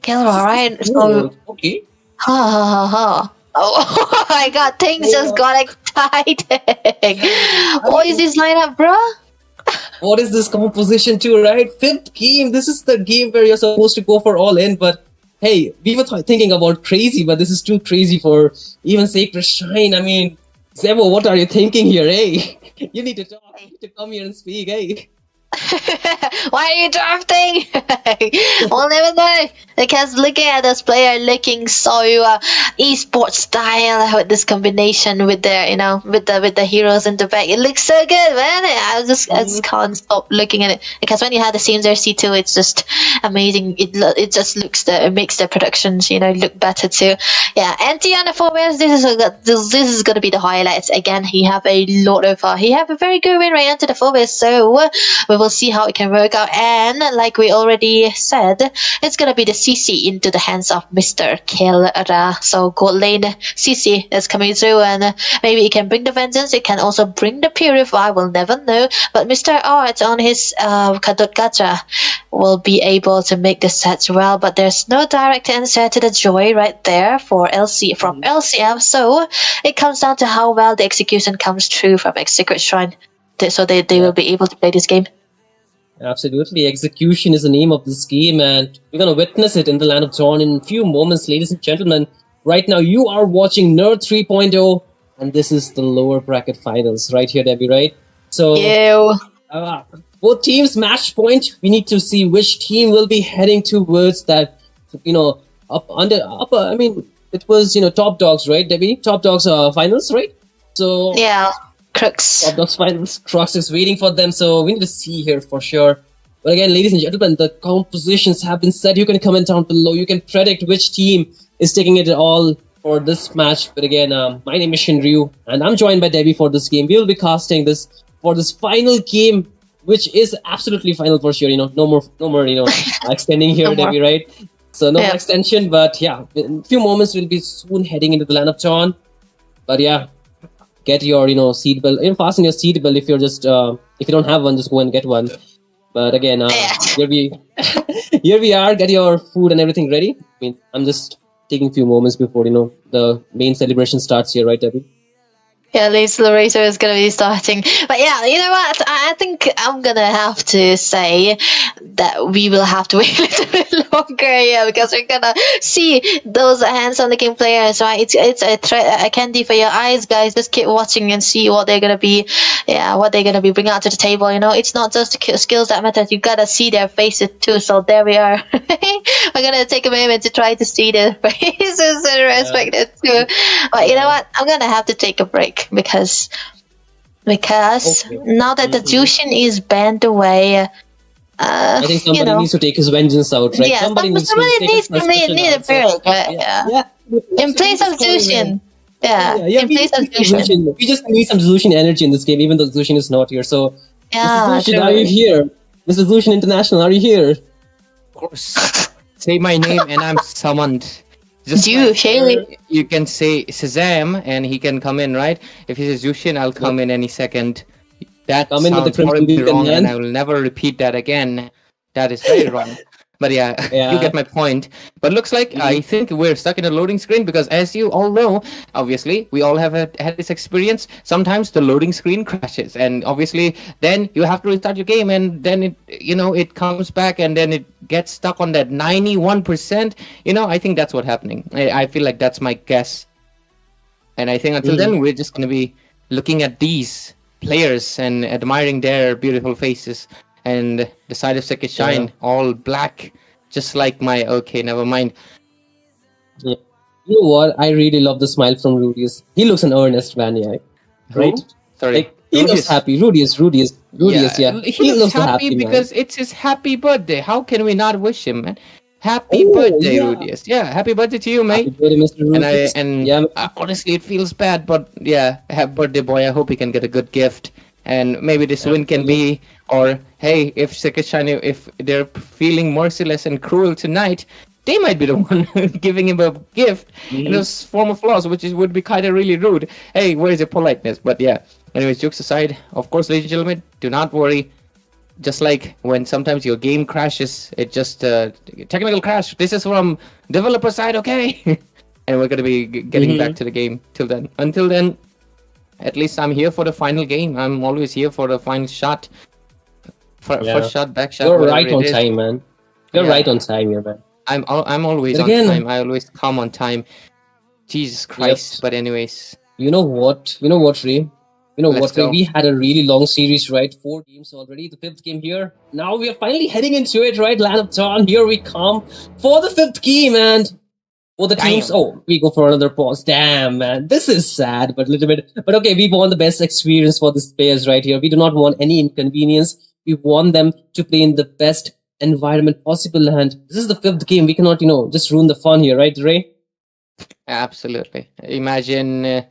Kilra, right? So, Okay. ha. Oh my god, things just got exciting. What is this lineup, bro? What is this composition too, right? 5th game. This is the game where you're supposed to go for all in, but hey, we were thinking about crazy, but this is too crazy for even Sacred Shine. I mean, Zebo, what are you thinking here, eh? You need to talk. You need to come here and speak, eh? Why are you drafting? We'll never know. Because looking at this player looking so esports style with this combination with the with the heroes in the back, it looks so good, man. I just can't stop looking at it because when you have the scenes there, C2, it's just amazing. It just it makes the productions look better too. Yeah, NT on the 4 wins. This is gonna be the highlights again. He have a lot of he have a very good win rate into the 4 wins, so we will see how it can work out. And like we already said, it's gonna be the CC into the hands of Mr. Kilra. So gold lane CC is coming through, and maybe it can bring the Vengeance. It can also bring the Purify. We'll never know. But Mr. Art on his Kadot Gacha will be able to make the sets well. But there's no direct answer to the Joy right there for LC from LCM. So it comes down to how well the execution comes through from Secret Shrine. So they will be able to play this game. Absolutely. Execution is the name of this game, and we're going to witness it in the Land of Dawn in a few moments, ladies and gentlemen. Right now, you are watching Nerd 3.0, and this is the lower bracket finals right here, Debbie, right? So, both teams match point. We need to see which team will be heading towards that, I mean, it was, top dogs, right, Debbie? Top dogs finals, right? So, yeah. Crux. Top dogs finals. Crux is waiting for them, so we need to see here for sure. But again, ladies and gentlemen, the compositions have been set. You can comment down below. You can predict which team is taking it all for this match. But again, my name is Shinryu, and I'm joined by Debbie for this game. We will be casting this for this final game, which is absolutely final for sure. No more, extending here, Debbie, right? So no more extension, but yeah, in a few moments we'll be soon heading into the Land of Dawn. But yeah, get your seat belt. Fasten your seat belt if you're just if you don't have one, just go and get one. But again, here we are. Get your food and everything ready. I mean, I'm just taking a few moments before the main celebration starts here, right, Debbie? Yeah, at least the racer is going to be starting. But yeah, you know what? I think I'm going to have to say that we will have to wait a little bit longer here because we're going to see those hands-on-looking players, right? It's a candy for your eyes, guys. Just keep watching and see what they're going to be, bringing out to the table. It's not just the skills that matter. You got to see their faces too. So there we are. We're going to take a moment to try to see their faces and respect it too. But you know what? I'm going to have to take a break. Because now that the Jushin is banned away, I think somebody needs to take his vengeance out, right? Yeah, somebody needs to need a break. Yeah. In place of Jushin. In place of Jushin. We just need some Jushin energy in this game, even though Jushin is not here. So, yeah, Mr. Jushin, are you here? Mr. Jushin International, are you here? Of course. Say my name and I'm summoned. You can say Shazam and he can come in, right? If he says Jushin, I'll come in any second. That sounds horribly wrong, and I will never repeat that again. That is very wrong. But yeah, you get my point. But looks like I think we're stuck in a loading screen because, as you all know, obviously we all have had this experience. Sometimes the loading screen crashes, and obviously then you have to restart your game, and then it comes back, and then it gets stuck on that 91%. I think that's what's happening. I feel like that's my guess. And I think until then we're just gonna be looking at these players and admiring their beautiful faces. And the side of Second Shine, all black, just like my... Okay, never mind. Yeah. You know what? I really love the smile from Rudius. He looks an earnest man, yeah. Right? Sorry. He looks happy. Rudius, yeah. He looks happy because it's his happy birthday. How can we not wish him, man? Happy birthday, Rudius. Yeah, happy birthday to you, mate. Happy birthday, Mr. Rudius. Honestly, it feels bad, but yeah, happy birthday, boy. I hope he can get a good gift. And maybe this win can be, or hey, if Second Shine, if they're feeling merciless and cruel tonight, they might be the one giving him a gift in this form of loss, which would be kind of really rude. Hey, where's your politeness? But yeah, anyways, jokes aside, of course, ladies and gentlemen, do not worry. Just like when sometimes your game crashes, it just technical crash. This is from developer side, okay? And we're gonna be getting back to the game till then. Until then, at least I'm here for the final game. I'm always here for the final shot. First shot, back shot. You're right on time, man. You're right on time, man. I'm always on time. I always come on time. Jesus Christ! But anyways, you know what, Ray? We had a really long series, right? 4 games already. The 5th game here. Now we are finally heading into it, right? Land of Dawn. Here we come for the 5th game, and for the teams. Oh, we go for another pause. Damn, man, this is sad, but a little bit. But okay, we want the best experience for these players right here. We do not want any inconvenience. We want them to play in the best environment possible, and this is the 5th game. We cannot, just ruin the fun here, right, Ray? Absolutely. Imagine.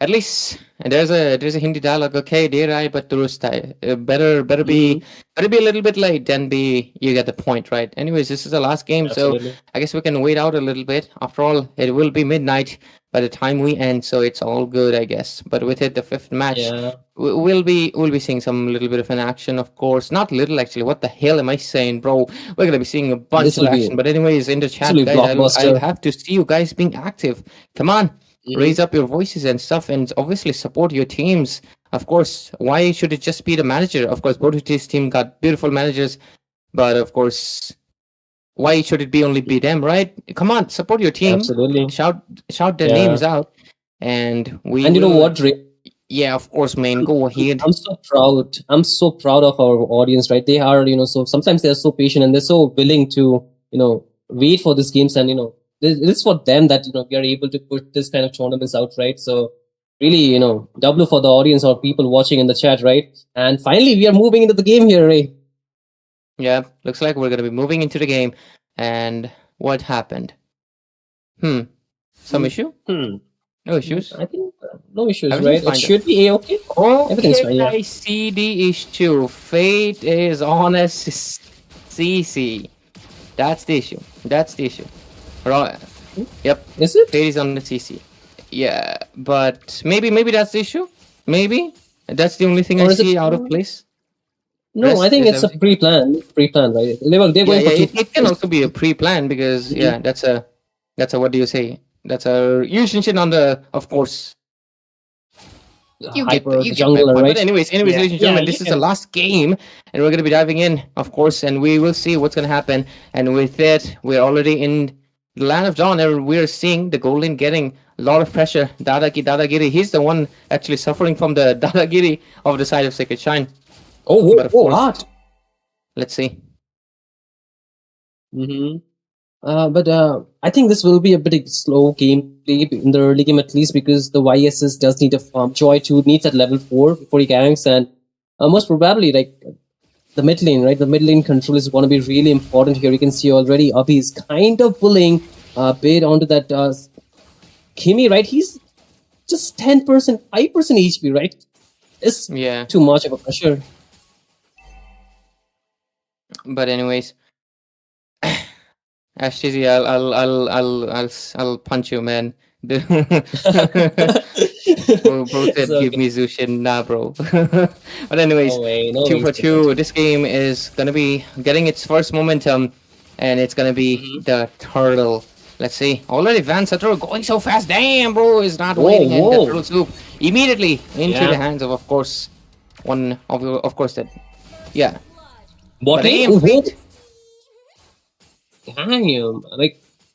At least there's a Hindi dialogue. Okay, dear I, but durust hai. Better be a little bit late than be. You get the point, right? Anyways, this is the last game, so I guess we can wait out a little bit. After all, it will be midnight by the time we end, so it's all good, I guess. But with it, the 5th match, we'll be seeing some little bit of an action, of course. Not little, actually. What the hell am I saying, bro? We're gonna be seeing a bunch of action. But anyways, in the chat, guys, I'll have to see you guys being active. Come on. Raise up your voices and stuff, and obviously support your teams. Of course, why should it just be the manager? Of course, both of these team got beautiful managers, but of course, why should it be only be them, right? Come on, support your team. Absolutely. Shout their names out, and we. And you know what, Ray? Yeah, of course, man. Go ahead. I'm so proud. I'm so proud of our audience, right? They are, so sometimes they're so patient and they're so willing to, wait for these games, and it is for them that we are able to put this kind of tournaments out, right? So really, W for the audience or people watching in the chat, right? And finally, we are moving into the game here, Ray. Yeah, looks like we're gonna be moving into the game. And what happened? Some issue? No issues. I think no issues, right? It should be okay. Everything's fine. Yeah. I see the issue. Fate is on a CC. That's the issue. Right. Yep. Is it? Fate is on the CC. Yeah, but maybe that's the issue. Maybe that's the only thing I see out of place. No, I think it's a pre-plan, right? They're going for it can also be a pre-plan because that's a what do you say? That's a usually on the, of course. You get jungle, right? But anyways, ladies and gentlemen, this is the last game, and we're going to be diving in, of course, and we will see what's going to happen. And with that, we're already in the Land of Dawn, and we're seeing the Golden getting a lot of pressure. Dadagiri, he's the one actually suffering from the Dadagiri of the side of Sacred Shrine. What? Let's see. But I think this will be a bit slow gameplay in the early game, at least because the YSS does need a farm. Joy 2 needs at level 4 before he ganks, and most probably the mid lane, right? The mid lane control is going to be really important here. You can see already Abhi is kind of pulling a bit onto that Kimi, right? He's just 10%, 5% HP, right? It's too much of a pressure. But anyways, Ashtizi, I'll punch you, man. Bro said give me Zushin, nah, bro. But anyways, 2 for 2. This game is gonna be getting its first momentum, and it's gonna be the turtle. Let's see. Already Van Sator going so fast. Damn, bro, is not waiting. And the turtle swoop immediately into the hands of course, one of course that. Yeah. What Damn,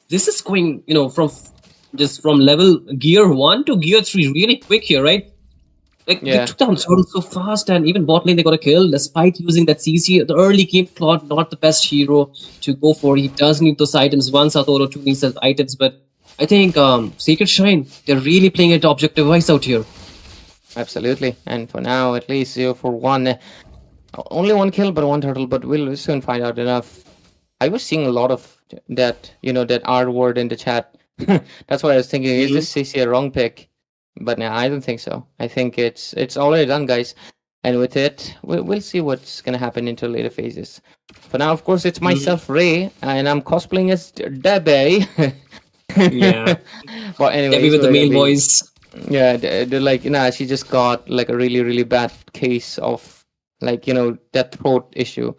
this is going, from level gear 1 to gear 3 really quick here, right? They took down Turtle so fast, and even bot lane they got a kill despite using that CC. The early game Claude, not the best hero to go for. He does need those items. 1 Satoru, 2 needs those items, but I think Sacred Shrine, they're really playing it objective-wise out here. Absolutely, and for now, at least 0 for 1. Only 1 kill, but 1 turtle, but we'll soon find out enough. I was seeing a lot of that, that R word in the chat. That's what I was thinking. Is this CC a wrong pick? But no, I don't think so. I think it's already done, guys. And with it, we'll see what's gonna happen into later phases. For now, of course, it's myself, Ray, and I'm cosplaying as Debbie. Yeah. But anyways, Debbie with the we're male gonna be- voice. Yeah, they're like, nah, she just got like a really, really bad case of like, that throat issue.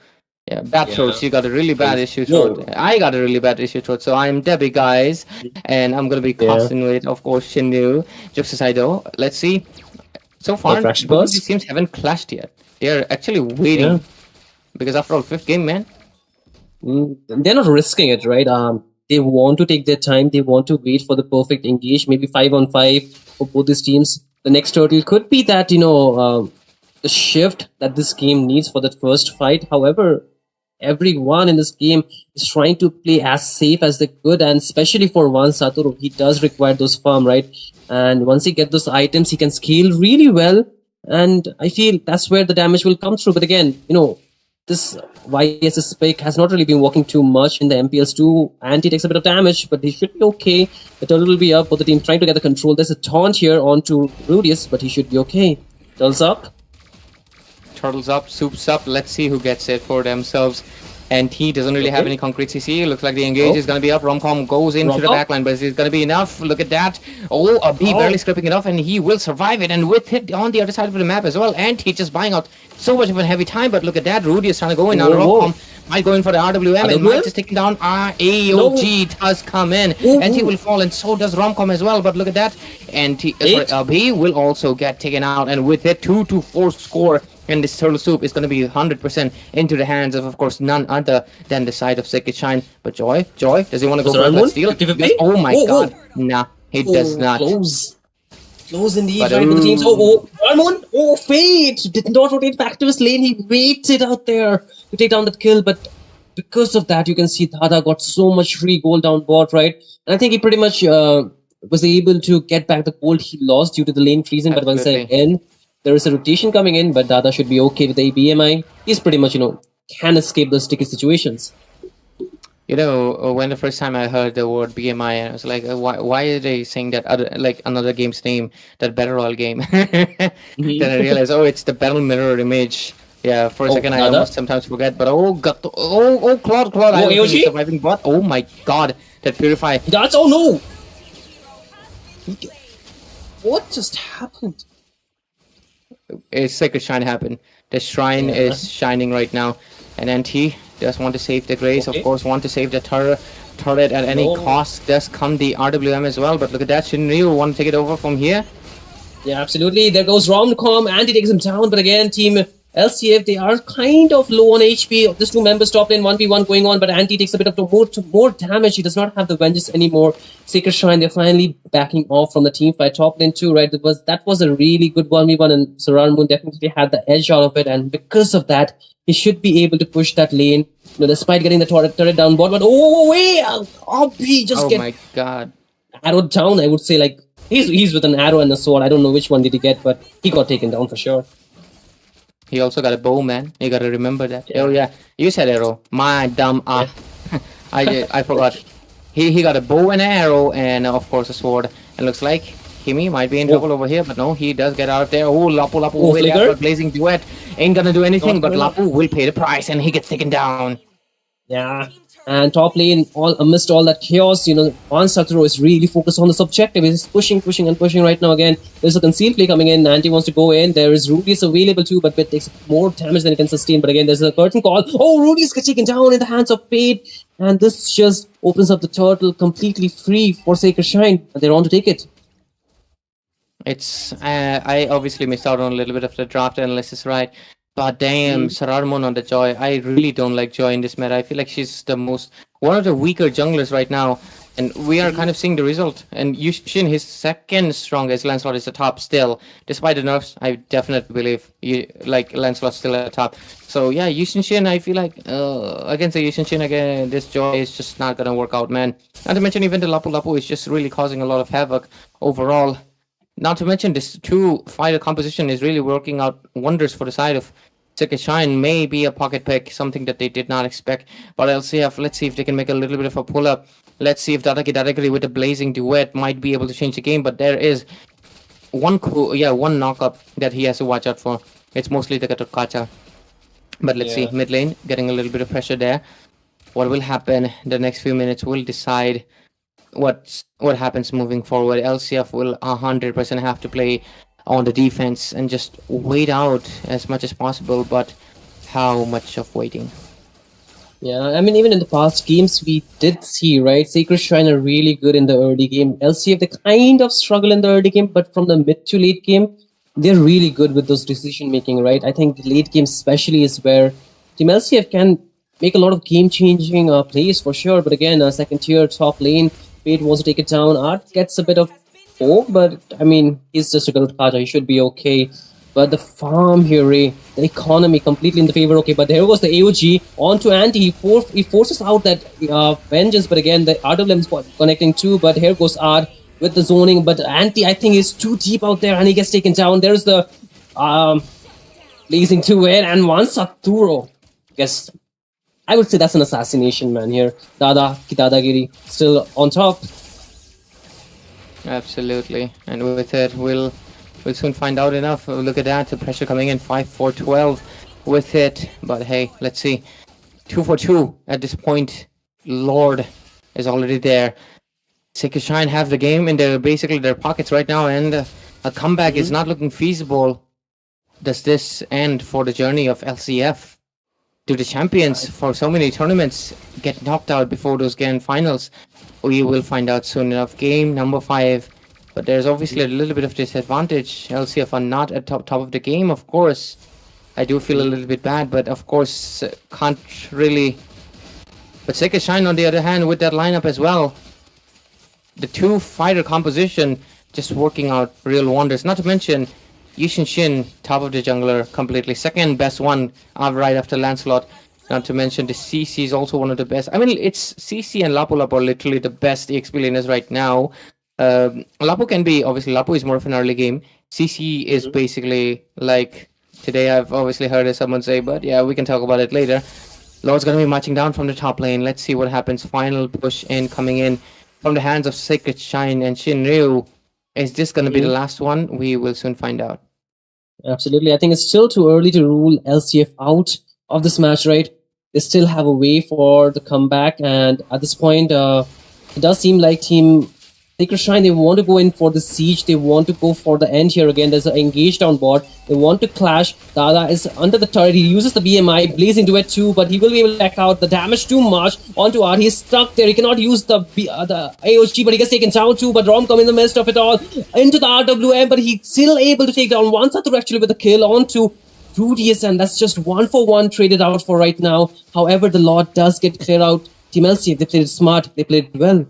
Yeah, bad throat. Yeah. She got a really bad issue Whoa. throat. I got a really bad issue throat. So I'm Debbie, guys, and I'm gonna be Yeah. casting with, of course, Shinryu. Jokes aside, though, let's see. So far, Flash both of burst? these teams haven't clashed yet. They're actually waiting Yeah. because after all, 5th game, man. They're not risking it, right? They want to take their time. They want to wait for the perfect engage, maybe 5-on-5 for both these teams. The next turtle could be that, the shift that this game needs for that first fight. However, everyone in this game is trying to play as safe as they could, and especially for one Satoru, he does require those farm, right? And once he gets those items, he can scale really well, and I feel that's where the damage will come through. But again, this YS's pick has not really been working too much in the MPLs too, and he takes a bit of damage, but he should be okay. The turtle will be up, both the teams trying to get the control. There's a taunt here onto Rudius, but he should be okay. Turtles up. Turtles up, soups up. Let's see who gets it for themselves. And he doesn't really have any concrete CC. Looks like the engage is going to be up. Romcom goes into the backline, but is it going to be enough? Look at that. Oh, a B barely scraping it off, and he will survive it. And with it on the other side of the map as well. And he just buying out so much of a heavy time. But look at that. Rudy is trying to go in. Now Romcom might go in for the RWM. And might just taking down AOG does come in. And he will fall, and so does Romcom as well. But look at that. And he will also get taken out. And with it, 2-4 score. And this turtle soup is going to be 100% into the hands of course, none other than the side of Sacred Shine. But Joy, does he want to go for that steal? Oh my god. Nah, he does not. Close indeed, right, for the teams. Ramon! Oh, Fate! Did not rotate back to his lane. He waited out there to take down that kill, but because of that, you can see Dada got so much free gold down board, right? And I think he pretty much was able to get back the gold he lost due to the lane freezing. But once again, there is a rotation coming in, but Dada should be okay with the BMI. He's pretty much, can escape those sticky situations. When the first time I heard the word BMI, I was like, why are they saying that another game's name, that Battle Royale game? Then I realized, it's the Battle Mirror image. Yeah, for a second I almost sometimes forget, but Claude, I don't think surviving bot. Oh my god, that Purify. That's, oh no! What just happened? A Sacred Shine happened. The shrine is shining right now, and NT just want to save the Grace, of course, want to save the turret at any cost. Does come the RWM as well, but look at that, Shinryu want to take it over from here. Yeah, absolutely. There goes Romcom, and he takes him down, but again, team LCF, they are kind of low on HP. There's two members top lane, 1v1 going on, but Anti takes a bit of more damage. He does not have the Vengeance anymore. Sacred Shrine, they're finally backing off from the team fight. Top lane too, right? That was a really good 1v1, and Sarar Moon definitely had the edge out of it, and because of that, he should be able to push that lane, despite getting the turret down board. But he just my god, arrowed down. I would say, like, he's with an arrow and a sword. I don't know which one did he get, but he got taken down for sure. He also got a bow, man. You gotta remember that. Oh yeah, you said arrow. My dumb I forgot. He got a bow and arrow, and of course a sword. And looks like Kimi might be in trouble over here, but no, he does get out of there. Lapu really after a blazing duet. Ain't gonna do anything, but Lapu will pay the price, and he gets taken down. Yeah. And top lane, amidst all that chaos, Juan Satoru is really focused on this objective. He's pushing right now again. There's a concealed play coming in. Nanti wants to go in. There is Rudius available too, but it takes more damage than he can sustain. But again, there's a curtain call. Rudius gets taken down in the hands of Fate. And this just opens up the turtle completely free for Sacred Shine. And they're on to take it. It's, I obviously missed out on a little bit of the draft analysis, right? But damn, Sararmon on the Joy. I really don't like Joy in this meta. I feel like she's one of the weaker junglers right now. And we are kind of seeing the result. And Yushin, his second strongest, Lancelot is the top still. Despite the nerfs, I definitely believe Lancelot's still at the top. So yeah, Yushin, I feel like against the Yushin again, this Joy is just not gonna work out, man. Not to mention even the Lapu is just really causing a lot of havoc overall. Not to mention this two-fighter composition is really working out wonders for the side of Sacred Shine. May be a pocket pick, something that they did not expect. But LCF, let's see if they can make a little bit of a pull-up. Let's see if Dadaki directly with a blazing duet might be able to change the game. But there is one knock-up that he has to watch out for. it's mostly the Kacha. But let's see, mid lane getting a little bit of pressure there. What will happen? The next few minutes will decide what happens moving forward. LCF will 100% have to play on the defense and just wait out as much as possible. But how much of waiting? Yeah, I mean, even in the past games, we did see, right? Sacred Shrine are really good in the early game. LCF, they kind of struggle in the early game, but from the mid to late game, they're really good with those decision making, right? I think the late game especially is where Team LCF can make a lot of game-changing plays for sure. But again, second tier, top lane, Fate wants to take it down. Art gets a bit of but I mean, he's just a good Kaja. He should be okay. But the farm here, Ray, the economy completely in the favor. Okay, but there goes the AOG onto Anti. He forces out that Vengeance, but again, the RWM is connecting too. But here goes Art with the zoning. But Anti, I think, is too deep out there and he gets taken down. There's the blazing to it and one Saturo. Guess I would say that's an assassination, man. Here, Dadagiri still on top. Absolutely, and with it, we'll soon find out enough. Look at that, the pressure coming in, 5-4-12 with it. But hey, let's see, 2-for-2 at this point. Lord is already there. Sacred Shrine have the game in their pockets right now, and a comeback is not looking feasible. Does this end for the journey of LCF? Do the champions for so many tournaments get knocked out before those grand finals? We will find out soon enough. Game number 5. But there's obviously a little bit of disadvantage. LCF are not at top of the game, of course. I do feel a little bit bad, but of course can't really. But Sacred Shrine on the other hand with that lineup as well. The 2-fighter composition just working out real wonders. Not to mention Yushin Shin, top of the jungler, completely second best one right after Lancelot. Not to mention the CC is also one of the best. I mean, it's CC and Lapu are literally the best EXP laners right now. Lapu can be, obviously Lapu is more of an early game. CC is basically like, today I've obviously heard someone say, but yeah, we can talk about it later. Lord's gonna be marching down from the top lane. Let's see what happens. Final push in coming in from the hands of Sacred Shrine and Shinryu. Is this gonna be the last one? We will soon find out. Absolutely. I think it's still too early to rule LCF out of this match, right? They still have a way for the comeback, and at this point, it does seem like Team Sacred Shrine, they want to go in for the siege, they want to go for the end here again. There's an engage down board, they want to clash. Dada is under the turret, he uses the BMI, Blaze into it too, but he will be able to back out. The damage too much onto Art, he's stuck there, he cannot use the AOG, but he gets taken down too. But Rom come in the midst of it all, into the RWM, but he's still able to take down one Satur actually with a kill onto Rudius, and that's just 1-for-1 traded out for right now. However, the Lord does get cleared out. Team LCF, they played it smart, they played it well.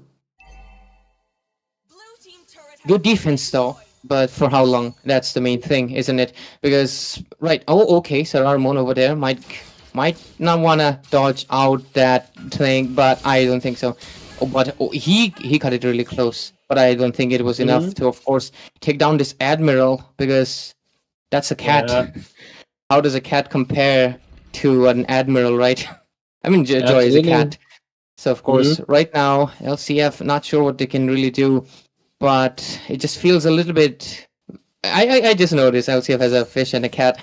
Good defense though, but for how long? That's the main thing, isn't it? Because okay, so Ramon over there might not wanna dodge out that thing, but I don't think so. But he cut it really close, but I don't think it was enough to, of course, take down this Admiral, because that's a cat. Yeah. How does a cat compare to an Admiral, right? I mean, Joy is a cat. So, of course, right now, LCF, not sure what they can really do, but it just feels a little bit. I just noticed LCF has a fish and a cat.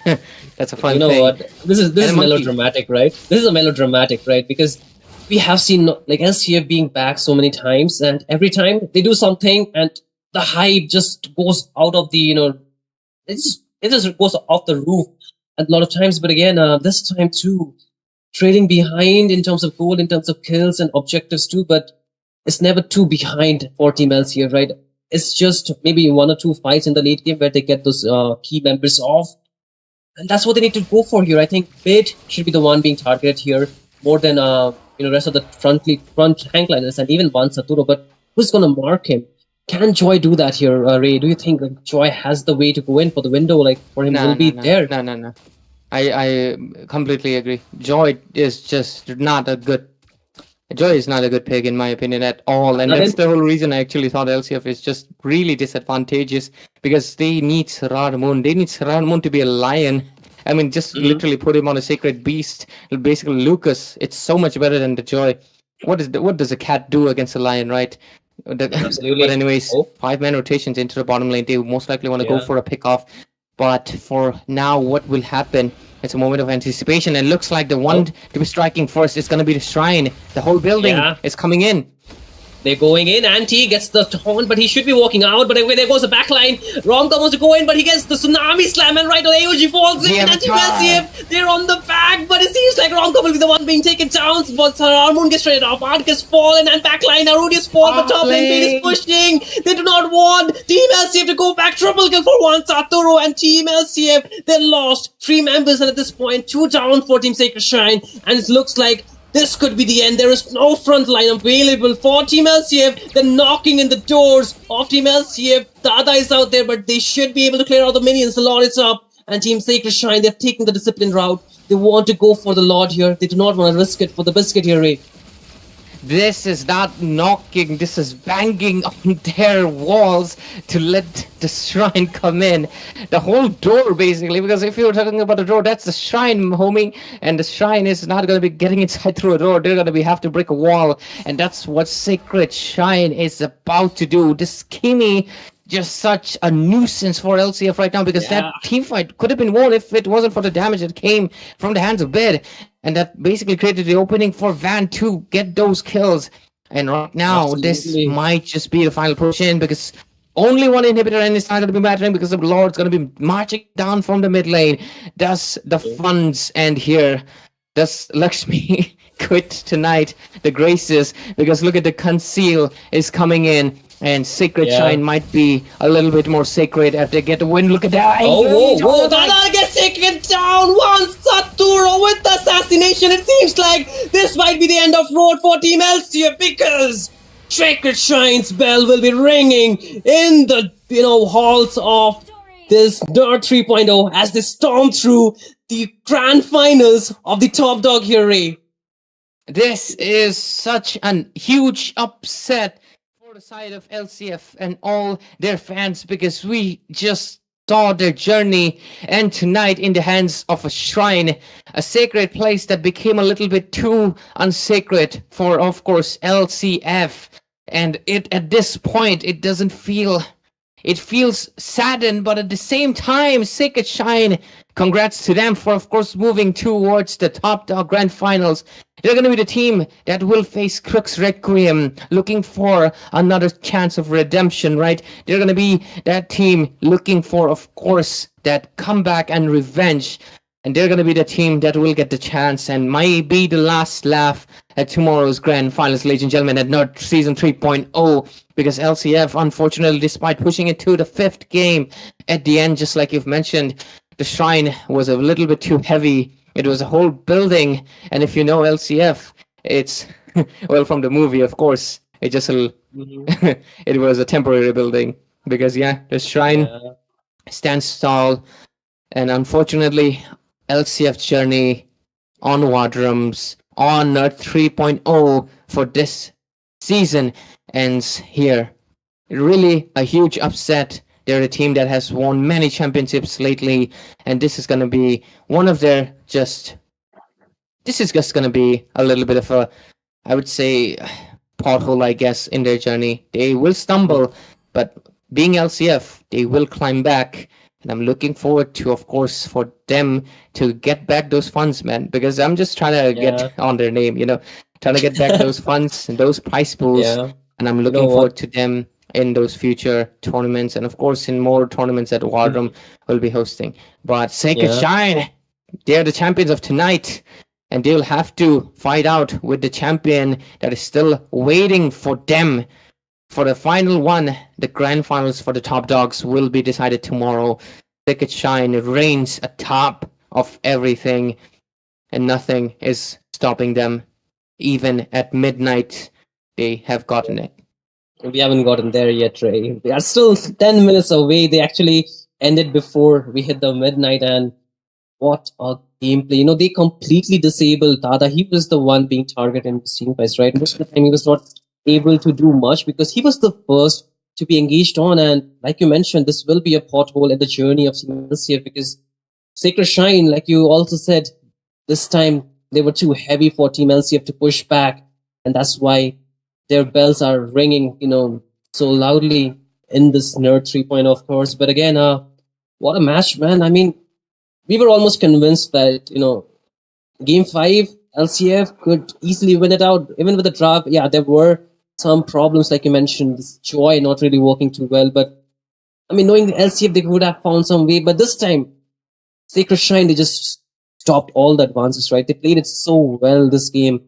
That's a fun thing. You know what? This is melodramatic, right? This is a melodramatic, right? Because we have seen like LCF being back so many times, and every time they do something, and the hype just goes out of the, it just goes off the roof a lot of times. But again, this time too, trading behind in terms of goal, in terms of kills and objectives too, but it's never too behind for Team LCF, right? It's just maybe 1 or 2 fights in the late game where they get those key members off. And that's what they need to go for here. I think Bid should be the one being targeted here more than rest of the front tank liners and even one Saturo. But who's going to mark him? Can Joy do that here, Ray? Do you think Joy has the way to go in for the window? Like for him, will be there? No. I completely agree. Joy is just not a good. Joy is not a good pick in my opinion at all, and that's the whole reason I actually thought LCF is just really disadvantageous, because they need Sararamon. They need Sararamon to be a lion. I mean, just literally put him on a sacred beast. Basically, Lucas. It's so much better than the Joy. What does a cat do against a lion, right? Absolutely. But anyways, 5-man rotations into the bottom lane. They most likely want to go for a pick off. But for now, what will happen? It's a moment of anticipation. And looks like the one to be striking first is going to be the Shrine. The whole building is coming in. They're going in. Anti gets the taunt, but he should be walking out. But there goes the backline. Romka wants to go in, but he gets the tsunami slam, and right away AOG falls in. Anti-Massive, they're on the back, but it seems like Romka will be the one being taken down. But Armoon gets straight off. Art gets fallen, and backline Arudius fall. But top lane Fade is pushing. They do not want Team LCF to go back. Triple kill for one. Satoru and Team LCF. They lost 3 members, and at this point, 2 down for Team Sacred Shrine. And it looks like this could be the end. There is no front line available for Team LCF. They're knocking in the doors of Team LCF. Dada is out there, but they should be able to clear out the minions. The Lord is up. And Team Sacred Shrine, they're taking the disciplined route. They want to go for the Lord here. They do not want to risk it for the biscuit here, Ray. This is not knocking, this is banging on their walls to let the Shrine come in. The whole door, basically, because if you're talking about a door, that's the Shrine, homie, and the Shrine is not going to be getting inside through a door. They're going to have to break a wall, and that's what Sacred Shrine is about to do. This Kimi, just such a nuisance for LCF right now, because that team fight could have been won if it wasn't for the damage that came from the hands of Bid. And that basically created the opening for Van to get those kills. And right now, this might just be the final push in, because only one inhibitor and it's not going to be mattering, because the Lord's going to be marching down from the mid lane. Does the funds end here? Does Laxmi quit tonight? The graces, because look at the conceal is coming in. And Sacred Shrine might be a little bit more sacred after they get the win. Look at that. Whoa. Dada gets taken down. Once Saturo with the assassination. It seems like this might be the end of road for Team LCF, because Sacred Shrine's bell will be ringing in the halls of this Nerd 3.0 as they storm through the grand finals of the top dog here, Ray. This is such a huge upset the side of LCF and all their fans, because we just saw their journey and tonight in the hands of a Shrine, a sacred place that became a little bit too unsacred for, of course, LCF. And at this point, it feels saddened, but at the same time, Sacred Shrine, congrats to them for, of course, moving towards the top dog grand finals. They're going to be the team that will face Crux Requiem, looking for another chance of redemption, right? They're going to be that team looking for, of course, that comeback and revenge. And they're going to be the team that will get the chance and might be the last laugh at tomorrow's grand finals, ladies and gentlemen, at Nerd Season 3.0. Because LCF, unfortunately, despite pushing it to the 5th game, at the end, just like you've mentioned, the Shrine was a little bit too heavy. It was a whole building, and if you know LCF, it's, well, from the movie, of course, it just it was a temporary building, because, the Shrine stands tall, and unfortunately, LCF's journey on Wadrums, on Nerd 3.0 for this season ends here. Really a huge upset. They're a team that has won many championships lately, and this is going to be one of their this is just going to be a little bit of a, I would say, pothole, I guess, in their journey. They will stumble, but being LCF, they will climb back. And I'm looking forward to, of course, for them to get back those funds, man, because I'm just trying to get on their name, trying to get back those funds and those prize pools. And I'm looking forward to them in those future tournaments, and of course in more tournaments that Wardrum will be hosting. But Sacred Shrine, they're the champions of tonight, and they'll have to fight out with the champion that is still waiting for them. For the final one, the grand finals for the top dogs will be decided tomorrow. Sacred Shrine reigns atop of everything, and nothing is stopping them. Even at midnight, they have gotten it. We haven't gotten there yet, Ray. We are still 10 minutes away. They actually ended before we hit the midnight, and what a gameplay. They completely disabled Dada. He was the one being targeted in the team fights, right? Most of the time he was not able to do much because he was the first to be engaged on, and like you mentioned, this will be a pothole in the journey of CLCF, because Sacred Shrine, like you also said, this time they were too heavy for Team LCF to push back, and that's why their bells are ringing, so loudly in this Nerd 3.0, of course. But again, What a match, man. I mean, we were almost convinced that, Game 5, LCF could easily win it out. Even with the draft, yeah, there were some problems, like you mentioned, this Joy not really working too well. But, I mean, knowing the LCF, they would have found some way. But this time, Sacred Shrine, they just stopped all the advances, right? They played it so well this game.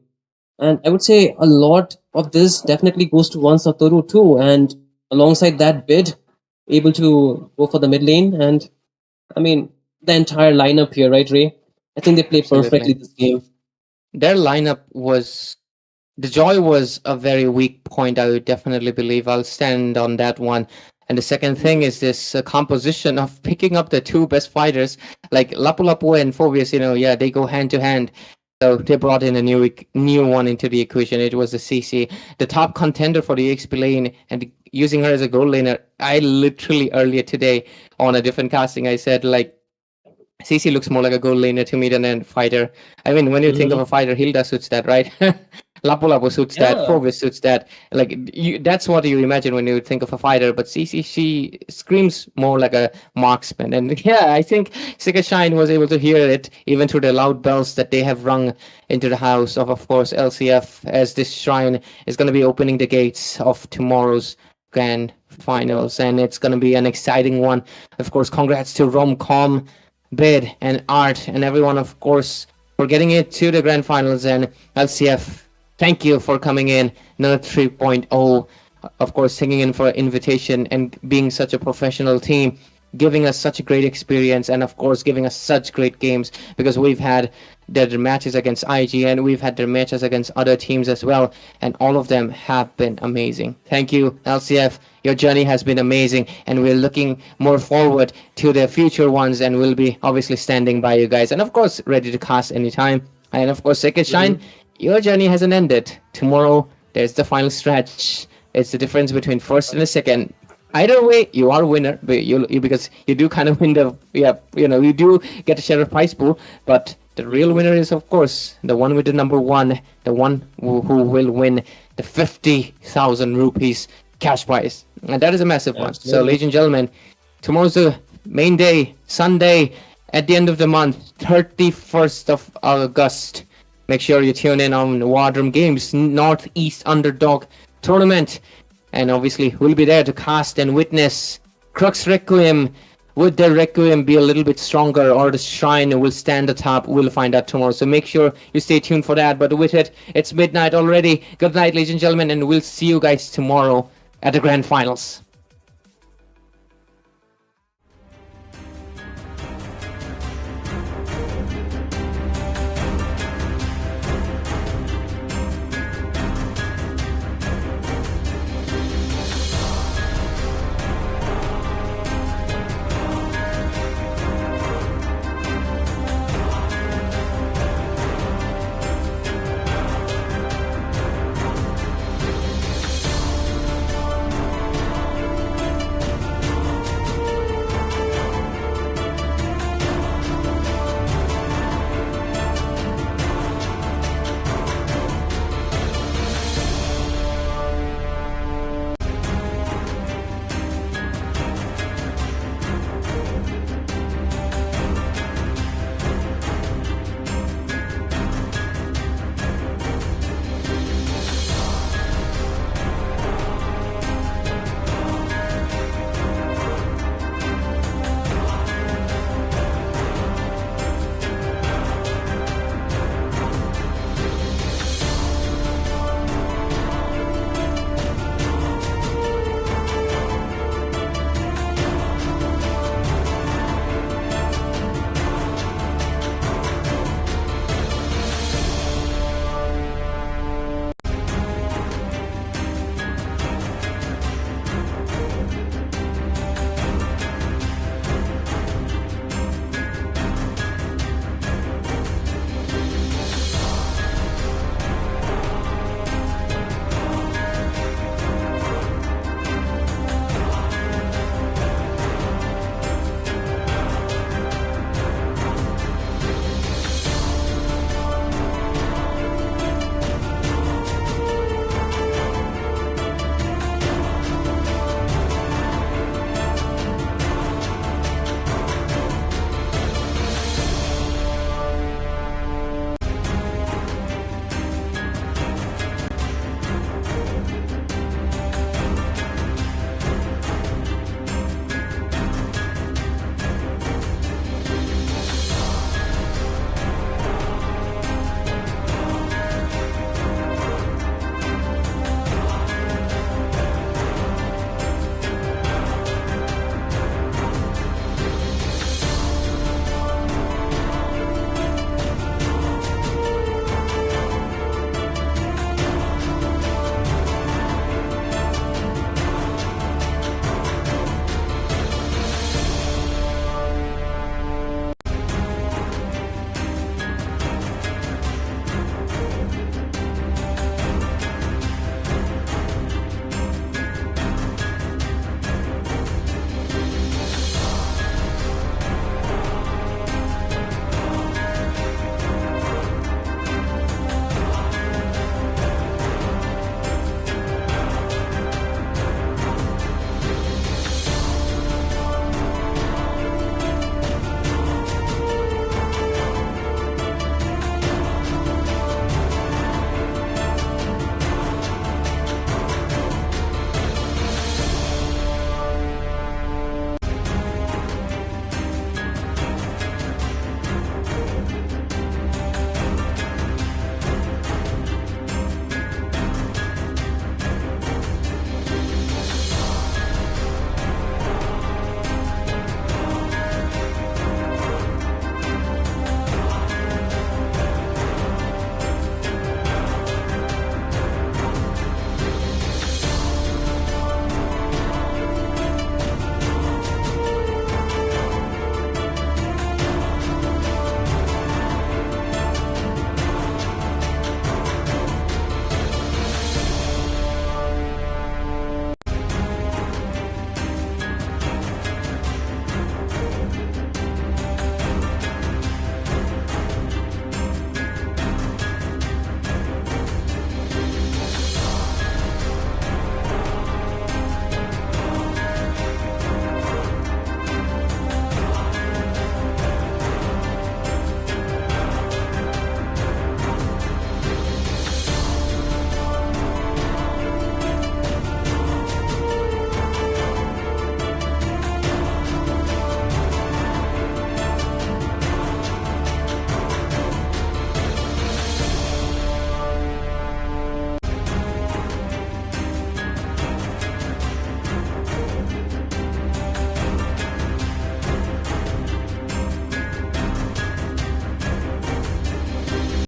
And I would say a lot of this definitely goes to one Satoru too. And alongside that bid, able to go for the mid lane. And I mean, the entire lineup here, right, Ray? I think they played Absolutely. perfectly this game. Their lineup was. The Joy was a very weak point, I would definitely believe. I'll stand on that one. And the second thing is this composition of picking up the two best fighters, like Lapu Lapu and Phobius, they go hand to hand. So they brought in a new one into the equation. It was the CC, the top contender for the XP lane, and using her as a gold laner. I literally earlier today on a different casting, I said like, CC looks more like a gold laner to me than a fighter. I mean, when you think of a fighter, Hilda suits that, right? Lapu Lapu suits that, Phovis suits that. Like, that's what you imagine when you think of a fighter. But CC, she screams more like a marksman. And yeah, I think Sacred Shine was able to hear it, even through the loud bells that they have rung into the house of course, LCF, as this shrine is going to be opening the gates of tomorrow's grand finals. And it's going to be an exciting one. Of course, congrats to Romcom, Bid, and Art, and everyone, of course, for getting it to the grand finals. And LCF, thank you for coming in, Nerd 3.0, of course, singing in for an invitation and being such a professional team, giving us such a great experience, and of course, giving us such great games, because we've had their matches against IGN, we've had their matches against other teams as well, and all of them have been amazing. Thank you, LCF. Your journey has been amazing, and we're looking more forward to the future ones, and we'll be obviously standing by you guys, and of course, ready to cast anytime. And of course, Sacred Shine, your journey hasn't ended. Tomorrow, there's the final stretch. It's the difference between first and the second. Either way, you are a winner, but because you do kind of win you do get a share of prize pool, but the real winner is, of course, the one with the number one, the one who will win the 50,000 rupees cash prize. And that is a massive one. So, ladies and gentlemen, tomorrow's the main day, Sunday, at the end of the month, 31st of August. Make sure you tune in on Wardroom Games Northeast Underdog Tournament. And obviously, we'll be there to cast and witness Crux Requiem. Would the Requiem be a little bit stronger, or the Shrine will stand atop? We'll find out tomorrow. So make sure you stay tuned for that. But with it, it's midnight already. Good night, ladies and gentlemen, and we'll see you guys tomorrow at the Grand Finals.